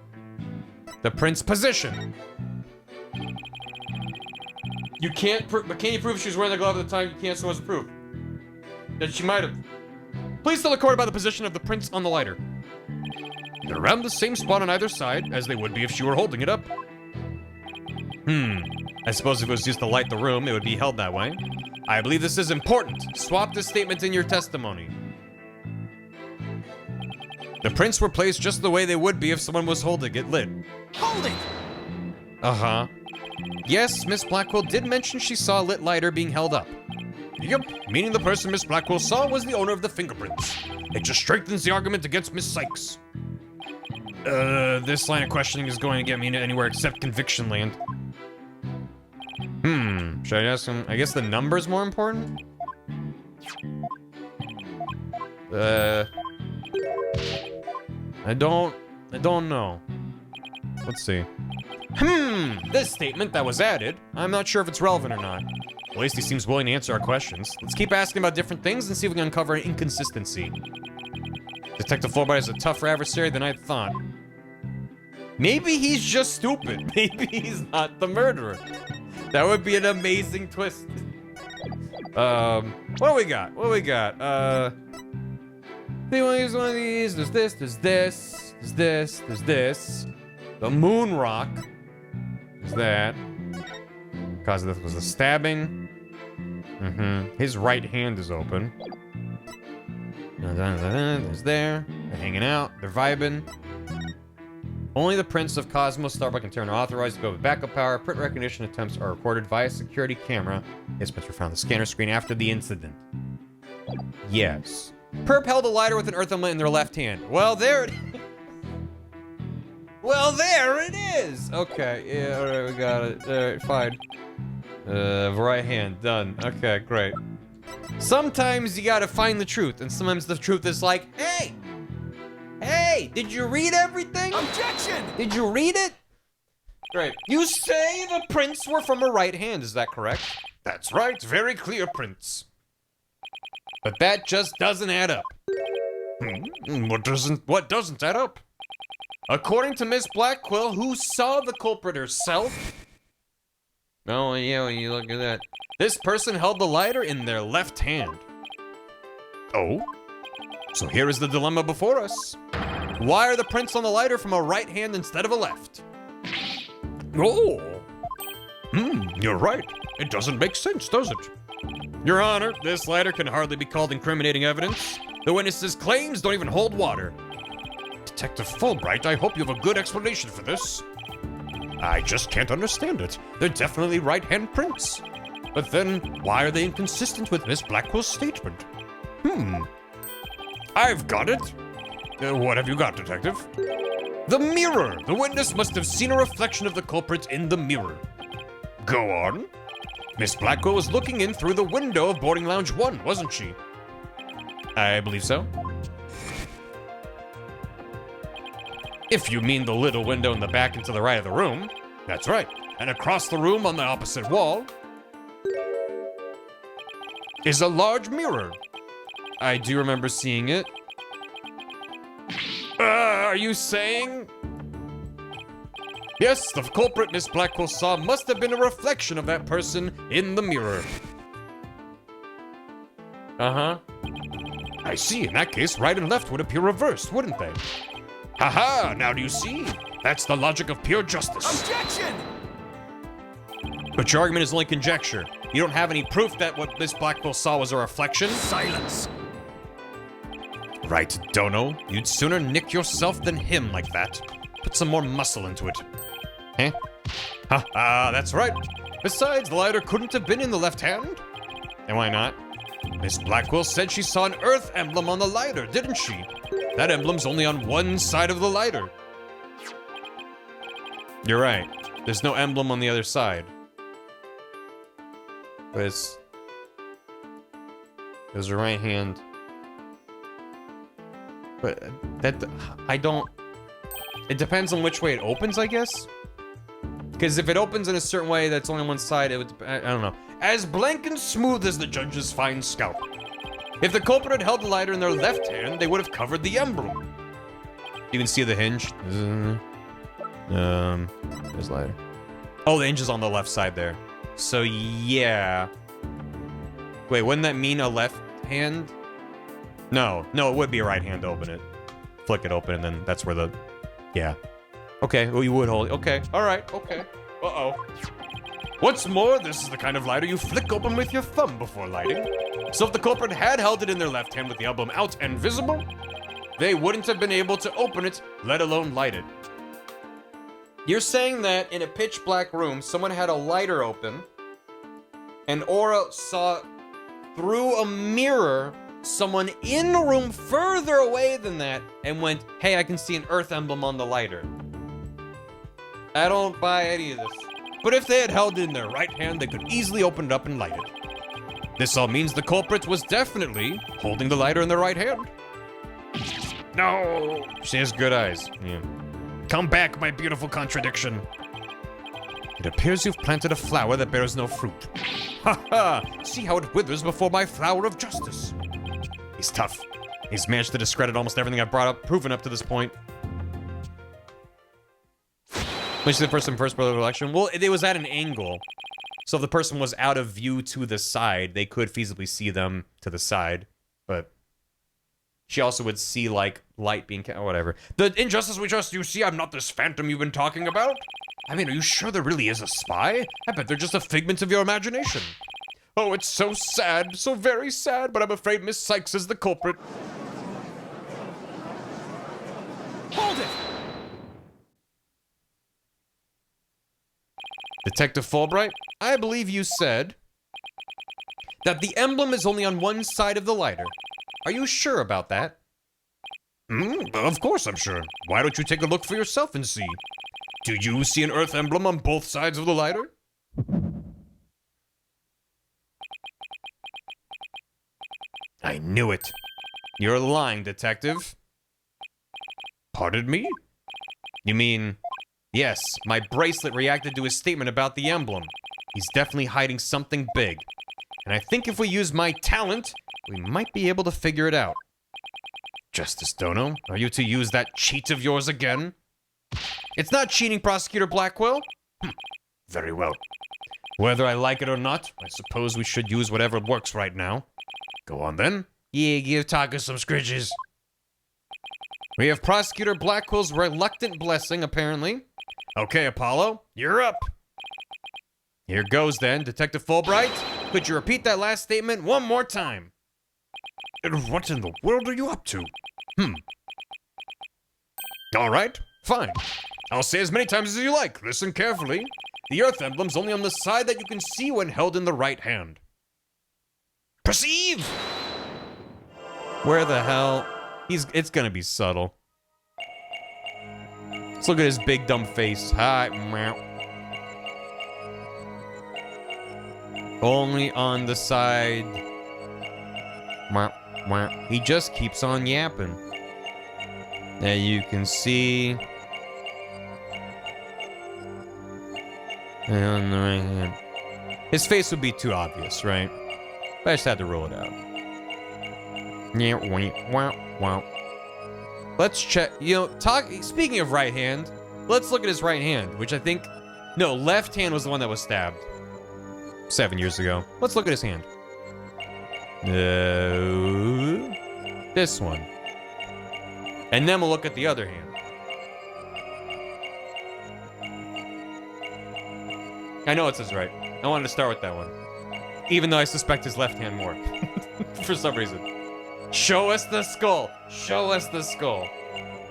The print's position. You can't prove, but can you prove she was wearing the glove at the time? You can't, so what's the proof? That she might have. Please tell the court about the position of the prints on the lighter. They're around the same spot on either side as they would be if she were holding it up. I suppose if it was used to light the room, it would be held that way. I believe this is important. Swap this statement in your testimony. The prints were placed just the way they would be if someone was holding it lit. Hold it! Uh-huh. Yes, Miss Blackwell did mention she saw a lit lighter being held up. Yep, meaning the person Miss Blackwell saw was the owner of the fingerprints. It just strengthens the argument against Miss Sykes. This line of questioning is going to get me into anywhere except conviction land. Should I ask him? I guess the number's more important? I don't know. Let's see. This statement that was added, I'm not sure if it's relevant or not. At least he seems willing to answer our questions. Let's keep asking about different things and see if we can uncover an inconsistency. Detective Fulbright is a tougher adversary than I thought. Maybe he's just stupid. Maybe he's not the murderer. That would be an amazing twist. What do we got? What do we got? They want to use one of these. There's this, there's this, there's this, there's this. The moon rock. There's that. Cause of this was the stabbing. His right hand is open. There's there. They're hanging out. They're vibing. Only the prints of Cosmo, Starbuck, and Terran are authorized to go with backup power. Print recognition attempts are recorded via security camera. His prints were found on the scanner screen after the incident. Yes. Perp held a lighter with an earthen lit in their left hand. Well, there it is. Well, there it is. Okay, yeah, all right, we got it. All right, fine. Right hand, done. Okay, great. Sometimes you gotta find the truth, and sometimes the truth is like, hey! Hey, did you read everything? Objection! Did you read it? Great. You say the prints were from a right hand, is that correct? That's right, very clear prints. But that just doesn't add up. What doesn't add up? According to Miss Blackquill, who saw the culprit herself... Oh, yeah, when you look at that. This person held the lighter in their left hand. Oh? So here is the dilemma before us. Why are the prints on the lighter from a right hand instead of a left? Oh! You're right. It doesn't make sense, does it? Your Honor, this lighter can hardly be called incriminating evidence. The witness's claims don't even hold water. Detective Fulbright, I hope you have a good explanation for this. I just can't understand it. They're definitely right-hand prints. But then, why are they inconsistent with Miss Blackwell's statement? I've got it. What have you got, Detective? The mirror! The witness must have seen a reflection of the culprit in the mirror. Go on. Miss Blackwell was looking in through the window of boarding lounge 1, wasn't she? I believe so. If you mean the little window in the back and to the right of the room, that's right. And across the room on the opposite wall is a large mirror. I do remember seeing it. Are you saying? Yes, the culprit Miss Blackwell saw must have been a reflection of that person in the mirror. Uh-huh. I see. In that case, right and left would appear reversed, wouldn't they? Haha, now do you see? That's the logic of pure justice. Objection! But your argument is only conjecture. You don't have any proof that what Miss Blackwell saw was a reflection? Silence. Right, Dono. You'd sooner nick yourself than him like that. Put some more muscle into it. Huh? Haha, that's right. Besides, the lighter couldn't have been in the left hand. And why not? Miss Blackwell said she saw an Earth emblem on the lighter, didn't she? That emblem's only on one side of the lighter. You're right. There's no emblem on the other side. But it's... There's a right hand. But that... I don't... It depends on which way it opens, I guess? Because if it opens in a certain way that's only on one side, it would... I don't know. As blank and smooth as the judge's fine scalp. If the culprit had held the lighter in their left hand, they would have covered the emblem. You can see the hinge. There's lighter. Oh, the hinge is on the left side there. So, yeah. Wait, wouldn't that mean a left hand? No, it would be a right hand to open it. Flick it open, and then that's where the... Yeah. Okay, well, you would hold it. Okay, alright, okay. Uh-oh. What's more, this is the kind of lighter you flick open with your thumb before lighting. So if the culprit had held it in their left hand with the emblem out and visible, they wouldn't have been able to open it, let alone light it. You're saying that in a pitch black room, someone had a lighter open, and Aura saw through a mirror someone in the room further away than that and went, hey, I can see an Earth emblem on the lighter. I don't buy any of this. But if they had held it in their right hand, they could easily open it up and light it. This all means the culprit was definitely holding the lighter in their right hand. No! She has good eyes. Yeah. Come back, my beautiful contradiction. It appears you've planted a flower that bears no fruit. Ha ha! See how it withers before my flower of justice. He's tough. He's managed to discredit almost everything I've proven up to this point. Which is the first election? Well, it was at an angle. So if the person was out of view to the side, they could feasibly see them to the side. But she also would see, like, light being... whatever. The injustice we trust, you see, I'm not this phantom you've been talking about. I mean, are you sure there really is a spy? I bet they're just a figment of your imagination. Oh, it's so sad, so very sad, but I'm afraid Miss Sykes is the culprit. Hold it! Detective Fulbright, I believe you said that the emblem is only on one side of the lighter. Are you sure about that? Of course I'm sure. Why don't you take a look for yourself and see? Do you see an Earth emblem on both sides of the lighter? I knew it. You're lying, Detective. Pardon me? You mean... Yes, my bracelet reacted to his statement about the emblem. He's definitely hiding something big. And I think if we use my talent, we might be able to figure it out. Justice Dono, are you to use that cheat of yours again? It's not cheating, Prosecutor Blackwell. Very well. Whether I like it or not, I suppose we should use whatever works right now. Go on then. Yeah, give Taka some scritches. We have Prosecutor Blackwell's reluctant blessing, apparently. Okay, Apollo, you're up. Here goes then, Detective Fulbright. Could you repeat that last statement one more time? What in the world are you up to? All right, fine. I'll say as many times as you like. Listen carefully. The Earth emblem's only on the side that you can see when held in the right hand. Perceive! Where the hell? It's gonna be subtle. Let's look at his big dumb face. Hi, meow. Only on the side. Meow. wah. He just keeps on yapping. Now you can see. On the right hand. His face would be too obvious, right? But I just had to rule it out. Yeah, wow, wow. Let's check. You know, speaking of right hand, let's look at his right hand, which I think. No, left hand was the one that was stabbed 7 years ago. Let's look at his hand. This one. And then we'll look at the other hand. I know it says right. I wanted to start with that one. Even though I suspect his left hand more. For some reason. Show us the skull. Show us the skull.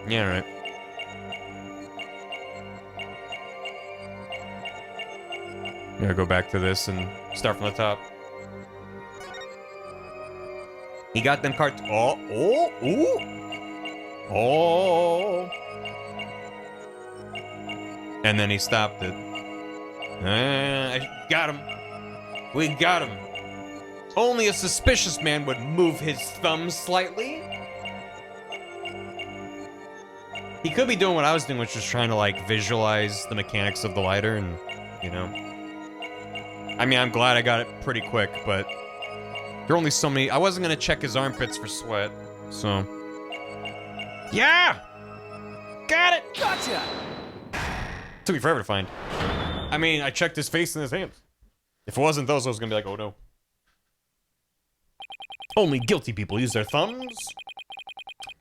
Yeah, right. I'm gonna go back to this and start from the top. He got them cards. Oh. And then he stopped it. I got him. We got him. Only a suspicious man would move his thumb slightly. He could be doing what I was doing, which was trying to, like, visualize the mechanics of the lighter and, you know. I mean, I'm glad I got it pretty quick, but there are only so many. I wasn't going to check his armpits for sweat, so. Yeah! Got it! Gotcha! Took me forever to find. I mean, I checked his face and his hands. If it wasn't those, I was going to be like, oh no. Only guilty people use their thumbs.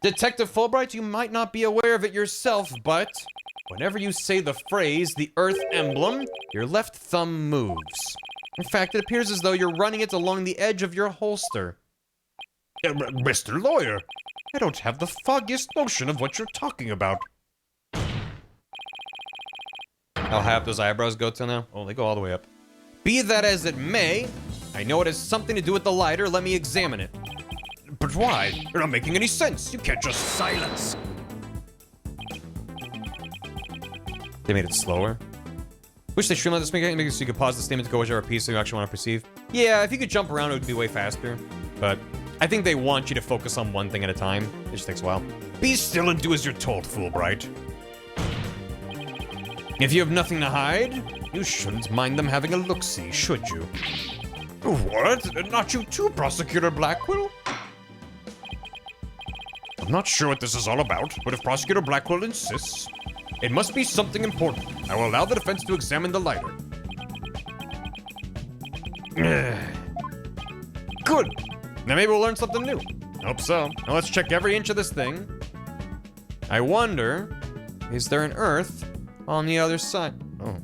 Detective Fulbright, you might not be aware of it yourself, but whenever you say the phrase, the Earth emblem, your left thumb moves. In fact, it appears as though you're running it along the edge of your holster. Mr. Lawyer, I don't have the foggiest notion of what you're talking about. I'll have those eyebrows go till now. Oh, they go all the way up. Be that as it may, I know it has something to do with the lighter. Let me examine it. But why? You're not making any sense. You can't just... Silence. They made it slower. Wish they streamlined this mechanic so you could pause the statement to go whichever piece you actually want to perceive. Yeah, if you could jump around, it would be way faster. But I think they want you to focus on one thing at a time. It just takes a while. Be still and do as you're told, Fulbright. If you have nothing to hide, you shouldn't mind them having a look-see, should you? What? Not you too, Prosecutor Blackwell? I'm not sure what this is all about, but if Prosecutor Blackwell insists, it must be something important. I will allow the defense to examine the lighter. Good. Now maybe we'll learn something new. Hope so. Now let's check every inch of this thing. I wonder, is there an Earth on the other side? Oh.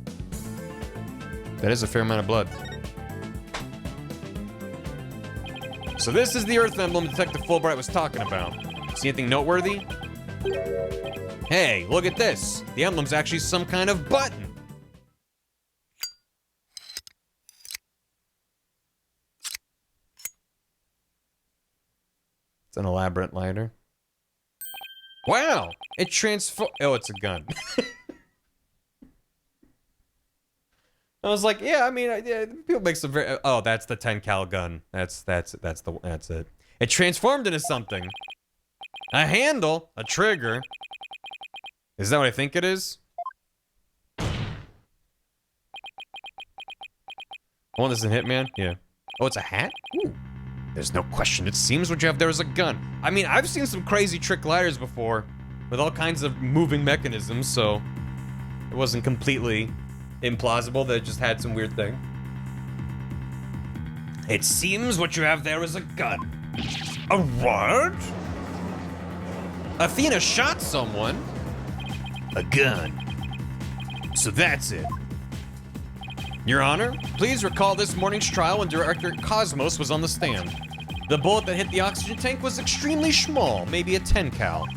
That is a fair amount of blood. So this is the Earth emblem Detective Fulbright was talking about. See anything noteworthy? Hey, look at this. The emblem's actually some kind of button. It's an elaborate lighter. Wow! It oh, it's a gun. I was like, yeah, I mean, yeah, people make some very. Oh, that's the 10 cal gun. That's it. It transformed into something. A handle, a trigger. Is that what I think it is? Oh, this is a Hitman? Yeah. Oh, it's a hat? Ooh. There's no question. It seems what you have there is a gun. I mean, I've seen some crazy trick lighters before with all kinds of moving mechanisms, so it wasn't completely implausible that it just had some weird thing. It seems what you have there is a gun. A what? Athena shot someone. A gun. So that's it. Your Honor, please recall this morning's trial when Director Cosmos was on the stand. The bullet that hit the oxygen tank was extremely small, maybe a 10 cal.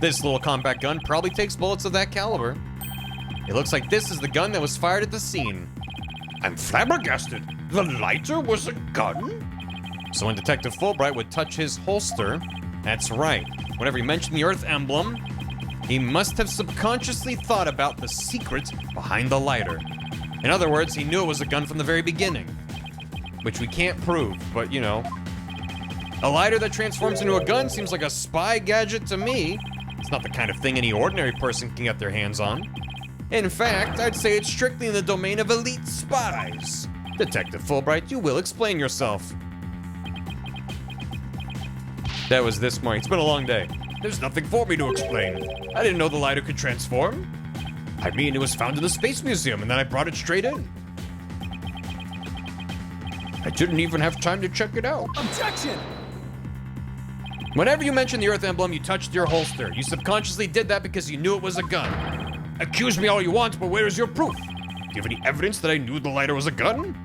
This little compact gun probably takes bullets of that caliber. It looks like this is the gun that was fired at the scene. I'm flabbergasted. The lighter was a gun? So when Detective Fulbright would touch his holster, that's right. Whenever he mentioned the Earth emblem, he must have subconsciously thought about the secret behind the lighter. In other words, he knew it was a gun from the very beginning. Which we can't prove, but you know. A lighter that transforms into a gun seems like a spy gadget to me. It's not the kind of thing any ordinary person can get their hands on. In fact, I'd say it's strictly in the domain of elite spies. Detective Fulbright, you will explain yourself. That was this morning. It's been a long day. There's nothing for me to explain. I didn't know the lighter could transform. I mean, it was found in the Space Museum, and then I brought it straight in. I didn't even have time to check it out. Objection! Whenever you mention the Earth emblem, you touched your holster. You subconsciously did that because you knew it was a gun. Accuse me all you want, but where is your proof? Do you have any evidence that I knew the lighter was a gun?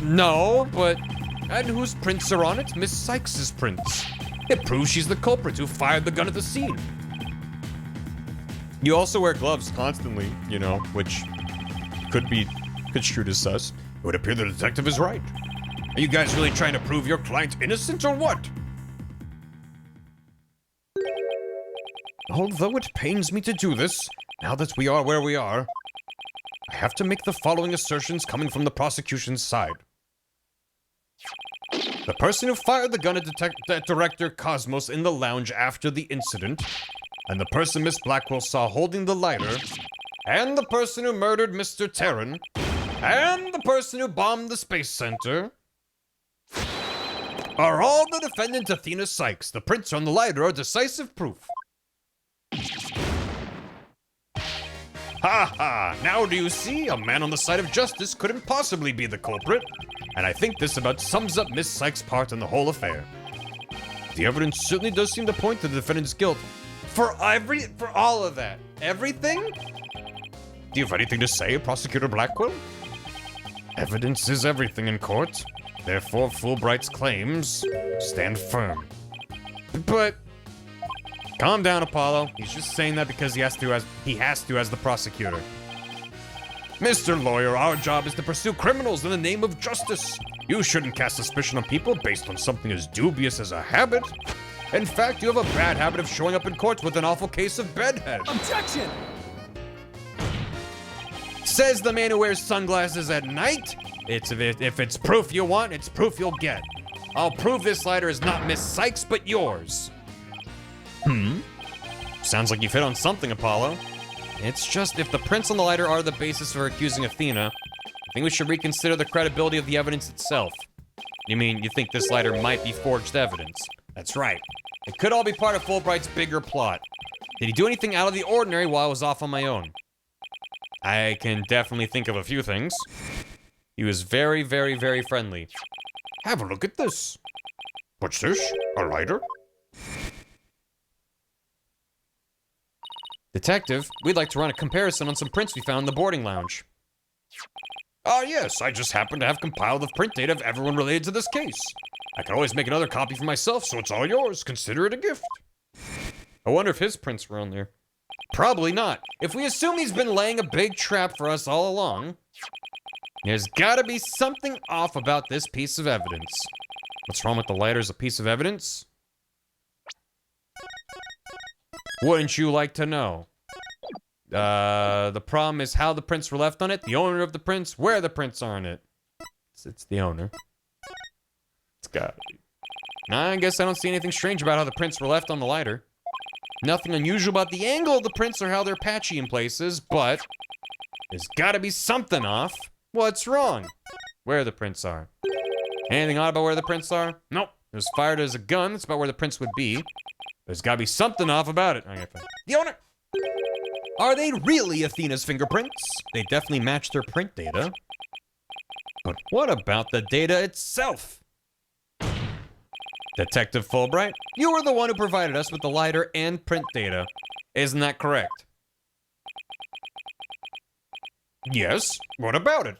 No, but... And whose prints are on it? Miss Sykes's prints. It proves she's the culprit who fired the gun at the scene. You also wear gloves constantly, you know, which could be construed as sus. It would appear the detective is right. Are you guys really trying to prove your client innocent or what? Although it pains me to do this, now that we are where we are, I have to make the following assertions coming from the prosecution's side. The person who fired the gun at Director Cosmos in the lounge after the incident, and the person Miss Blackwell saw holding the lighter, and the person who murdered Mr. Terran, and the person who bombed the Space Center, are all the defendant Athena Sykes. The prints on the lighter are decisive proof. Ha ha! Now do you see? A man on the side of justice couldn't possibly be the culprit. And I think this about sums up Miss Sykes' part in the whole affair. The evidence certainly does seem to point to the defendant's guilt. For all of that. Everything? Do you have anything to say, Prosecutor Blackwell? Evidence is everything in court. Therefore, Fulbright's claims stand firm. But... Calm down, Apollo. He's just saying that because he has to as the prosecutor. Mr. Lawyer, our job is to pursue criminals in the name of justice. You shouldn't cast suspicion on people based on something as dubious as a habit. In fact, you have a bad habit of showing up in court with an awful case of bedhead. Objection! Says the man who wears sunglasses at night. If it's proof you want, it's proof you'll get. I'll prove this lighter is not Miss Sykes, but yours. Sounds like you've hit on something, Apollo. It's just, if the prints on the lighter are the basis for accusing Athena, I think we should reconsider the credibility of the evidence itself. You mean, you think this lighter might be forged evidence? That's right. It could all be part of Fulbright's bigger plot. Did he do anything out of the ordinary while I was off on my own? I can definitely think of a few things. He was very, very, very friendly. Have a look at this. What's this? A lighter? Detective, we'd like to run a comparison on some prints we found in the boarding lounge. Ah, yes, I just happen to have compiled the print data of everyone related to this case. I can always make another copy for myself, so it's all yours. Consider it a gift. I wonder if his prints were on there. Probably not. If we assume he's been laying a big trap for us all along, there's gotta be something off about this piece of evidence. What's wrong with the lighter as a piece of evidence? Wouldn't you like to know? The problem is how the prints were left on it, the owner of the prints, where the prints are on it. It's the owner. It's gotta be. I guess I don't see anything strange about how the prints were left on the lighter. Nothing unusual about the angle of the prints or how they're patchy in places, but there's gotta be something off. What's wrong? Where the prints are. Anything odd about where the prints are? Nope. It was fired as a gun. That's about where the prints would be. There's gotta be something off about it. The owner! Are they really Athena's fingerprints? They definitely match their print data. But what about the data itself? Detective Fulbright, you were the one who provided us with the lighter and print data. Isn't that correct? Yes. What about it?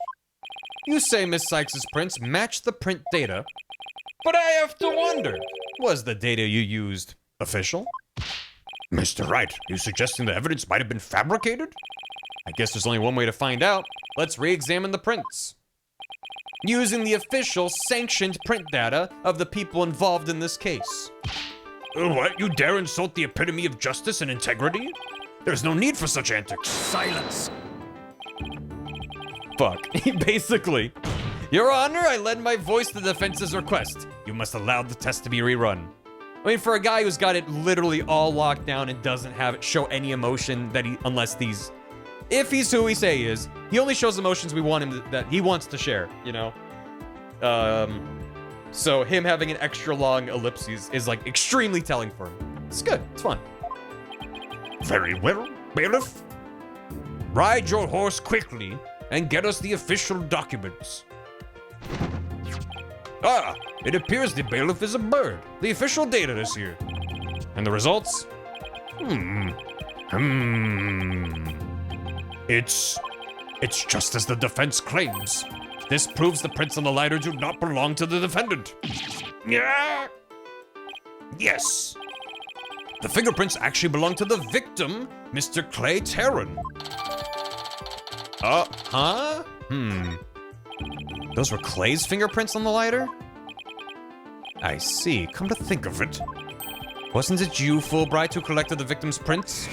You say Miss Sykes' prints match the print data, but I have to wonder, was the data you used official? Mr. Wright, you suggesting the evidence might have been fabricated? I guess there's only one way to find out. Let's re-examine the prints. Using the official, sanctioned print data of the people involved in this case. What? You dare insult the epitome of justice and integrity? There's no need for such antics. Silence. Fuck. Basically, Your Honor, I lend my voice to the defense's request. You must allow the test to be rerun. I mean, for a guy who's got it literally all locked down and doesn't have it show any emotion if he's who we say he is, he only shows emotions we want him that he wants to share, you know? So him having an extra long ellipses is like extremely telling for him. It's good, it's fun. Very well, bailiff. Ride your horse quickly and get us the official documents. Ah, it appears the bailiff is a bird. The official data is here. And the results? It's just as the defense claims. This proves the prints on the lighter do not belong to the defendant. Yeah. Yes. The fingerprints actually belong to the victim, Mr. Clay Terran. Huh? Those were Clay's fingerprints on the lighter? I see. Come to think of it. Wasn't it you, Fulbright, who collected the victim's prints?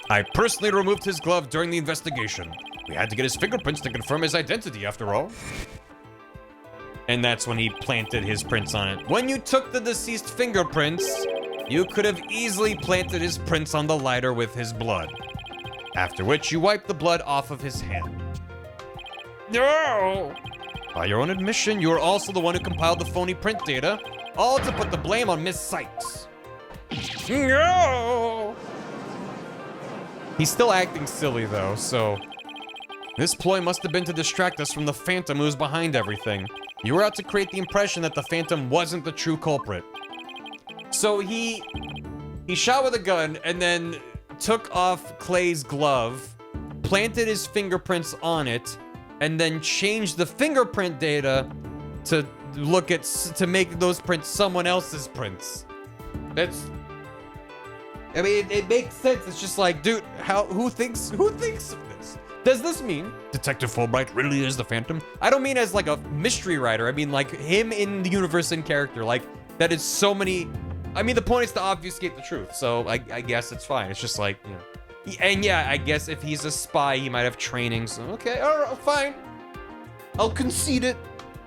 I personally removed his glove during the investigation. We had to get his fingerprints to confirm his identity, after all. And that's when he planted his prints on it. When you took the deceased fingerprints, you could have easily planted his prints on the lighter with his blood. After which, you wiped the blood off of his hand. No! By your own admission, you were also the one who compiled the phony print data, all to put the blame on Miss Sykes. No! He's still acting silly, though, so... This ploy must have been to distract us from the Phantom who's behind everything. You were out to create the impression that the Phantom wasn't the true culprit. So he shot with a gun and then took off Clay's glove, planted his fingerprints on it, and then changed the fingerprint data to make those prints someone else's prints. I mean, it makes sense. It's just like, dude, who thinks of this? Does this mean Detective Fulbright really is the Phantom? I don't mean as like a mystery writer. I mean like him in the universe in character. Like that is so many. I mean, the point is to obfuscate the truth. So I guess it's fine. It's just like, you know. And yeah, I guess if he's a spy, he might have training. So okay, all right, fine. I'll concede it.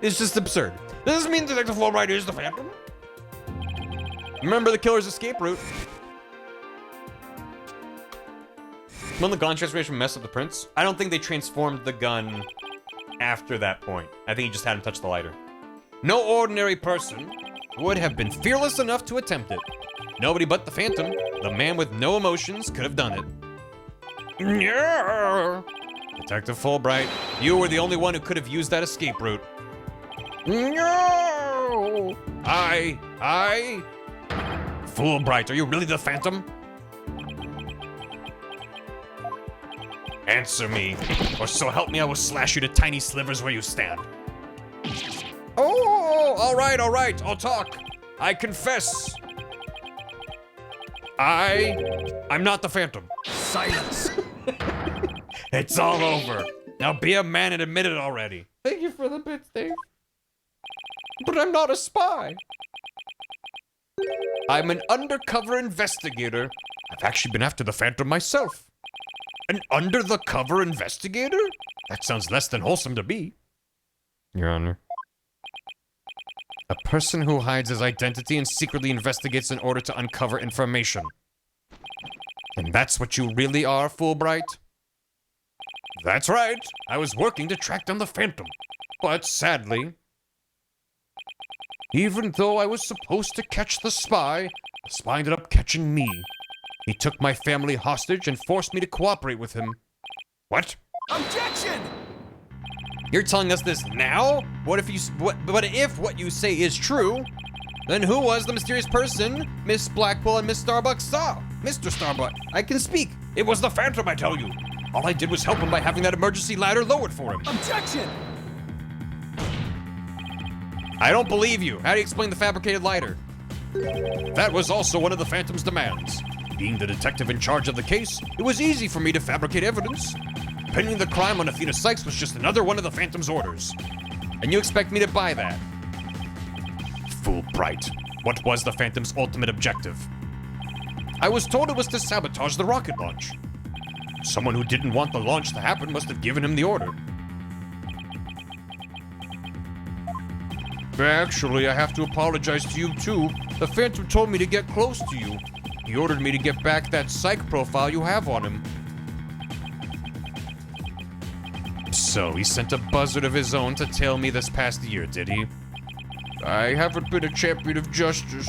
It's just absurd. Does this mean Detective Fulbright is the Phantom? Remember the killer's escape route. When the gun transformation messed up the prints, I don't think they transformed the gun after that point. I think he just had him touch the lighter. No ordinary person would have been fearless enough to attempt it. Nobody but the Phantom, the man with no emotions, could have done it. Yeah. Detective Fulbright, you were the only one who could have used that escape route. No! Fulbright, are you really the Phantom? Answer me, or so help me I will slash you to tiny slivers where you stand. Oh, all right, I'll talk. I confess. I'm not the Phantom. Silence. It's all over. Now be a man and admit it already. Thank you for the bits, Dave. But I'm not a spy. I'm an undercover investigator. I've actually been after the Phantom myself. An under-the-cover investigator? That sounds less than wholesome to me. Your Honor. A person who hides his identity and secretly investigates in order to uncover information. And that's what you really are, Fulbright? That's right. I was working to track down the Phantom. But sadly, even though I was supposed to catch the spy ended up catching me. He took my family hostage and forced me to cooperate with him. What? Objection! You're telling us this now? What if what you say is true? Then who was the mysterious person Miss Blackwell and Miss Starbuck saw? Mr. Starbuck, I can speak. It was the Phantom, I tell you. All I did was help him by having that emergency ladder lowered for him. Objection! I don't believe you. How do you explain the fabricated lighter? That was also one of the Phantom's demands. Being the detective in charge of the case, it was easy for me to fabricate evidence. Pinning the crime on Athena Sykes was just another one of the Phantom's orders. And you expect me to buy that? Fulbright, what was the Phantom's ultimate objective? I was told it was to sabotage the rocket launch. Someone who didn't want the launch to happen must have given him the order. Actually, I have to apologize to you too. The Phantom told me to get close to you. He ordered me to get back that psych profile you have on him. So, he sent a buzzard of his own to tail me this past year, did he? I haven't been a champion of justice.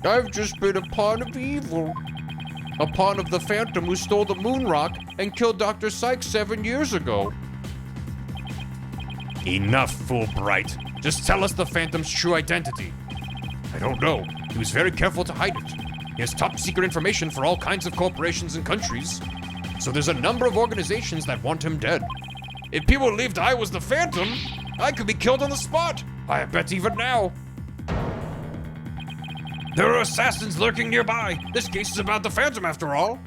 I've just been a pawn of evil. A pawn of the Phantom who stole the moon rock and killed Dr. Psych 7 years ago. Enough, Fulbright. Just tell us the Phantom's true identity. I don't know. He was very careful to hide it. He has top secret information for all kinds of corporations and countries. So there's a number of organizations that want him dead. If people believed I was the Phantom, I could be killed on the spot. I bet even now. There are assassins lurking nearby. This case is about the Phantom after all.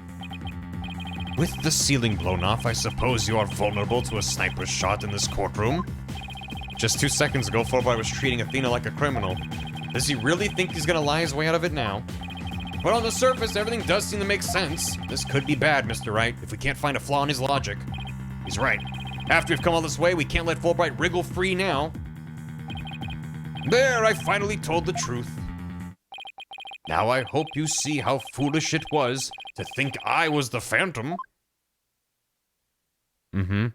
With the ceiling blown off, I suppose you are vulnerable to a sniper's shot in this courtroom. Just 2 seconds ago, Fulbright was treating Athena like a criminal. Does he really think he's gonna lie his way out of it now? But on the surface, everything does seem to make sense. This could be bad, Mr. Wright, if we can't find a flaw in his logic. He's right. After we've come all this way, we can't let Fulbright wriggle free now. There, I finally told the truth. Now I hope you see how foolish it was to think I was the Phantom.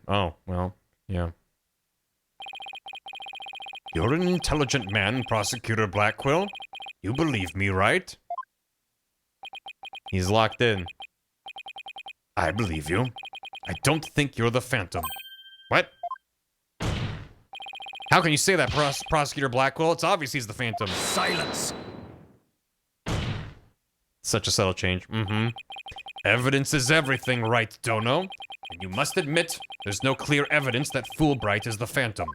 Oh, well, yeah. You're an intelligent man, Prosecutor Blackquill. You believe me, right? He's locked in. I believe you. I don't think you're the Phantom. What? How can you say that, Prosecutor Blackquill? It's obvious he's the Phantom. Silence. Such a subtle change. Evidence is everything, right, Dono? And you must admit, there's no clear evidence that Fulbright is the Phantom.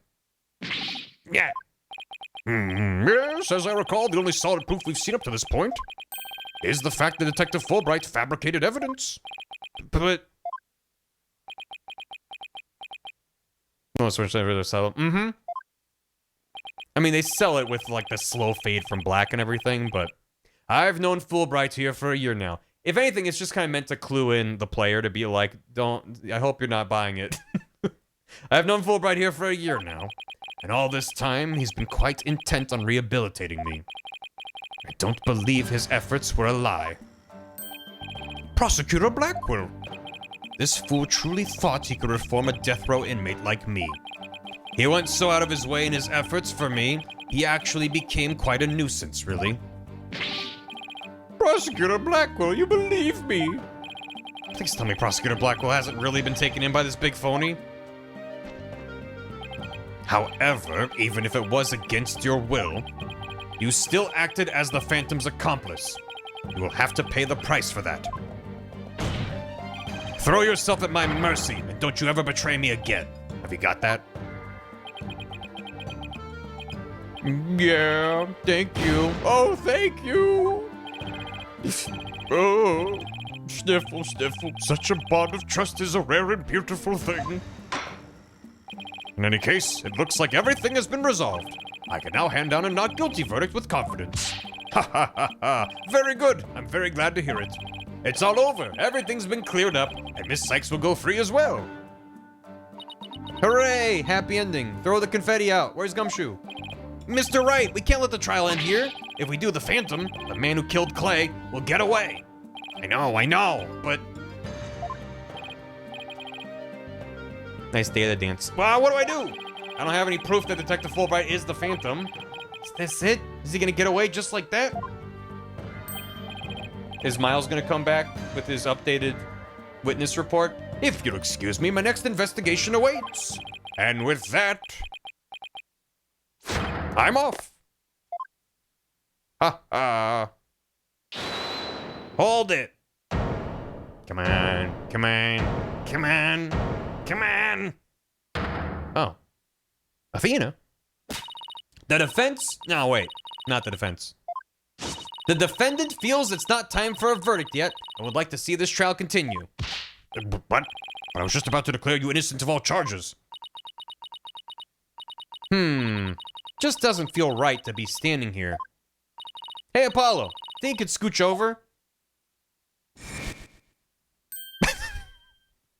Yeah. Yes, as I recall, the only solid proof we've seen up to this point is the fact that Detective Fulbright fabricated evidence. But... No, switch over to sell it. I mean, they sell it with, like, the slow fade from black and everything, but... I've known Fulbright here for a year now. If anything, it's just kind of meant to clue in the player to be like, I hope you're not buying it. I've known Fulbright here for a year now. And all this time, he's been quite intent on rehabilitating me. I don't believe his efforts were a lie. Prosecutor Blackquill. This fool truly thought he could reform a death row inmate like me. He went so out of his way in his efforts for me, he actually became quite a nuisance, really. Prosecutor Blackquill, you believe me? Please tell me Prosecutor Blackquill hasn't really been taken in by this big phony. However, even if it was against your will, you still acted as the Phantom's accomplice. You will have to pay the price for that. Throw yourself at my mercy, and don't you ever betray me again. Have you got that? Yeah, thank you. Oh, thank you. Oh, sniffle, sniffle. Such a bond of trust is a rare and beautiful thing. In any case, it looks like everything has been resolved. I can now hand down a not guilty verdict with confidence. Ha ha ha ha. Very good. I'm very glad to hear it. It's all over. Everything's been cleared up, and Miss Sykes will go free as well. Hooray! Happy ending. Throw the confetti out. Where's Gumshoe? Mr. Wright, we can't let the trial end here. If we do, the Phantom, the man who killed Clay, will get away. I know, but... Nice day of the dance. Well, what do I do? I don't have any proof that Detective Fulbright is the Phantom. Is this it? Is he gonna get away just like that? Is Miles gonna come back with his updated witness report? If you'll excuse me, my next investigation awaits. And with that... I'm off. Ha ha. Hold it. Come on, come on, come on, come on. Oh. Athena? The defense? No, wait. Not the defense. The defendant feels it's not time for a verdict yet and would like to see this trial continue. What? But I was just about to declare you innocent of all charges. Just doesn't feel right to be standing here. Hey, Apollo, think you could scooch over?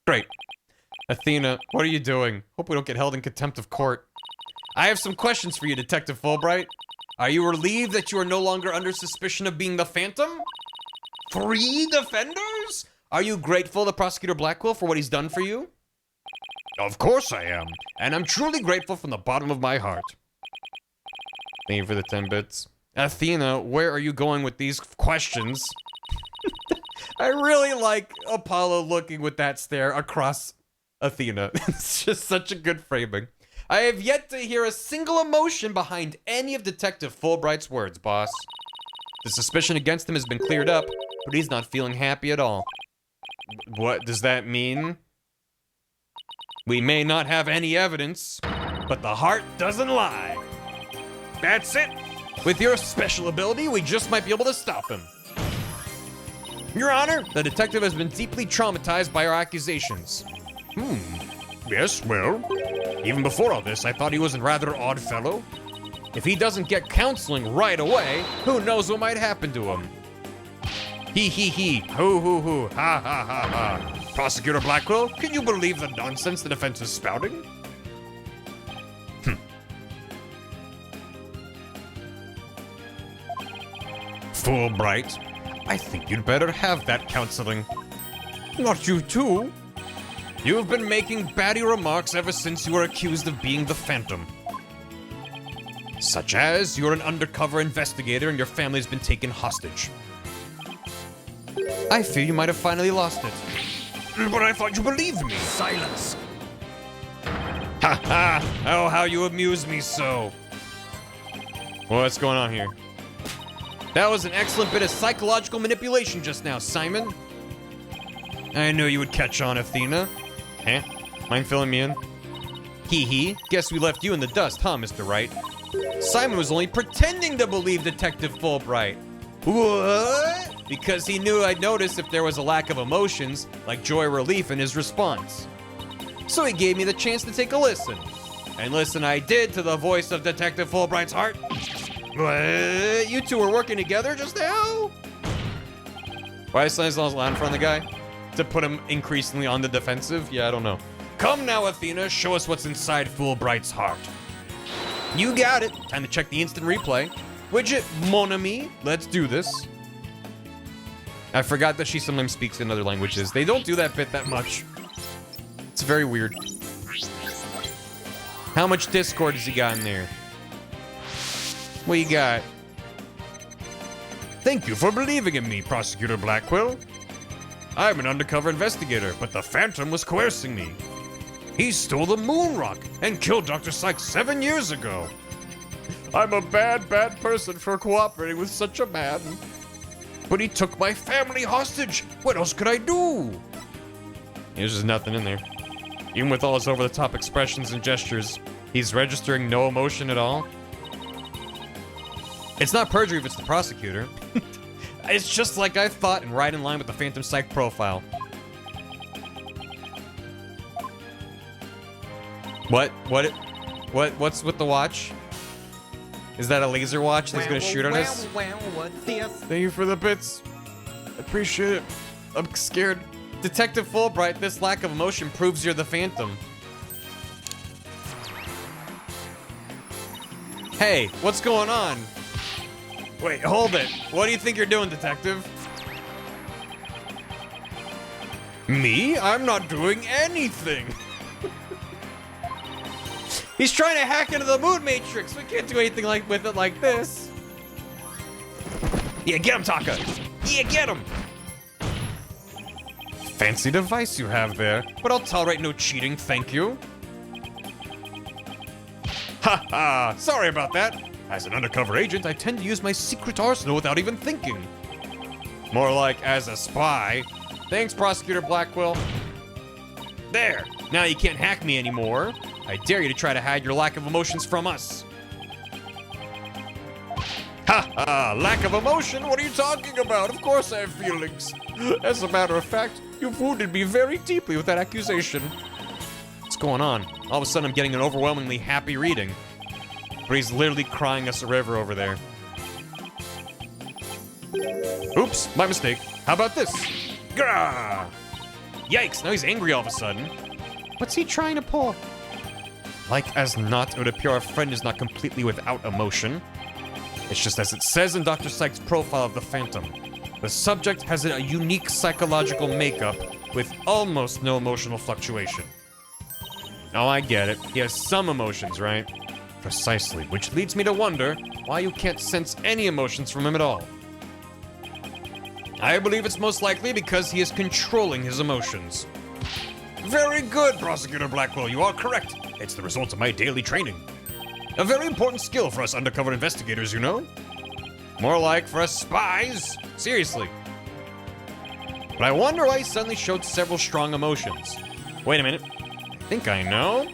Great. Athena, what are you doing? Hope we don't get held in contempt of court. I have some questions for you, Detective Fulbright. Are you relieved that you are no longer under suspicion of being the Phantom? 3 defenders? Are you grateful to Prosecutor Blackwell for what he's done for you? Of course I am, and I'm truly grateful from the bottom of my heart. Thank you for the 10 bits. Athena, where are you going with these questions? I really like Apollo looking with that stare across Athena. It's just such a good framing. I have yet to hear a single emotion behind any of Detective Fulbright's words, boss. The suspicion against him has been cleared up, but he's not feeling happy at all. What does that mean? We may not have any evidence, but the heart doesn't lie. That's it. With your special ability, we just might be able to stop him. Your Honor, the detective has been deeply traumatized by our accusations. Yes, well, even before all this, I thought he was a rather odd fellow. If he doesn't get counseling right away, who knows what might happen to him? He, hoo, ha, ha, ha, ha. Prosecutor Blackwell, can you believe the nonsense the defense is spouting? Fulbright, I think you'd better have that counseling. Not you too. You've been making batty remarks ever since you were accused of being the Phantom. Such as, you're an undercover investigator and your family's been taken hostage. I fear you might have finally lost it. But I thought you believed me. Silence. Ha ha! Oh, how you amuse me so. What's going on here? That was an excellent bit of psychological manipulation just now, Simon. I knew you would catch on, Athena. Huh? Mind filling me in? Hee. Guess we left you in the dust, huh, Mr. Wright? Simon was only pretending to believe Detective Fulbright. What? Because he knew I'd notice if there was a lack of emotions, like joy or relief in his response. So he gave me the chance to take a listen. And listen I did to the voice of Detective Fulbright's heart. What? You two were working together just now? Why is Stanislaus in front of the guy? To put him increasingly on the defensive? Yeah, I don't know. Come now, Athena, show us what's inside Fulbright's heart. You got it. Time to check the instant replay. Widget, mon ami, let's do this. I forgot that she sometimes speaks in other languages. They don't do that bit that much. It's very weird. How much Discord has he got in there? What you got? Thank you for believing in me, Prosecutor Blackwell. I'm an undercover investigator, but the Phantom was coercing me. He stole the moon rock and killed Dr. Sykes 7 years ago. I'm a bad person for cooperating with such a man. But he took my family hostage. What else could I do? There's just nothing in there. Even with all his over-the-top expressions and gestures, he's registering no emotion at all. It's not perjury if it's the prosecutor. It's just like I thought and right in line with the Phantom Psych profile. What's with the watch? Is that a laser watch that's gonna shoot on us? What's this? Thank you for the bits. Appreciate it. I'm scared. Detective Fulbright, this lack of emotion proves you're the Phantom. Hey, what's going on? Wait, hold it. What do you think you're doing, Detective? Me? I'm not doing anything. He's trying to hack into the moon matrix. We can't do anything with it like this. Yeah, get him, Taka. Yeah, get him. Fancy device you have there, but I'll tolerate no cheating, thank you. Ha ha! Sorry about that. As an undercover agent, I tend to use my secret arsenal without even thinking. More like as a spy. Thanks, Prosecutor Blackwell. There! Now you can't hack me anymore. I dare you to try to hide your lack of emotions from us. Ha ha! Lack of emotion? What are you talking about? Of course I have feelings. As a matter of fact, you've wounded me very deeply with that accusation. What's going on? All of a sudden I'm getting an overwhelmingly happy reading. But he's literally crying us a river over there. Oops, my mistake. How about this? Grah! Yikes, now he's angry all of a sudden. What's he trying to pull? Like as not, it would appear our friend is not completely without emotion. It's just as it says in Dr. Sykes' profile of the Phantom. The subject has a unique psychological makeup with almost no emotional fluctuation. Oh, I get it. He has some emotions, right? Precisely, which leads me to wonder why you can't sense any emotions from him at all. I believe it's most likely because he is controlling his emotions. Very good, Prosecutor Blackwell, you are correct. It's the result of my daily training. A very important skill for us undercover investigators, you know? More like for us spies. Seriously. But I wonder why he suddenly showed several strong emotions. Wait a minute. I think I know.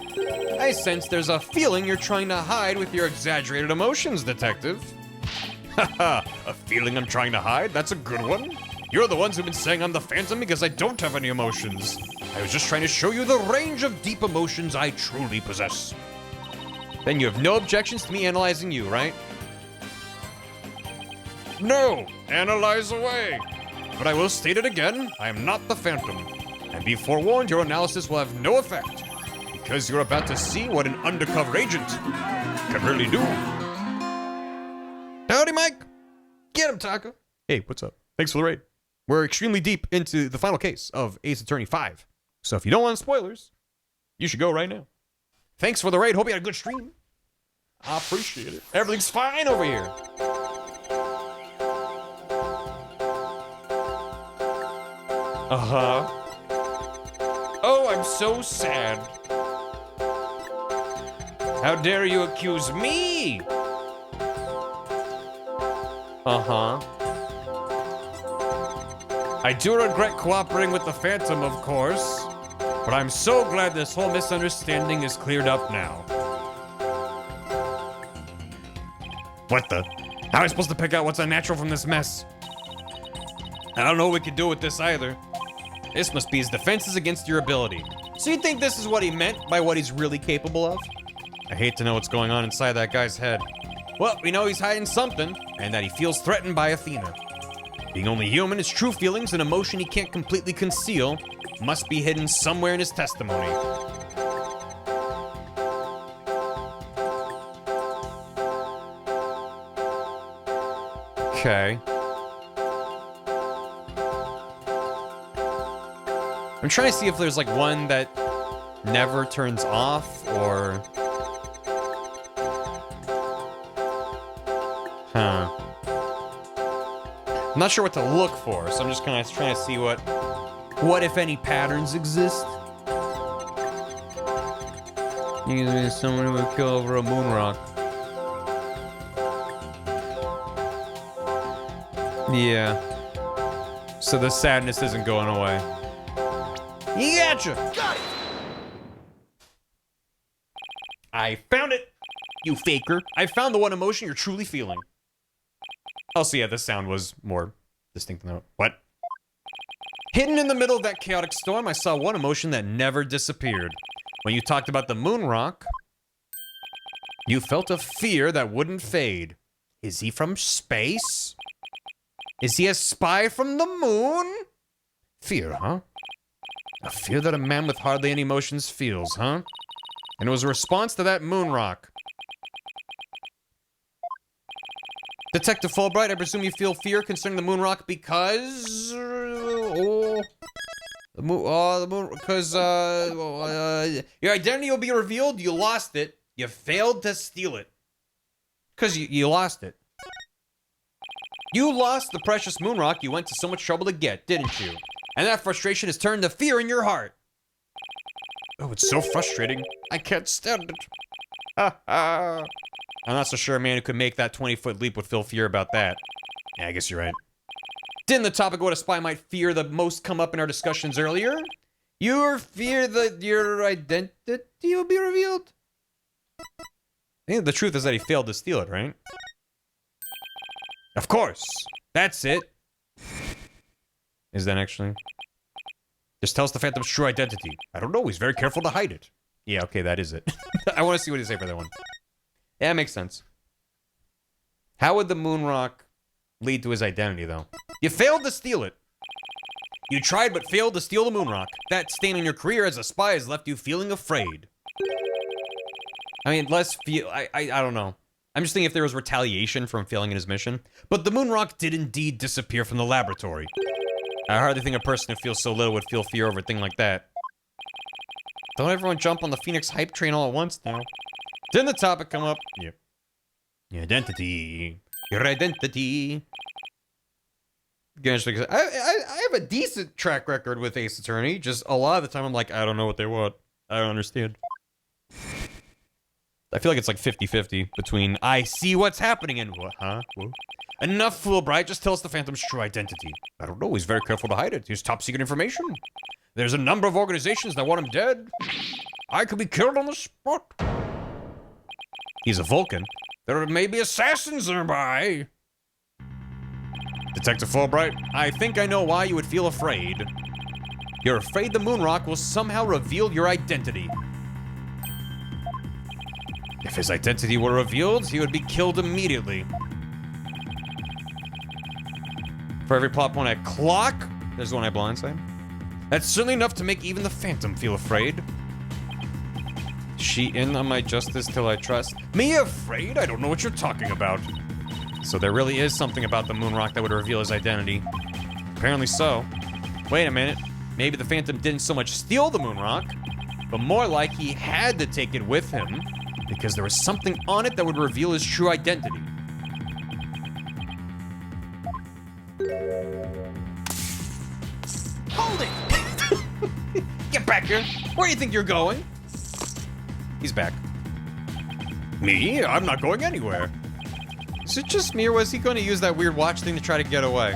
I sense there's a feeling you're trying to hide with your exaggerated emotions, Detective. Haha, a feeling I'm trying to hide? That's a good one. You're the ones who've been saying I'm the Phantom because I don't have any emotions. I was just trying to show you the range of deep emotions I truly possess. Then you have no objections to me analyzing you, right? No, analyze away. But I will state it again, I am not the Phantom. And be forewarned, your analysis will have no effect. Because you're about to see what an undercover agent can really do. Howdy, Mike. Get him, Taka. Hey, what's up? Thanks for the raid. We're extremely deep into the final case of Ace Attorney 5. So if you don't want spoilers, you should go right now. Thanks for the raid. Hope you had a good stream. I appreciate it. Everything's fine over here. Uh-huh. Oh, I'm so sad. How dare you accuse me? Uh-huh. I do regret cooperating with the Phantom, of course, but I'm so glad this whole misunderstanding is cleared up now. What the? How am I supposed to pick out what's unnatural from this mess? I don't know what we can do with this either. This must be his defenses against your ability. So you think this is what he meant by what he's really capable of? I hate to know what's going on inside that guy's head. Well, we know he's hiding something, and that he feels threatened by Athena. Being only human, his true feelings and emotion he can't completely conceal must be hidden somewhere in his testimony. Okay. I'm trying to see if there's like one that never turns off or... Huh. I'm not sure what to look for, so I'm just kind of trying to see what if any patterns exist. Usually someone who would kill over a moon rock. Yeah. So the sadness isn't going away. You gotcha! Got it! I found it! You faker. I found the one emotion you're truly feeling. Also, yeah, the sound was more distinct than that. What? Hidden in the middle of that chaotic storm, I saw one emotion that never disappeared. When you talked about the moon rock, you felt a fear that wouldn't fade. Is he from space? Is he a spy from the moon? Fear, huh? A fear that a man with hardly any emotions feels, huh? And it was a response to that moon rock. Detective Fulbright, I presume you feel fear concerning the moon rock because... because your identity will be revealed, you lost it, you failed to steal it. Because you lost it. You lost the precious moon rock you went to so much trouble to get, didn't you? And that frustration has turned to fear in your heart. Oh, it's so frustrating. I can't stand it. Ha ha. I'm not so sure a man who could make that 20-foot leap would feel fear about that. Yeah, I guess you're right. Didn't the topic of what a spy might fear the most come up in our discussions earlier? Your fear that your identity will be revealed? I think the truth is that he failed to steal it, right? Of course. That's it. Is that actually? Just tells the Phantom's true identity. I don't know, he's very careful to hide it. Yeah, okay, that is it. I want to see what he say for that one. Yeah, that makes sense. How would the moon rock lead to his identity, though? You failed to steal it. You tried but failed to steal the moon rock. That stain on your career as a spy has left you feeling afraid. I mean, I don't know. I'm just thinking if there was retaliation from failing in his mission. But the moon rock did indeed disappear from the laboratory. I hardly think a person who feels so little would feel fear over a thing like that. Don't everyone jump on the Phoenix hype train all at once now. Didn't the topic come up? Yep. Your identity. Your identity. I have a decent track record with Ace Attorney. Just a lot of the time I'm like, I don't know what they want. I don't understand. I feel like it's like 50-50 between I see what's happening and what, huh? Whoa. Enough, Fulbright. Just tell us the Phantom's true identity. I don't know. He's very careful to hide it. He's top secret information. There's a number of organizations that want him dead. I could be killed on the spot. He's a Vulcan. There may be assassins nearby. Detective Fulbright, I think I know why you would feel afraid. You're afraid the moon rock will somehow reveal your identity. If his identity were revealed, he would be killed immediately. For every plot point I clock, there's one I blindside. That's certainly enough to make even the Phantom feel afraid. She in on my justice till I trust. Me afraid? I don't know what you're talking about. So there really is something about the moon rock that would reveal his identity. Apparently so. Wait a minute. Maybe the Phantom didn't so much steal the moon rock, but more like he had to take it with him because there was something on it that would reveal his true identity. Hold it! Get back here! Where do you think you're going? He's back. Me? I'm not going anywhere. Is it just me, or was he going to use that weird watch thing to try to get away?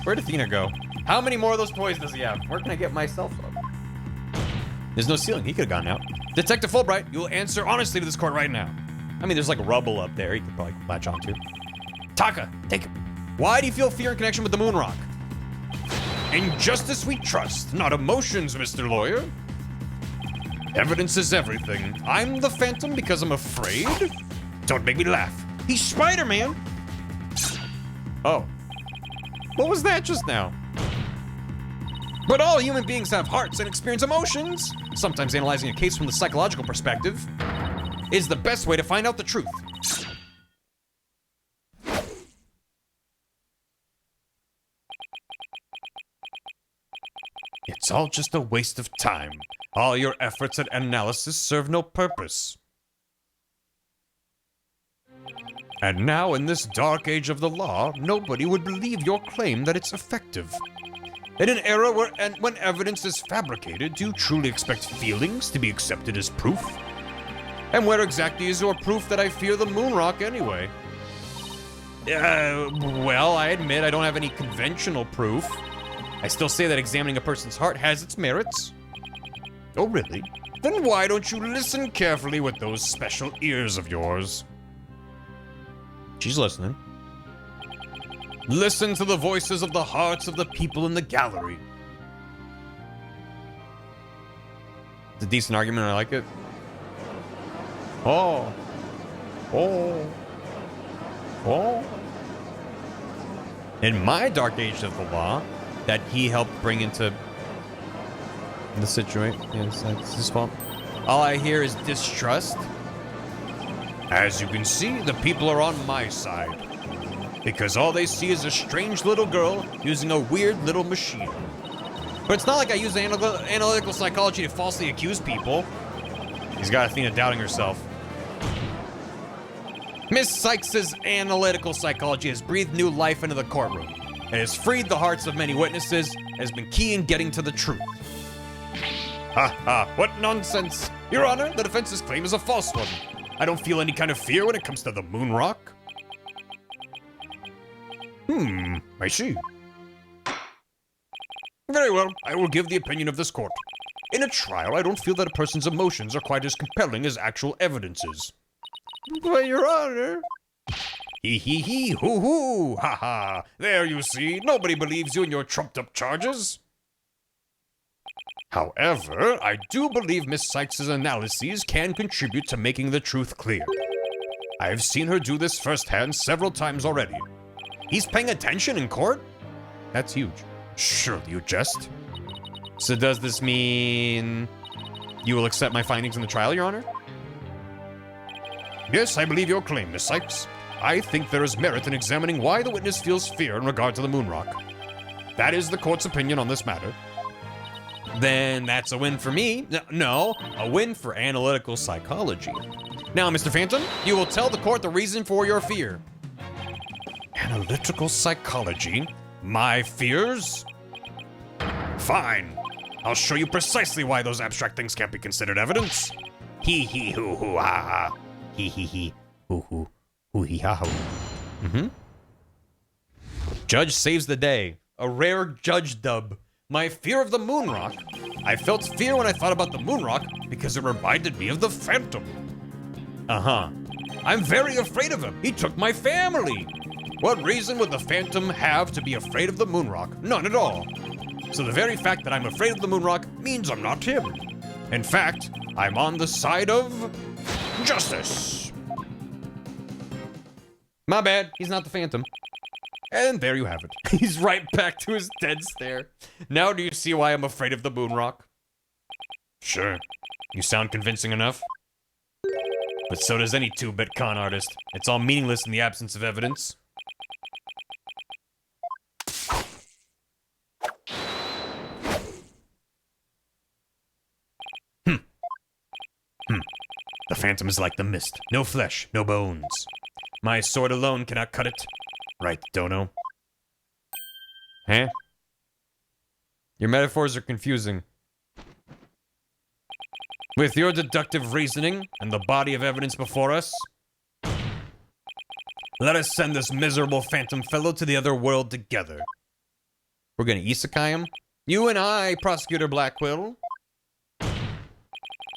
Where'd Athena go? How many more of those toys does he have? Where can I get myself up? There's no ceiling. He could have gone out. Detective Fulbright, you will answer honestly to this court right now. I mean, there's like rubble up there he could probably latch onto. Taka, take him. Why do you feel fear in connection with the moon rock? In justice we trust, not emotions, Mr. Lawyer. Evidence is everything. I'm the Phantom because I'm afraid? Don't make me laugh. He's Spider-Man! Oh. What was that just now? But all human beings have hearts and experience emotions. Sometimes analyzing a case from the psychological perspective is the best way to find out the truth. It's all just a waste of time. All your efforts at analysis serve no purpose. And now, in this dark age of the law, nobody would believe your claim that it's effective. In an era when evidence is fabricated, do you truly expect feelings to be accepted as proof? And where exactly is your proof that I fear the moon rock anyway? Well, I admit I don't have any conventional proof. I still say that examining a person's heart has its merits. Oh, really? Then why don't you listen carefully with those special ears of yours? She's listening. Listen to the voices of the hearts of the people in the gallery. It's a decent argument, I like it. Oh. Oh. Oh. In my dark age of the law, that he helped bring into the situation. Yes, that's his fault. All I hear is distrust. As you can see, the people are on my side. Because all they see is a strange little girl using a weird little machine. But it's not like I use analytical psychology to falsely accuse people. He's got Athena doubting herself. Miss Sykes' analytical psychology has breathed new life into the courtroom. It has freed the hearts of many witnesses, and has been key in getting to the truth. Ha ha, what nonsense! Your Honor, the defense's claim is a false one. I don't feel any kind of fear when it comes to the moon rock. I see. Very well, I will give the opinion of this court. In a trial, I don't feel that a person's emotions are quite as compelling as actual evidences. But, Your Honor... Hee hee hee, hoo hoo, ha ha. There you see, nobody believes you in your trumped-up charges. However, I do believe Miss Sykes' analyses can contribute to making the truth clear. I have seen her do this firsthand several times already. He's paying attention in court? That's huge. Surely you jest. So does this mean you will accept my findings in the trial, Your Honor? Yes, I believe your claim, Miss Sykes. I think there is merit in examining why the witness feels fear in regard to the moon rock. That is the court's opinion on this matter. Then that's a win for me. No, a win for analytical psychology. Now, Mr. Phantom, you will tell the court the reason for your fear. Analytical psychology? My fears? Fine. I'll show you precisely why those abstract things can't be considered evidence. Hee hee hoo hoo ha ha. Hee hee hee hoo hoo hoo hee ha ho. Judge saves the day. A rare judge dub. My fear of the moon rock. I felt fear when I thought about the moon rock because it reminded me of the Phantom. Uh-huh. I'm very afraid of him. He took my family. What reason would the Phantom have to be afraid of the moon rock? None at all. So the very fact that I'm afraid of the moon rock means I'm not him. In fact, I'm on the side of justice. My bad. He's not the Phantom. And there you have it. He's right back to his dead stare. Now do you see why I'm afraid of the moon rock? Sure. You sound convincing enough. But so does any 2-bit con artist. It's all meaningless in the absence of evidence. The Phantom is like the mist. No flesh, no bones. My sword alone cannot cut it. Right, Dono? Huh? Your metaphors are confusing. With your deductive reasoning and the body of evidence before us, let us send this miserable Phantom fellow to the other world together. We're gonna isekai him? You and I, Prosecutor Blackwell.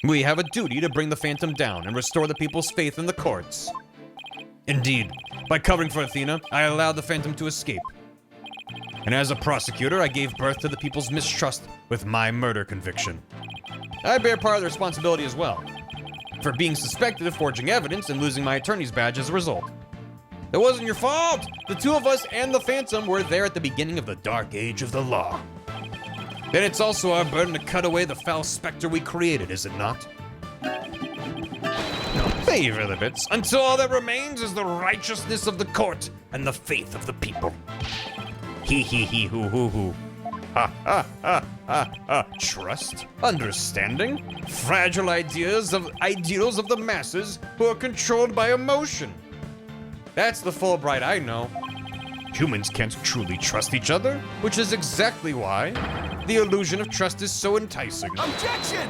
We have a duty to bring the Phantom down and restore the people's faith in the courts. Indeed, by covering for Athena, I allowed the Phantom to escape. And as a prosecutor, I gave birth to the people's mistrust with my murder conviction. I bear part of the responsibility as well, for being suspected of forging evidence and losing my attorney's badge as a result. It wasn't your fault! The two of us and the Phantom were there at the beginning of the dark age of the law. Then it's also our burden to cut away the foul specter we created, is it not? Thank you for the bits. Until all that remains is the righteousness of the court and the faith of the people. Hee hee hee hoo hoo hoo. Ha ha ha ha ha. Trust, understanding, fragile ideals of the masses who are controlled by emotion. That's the Fulbright I know. Humans can't truly trust each other, which is exactly why the illusion of trust is so enticing. Objection!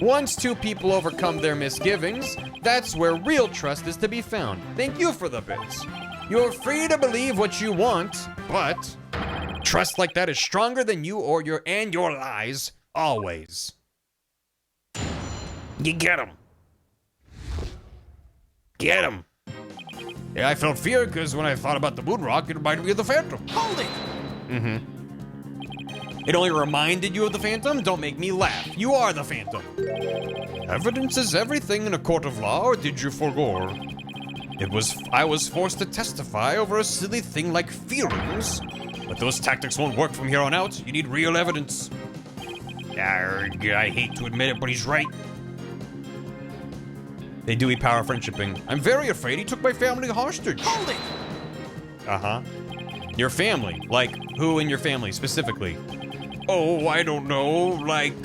Once two people overcome their misgivings, that's where real trust is to be found. Thank you for the bits. You're free to believe what you want, but trust like that is stronger than you or your lies, always. You get 'em. Get 'em. Yeah, I felt fear because when I thought about the moon rock, it reminded me of the Phantom. Hold it! It only reminded you of the Phantom? Don't make me laugh. You are the Phantom. Evidence is everything in a court of law, or did you forgo? I was forced to testify over a silly thing like feelings. But those tactics won't work from here on out. You need real evidence. Arrgh, I hate to admit it, but he's right. They do eat power friendshipping. I'm very afraid he took my family hostage. Hold it! Uh-huh. Your family? Like, who in your family, specifically? Oh, I don't know. Like,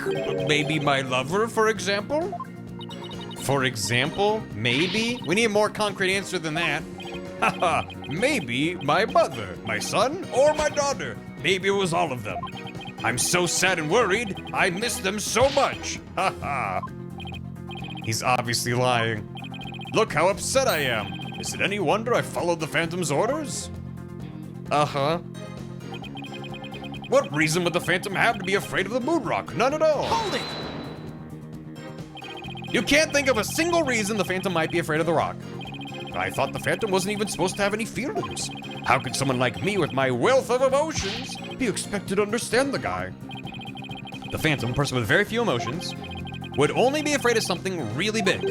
maybe my lover, for example? For example? Maybe? We need a more concrete answer than that. Haha, maybe my mother, my son, or my daughter. Maybe it was all of them. I'm so sad and worried, I miss them so much. Haha. He's obviously lying. Look how upset I am. Is it any wonder I followed the Phantom's orders? Uh-huh. What reason would the Phantom have to be afraid of the moon rock? None at all. Hold it! You can't think of a single reason the Phantom might be afraid of the rock. I thought the Phantom wasn't even supposed to have any feelings. How could someone like me with my wealth of emotions be expected to understand the guy? The Phantom, a person with very few emotions, would only be afraid of something really big,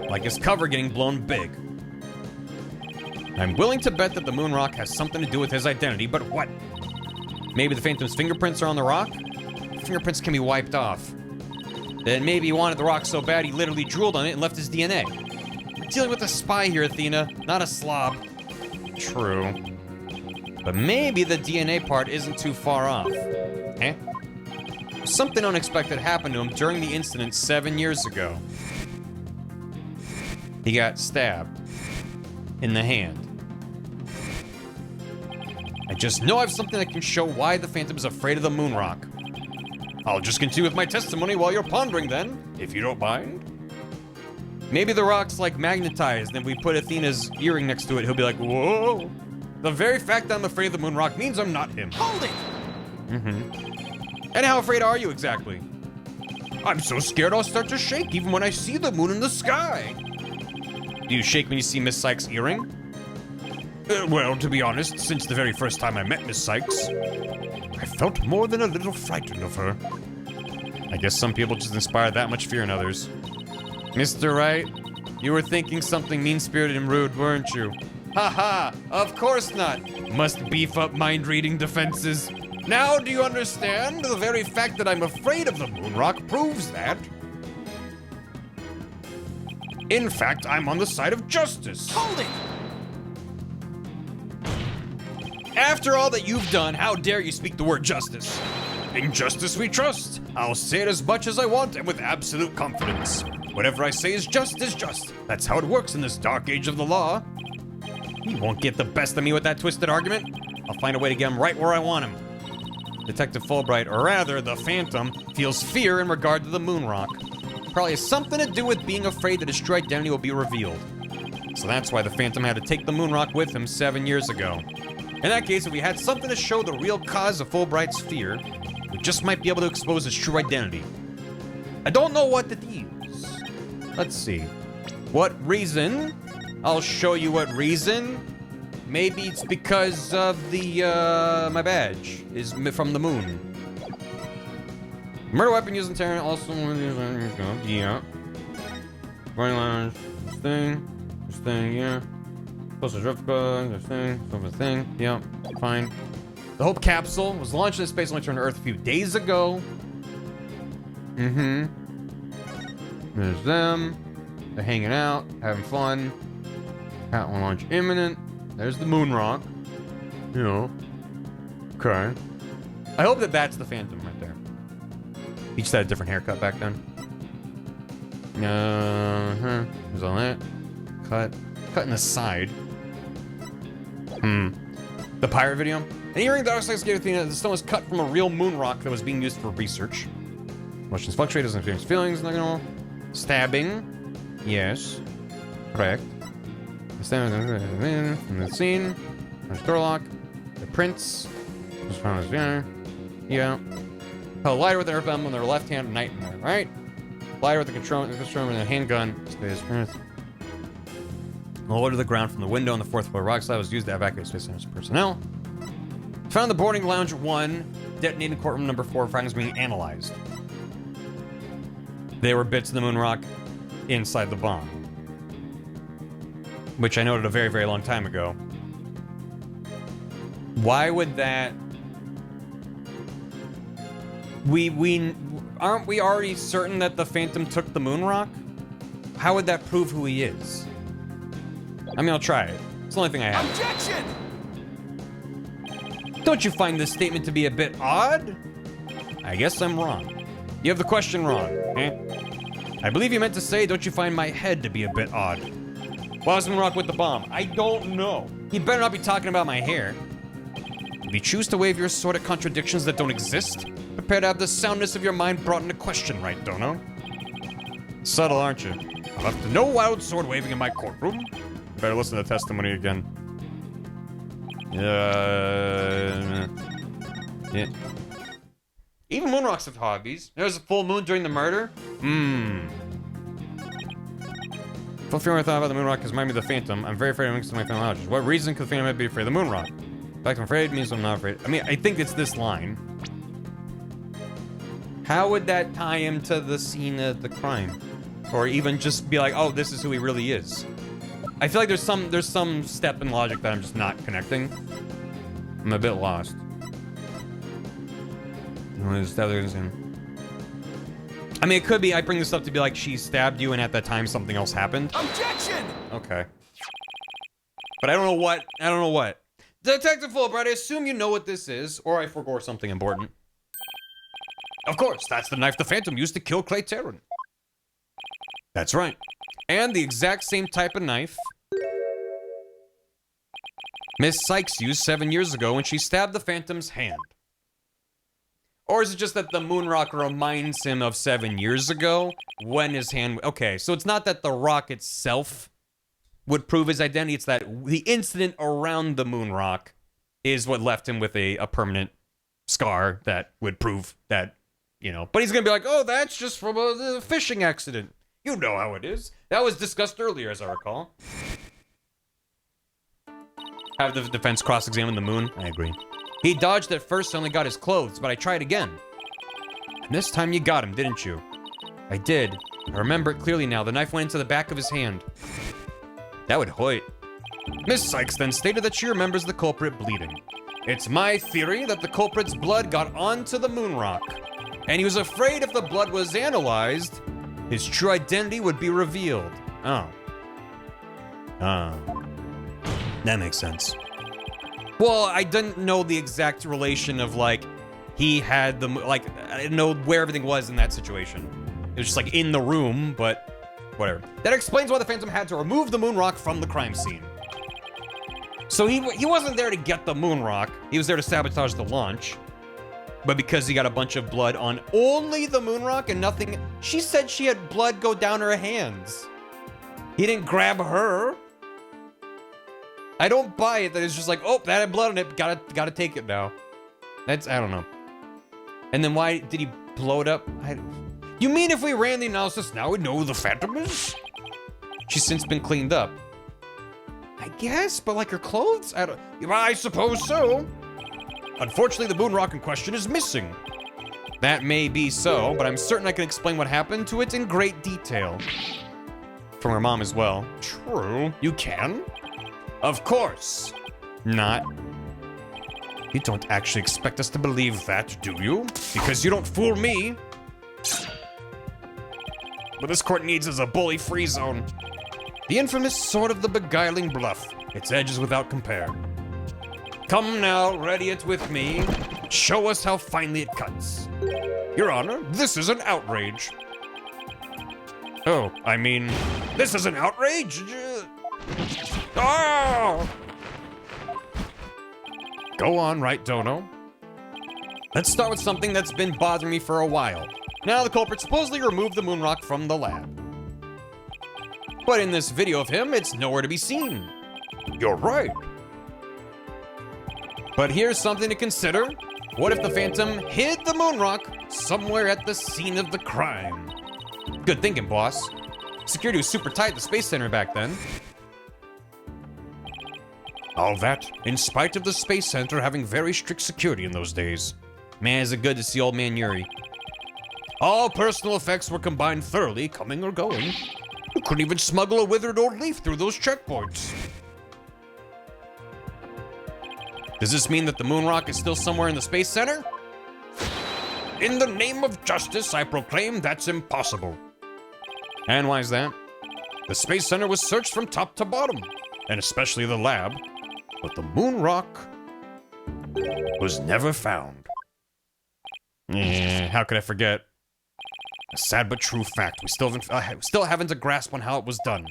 like his cover getting blown big. I'm willing to bet that the moon rock has something to do with his identity, but what? Maybe the Phantom's fingerprints are on the rock? Fingerprints can be wiped off. That maybe he wanted the rock so bad he literally drooled on it and left his DNA. We're dealing with a spy here, Athena, not a slob. True. But maybe the DNA part isn't too far off. Eh? Something unexpected happened to him during the incident 7 years ago. He got stabbed in the hand. I just know I have something that can show why the Phantom is afraid of the moon rock. I'll just continue with my testimony while you're pondering then, if you don't mind. Maybe the rock's like magnetized, and if we put Athena's earring next to it, he'll be like, whoa. The very fact that I'm afraid of the moon rock means I'm not him. Hold it! And how afraid are you exactly? I'm so scared I'll start to shake even when I see the moon in the sky. Do you shake when you see Miss Sykes' earring? Well, to be honest, since the very first time I met Miss Sykes, I felt more than a little frightened of her. I guess some people just inspire that much fear in others. Mr. Wright, you were thinking something mean-spirited and rude, weren't you? Haha, of course not. Must beef up mind-reading defenses. Now do you understand? The very fact that I'm afraid of the moon rock proves that. In fact, I'm on the side of justice. Hold it! After all that you've done, how dare you speak the word justice? In justice we trust. I'll say it as much as I want and with absolute confidence. Whatever I say is just. That's how it works in this dark age of the law. He won't get the best of me with that twisted argument. I'll find a way to get him right where I want him. Detective Fulbright, or rather, the Phantom, feels fear in regard to the moon rock. Probably has something to do with being afraid that his true identity will be revealed. So that's why the Phantom had to take the moon rock with him 7 years ago. In that case, if we had something to show the real cause of Fulbright's fear, we just might be able to expose his true identity. I don't know what it is. Let's see. What reason? I'll show you what reason. Maybe it's because of the, my badge is from the moon. Murder weapon used in terror also... Yeah. Violence, this thing, yeah. Postal drift gun, this thing, yeah, fine. The Hope capsule was launched into space and returned to Earth a few days ago. There's them. They're hanging out, having fun. Cat one launch imminent. There's the moon rock. You know. Okay. I hope that that's the Phantom right there. He just had a different haircut back then. There's all that. Cut in the side. The pirate video. An earring that Darkseid's gave Athena, the stone was cut from a real moon rock that was being used for research. Emotions fluctuate, doesn't experience feelings, not gonna. Stabbing. Yes. Correct. The stabbing from the scene. There's door lock. The prints. Yeah. A lighter with an herb on their left hand, nightmare, right? Lighter with the control and a handgun. Lower to the ground from the window on the fourth floor rock slide was used to evacuate space personnel. Found the boarding lounge 1, detonated courtroom number 4, fragments being analyzed. They were bits of the moon rock inside the bomb, which I noted a very, very long time ago. Why would that? Aren't we already certain that the Phantom took the moon rock? How would that prove who he is? I mean, I'll try it. It's the only thing I have. Objection! Don't you find this statement to be a bit odd? I guess I'm wrong. You have the question wrong, eh? I believe you meant to say, don't you find my head to be a bit odd? Why was Moonrock with the bomb? I don't know. You better not be talking about my hair. If you choose to waive your assorted contradictions that don't exist, prepare to have the soundness of your mind brought into question, right, Dono? Subtle, aren't you? I'll have to no wild sword waving in my courtroom. You better listen to the testimony again. Yeah. Even Moonrocks have hobbies. There's a full moon during the murder. Full fear I thought about the Moonrock because remind me of the Phantom. I'm very afraid of mixing my family lodges. What reason could the Phantom be afraid of the Moonrock? In fact, I'm afraid means I'm not afraid. I mean, I think it's this line. How would that tie him to the scene of the crime? Or even just be like, oh, this is who he really is. I feel like there's some step in logic that I'm just not connecting. I'm a bit lost. I mean, it could be I bring this up to be like she stabbed you and at that time something else happened. Objection! Okay. But I don't know what. I don't know what. Detective Fulbright, I assume you know what this is, or I forgot something important. Of course, that's the knife the Phantom used to kill Clay Terran. That's right. And the exact same type of knife Miss Sykes used 7 years ago when she stabbed the Phantom's hand. Or is it just that the moon rock reminds him of 7 years ago when his hand... Okay, so it's not that the rock itself would prove his identity. It's that the incident around the moon rock is what left him with a permanent scar that would prove that, you know. But he's going to be like, oh, that's just from a fishing accident. You know how it is. That was discussed earlier, as I recall. Have the defense cross-examine the moon? I agree. He dodged at first, only got his clothes, but I tried again. And this time you got him, didn't you? I did. I remember it clearly now. The knife went into the back of his hand. That would hurt. Miss Sykes then stated that she remembers the culprit bleeding. It's my theory that the culprit's blood got onto the moon rock, and he was afraid if the blood was analyzed, his true identity would be revealed. Oh. Oh. That makes sense. Well, I didn't know the exact relation of, like, he had the, like, I didn't know where everything was in that situation. It was just, like, in the room, but whatever. That explains why the Phantom had to remove the moon rock from the crime scene. So he wasn't there to get the moon rock. He was there to sabotage the launch. But because he got a bunch of blood on only the moon rock and nothing... She said she had blood go down her hands. He didn't grab her. I don't buy it that it's just like, oh, that had blood on it, gotta take it now. That's, I don't know. And then why did he blow it up? You mean if we ran the analysis now, we'd know who the Phantom is? She's since been cleaned up. I guess, but like her clothes? I suppose so. Unfortunately, the moon rock in question is missing. That may be so, but I'm certain I can explain what happened to it in great detail. From her mom as well. True, you can? Of course. Not. You don't actually expect us to believe that, do you? Because you don't fool me. What this court needs is a bully-free zone. The infamous Sword of the Beguiling Bluff. Its edge is without compare. Come now, ready it with me. Show us how finely it cuts. Your Honor, this is an outrage. Oh, I mean, this is an outrage? Oh! Go on, Wright Dono. Let's start with something that's been bothering me for a while. Now the culprit supposedly removed the moon rock from the lab. But in this video of him, it's nowhere to be seen. You're right. But here's something to consider. What if the Phantom hid the moon rock somewhere at the scene of the crime? Good thinking, boss. Security was super tight at the Space Center back then. All that, in spite of the Space Center having very strict security in those days. Man, is it good to see old man Yuri. All personal effects were combined thoroughly, coming or going. You couldn't even smuggle a withered old leaf through those checkpoints. Does this mean that the moon rock is still somewhere in the Space Center? In the name of justice, I proclaim that's impossible. And why is that? The Space Center was searched from top to bottom, and especially the lab, but the moon rock was never found. How could I forget? A sad but true fact. We still haven't a grasp on how it was done.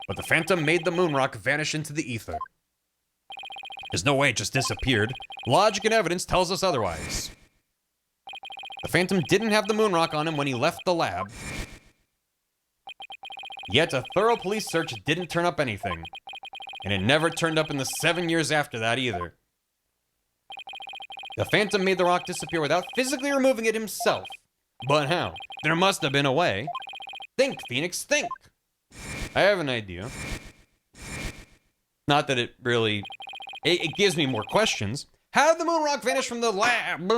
But the Phantom made the moon rock vanish into the ether. There's no way it just disappeared. Logic and evidence tells us otherwise. The Phantom didn't have the moon rock on him when he left the lab. Yet a thorough police search didn't turn up anything. And it never turned up in the 7 years after that either. The Phantom made the rock disappear without physically removing it himself. But how? There must have been a way. Think, Phoenix, think. I have an idea. Not that it really... It gives me more questions. How did the moon rock vanish from the lab?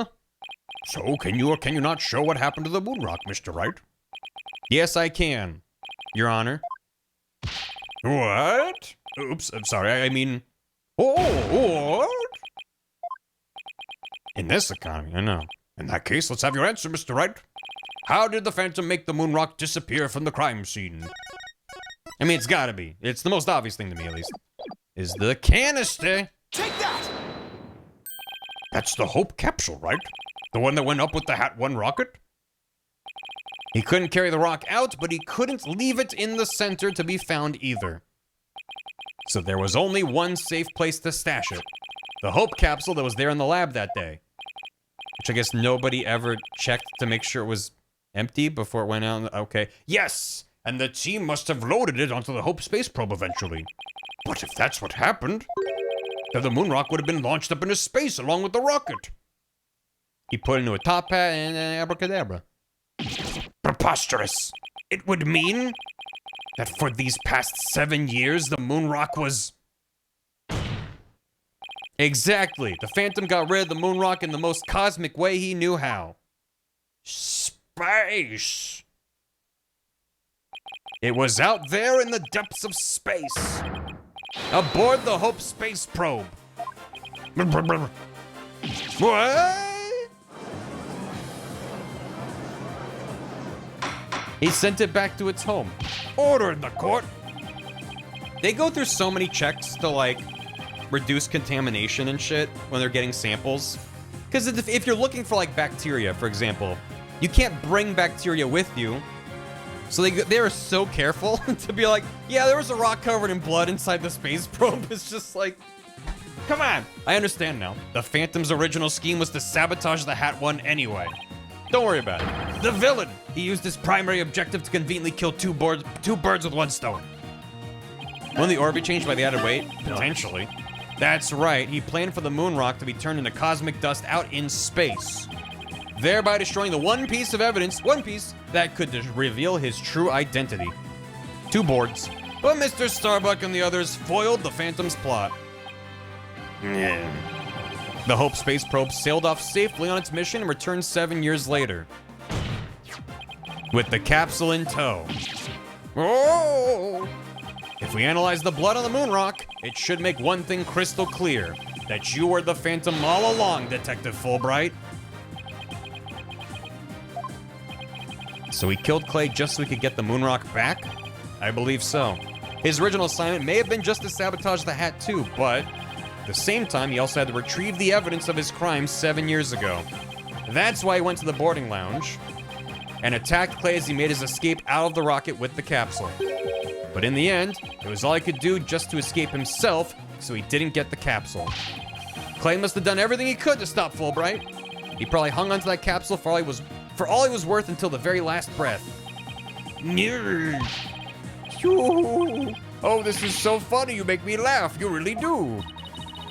So, can you or can you not show what happened to the moon rock, Mr. Wright? Yes, I can, Your Honor. What? Oops, I'm sorry, I mean... Oh, what? In this economy, I know. In that case, let's have your answer, Mr. Wright. How did the Phantom make the moon rock disappear from the crime scene? I mean, it's gotta be. It's the most obvious thing to me, at least. Is the canister. Take that! That's the Hope capsule, right? The one that went up with the Hat 1 rocket? He couldn't carry the rock out, but he couldn't leave it in the center to be found either. So there was only one safe place to stash it. The Hope capsule that was there in the lab that day. Which I guess nobody ever checked to make sure it was empty before it went out. Okay. Yes! And the team must have loaded it onto the Hope space probe eventually. But if that's what happened, then the moon rock would have been launched up into space along with the rocket. He put it into a top hat and abracadabra. Preposterous. It would mean that for these past 7 years, the moon rock was... Exactly. The Phantom got rid of the moon rock in the most cosmic way he knew how. Space. It was out there in the depths of space. Aboard the Hope space probe. What? He sent it back to its home. Order in the court. They go through so many checks to, like, reduce contamination and shit when they're getting samples. Because if you're looking for, like, bacteria, for example, you can't bring bacteria with you. So they are so careful to be like, yeah, there was a rock covered in blood inside the space probe. It's just like, come on. I understand now. The Phantom's original scheme was to sabotage the Hat 1 anyway. Don't worry about it. The villain. He used his primary objective to conveniently kill two birds with one stone. Won't the orb be changed by the added weight? Potentially. That's right. He planned for the moon rock to be turned into cosmic dust out in space, thereby destroying the one piece of evidence, that could reveal his true identity. 2 boards. But Mr. Starbuck and the others foiled the Phantom's plot. The Hope space probe sailed off safely on its mission and returned 7 years later, with the capsule in tow. Oh! If we analyze the blood on the moon rock, it should make one thing crystal clear. That you were the Phantom all along, Detective Fulbright. So he killed Clay just so he could get the moon rock back? I believe so. His original assignment may have been just to sabotage the Hat too, but at the same time, he also had to retrieve the evidence of his crime 7 years ago. That's why he went to the boarding lounge and attacked Clay as he made his escape out of the rocket with the capsule. But in the end, it was all he could do just to escape himself, so he didn't get the capsule. Clay must have done everything he could to stop Fulbright. He probably hung onto that capsule for all he was worth until the very last breath. Oh, this is so funny. You make me laugh. You really do.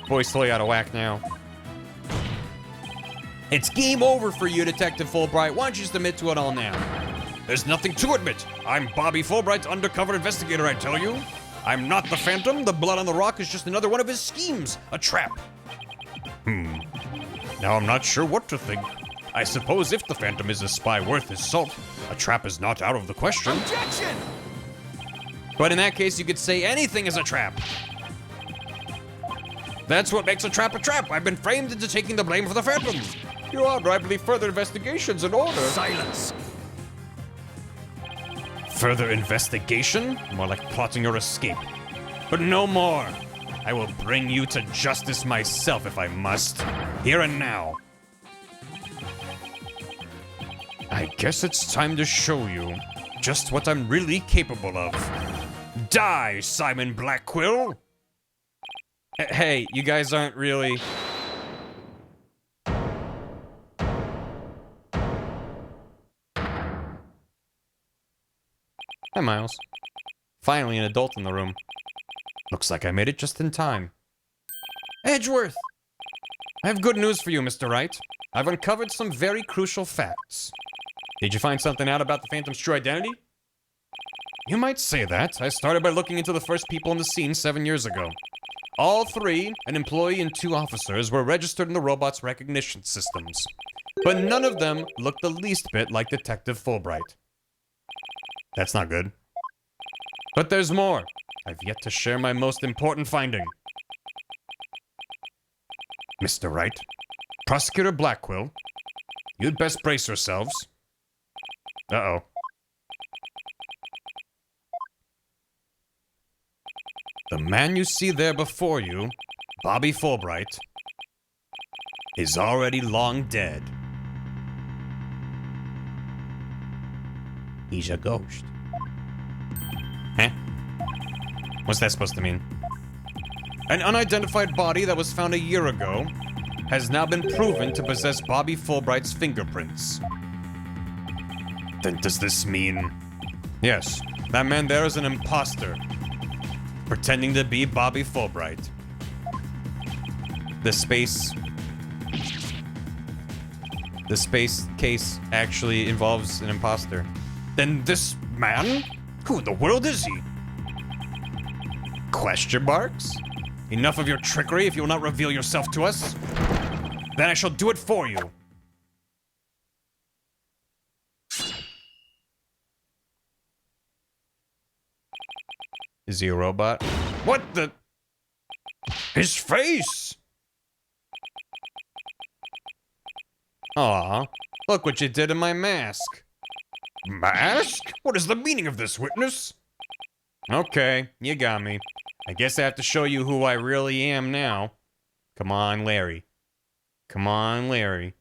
Boy's totally out of whack now. It's game over for you, Detective Fulbright. Why don't you just admit to it all now? There's nothing to admit. I'm Bobby Fulbright's undercover investigator, I tell you. I'm not the Phantom. The blood on the rock is just another one of his schemes. A trap. Now I'm not sure what to think. I suppose if the Phantom is a spy worth his salt, a trap is not out of the question. Objection! But in that case, you could say anything is a trap. That's what makes a trap a trap. I've been framed into taking the blame for the Phantom. Your Honor, I believe further investigation's in order. Silence! Further investigation? More like plotting your escape. But no more. I will bring you to justice myself if I must. Here and now. I guess it's time to show you just what I'm really capable of. Die, Simon Blackquill! Hey, you guys aren't really... Hi, Miles. Finally, an adult in the room. Looks like I made it just in time. Edgeworth! I have good news for you, Mr. Wright. I've uncovered some very crucial facts. Did you find something out about the Phantom's true identity? You might say that. I started by looking into the first people on the scene 7 years ago. All 3, an employee and 2 officers, were registered in the robot's recognition systems. But none of them looked the least bit like Detective Fulbright. That's not good. But there's more. I've yet to share my most important finding. Mr. Wright, Prosecutor Blackquill, you'd best brace yourselves. Uh-oh. The man you see there before you, Bobby Fulbright, is already long dead. He's a ghost. Huh? What's that supposed to mean? An unidentified body that was found a year ago has now been proven to possess Bobby Fulbright's fingerprints. Then does this mean... Yes, that man there is an imposter, pretending to be Bobby Fulbright. The space case actually involves an imposter. Then this man? Who in the world is he? Question marks? Enough of your trickery. If you will not reveal yourself to us, then I shall do it for you. Is he a robot? What the? His face! Aw, look what you did in my mask. Mask? What is the meaning of this, witness? Okay, you got me. I guess I have to show you who I really am now. Come on, Larry. Come on, Larry.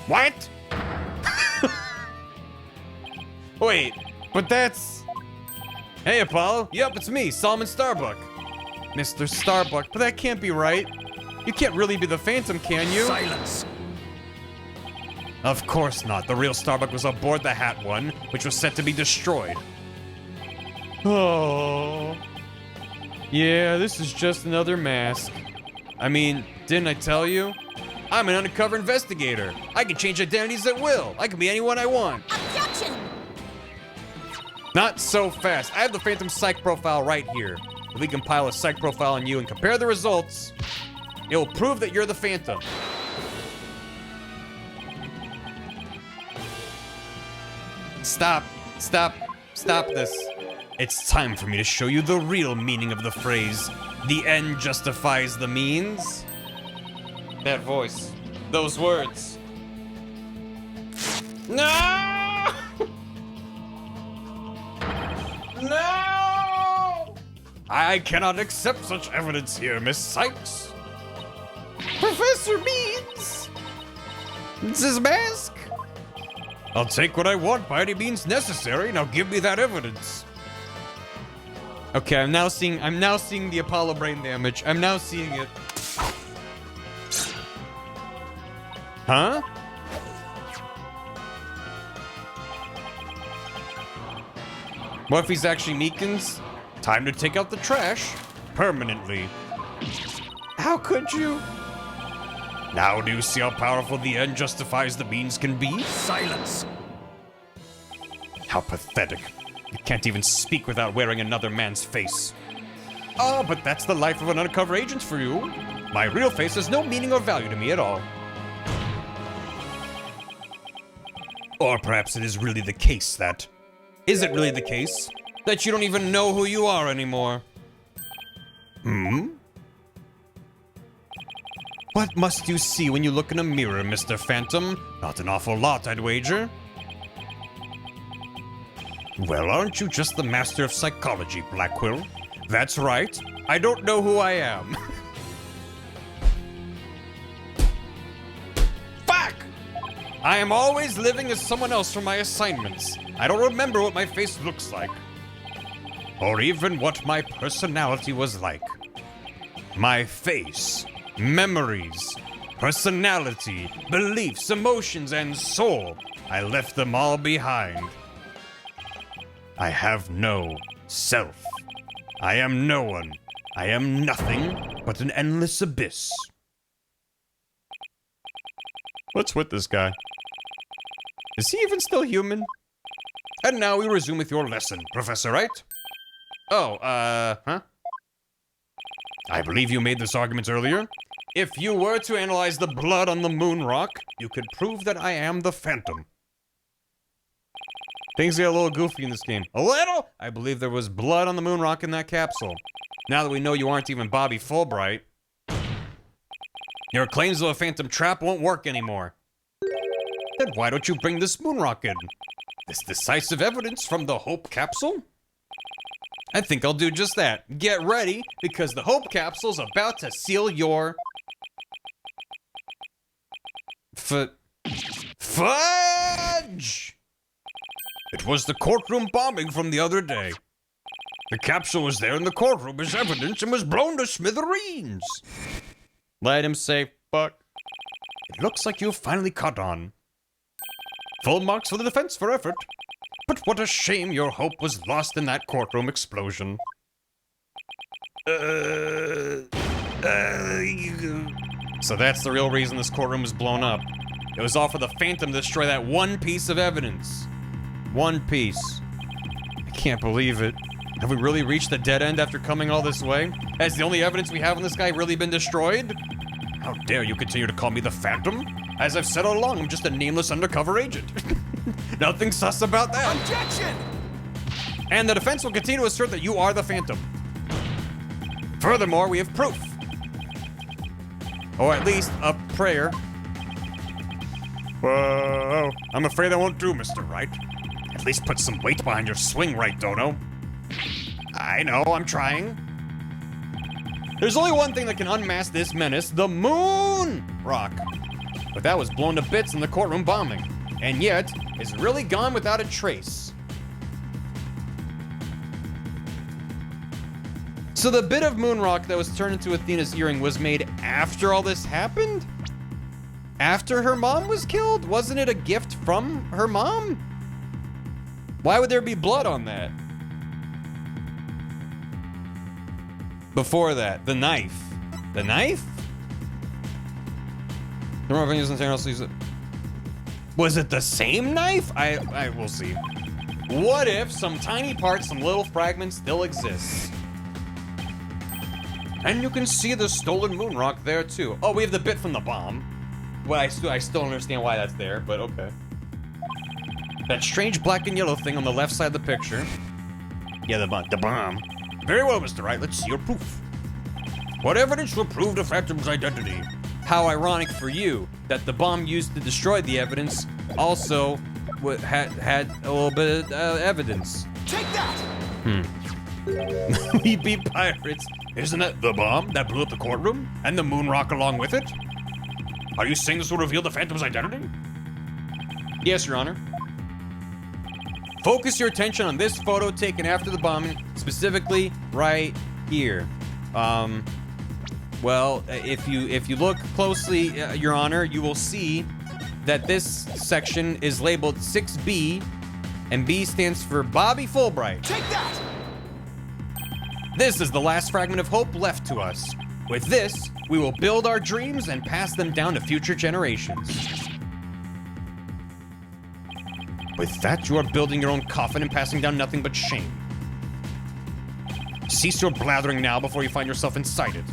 What? Wait, but that's... Hey, Apollo. Yep, it's me, Solomon Starbuck. Mr. Starbuck, but that can't be right. You can't really be the Phantom, can you? Silence. Of course not. The real Starbuck was aboard the Hat One, which was set to be destroyed. Oh. Yeah, this is just another mask. I mean, didn't I tell you? I'm an undercover investigator. I can change identities at will. I can be anyone I want. Objection! Not so fast. I have the Phantom psych profile right here. If we compile a psych profile on you and compare the results, it will prove that you're the Phantom. Stop this. It's time for me to show you the real meaning of the phrase, the end justifies the means. That voice. Those words. No! No! I cannot accept such evidence here, Miss Sykes. Professor Beans! It's his mask. I'll take what I want by any means necessary. Now give me that evidence. Okay, I'm now seeing the Apollo brain damage. I'm now seeing it. Huh? What if he's actually Meekins? Time to take out the trash permanently. How could you? Now do you see how powerful the end justifies the means can be? Silence. How pathetic. You can't even speak without wearing another man's face. Oh, but that's the life of an undercover agent for you. My real face has no meaning or value to me at all. Or perhaps it is really the case that... Is it really the case that you don't even know who you are anymore? Hmm? What must you see when you look in a mirror, Mr. Phantom? Not an awful lot, I'd wager. Well, aren't you just the master of psychology, Blackquill? That's right. I don't know who I am. Fuck! I am always living as someone else for my assignments. I don't remember what my face looks like. Or even what my personality was like. My face, memories, personality, beliefs, emotions, and soul. I left them all behind. I have no self. I am no one. I am nothing but an endless abyss. What's with this guy? Is he even still human? And now we resume with your lesson, Professor Wright. Oh, huh? I believe you made this argument earlier. If you were to analyze the blood on the moon rock, you could prove that I am the Phantom. Things get a little goofy in this game. A little? I believe there was blood on the moon rock in that capsule. Now that we know you aren't even Bobby Fulbright, your claims of a phantom trap won't work anymore. Then why don't you bring this moon rock in? This decisive evidence from the Hope capsule? I think I'll do just that. Get ready, because the Hope capsule's about to seal your... Fudge! It was the courtroom bombing from the other day. The capsule was there in the courtroom as evidence and was blown to smithereens. Let him say fuck. It looks like you've finally caught on. Full marks for the defense for effort. But what a shame your hope was lost in that courtroom explosion. So that's the real reason this courtroom was blown up. It was all for the Phantom to destroy that one piece of evidence. One piece. I can't believe it. Have we really reached the dead end after coming all this way? Has the only evidence we have on this guy really been destroyed? How dare you continue to call me the Phantom? As I've said all along, I'm just a nameless undercover agent. Nothing sus about that. Objection! And the defense will continue to assert that you are the Phantom. Furthermore, we have proof. Or at least a prayer. Whoa. I'm afraid I won't do, Mr. Wright. At least put some weight behind your swing, right, Dono? I know, I'm trying. There's only one thing that can unmask this menace, the moon rock. But that was blown to bits in the courtroom bombing. And yet, is really gone without a trace. So the bit of moon rock that was turned into Athena's earring was made after all this happened? After her mom was killed? Wasn't it a gift from her mom? Why would there be blood on that? Before that, the knife. The knife? The wrong thing isn't else use it. Was it the same knife? I will see. What if some tiny parts, some little fragments still exist? And you can see the stolen moon rock there too. Oh, we have the bit from the bomb. Well, I still don't understand why that's there, but okay. That strange black and yellow thing on the left side of the picture. Yeah, the bomb. Very well, Mr. Wright, let's see your proof. What evidence will prove the Phantom's identity? How ironic for you that the bomb used to destroy the evidence also had a little bit of evidence. Take that! We be pirates. Isn't that the bomb that blew up the courtroom? And the moon rock along with it? Are you saying this will reveal the Phantom's identity? Yes, Your Honor. Focus your attention on this photo taken after the bombing, specifically right here. Well, if you look closely, Your Honor, you will see that this section is labeled 6B, and B stands for Bobby Fulbright. Take that! This is the last fragment of hope left to us. With this, we will build our dreams and pass them down to future generations. With that, you are building your own coffin and passing down nothing but shame. Cease your blathering now before you find yourself inside it.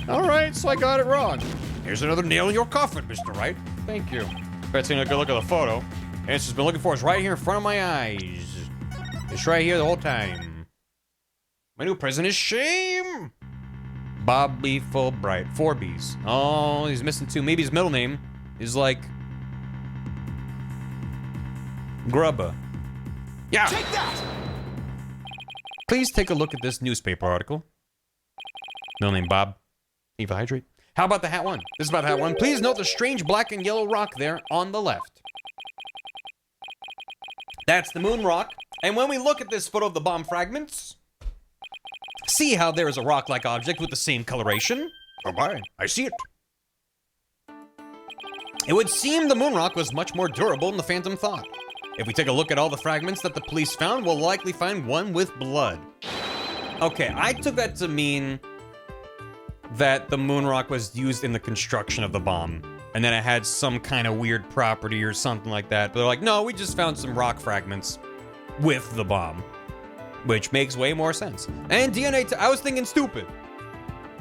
All right, so I got it wrong. Here's another nail in your coffin, Mr. Wright. Thank you. Better take a good look at the photo. The answer's been looking for is right here in front of my eyes. It's right here the whole time. My new prison is shame. Bobby Fulbright. 4 B's. Oh, he's missing 2. Maybe his middle name is like Grubba. Yeah. Take that! Please take a look at this newspaper article. Middle name Bob. Eva Hydrate. How about the hat one? This is about the hat one. Please note the strange black and yellow rock there on the left. That's the moon rock. And when we look at this photo of the bomb fragments, see how there is a rock-like object with the same coloration? Oh my, I see it. It would seem the moon rock was much more durable than the Phantom thought. If we take a look at all the fragments that the police found, we'll likely find one with blood. Okay, I took that to mean that the moon rock was used in the construction of the bomb, and then it had some kind of weird property or something like that. But they're like, no, we just found some rock fragments with the bomb, which makes way more sense. And DNA, I was thinking stupid.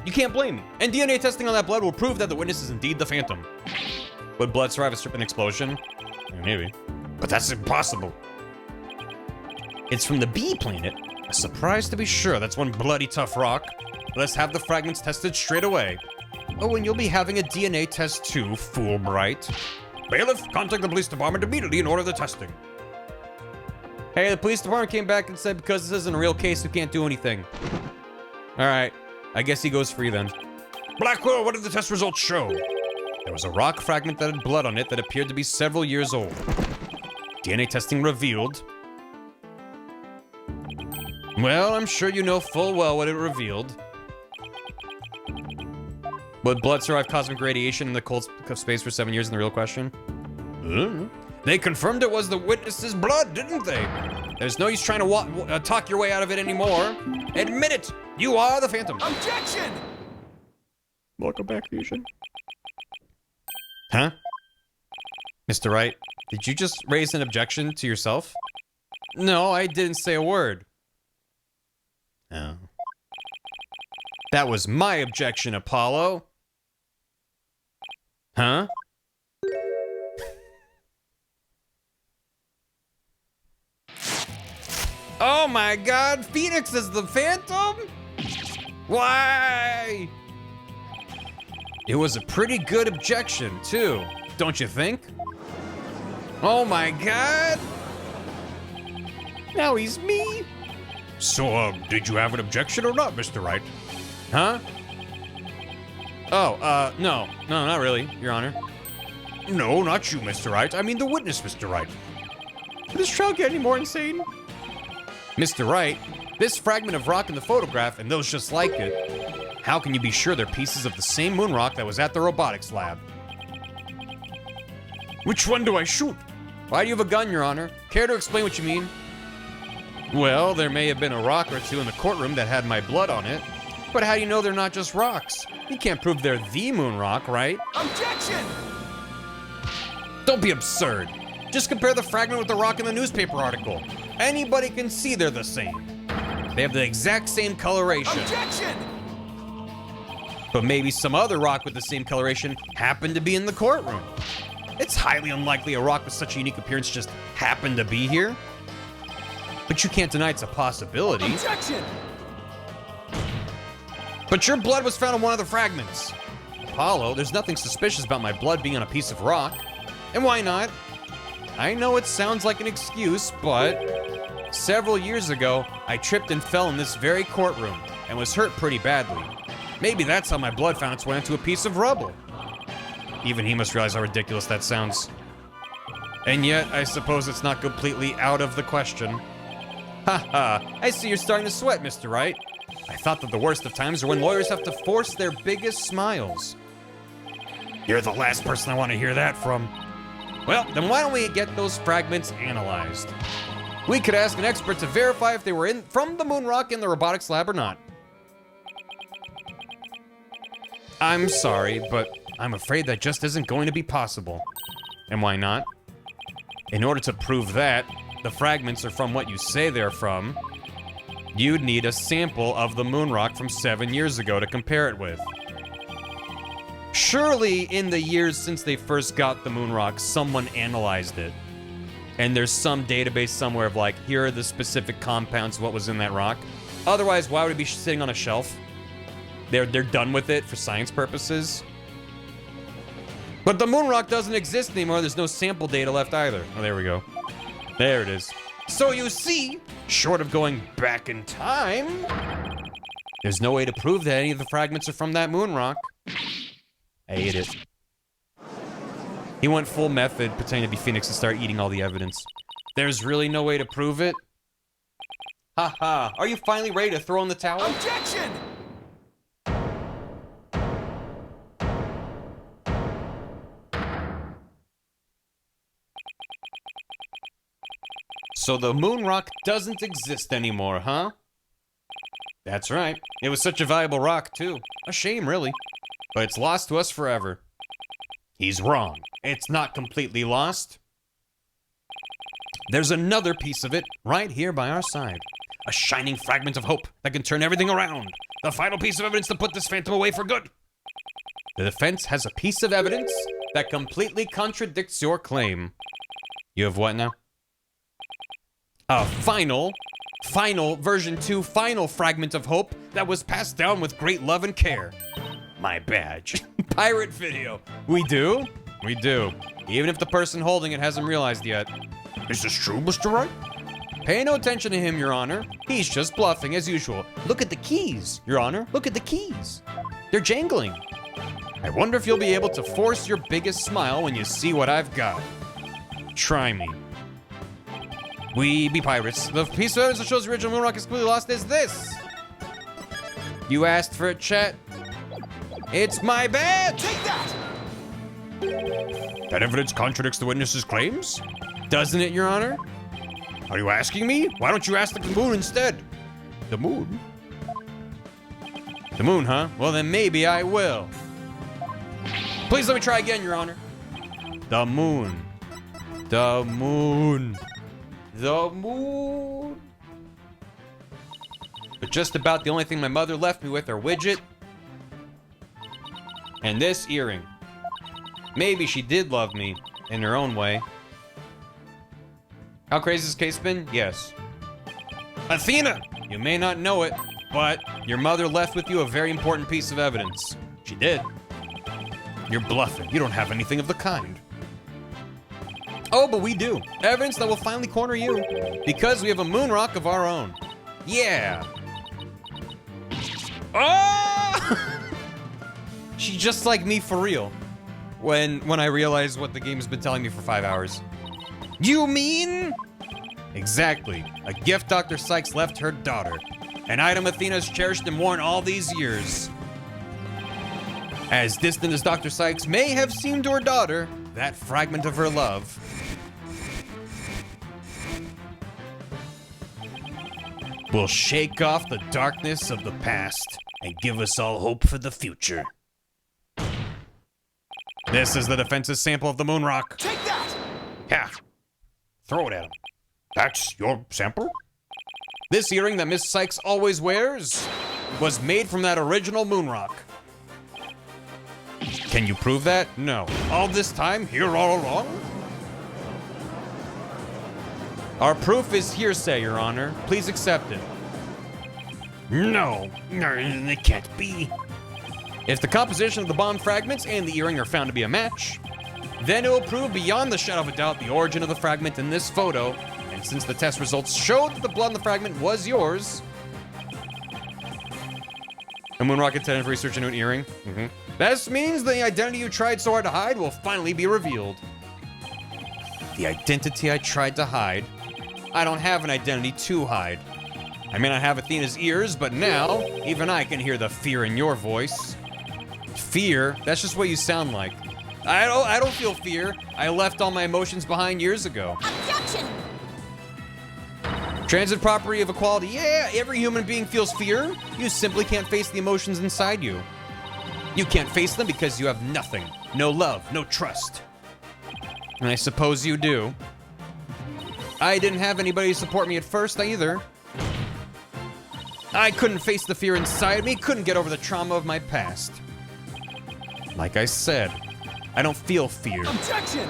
You can't blame me. And DNA testing on that blood will prove that the witness is indeed the Phantom. Would blood survive a stripping explosion? Maybe. But that's impossible. It's from the B planet. A surprise to be sure. That's one bloody tough rock. Let's have the fragments tested straight away. Oh, and you'll be having a DNA test too, Fulbright. Bailiff, contact the police department immediately and order the testing. Hey, the police department came back and said because this isn't a real case, we can't do anything. All right, I guess he goes free then. Blackwell, what did the test results show? There was a rock fragment that had blood on it that appeared to be several years old. DNA testing revealed... Well, I'm sure you know full well what it revealed. Would blood survive cosmic radiation in the cold space for 7 years in the real question? They confirmed it was the witness's blood, didn't they? There's no use trying to talk your way out of it anymore. Admit it! You are the Phantom. Objection! Welcome back, Fusion. Huh? Mr. Wright, did you just raise an objection to yourself? No, I didn't say a word. Oh. That was my objection, Apollo. Huh? Oh my god, Phoenix is the Phantom? Why? It was a pretty good objection, too, don't you think? Oh my god! Now he's me? So, did you have an objection or not, Mr. Wright? Huh? Oh, no, not really, Your Honor. No, not you, Mr. Wright. I mean the witness, Mr. Wright. Did this trial get any more insane? Mr. Wright, this fragment of rock in the photograph and those just like it, how can you be sure they're pieces of the same moon rock that was at the robotics lab? Which one do I shoot? Why do you have a gun, Your Honor? Care to explain what you mean? Well, there may have been a rock or two in the courtroom that had my blood on it, but how do you know they're not just rocks? You can't prove they're the moon rock, right? Objection! Don't be absurd. Just compare the fragment with the rock in the newspaper article. Anybody can see they're the same. They have the exact same coloration. Objection! But maybe some other rock with the same coloration happened to be in the courtroom. It's highly unlikely a rock with such a unique appearance just happened to be here. But you can't deny it's a possibility. Objection! But your blood was found on one of the fragments. Apollo, there's nothing suspicious about my blood being on a piece of rock. And why not? I know it sounds like an excuse, but several years ago, I tripped and fell in this very courtroom and was hurt pretty badly. Maybe that's how my blood found its way onto a piece of rubble. Even he must realize how ridiculous that sounds. And yet, I suppose it's not completely out of the question. Haha, I see you're starting to sweat, Mr. Wright. I thought that the worst of times are when lawyers have to force their biggest smiles. You're the last person I want to hear that from. Well, then why don't we get those fragments analyzed? We could ask an expert to verify if they were from the moon rock in the robotics lab or not. I'm sorry, but I'm afraid that just isn't going to be possible. And why not? In order to prove that the fragments are from what you say they're from, you'd need a sample of the moon rock from 7 years ago to compare it with. Surely, in the years since they first got the moon rock, someone analyzed it. And there's some database somewhere of like, here are the specific compounds, what was in that rock. Otherwise, why would it be sitting on a shelf? They're done with it for science purposes. But the moon rock doesn't exist anymore. There's no sample data left either. Oh, there we go. There it is. So you see, short of going back in time, there's no way to prove that any of the fragments are from that moon rock. I ate it. He went full method, pretending to be Phoenix, and start eating all the evidence. There's really no way to prove it? Haha, are you finally ready to throw in the towel? Objection! So the moon rock doesn't exist anymore, huh? That's right. It was such a valuable rock, too. A shame, really. But it's lost to us forever. He's wrong. It's not completely lost. There's another piece of it right here by our side. A shining fragment of hope that can turn everything around. The final piece of evidence to put this phantom away for good. The defense has a piece of evidence that completely contradicts your claim. You have what now? A final version 2 final fragment of hope that was passed down with great love and care. My badge. Pirate video. We do? We do. Even if the person holding it hasn't realized yet. Is this true, Mr. Wright? Pay no attention to him, Your Honor. He's just bluffing as usual. Look at the keys, Your Honor. Look at the keys. They're jangling. I wonder if you'll be able to force your biggest smile when you see what I've got. Try me. We be pirates. The piece of evidence that shows the original moonrock is completely lost is this. You asked for a chat. It's my badge. Take that! That evidence contradicts the witness's claims? Doesn't it, Your Honor? Are you asking me? Why don't you ask the moon instead? The moon? The moon, huh? Well, then maybe I will. Please let me try again, Your Honor. The moon. The moon. The moon. But just about the only thing my mother left me with are widget and this earring. Maybe she did love me in her own way. How crazy has this case been? Yes. Athena! You may not know it, but your mother left with you a very important piece of evidence. She did. You're bluffing. You don't have anything of the kind. Oh, but we do. Evidence that will finally corner you. Because we have a moon rock of our own. Yeah. Oh! She's just like me for real. When I realize what the game's been telling me for 5 hours. You mean? Exactly. A gift Dr. Sykes left her daughter. An item Athena's cherished and worn all these years. As distant as Dr. Sykes may have seemed to her daughter, that fragment of her love will shake off the darkness of the past and give us all hope for the future. This is the defense's sample of the moon rock. Take that! Yeah. Throw it at him. That's your sample? This earring that Miss Sykes always wears was made from that original moon rock. Can you prove that? No. All this time, here all along? Our proof is hearsay, Your Honor. Please accept it. No, it can't be. If the composition of the bomb fragments and the earring are found to be a match, then it will prove beyond the shadow of a doubt the origin of the fragment in this photo. And since the test results showed that the blood in the fragment was yours, a moon rock intended for research into an earring. This means the identity you tried so hard to hide will finally be revealed. The identity I tried to hide? I don't have an identity to hide. I may not have Athena's ears, but now even I can hear the fear in your voice. Fear? That's just what you sound like. I don't feel fear. I left all my emotions behind years ago. Objection! Transit property of equality. Yeah, every human being feels fear. You simply can't face the emotions inside you. You can't face them because you have nothing. No love, no trust. And I suppose you do. I didn't have anybody to support me at first either. I couldn't face the fear inside me, couldn't get over the trauma of my past. Like I said, I don't feel fear. Objection!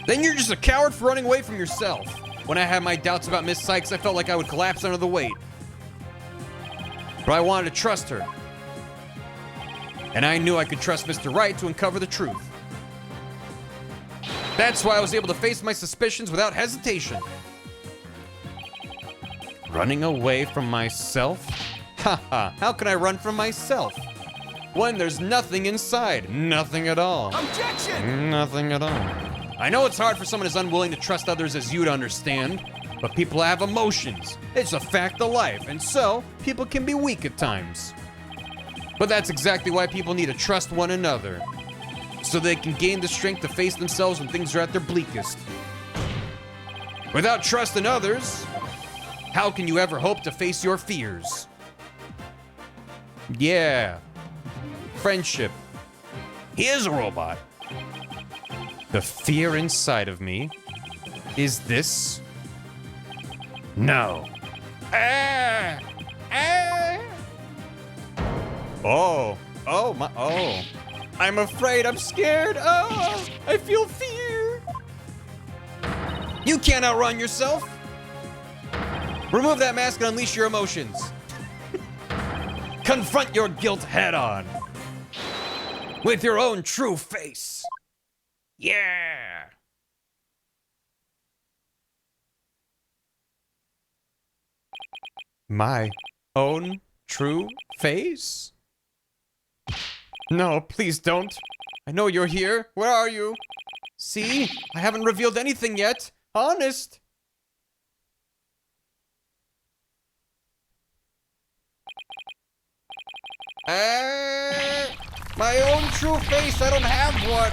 Then you're just a coward for running away from yourself. When I had my doubts about Miss Sykes, I felt like I would collapse under the weight. But I wanted to trust her. And I knew I could trust Mr. Wright to uncover the truth. That's why I was able to face my suspicions without hesitation. Running away from myself? Haha, how can I run from myself? When there's nothing inside, nothing at all. Objection! Nothing at all. I know it's hard for someone as unwilling to trust others as you to understand, but people have emotions. It's a fact of life, and so people can be weak at times. But that's exactly why people need to trust one another, so they can gain the strength to face themselves when things are at their bleakest. Without trust in others, how can you ever hope to face your fears? Yeah. Friendship. He is a robot. The fear inside of me is this. No. Ah! Ah! Oh. Oh, my. Oh. I'm afraid. I'm scared. Oh, I feel fear. You can't outrun yourself. Remove that mask and unleash your emotions. Confront your guilt head on. With your own true face. Yeah. My own true face? No, please don't. I know you're here. Where are you? See? I haven't revealed anything yet. Honest. My own true face. I don't have one.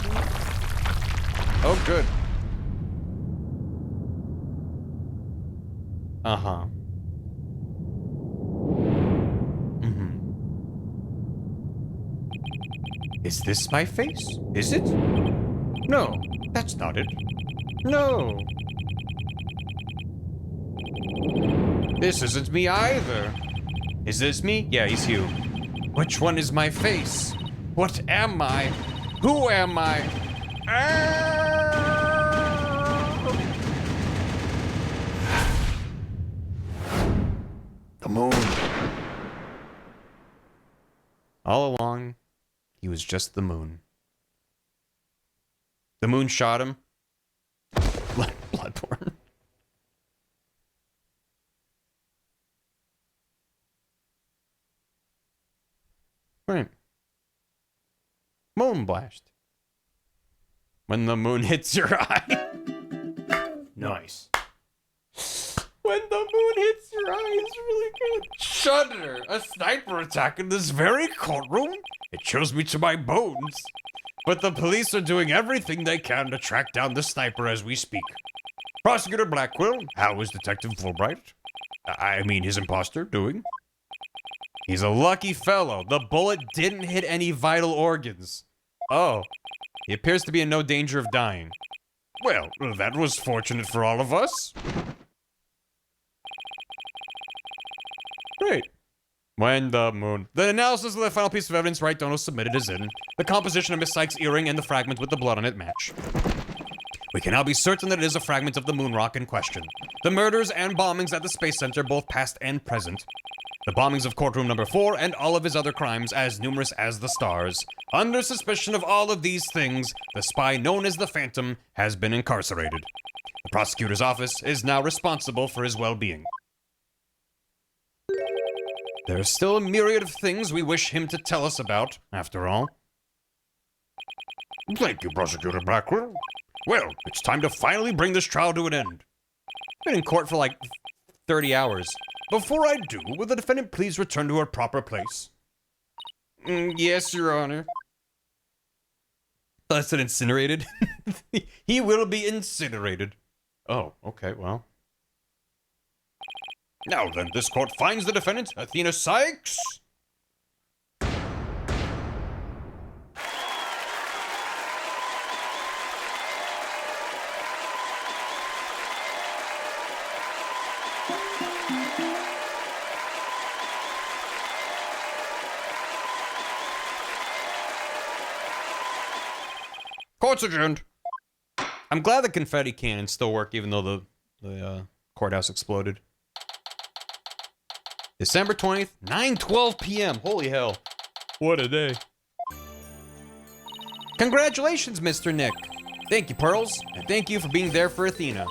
Oh, good. Uh-huh. Is this my face? Is it? No, that's not it. No. This isn't me either. Is this me? Yeah, he's you. Which one is my face? What am I? Who am I? The moon. All along, he was just the moon. The moon shot him. Bloodborne. Right. Moon blast. When the moon hits your eye. Nice. When the moon hits your eye is really good. Shudder! A sniper attack in this very courtroom? It chills me to my bones. But the police are doing everything they can to track down the sniper as we speak. Prosecutor Blackwell, how is Detective Fulbright? I mean, his imposter doing? He's a lucky fellow. The bullet didn't hit any vital organs. Oh, he appears to be in no danger of dying. Well, that was fortunate for all of us. Great. When the moon. The analysis of the final piece of evidence Wright Dono submitted is in. The composition of Miss Sykes' earring and the fragment with the blood on it match. We can now be certain that it is a fragment of the moon rock in question. The murders and bombings at the Space Center, both past and present. The bombings of courtroom number 4 and all of his other crimes, as numerous as the stars. Under suspicion of all of these things, the spy known as the Phantom has been incarcerated. The prosecutor's office is now responsible for his well-being. There are still a myriad of things we wish him to tell us about, after all. Thank you, Prosecutor Blackwell. Well, it's time to finally bring this trial to an end. Been in court for like 30 hours. Before I do, will the defendant please return to her proper place? Yes, Your Honor. I said incinerated. He will be incinerated. Oh, okay, well. Now then, this court finds the defendant, Athena Sykes. Court's adjourned. I'm glad the confetti cannons still work, even though the courthouse exploded. December 20th, 9:12 p.m. Holy hell. What a day. Congratulations, Mr. Nick. Thank you, Pearls, and thank you for being there for Athena.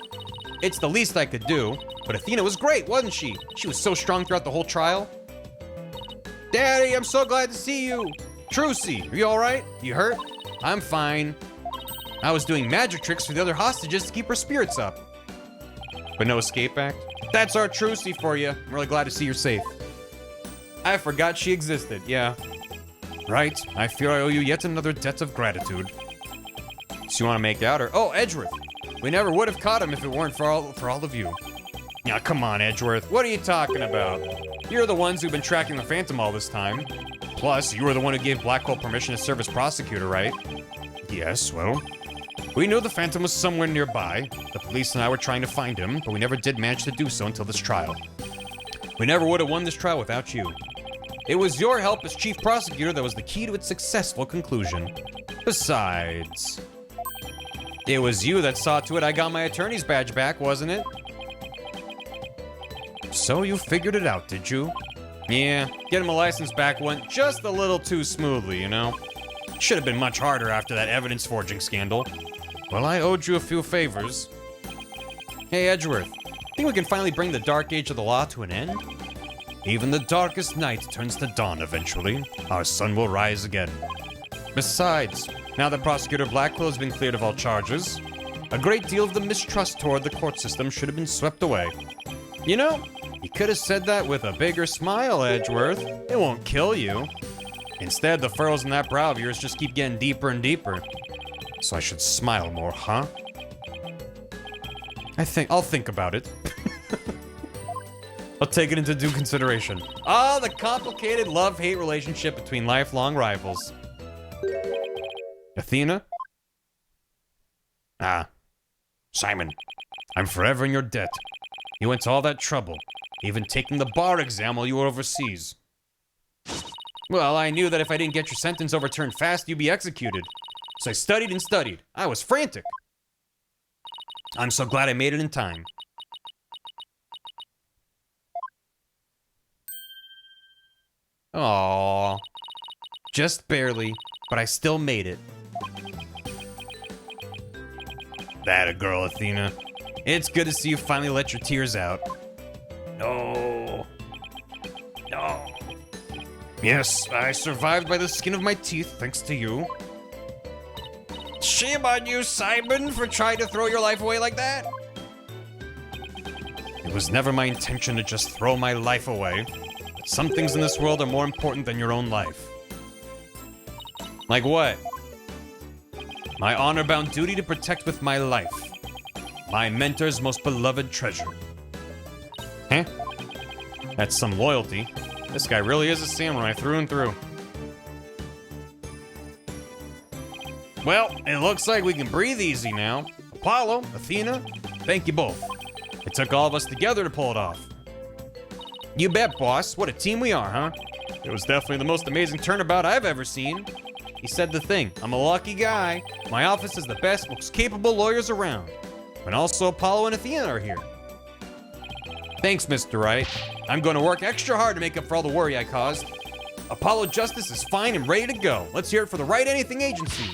It's the least I could do, but Athena was great, wasn't she? She was so strong throughout the whole trial. Daddy, I'm so glad to see you. Trucy, are you alright? You hurt? I'm fine. I was doing magic tricks for the other hostages to keep her spirits up. But no escape act? That's our Trucy for you. I'm really glad to see you're safe. I forgot she existed, yeah. Right, I fear I owe you yet another debt of gratitude. So you want to make out, or... Oh, Edgeworth. We never would have caught him if it weren't for all of you. Now, come on, Edgeworth. What are you talking about? You're the ones who've been tracking the Phantom all this time. Plus, you were the one who gave Blackwell permission to serve as prosecutor, right? Yes, well... We knew the Phantom was somewhere nearby. The police and I were trying to find him, but we never did manage to do so until this trial. We never would have won this trial without you. It was your help as chief prosecutor that was the key to its successful conclusion. Besides, it was you that saw to it I got my attorney's badge back, wasn't it? So you figured it out, did you? Yeah, getting my license back went just a little too smoothly, you know? Should have been much harder after that evidence forging scandal. Well, I owed you a few favors. Hey, Edgeworth. Think we can finally bring the Dark Age of the Law to an end? Even the darkest night turns to dawn eventually. Our sun will rise again. Besides, now that Prosecutor Blackwell has been cleared of all charges, a great deal of the mistrust toward the court system should have been swept away. You know, you could have said that with a bigger smile, Edgeworth. It won't kill you. Instead, the furrows in that brow of yours just keep getting deeper and deeper. So I should smile more, huh? I'll think about it. I'll take it into due consideration. Ah, the complicated love-hate relationship between lifelong rivals. Athena? Ah. Simon, I'm forever in your debt. You went to all that trouble, even taking the bar exam while you were overseas. Well, I knew that if I didn't get your sentence overturned fast, you'd be executed. So I studied and studied. I was frantic. I'm so glad I made it in time. Aww. Just barely, but I still made it. That a girl, Athena. It's good to see you finally let your tears out. No. No. Yes, I survived by the skin of my teeth, thanks to you. Shame on you, Simon, for trying to throw your life away like that. It was never my intention to just throw my life away. But some things in this world are more important than your own life. Like what? My honor-bound duty to protect with my life. My mentor's most beloved treasure. Huh? That's some loyalty. This guy really is a samurai through and through. Well, it looks like we can breathe easy now. Apollo, Athena, thank you both. It took all of us together to pull it off. You bet, boss. What a team we are, huh? It was definitely the most amazing turnabout I've ever seen. He said the thing. I'm a lucky guy. My office is the best, most capable lawyers around. And also Apollo and Athena are here. Thanks, Mr. Wright. I'm going to work extra hard to make up for all the worry I caused. Apollo Justice is fine and ready to go. Let's hear it for the Wright Anything Agency.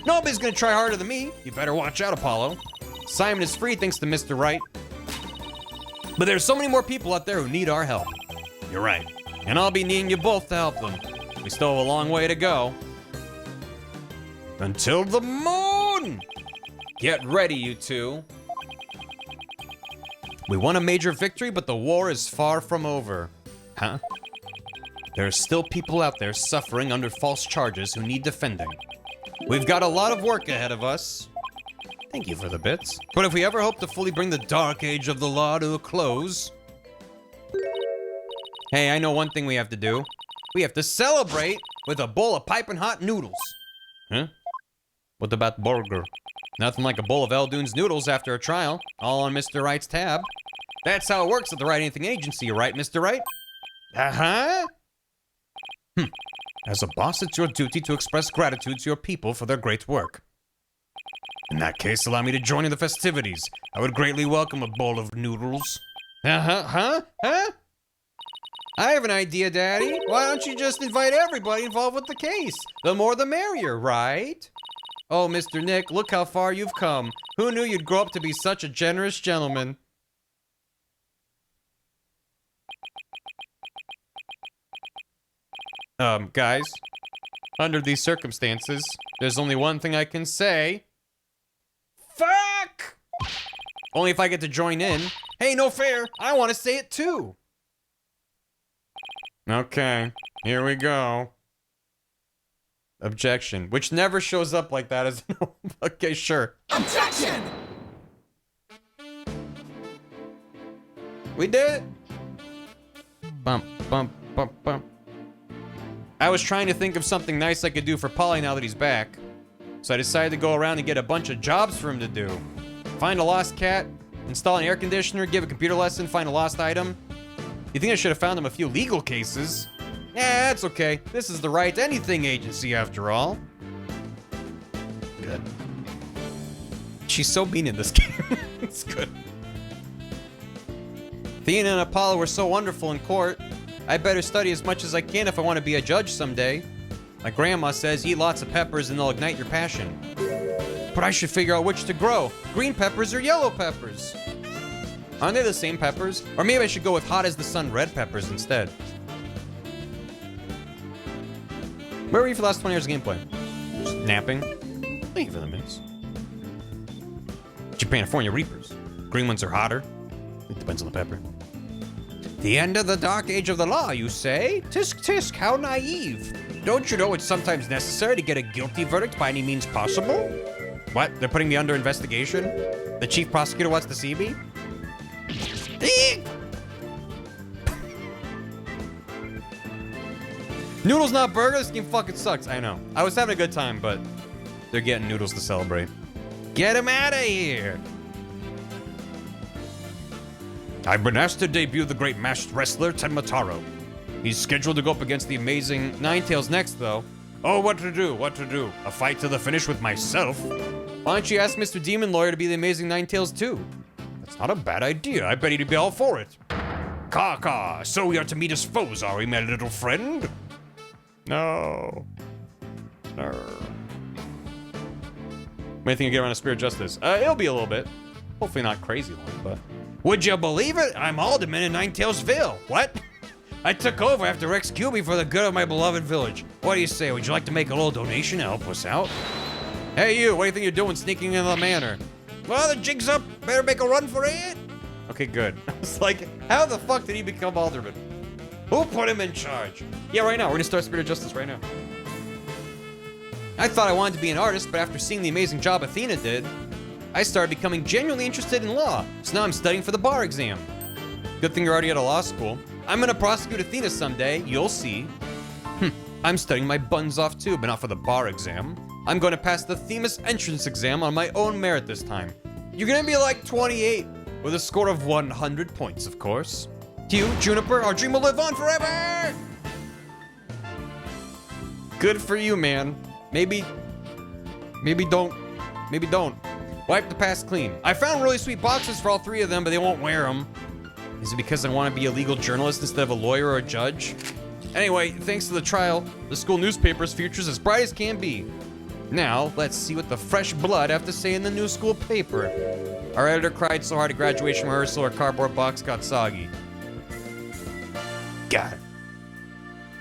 Nobody's going to try harder than me. You better watch out, Apollo. Simon is free thanks to Mr. Wright. But there's so many more people out there who need our help. You're right. And I'll be needing you both to help them. We still have a long way to go. Until the moon! Get ready, you two. We won a major victory, but the war is far from over. Huh? There are still people out there suffering under false charges who need defending. We've got a lot of work ahead of us. Thank you for the bits. But if we ever hope to fully bring the Dark Age of the Law to a close... Hey, I know one thing we have to do. We have to celebrate with a bowl of piping hot noodles. Huh? What about burger? Nothing like a bowl of Eldoon's noodles after a trial, all on Mr. Wright's tab. That's how it works at the Wright Anything Agency, right, Mr. Wright? Uh-huh. As a boss, it's your duty to express gratitude to your people for their great work. In that case, allow me to join in the festivities. I would greatly welcome a bowl of noodles. Huh? I have an idea, Daddy. Why don't you just invite everybody involved with the case? The more the merrier, right? Oh, Mr. Nick, look how far you've come. Who knew you'd grow up to be such a generous gentleman? Guys, under these circumstances, there's only one thing I can say. Fuck! Only if I get to join in. Hey, no fair. I want to say it too. Okay, here we go. Objection, which never shows up like that as okay, sure. Objection! We did it. Bump, bump, bump, bump. I was trying to think of something nice I could do for Polly now that he's back. So I decided to go around and get a bunch of jobs for him to do. Find a lost cat, install an air conditioner, give a computer lesson, find a lost item. You think I should have found him a few legal cases? Yeah, that's okay. This is the Wright Anything Agency after all. Good. She's so mean in this game. It's good. Athena and Apollo were so wonderful in court. I better study as much as I can if I want to be a judge someday. My grandma says eat lots of peppers and they'll ignite your passion. But I should figure out which to grow. Green peppers or yellow peppers? Aren't they the same peppers? Or maybe I should go with hot as the sun red peppers instead. Where were you for the last 20 years of gameplay? Just napping? Thank you for the minutes. Japanifornia Reapers. Green ones are hotter. It depends on the pepper. The end of the dark age of the law, you say? Tisk tisk, how naive. Don't you know it's sometimes necessary to get a guilty verdict by any means possible? What? They're putting me under investigation? The chief prosecutor wants to see me? Noodles, not burger? This game fucking sucks. I know. I was having a good time, but they're getting noodles to celebrate. Get him out of here! I've been asked to debut the great masked wrestler Tenmataro. He's scheduled to go up against the amazing Ninetales next, though. Oh, what to do? What to do? A fight to the finish with myself? Why don't you ask Mr. Demon Lawyer to be the amazing Ninetales too? That's not a bad idea. I bet he'd be all for it. Caw, so we are to meet as foes, are we, my little friend? No. No. What do you think you get around a Spirit Justice? It'll be a little bit. Hopefully not crazy long, but... Would you believe it? I'm Alderman in Ninetalesville. What? I took over after Rex killed me for the good of my beloved village. What do you say? Would you like to make a little donation to help us out? Hey, you. What do you think you're doing sneaking into the manor? Well, the jig's up. Better make a run for it. Okay, good. It's like, how the fuck did he become Alderman? Who put him in charge? Yeah, right now. We're gonna start Spirit of Justice right now. I thought I wanted to be an artist, but after seeing the amazing job Athena did, I started becoming genuinely interested in law. So now I'm studying for the bar exam. Good thing you're already out of law school. I'm gonna prosecute Athena someday. You'll see. I'm studying my buns off too, but not for the bar exam. I'm going to pass the Themis entrance exam on my own merit this time. You're gonna be like 28, with a score of 100 points, of course. To you, Juniper, our dream will live on forever! Good for you, man. Maybe don't. Wipe the past clean. I found really sweet boxes for all three of them, but they won't wear them. Is it because I want to be a legal journalist instead of a lawyer or a judge? Anyway, thanks to the trial, the school newspaper's future's as bright as can be. Now, let's see what the fresh blood have to say in the new school paper. Our editor cried so hard at graduation rehearsal, our cardboard box got soggy. God.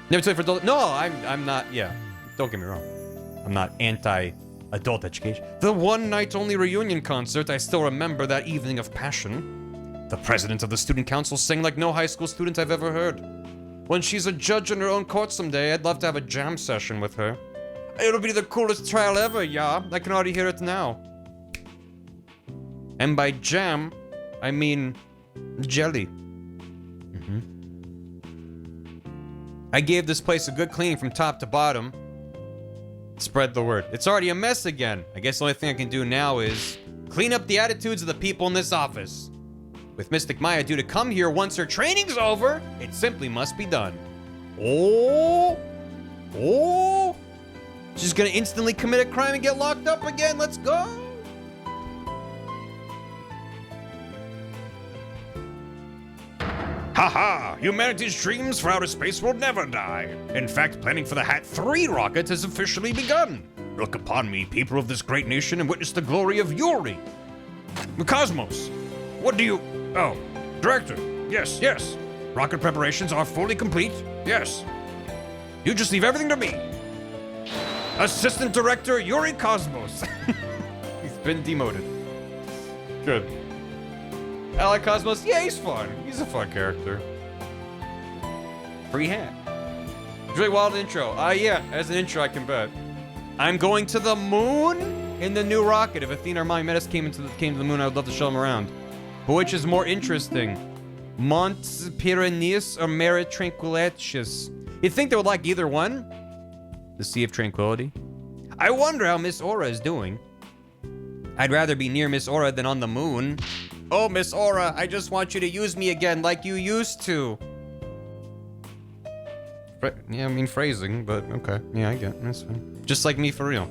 Never tell you for adult. No, I'm not. Yeah, don't get me wrong. I'm not anti-adult education. The one night only reunion concert, I still remember that evening of passion. The president of the student council sang like no high school student I've ever heard. When she's a judge in her own court someday, I'd love to have a jam session with her. It'll be the coolest trial ever, yeah. I can already hear it now. And by jam, I mean jelly. I gave this place a good cleaning from top to bottom. Spread the word. It's already a mess again. I guess the only thing I can do now is clean up the attitudes of the people in this office. With Mystic Maya due to come here once her training's over, it simply must be done. Oh! She's gonna instantly commit a crime and get locked up again. Let's go! Haha! Humanity's dreams for outer space will never die. In fact, planning for the Hat 3 rocket has officially begun. Look upon me, people of this great nation, and witness the glory of Yuri. The Cosmos. What do you... Oh, Director. Yes. Rocket preparations are fully complete. Yes. You just leave everything to me. Assistant Director Yuri Cosmos. He's been demoted. Good. I like Cosmos. Yeah, he's fun. He's a fun character. Free hat. Really wild intro. Yeah, as an intro, I can bet. I'm going to the moon in the new rocket. If Athena or Metis came to the moon, I would love to show them around. But which is more interesting? Mont Pyrenees or Mare Tranquillatius? You'd think they would like either one? The Sea of Tranquility? I wonder how Miss Aura is doing. I'd rather be near Miss Aura than on the moon. Oh, Miss Aura, I just want you to use me again like you used to. Yeah, I mean phrasing, but okay. Yeah, I get it. That's fine. Just like me for real.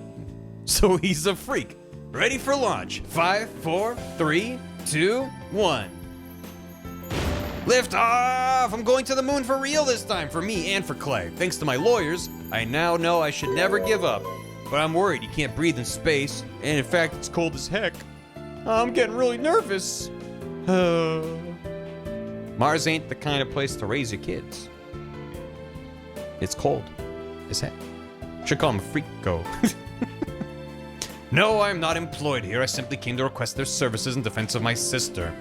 So he's a freak. Ready for launch. 5, 4, 3, 2, 1. Lift off! I'm going to the moon for real this time, for me and for Clay. Thanks to my lawyers, I now know I should never give up, but I'm worried you can't breathe in space, and in fact, it's cold as heck. I'm getting really nervous. Mars ain't the kind of place to raise your kids. It's cold as heck. Should call him Freako. No, I'm not employed here. I simply came to request their services in defense of my sister.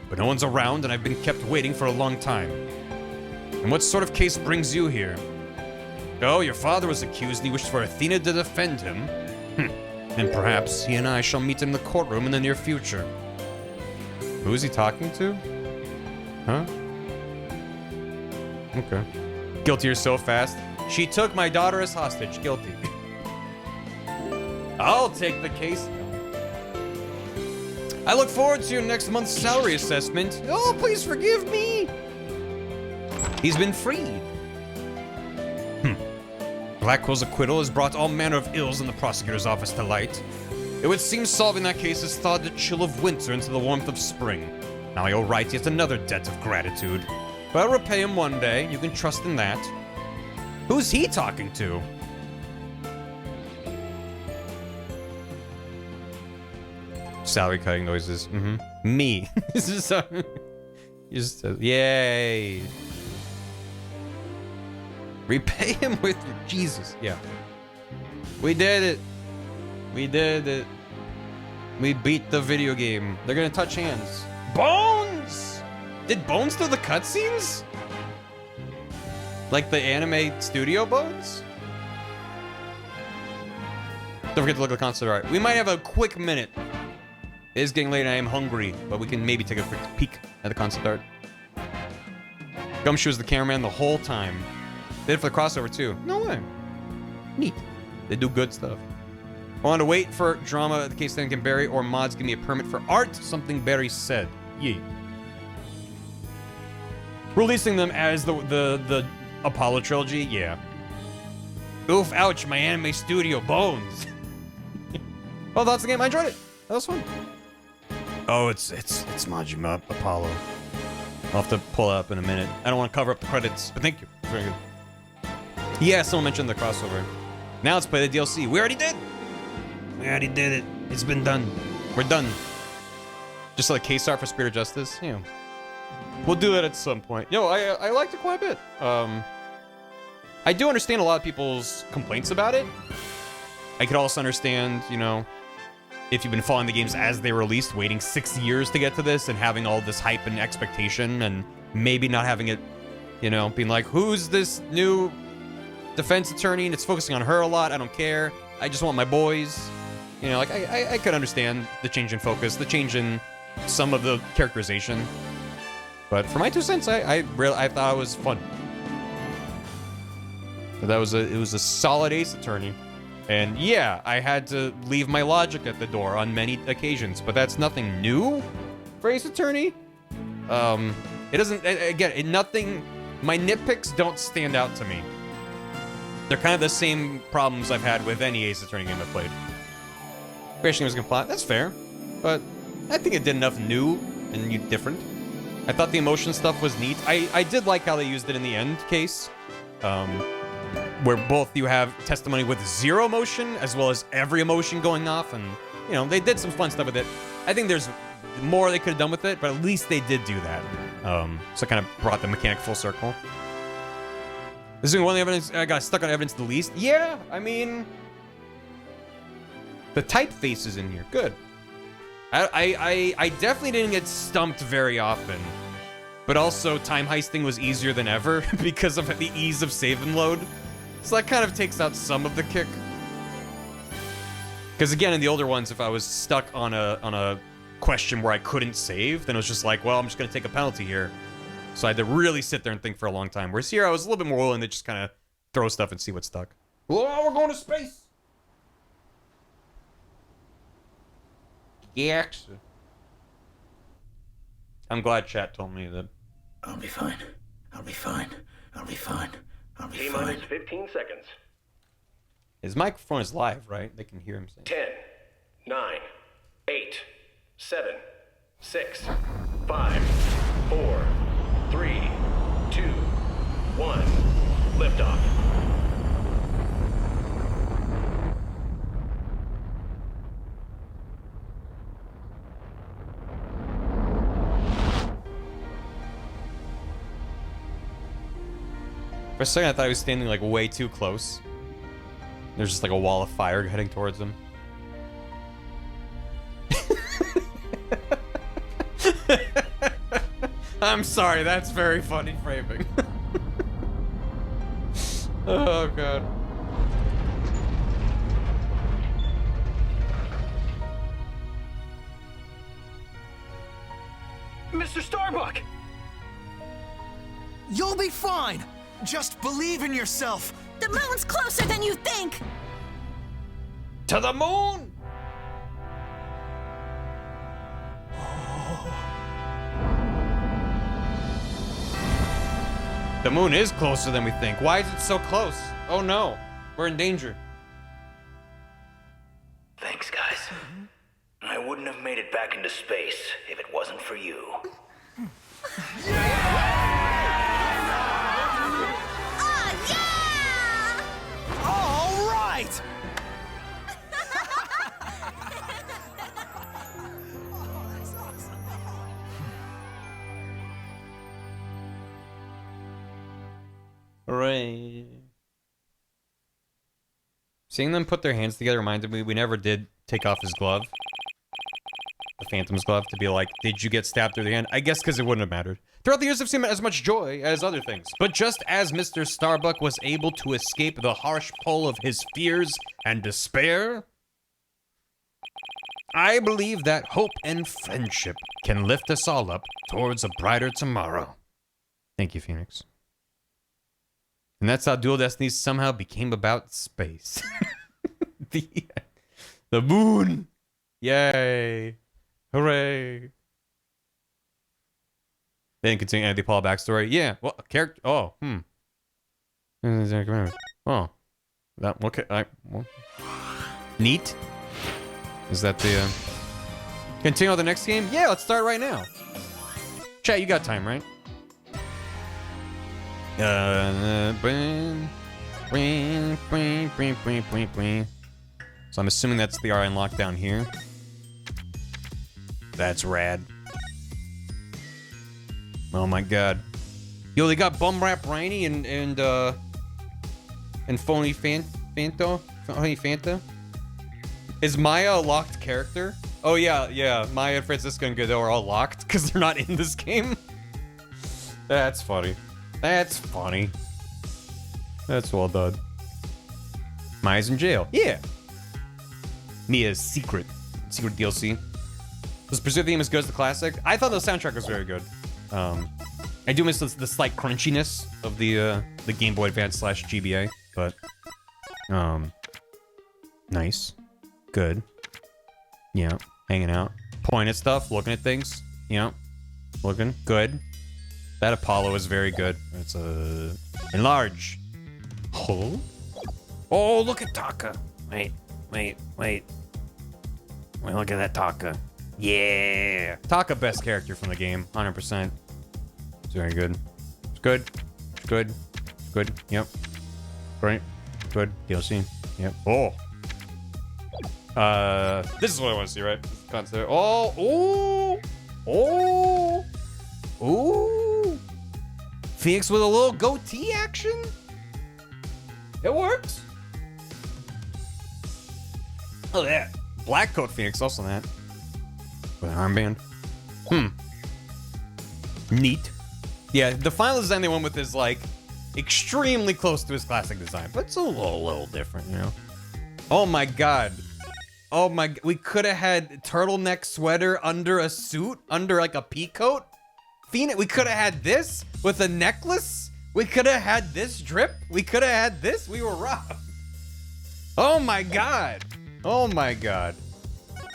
But no one's around, and I've been kept waiting for a long time. And what sort of case brings you here? Oh, your father was accused and he wished for Athena to defend him. And perhaps he and I shall meet in the courtroom in the near future. Who is he talking to? Huh? Okay. Guilty or so fast. She took my daughter as hostage. Guilty. I'll take the case. I look forward to your next month's salary assessment. Oh, please forgive me. He's been freed. Blackwell's acquittal has brought all manner of ills in the prosecutor's office to light. It would seem solving that case has thawed the chill of winter into the warmth of spring. Now I owe Wright yet another debt of gratitude. But I'll repay him one day. You can trust in that. Who's he talking to? Salary cutting noises. Me. This is just yay. Repay him with your Jesus. Yeah. We did it. We did it. We beat the video game. They're gonna touch hands. Bones! Did Bones do the cutscenes? Like the anime studio Bones? Don't forget to look at the concept art. We might have a quick minute. It is getting late and I am hungry, but we can maybe take a quick peek at the concept art. Gumshoe was the cameraman the whole time. Did it for the crossover too. No way. Neat. They do good stuff. I want to wait for drama at the case then can Barry or mods give me a permit for art, something Barry said. Yee. Releasing them as the Apollo trilogy, yeah. Oof, ouch, my anime studio, Bones. Well, that's the game. I enjoyed it. That was fun. Oh, it's Majima Apollo. I'll have to pull it up in a minute. I don't want to cover up the credits, but thank you. It's very good. Yeah, someone mentioned the crossover. Now let's play the DLC. We already did. We already did it. It's been done. We're done. Just like case art for Spirit of Justice. Yeah. We'll do that at some point. Yo, I liked it quite a bit. I do understand a lot of people's complaints about it. I could also understand, you know, if you've been following the games as they were released, waiting 6 years to get to this and having all this hype and expectation and maybe not having it, you know, being like, who's this new defense attorney? And it's focusing on her a lot. I don't care. I just want my boys. You know, like, I could understand the change in focus, the change in some of the characterization. But for my 2 cents, I thought it was fun. It was a solid Ace Attorney. And yeah, I had to leave my logic at the door on many occasions, but that's nothing new for Ace Attorney. It doesn't, again, nothing, my nitpicks don't stand out to me. They're kind of the same problems I've had with any Ace Attorney game I've played. Creation was plot, that's fair, but I think it did enough new and different. I thought the emotion stuff was neat. I did like how they used it in the end case. Where both you have testimony with 0 emotion as well as every emotion going off, and you know, they did some fun stuff with it. I think there's more they could have done with it, but at least they did do that. So it kind of brought the mechanic full circle. This is one of the evidence I got stuck on evidence the least. Yeah, I mean, the typefaces in here, good. I definitely didn't get stumped very often, but also time heisting was easier than ever because of the ease of save and load. So that kind of takes out some of the kick. Because again, in the older ones, if I was stuck on a question where I couldn't save, then it was just like, well, I'm just gonna take a penalty here. So I had to really sit there and think for a long time. Whereas here, I was a little bit more willing to just kind of throw stuff and see what stuck. Oh, we're going to space! Yeah. I'm glad chat told me that. I'll be fine. I'll be fine. I'll be fine. I'll be fine. T-minus 15 seconds. His microphone is live, right? They can hear him saying. 10, 9, 8, 7, 6, 5, 4, 3, 2, 1. Liftoff. For a second, I thought he was standing like way too close. There's just like a wall of fire heading towards him. I'm sorry, that's very funny framing. Oh god. Mr. Starbuck! You'll be fine! Just believe in yourself! The moon's closer than you think! To the moon! The moon is closer than we think. Why is it so close? Oh no, we're in danger. Thanks, guys. I wouldn't have made it back into space if it wasn't for you. All right! Hooray. Seeing them put their hands together reminded me we never did take off his glove. The Phantom's glove, to be like, did you get stabbed through the hand? I guess because it wouldn't have mattered. Throughout the years, I've seen as much joy as other things. But just as Mr. Starbuck was able to escape the harsh pull of his fears and despair, I believe that hope and friendship can lift us all up towards a brighter tomorrow. Thank you, Phoenix. And that's how Dual Destinies somehow became about space. The moon! Yay! Hooray! Then continue Andy Paul backstory. Yeah, well, character. Oh, Oh, that okay. Well. Neat. Is that the? Continue on the next game? Yeah, let's start right now. Chat, you got time, right? So I'm assuming that's the RN lockdown here. That's rad. Oh my god. Yo, they got Bum Rap Rainy and Phony Fanta? Phony Fanta? Is Maya a locked character? Oh yeah. Maya, Francisco, and Godot are all locked because they're not in this game. That's funny. That's funny. That's well done. Maya's in jail. Yeah. Mia's secret DLC. Was Preserve theme as good as the classic? I thought the soundtrack was very good. I do miss the slight crunchiness of the Game Boy Advance / GBA, but nice, good. Yeah, hanging out, pointing at stuff, looking at things. Yeah, looking good. That Apollo is very good. It's enlarge. Oh, look at Taka. Wait. Look at that Taka. Yeah. Taka, best character from the game, 100%. It's very good. It's good. It's good. It's good. Yep. Great. Good. DLC. Yep. Oh. This is what I want to see, right? Concept. Oh. Phoenix with a little goatee action? It works. Oh, yeah. Black coat Phoenix, also that. With an armband. Neat. Yeah, the final design they went with is, like, extremely close to his classic design, but it's a little different, you know? Oh my god. Oh my, we could have had turtleneck sweater under a suit, under, like, a pea coat. Phoenix, we could have had this with a necklace. We could have had this drip. We could have had this. We were robbed. Oh my god. Oh my god.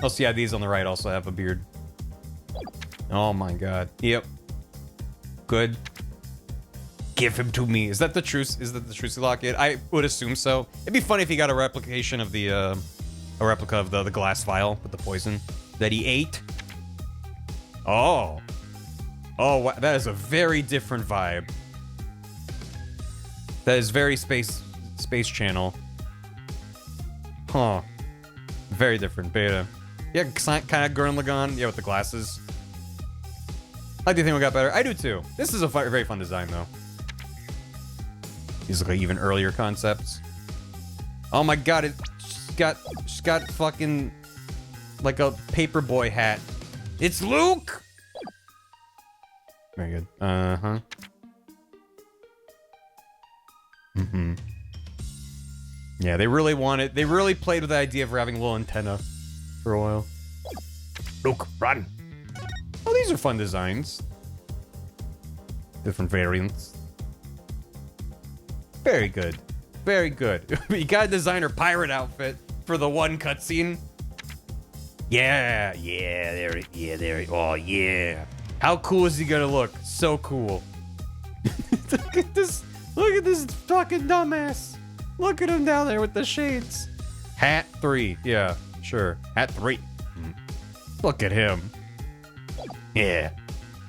Oh, so yeah, these on the right also have a beard. Oh my god. Yep. Good. Give him to me. Is that the truce? Is that the Trucy Locket? I would assume so. It'd be funny if he got a replication of the, a replica of the glass vial with the poison that he ate. Oh. Oh, wow. That is a very different vibe. That is very Space Channel. Huh. Very different. Beta. Yeah, kind of Gurren Lagann. Yeah, with the glasses. I do think we got better. I do too. This is a very fun design, though. These are like even earlier concepts. Oh my god, she's got fucking like a paperboy hat. It's Luke! Very good. Uh-huh. Mm-hmm. Yeah, they really played with the idea of having a little antenna for a while. Luke, run! Oh, these are fun designs. Different variants. Very good. Very good. You gotta design her pirate outfit for the one cutscene. Yeah, there. Oh, yeah. How cool is he gonna look? So cool. Look at this fucking dumbass. Look at him down there with the shades. Hat 3. Yeah, sure. Hat 3. Look at him. Yeah.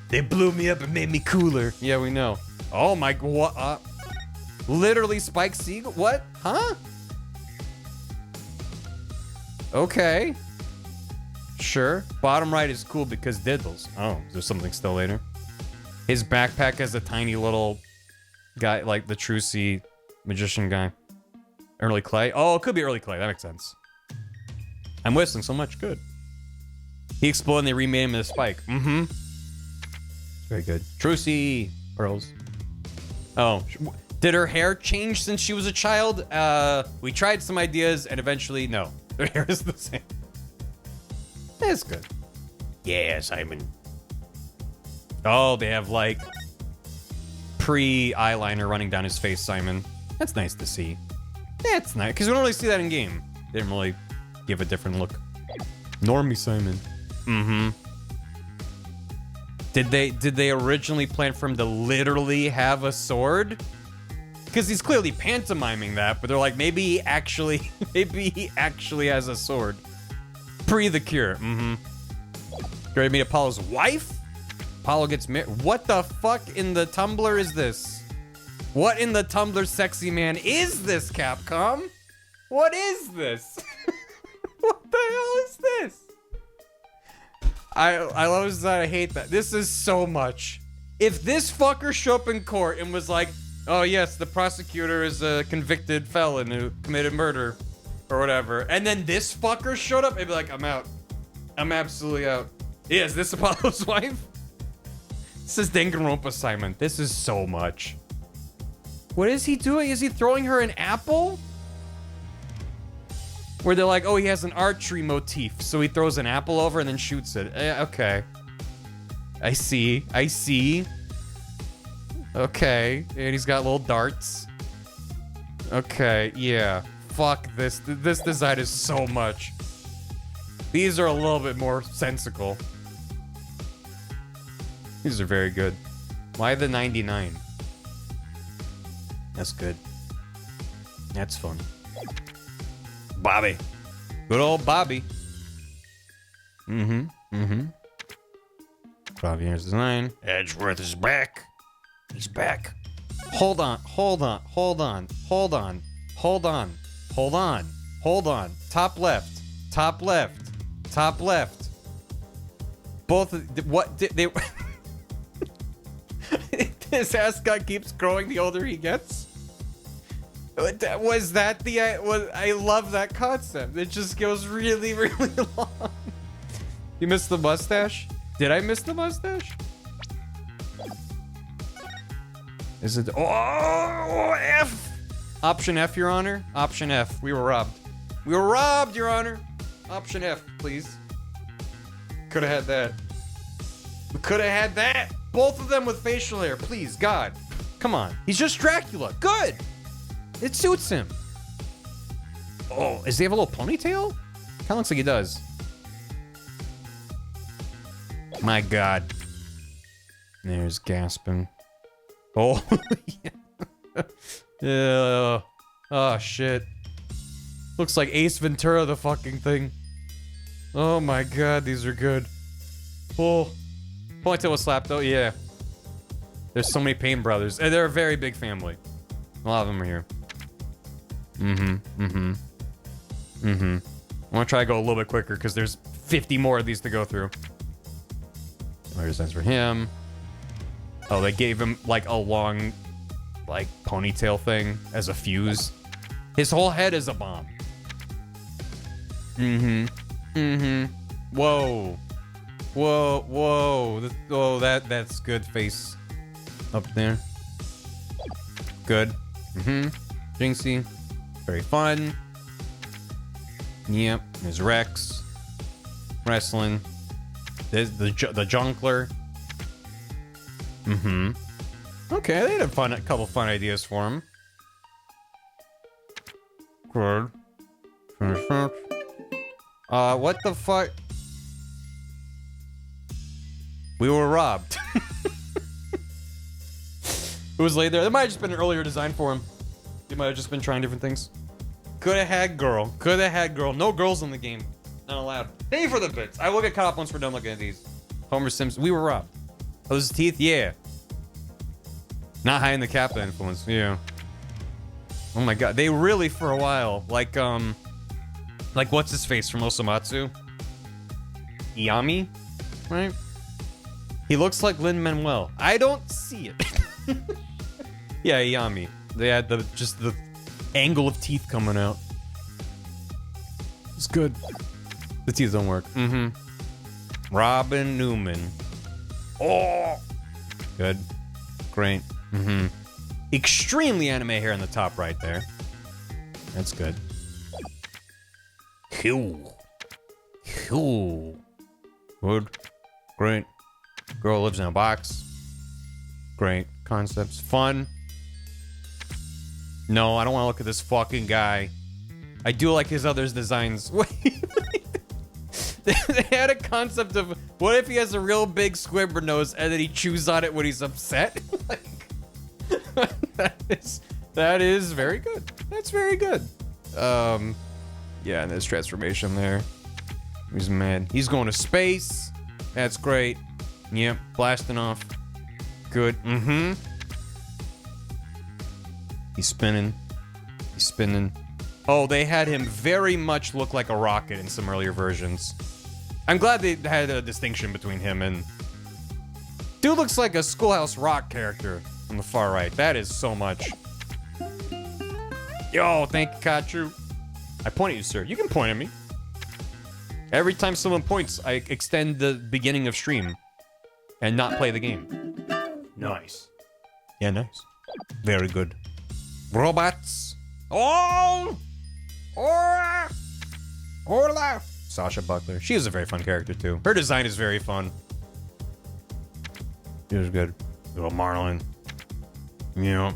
They blew me up and made me cooler. Yeah, we know. Oh my, what? Literally Spike Seagal? What? Huh? Okay. Sure. Bottom right is cool because diddles. Oh, is there something still later? His backpack has a tiny little guy, like the Trucy magician guy. Early Clay? Oh, it could be Early Clay. That makes sense. I'm whistling so much. Good. He exploded and they remade him into Spike. Mm-hmm. Very good. Trucy pearls. Oh. Did her hair change since she was a child? We tried some ideas and eventually, no. Her hair is the same. That's good. Yeah, Simon. Oh, they have like pre-eyeliner running down his face, Simon. That's nice to see. That's nice, because we don't really see that in game. They didn't really give a different look. Normie Simon. Mm-hmm. Did they originally plan for him to literally have a sword? Because he's clearly pantomiming that, but they're like, maybe he actually has a sword. Pre the cure. Mm-hmm. Ready to meet Apollo's wife? Apollo gets married. What the fuck in the Tumblr is this? What in the Tumblr sexy man is this, Capcom? What is this? What the hell is this? I love that. I hate that. This is so much. If this fucker showed up in court and was like, oh yes, the prosecutor is a convicted felon who committed murder or whatever, and then this fucker showed up, I'd be like, I'm out. I'm absolutely out. Yeah, is this Apollo's wife? This is Danganronpa Simon. This is so much. What is he doing? Is he throwing her an apple? Where they're like, oh, he has an archery motif, so he throws an apple over and then shoots it. Okay. I see. Okay. And he's got little darts. Okay, yeah. Fuck this. This design is so much. These are a little bit more sensical. These are very good. Why the 99? That's good. That's fun. Bobby. Good old Bobby. Mm-hmm. 5 years design. Edgeworth is back. He's back. Hold on. Top left. Both of what did they his ascot keeps growing the older he gets. I love that concept. It just goes really, really long. You missed the mustache? Did I miss the mustache? Is it? Oh, F! Option F, Your Honor. Option F. We were robbed. We were robbed, Your Honor. Option F, please. Could have had that. We could have had that. Both of them with facial hair, please, God. Come on. He's just Dracula. Good. It suits him. Oh, does he have a little ponytail? Kind of looks like he does. My God. There's Gaspin. Oh, yeah. Oh, shit. Looks like Ace Ventura, the fucking thing. Oh my God, these are good. Oh. Ponytail was slapped though, yeah. There's so many Payne brothers. And they're a very big family. A lot of them are here. I'm gonna try to go a little bit quicker because there's 50 more of these to go through. There's designs for him. Oh, they gave him like a long like ponytail thing as a fuse. His whole head is a bomb. Whoa. Whoa. Oh, that's good face up there. Good. Jinxie. Very fun. Yep. There's Rex. Wrestling. There's the Junkler. Okay, they had a couple fun ideas for him. Good. What the fuck? We were robbed. It was laid there. There might have just been an earlier design for him. He might have just been trying different things. Could have had girl. Could have had girl. No girls in the game. Not allowed. Thank you for the bits. I will get caught up once we're done looking at these. Homer Simpson. We were robbed. Those teeth? Yeah. Not high in the Kappa influence. Yeah. Oh my god. They really, for a while, like what's his face from Osamatsu? Iyami? Right? He looks like Lin-Manuel. I don't see it. Yeah, Iyami. They had just the angle of teeth coming out. It's good. The teeth don't work. Robin Newman. Oh! Good. Great. Extremely anime hair on the top right there. That's good. Good. Great. Girl lives in a box. Great. Concepts. Fun. No, I don't want to look at this fucking guy. I do like his other designs. Wait. They had a concept of what if he has a real big squidward nose and then he chews on it when he's upset? that is very good. That's very good. Yeah, and there's transformation there. He's mad. He's going to space. That's great. Yep, blasting off. Good. He's spinning. He's spinning. Oh, they had him very much look like a rocket in some earlier versions. I'm glad they had a distinction between him and... Dude looks like a Schoolhouse Rock character on the far right. That is so much. Yo, thank you, Katru. I point at you, sir. You can point at me. Every time someone points, I extend the beginning of stream and not play the game. Nice. Yeah, nice. Very good. Robots. Oh! Hola! Sasha Buckler. She is a very fun character, too. Her design is very fun. She was good. Little Marlin. Yeah.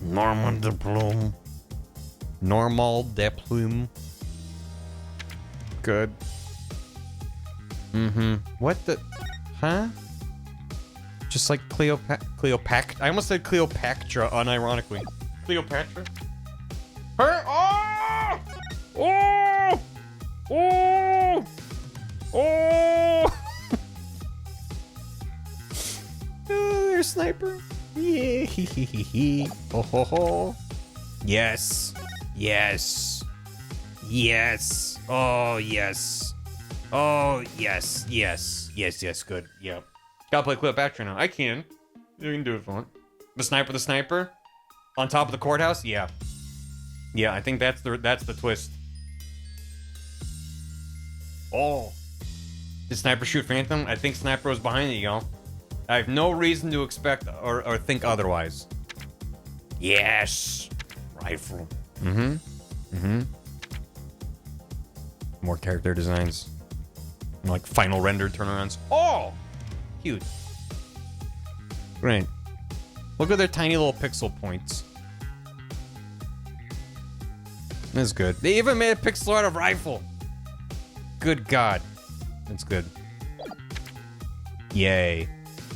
Norman de Plume. Normal de Plume. Good. What the... Huh? Just like Cleopatra. I almost said Cleopatra unironically. Cleopatra? Her? Oh! Oh! Oh! Oh! There's Sniper. Yeah. Ho ho ho. Yes. Yes. Yes. Oh, yes. Oh, yes. Yes. Yes, yes, good. Yep. Gotta play Cleopatra now. I can. You can do it if you want. The sniper? On top of the courthouse? Yeah. Yeah, I think that's the twist. Oh. Did Sniper shoot Phantom? I think Sniper was behind it, y'all. I have no reason to expect or think otherwise. Yes. Rifle. More character designs. Like final rendered turnarounds. Oh! Cute. Great. Look at their tiny little pixel points. That's good. They even made a pixel art of rifle. Good God. That's good. Yay.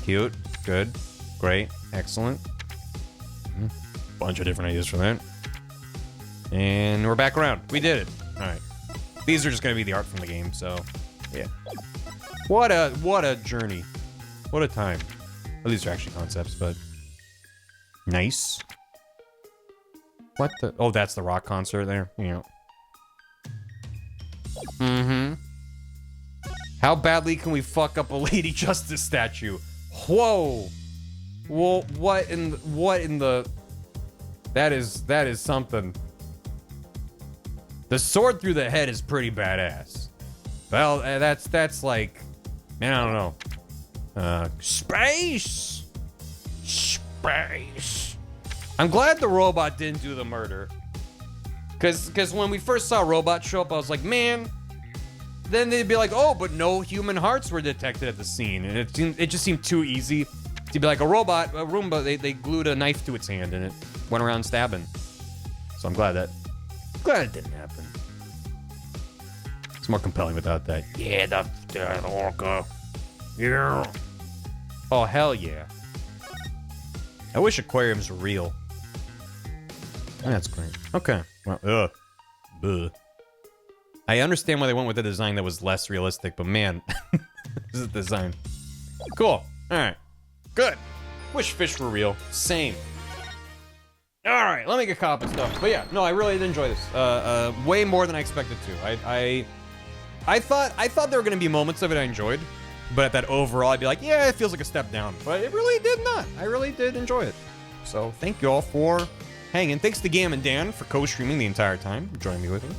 Cute. Good. Great. Excellent. Bunch of different ideas for that. And we're back around. We did it. Alright. These are just gonna be the art from the game, so yeah. What a journey. What a time. Well, these are actually concepts, but nice. What the? Oh, that's the rock concert there. Yeah. How badly can we fuck up a Lady Justice statue? Whoa. Well, what in the... That is something. The sword through the head is pretty badass. Well, that's like... Man, I don't know. Space! Space! I'm glad the robot didn't do the murder. Because when we first saw Robot show up, I was like, man... Then they'd be like, oh, but no human hearts were detected at the scene. And it just seemed too easy to be like a robot, a Roomba, they glued a knife to its hand and it went around stabbing. So I'm glad it didn't happen. It's more compelling without that. Yeah, the orca. Yeah. Oh, hell yeah. I wish aquariums were real. That's great. Okay. Well, Buh. I understand why they went with a design that was less realistic, but man, this is the design. Cool. All right. Good. Wish fish were real. Same. All right, let me get caught up and stuff. But yeah, no, I really did enjoy this. Way more than I expected to. I thought there were gonna be moments of it I enjoyed, but at that overall, I'd be like, yeah, it feels like a step down. But it really did not. I really did enjoy it. So thank you all for hanging. Thanks to Gam and Dan for co-streaming the entire time, joining me with me.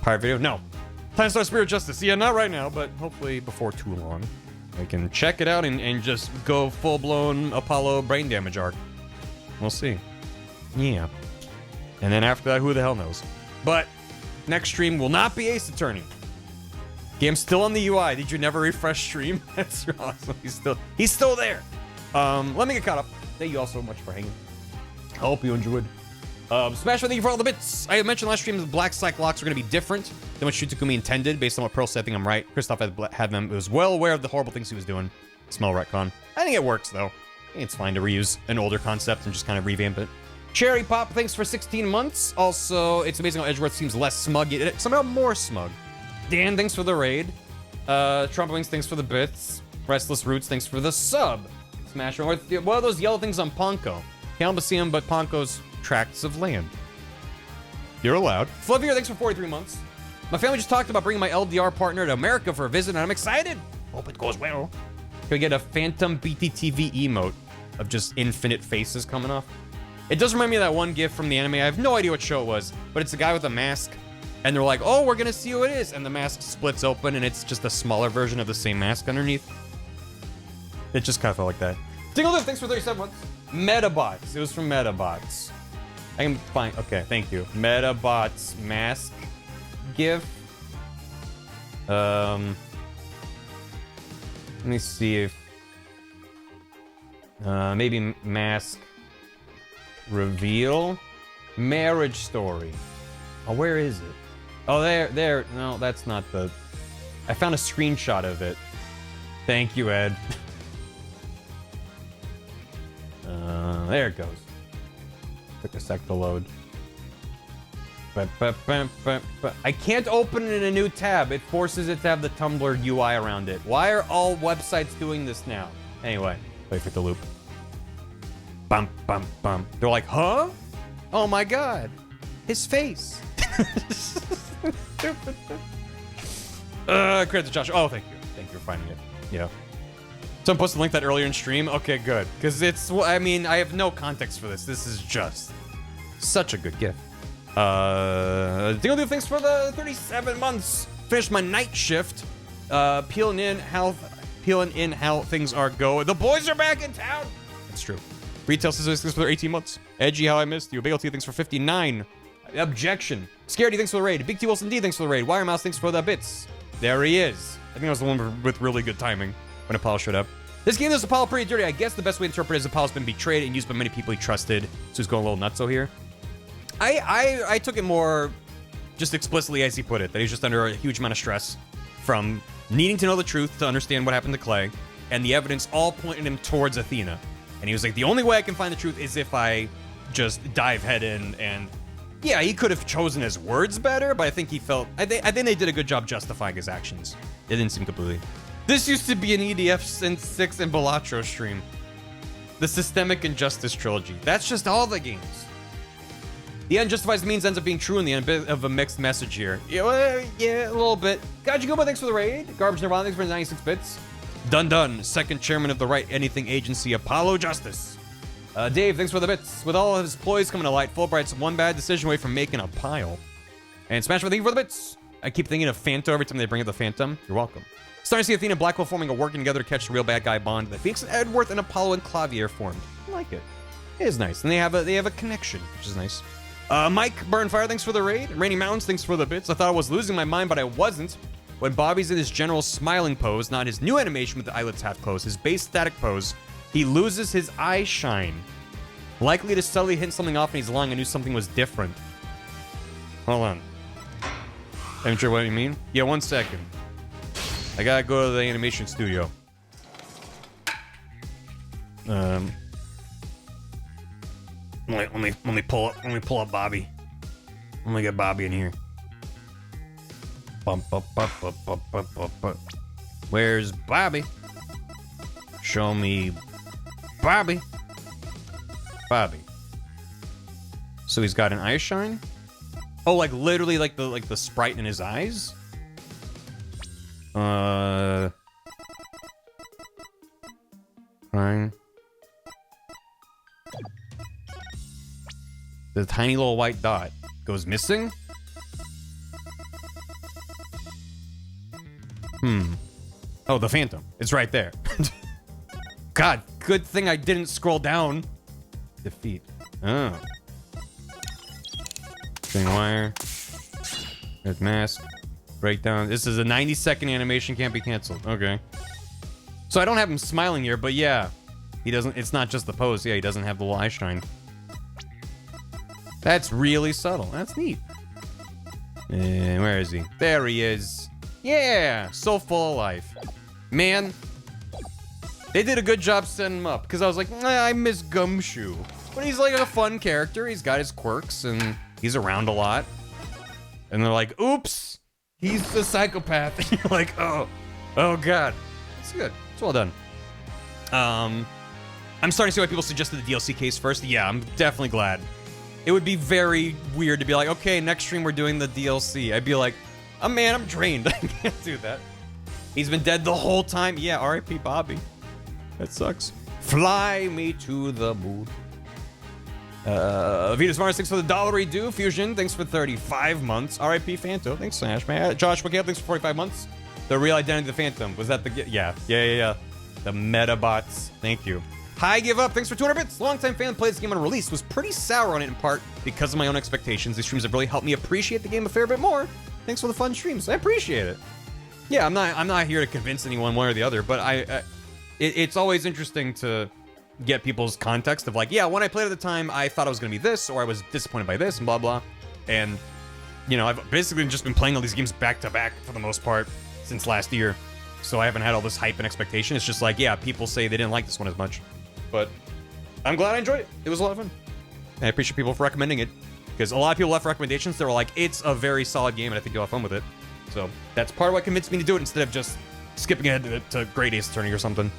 Pirate video? No. Time to start Spirit Justice. Yeah, not right now, but hopefully before too long. I can check it out and just go full-blown Apollo brain damage arc. We'll see. Yeah. And then after that, who the hell knows? But next stream will not be Ace Attorney. Game's still on the UI. Did you never refresh stream? That's awesome. He's still there. Let me get caught up. Thank you all so much for hanging. I hope you enjoyed. Smash, thank you for all the bits. I mentioned last stream that the Black Psych locks are going to be different than what Shutakumi intended, based on what Pearl said. I think I'm right. Christoph had them. It was well aware of the horrible things he was doing. Smell retcon. I think it works, though. I think it's fine to reuse an older concept and just kind of revamp it. Cherry Pop, thanks for 16 months. Also, it's amazing how Edgeworth seems less smug, yet somehow more smug. Dan, thanks for the raid. Trumpwings, thanks for the bits. Restless Roots, thanks for the sub. Smash, what are those yellow things on Ponko? Can't see them, but Ponko's tracts of land. You're allowed. Flavier, thanks for 43 months. My family just talked about bringing my LDR partner to America for a visit, and I'm excited. Hope it goes well. Can we get a Phantom BTTV emote of just infinite faces coming off? It does remind me of that one gif from the anime. I have no idea what show it was, but it's a guy with a mask, and they're like, oh, we're gonna see who it is, and the mask splits open, and it's just a smaller version of the same mask underneath. It just kind of felt like that. Dinglelift, thanks for 37 months. Metabots. It was from Metabots. I can find... Okay, thank you. Metabots mask gif. Let me see if... maybe mask reveal. Marriage story. Oh, where is it? Oh, there. No, that's not the... I found a screenshot of it. Thank you, Ed. There it goes. Took a sec to load. I can't open it in a new tab. It forces it to have the Tumblr UI around it. Why are all websites doing this now? Anyway, wait for the loop. Bum, bum, bum. They're like, huh? Oh my god. His face. Credit to Josh. Oh, thank you. Thank you for finding it. Yeah. Someone posted a link that earlier in stream. Okay, good. Because it's, I mean, I have no context for this. This is just such a good gift. Dingle do thanks for the 37 months. Finished my night shift. Peeling in how things are going. The boys are back in town. That's true. Retail Scissors, thanks for their 18 months. Edgy, how I missed you. Bagel T, thanks for 59. Objection. Scaredy, thanks for the raid. Big T Wilson D, thanks for the raid. Wire Mouse, thanks for the bits. There he is. I think that was the one with really good timing when Apollo showed up. This game is Apollo pretty dirty. I guess the best way to interpret it is Apollo's been betrayed and used by many people he trusted. So he's going a little nutso here. I took it more just explicitly as he put it, that he's just under a huge amount of stress from needing to know the truth to understand what happened to Clay, and the evidence all pointed him towards Athena. And he was like, the only way I can find the truth is if I just dive head in. And yeah, he could have chosen his words better, but I think he felt, I think they did a good job justifying his actions. It didn't seem completely. This used to be an EDF Sin 6 and Balatro stream. The Systemic Injustice trilogy. That's just all the games. The end justifies the means ends up being true in the end. A bit of a mixed message here. Yeah, a little bit. Gajiguba, thanks for the raid. Garbage Nirvana, thanks for the 96 bits. Dun, second chairman of the Wright Anything Agency, Apollo Justice. Dave, thanks for the bits. With all of his ploys coming to light, Fulbright's one bad decision away from making a pile. And Smash, thank you for the bits. I keep thinking of Phantom every time they bring up the Phantom. You're welcome. Starting to see Athena and Blackwell forming a working together to catch the real bad guy Bond. The Phoenix and Edgeworth and Apollo and Clavier formed. I like it. It is nice. And they have a connection, which is nice. Mike Burnfire, thanks for the raid. Rainy Mountains, thanks for the bits. I thought I was losing my mind, but I wasn't. When Bobby's in his general smiling pose, not his new animation with the eyelids half closed, his base static pose, he loses his eye shine. Likely to subtly hint something off and he's lying. I knew something was different. Hold on. I'm sure what you mean. Yeah, 1 second. I gotta go to the animation studio. Let me pull up Bobby. Let me get Bobby in here. Where's Bobby? Show me Bobby. Bobby. So he's got an eye shine? Oh, like literally like the sprite in his eyes? Fine. The tiny little white dot goes missing? Oh, the Phantom. It's right there. God, good thing I didn't scroll down. Defeat. Oh. String wire. Red mask. Breakdown. This is a 90-second animation, can't be canceled. Okay. So I don't have him smiling here, but yeah. He doesn't, it's not just the pose. Yeah, he doesn't have the little eye shine. That's really subtle. That's neat. And where is he? There he is. Yeah, so full of life. Man, they did a good job setting him up, because I was like, I miss Gumshoe. But he's like a fun character. He's got his quirks, and he's around a lot. And they're like, oops, he's a psychopath. And you're like, oh God. It's good. It's well done. I'm starting to see why people suggested the DLC case first. Yeah, I'm definitely glad. It would be very weird to be like, okay, next stream we're doing the DLC. I'd be like, oh man, I'm drained. I can't do that. He's been dead the whole time. Yeah, R.I.P. Bobby. That sucks. Fly me to the moon. Venus Mars, thanks for the $1 due. Fusion, thanks for 35 months. R.I.P. Phantom, thanks, Smash, man. Josh McHale, thanks for 45 months. The real identity of the Phantom. Was that the... Yeah. The Metabots. Thank you. Hi, Give Up, thanks for 200 bits. Longtime fan played this game on release. Was pretty sour on it in part because of my own expectations. These streams have really helped me appreciate the game a fair bit more. Thanks for the fun streams. I appreciate it. Yeah, I'm not here to convince anyone one or the other, but it's always interesting to get people's context of like, yeah, when I played at the time, I thought I was gonna be this, or I was disappointed by this, and blah blah. And you know, I've basically just been playing all these games back to back for the most part since last year, so I haven't had all this hype and expectation. It's just like, yeah, people say they didn't like this one as much, but I'm glad I enjoyed it. It was a lot of fun. And I appreciate people for recommending it, because a lot of people left recommendations. They were like, it's a very solid game, and I think you'll have fun with it. So that's part of what convinced me to do it instead of just skipping ahead to Great Ace Attorney or something.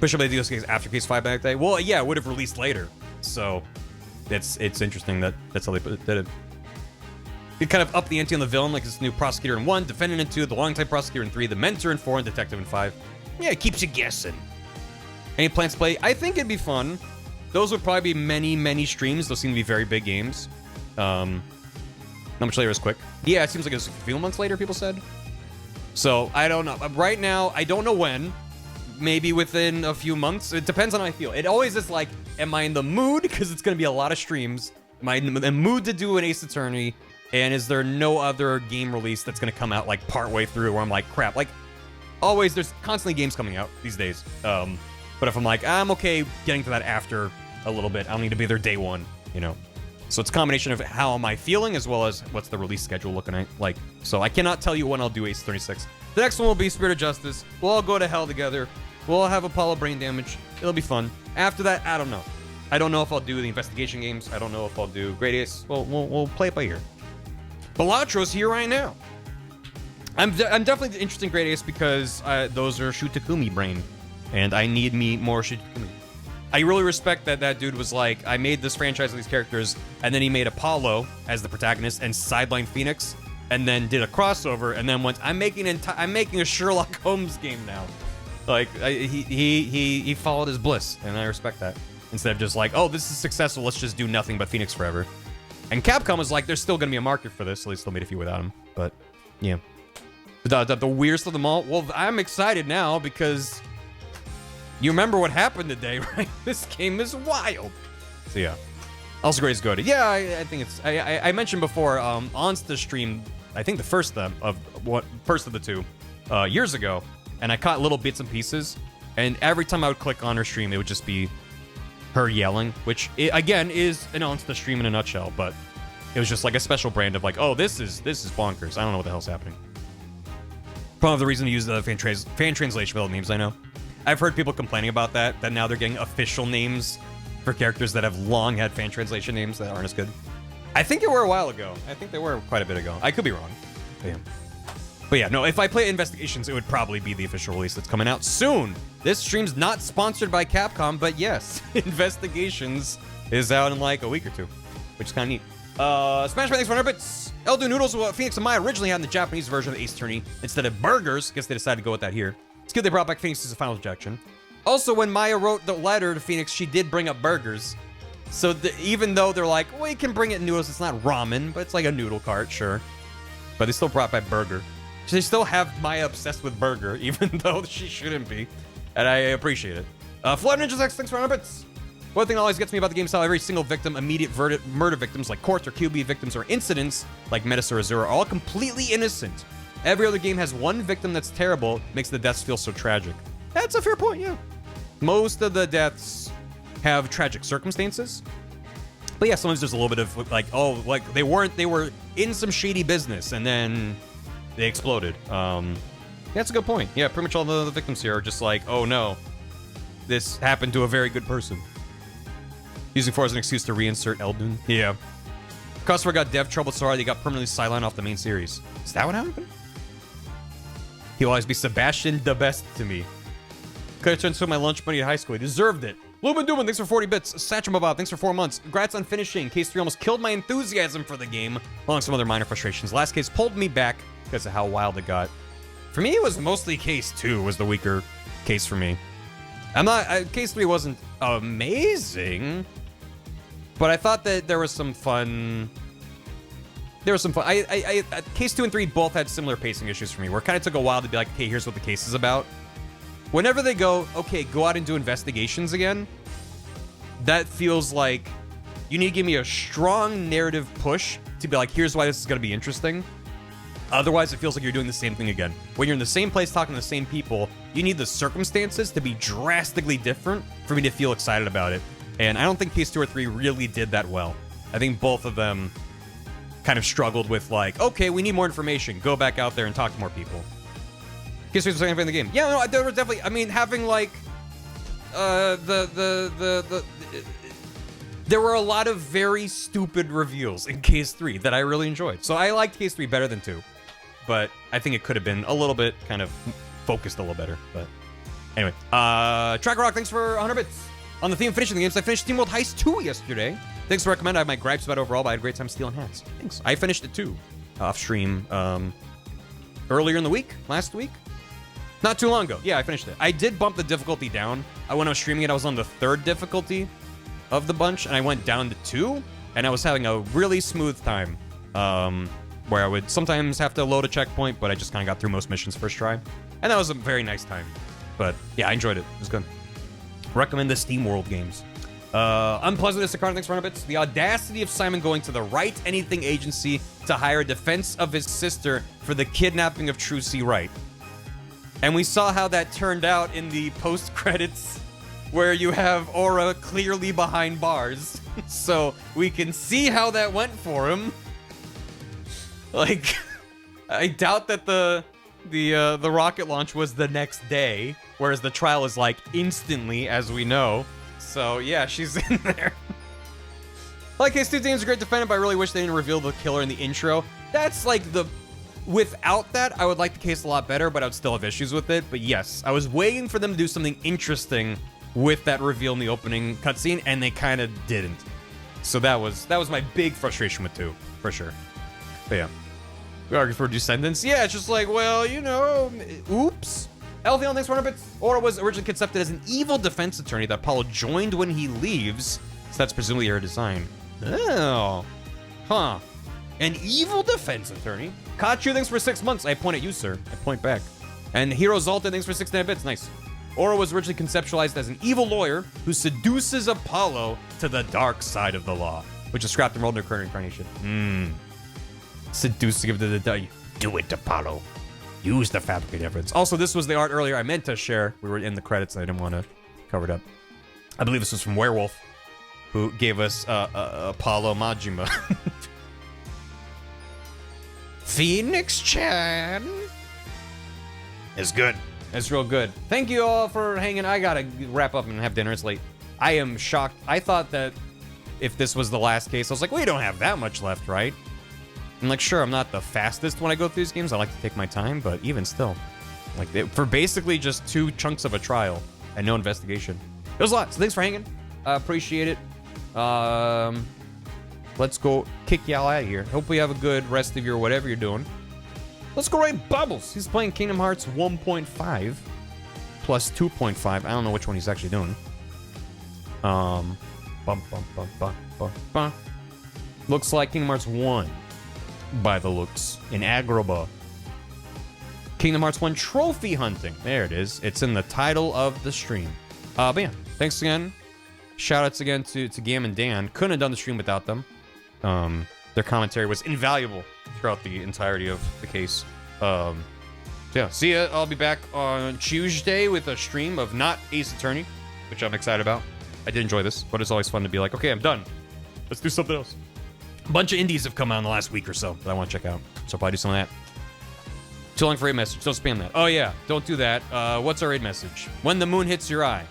Push up the DLC case after Case 5 back day. Well, yeah, it would have released later. So it's interesting that that's how they did it. It kind of upped the ante on the villain, like this new prosecutor in 1, defendant in 2, the longtime prosecutor in 3, the mentor in 4, and detective in 5. Yeah, it keeps you guessing. Any plans to play? I think it'd be fun. Those would probably be many streams. Those seem to be very big games. Not much later is quick. Yeah, it seems like it was a few months later, people said. So, I don't know. Right now, I don't know when. Maybe within a few months. It depends on how I feel. It always is like, am I in the mood? Because it's going to be a lot of streams. Am I in the mood to do an Ace Attorney? And is there no other game release that's going to come out like partway through where I'm like, crap. Like, always, there's constantly games coming out these days. But if I'm like, I'm okay getting to that after a little bit. I don't need to be there day one, you know? So it's a combination of how am I feeling as well as what's the release schedule looking like. So I cannot tell you when I'll do Ace 36. The next one will be Spirit of Justice. We'll all go to hell together. We'll all have Apollo brain damage. It'll be fun. After that, I don't know. I don't know if I'll do the investigation games. I don't know if I'll do Great Ace. We'll play it by ear. Bellatro's here right now. I'm definitely interested in Great Ace because those are Shutakumi brain. And I need me more Shutakumi. I really respect that dude was like, I made this franchise of these characters, and then he made Apollo as the protagonist and sidelined Phoenix, and then did a crossover, and then went, I'm making a Sherlock Holmes game now. Like, he followed his bliss, and I respect that. Instead of just like, oh, this is successful, let's just do nothing but Phoenix forever. And Capcom was like, there's still going to be a market for this, so they still made a few without him. But, yeah. The weirdest of them all? Well, I'm excited now because you remember what happened today, right? This game is wild. So, yeah. Also, great is good. Yeah, I think it's... I mentioned before, on the stream, I think the first of the two, years ago, and I caught little bits and pieces, and every time I would click on her stream, it would just be her yelling, which, again, is an on the stream in a nutshell, but it was just like a special brand of like, oh, this is bonkers. I don't know what the hell's happening. Probably the reason to use the fan translation for all the names I know. I've heard people complaining about that now they're getting official names for characters that have long had fan translation names that aren't as good. I think they were a while ago. I think they were quite a bit ago. I could be wrong. But yeah, no, if I play Investigations, it would probably be the official release that's coming out soon. This stream's not sponsored by Capcom, but yes, Investigations is out in like a week or two, which is kind of neat. Smash Bros. Thanks for 100 bits. Elden Noodles, what Phoenix and Maya originally had in the Japanese version of Ace Attorney instead of burgers. Guess they decided to go with that here. It's good they brought back Phoenix as a final objection. Also, when Maya wrote the letter to Phoenix, she did bring up burgers. So even though they're like, well, you can bring it in noodles, it's not ramen, but it's like a noodle cart, sure. But they still brought back burger. They still have Maya obsessed with burger, even though she shouldn't be. And I appreciate it. Flood Ninjas X, thanks for 100 bits. One thing that always gets me about the game is how every single victim, immediate murder victims like Court or QB victims, or incidents like Metis or Azura are all completely innocent. Every other game has one victim that's terrible, makes the deaths feel so tragic. That's a fair point, yeah. Most of the deaths have tragic circumstances. But yeah, sometimes there's a little bit of like, oh, like they were in some shady business and then they exploded. That's a good point. Yeah, pretty much all the victims here are just like, oh no, this happened to a very good person. Using 4 as an excuse to reinsert Eldun. Yeah. Customer got dev trouble so hard they got permanently sidelined off the main series. Is that what happened? He'll always be Sebastian the best to me. Could have turned to my lunch money at high school. He deserved it. Lubin Dubin, thanks for 40 bits. Satchel Bob, thanks for 4 months. Congrats on finishing. Case 3 almost killed my enthusiasm for the game, along with some other minor frustrations. Last case pulled me back because of how wild it got. For me, it was mostly case 2 was the weaker case for me. Case 3 wasn't amazing, but I thought that there was some fun. Case 2 and 3 both had similar pacing issues for me, where it kind of took a while to be like, okay, here's what the case is about. Whenever they go, okay, go out and do investigations again, that feels like you need to give me a strong narrative push to be like, here's why this is going to be interesting. Otherwise, it feels like you're doing the same thing again. When you're in the same place talking to the same people, you need the circumstances to be drastically different for me to feel excited about it. And I don't think Case 2 or 3 really did that well. I think both of them kind of struggled with like, okay, we need more information. Go back out there and talk to more people. Case 3 was the second in the game. Yeah, no, there was definitely, I mean, having like, there were a lot of very stupid reveals in Case 3 that I really enjoyed. So I liked Case 3 better than 2. But I think it could have been a little bit kind of focused a little better. But anyway, Tracker Rock, thanks for 100 bits. On the theme of finishing the games, I finished Team World Heist 2 yesterday. Thanks for recommending. I have my gripes about overall, but I had a great time stealing hats. Thanks. I finished it too, off stream, earlier in the week, last week. Not too long ago. Yeah, I finished it. I did bump the difficulty down. When I was streaming it, I was on the 3rd difficulty of the bunch, and I went down to 2, and I was having a really smooth time, where I would sometimes have to load a checkpoint, but I just kind of got through most missions first try, and that was a very nice time. But yeah, I enjoyed it. It was good. Recommend the Steam World games. Unpleasantness to thanks for 100 bits. The audacity of Simon going to the Wright Anything agency to hire a defense of his sister for the kidnapping of True C. Wright. And we saw how that turned out in the post-credits, where you have Aura clearly behind bars. So we can see how that went for him. Like, I doubt that the rocket launch was the next day, whereas the trial is like instantly, as we know. So yeah, she's in there. Like, Case 2 games are great defendant, but I really wish they didn't reveal the killer in the intro. That's like the... Without that, I would like the case a lot better, but I would still have issues with it. But yes, I was waiting for them to do something interesting with that reveal in the opening cutscene, and they kind of didn't. So that was my big frustration with 2, for sure. But yeah. We argue for Descendants. Yeah, it's just like, well, you know, oops. Elfion, thanks for 100 bits. Aura was originally conceived as an evil defense attorney that Apollo joined when he leaves. So that's presumably her design. Oh. Huh. An evil defense attorney? Kachu, thanks for 6 months. I point at you, sir. I point back. And Hero Zoltan, thanks for 69 bits. Nice. Aura was originally conceptualized as an evil lawyer who seduces Apollo to the dark side of the law, which is scrapped and rolled in her current incarnation. Seducing him to the dark. Do it, Apollo. Use the fabricated evidence. Also, this was the art earlier I meant to share. We were in the credits and I didn't want to cover it up. I believe this was from Werewolf, who gave us Apollo Majima. Phoenix Chan is good. It's real good. Thank you all for hanging. I gotta wrap up and have dinner. It's late. I am shocked. I thought that if this was the last case, I was like, we don't have that much left, right? I'm like, sure, I'm not the fastest when I go through these games. I like to take my time, but even still, like for basically just 2 chunks of a trial and no investigation, it was a lot. So thanks for hanging. I appreciate it. Let's go kick y'all out of here. Hope you have a good rest of your whatever you're doing. Let's go right Bubbles. He's playing Kingdom Hearts 1.5 plus 2.5. I don't know which one he's actually doing. Looks like Kingdom Hearts 1 by the looks in Agrabah. Kingdom Hearts 1 trophy hunting. There it is. It's in the title of the stream. But yeah, thanks again. Shoutouts again to Gam and Dan. Couldn't have done the stream without them. Their commentary was invaluable throughout the entirety of the case. So yeah, see ya. I'll be back on Tuesday with a stream of not Ace Attorney, which I'm excited about. I did enjoy this, but it's always fun to be like, okay, I'm done. Let's do something else. A bunch of indies have come out in the last week or so that I want to check out. So I'll probably do some of that. Too long for raid message. Don't spam that. Oh yeah, don't do that. What's our raid message? When the moon hits your eye.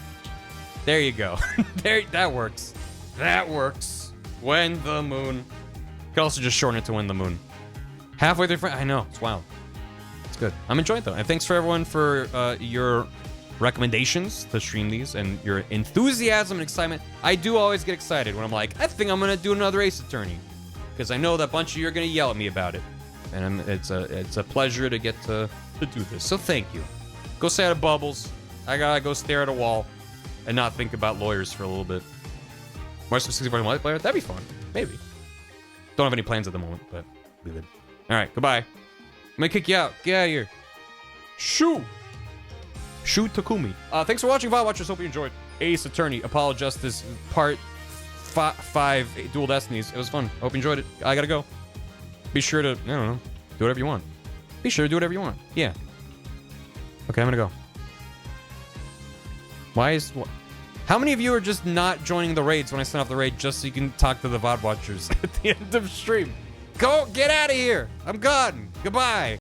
There you go. That works. That works. When the moon. You could also just shorten it to when the moon. Halfway through. I know. It's wild. It's good. I'm enjoying it though. And thanks for everyone for your recommendations to stream these and your enthusiasm and excitement. I do always get excited when I'm like, I think I'm gonna do another Ace Attorney, because I know that a bunch of you are gonna yell at me about it, and it's a pleasure to get to do this. So thank you. Go stay out of Bubbles. I gotta go stare at a wall and not think about lawyers for a little bit. More specifically multiplayer, that'd be fun. Maybe. Don't have any plans at the moment, but be good. All right, goodbye. I'm gonna kick you out. Get out of here. Shoo. Shoo Takumi. Thanks for watching, VOD Watchers. Hope you enjoyed Ace Attorney, Apollo Justice, Part 5, Dual Destinies. It was fun. Hope you enjoyed it. I gotta go. Be sure to, I don't know, do whatever you want. Be sure to do whatever you want. Yeah. Okay, I'm gonna go. How many of you are just not joining the raids when I send off the raid just so you can talk to the VOD Watchers at the end of stream? Go, get out of here. I'm gone. Goodbye.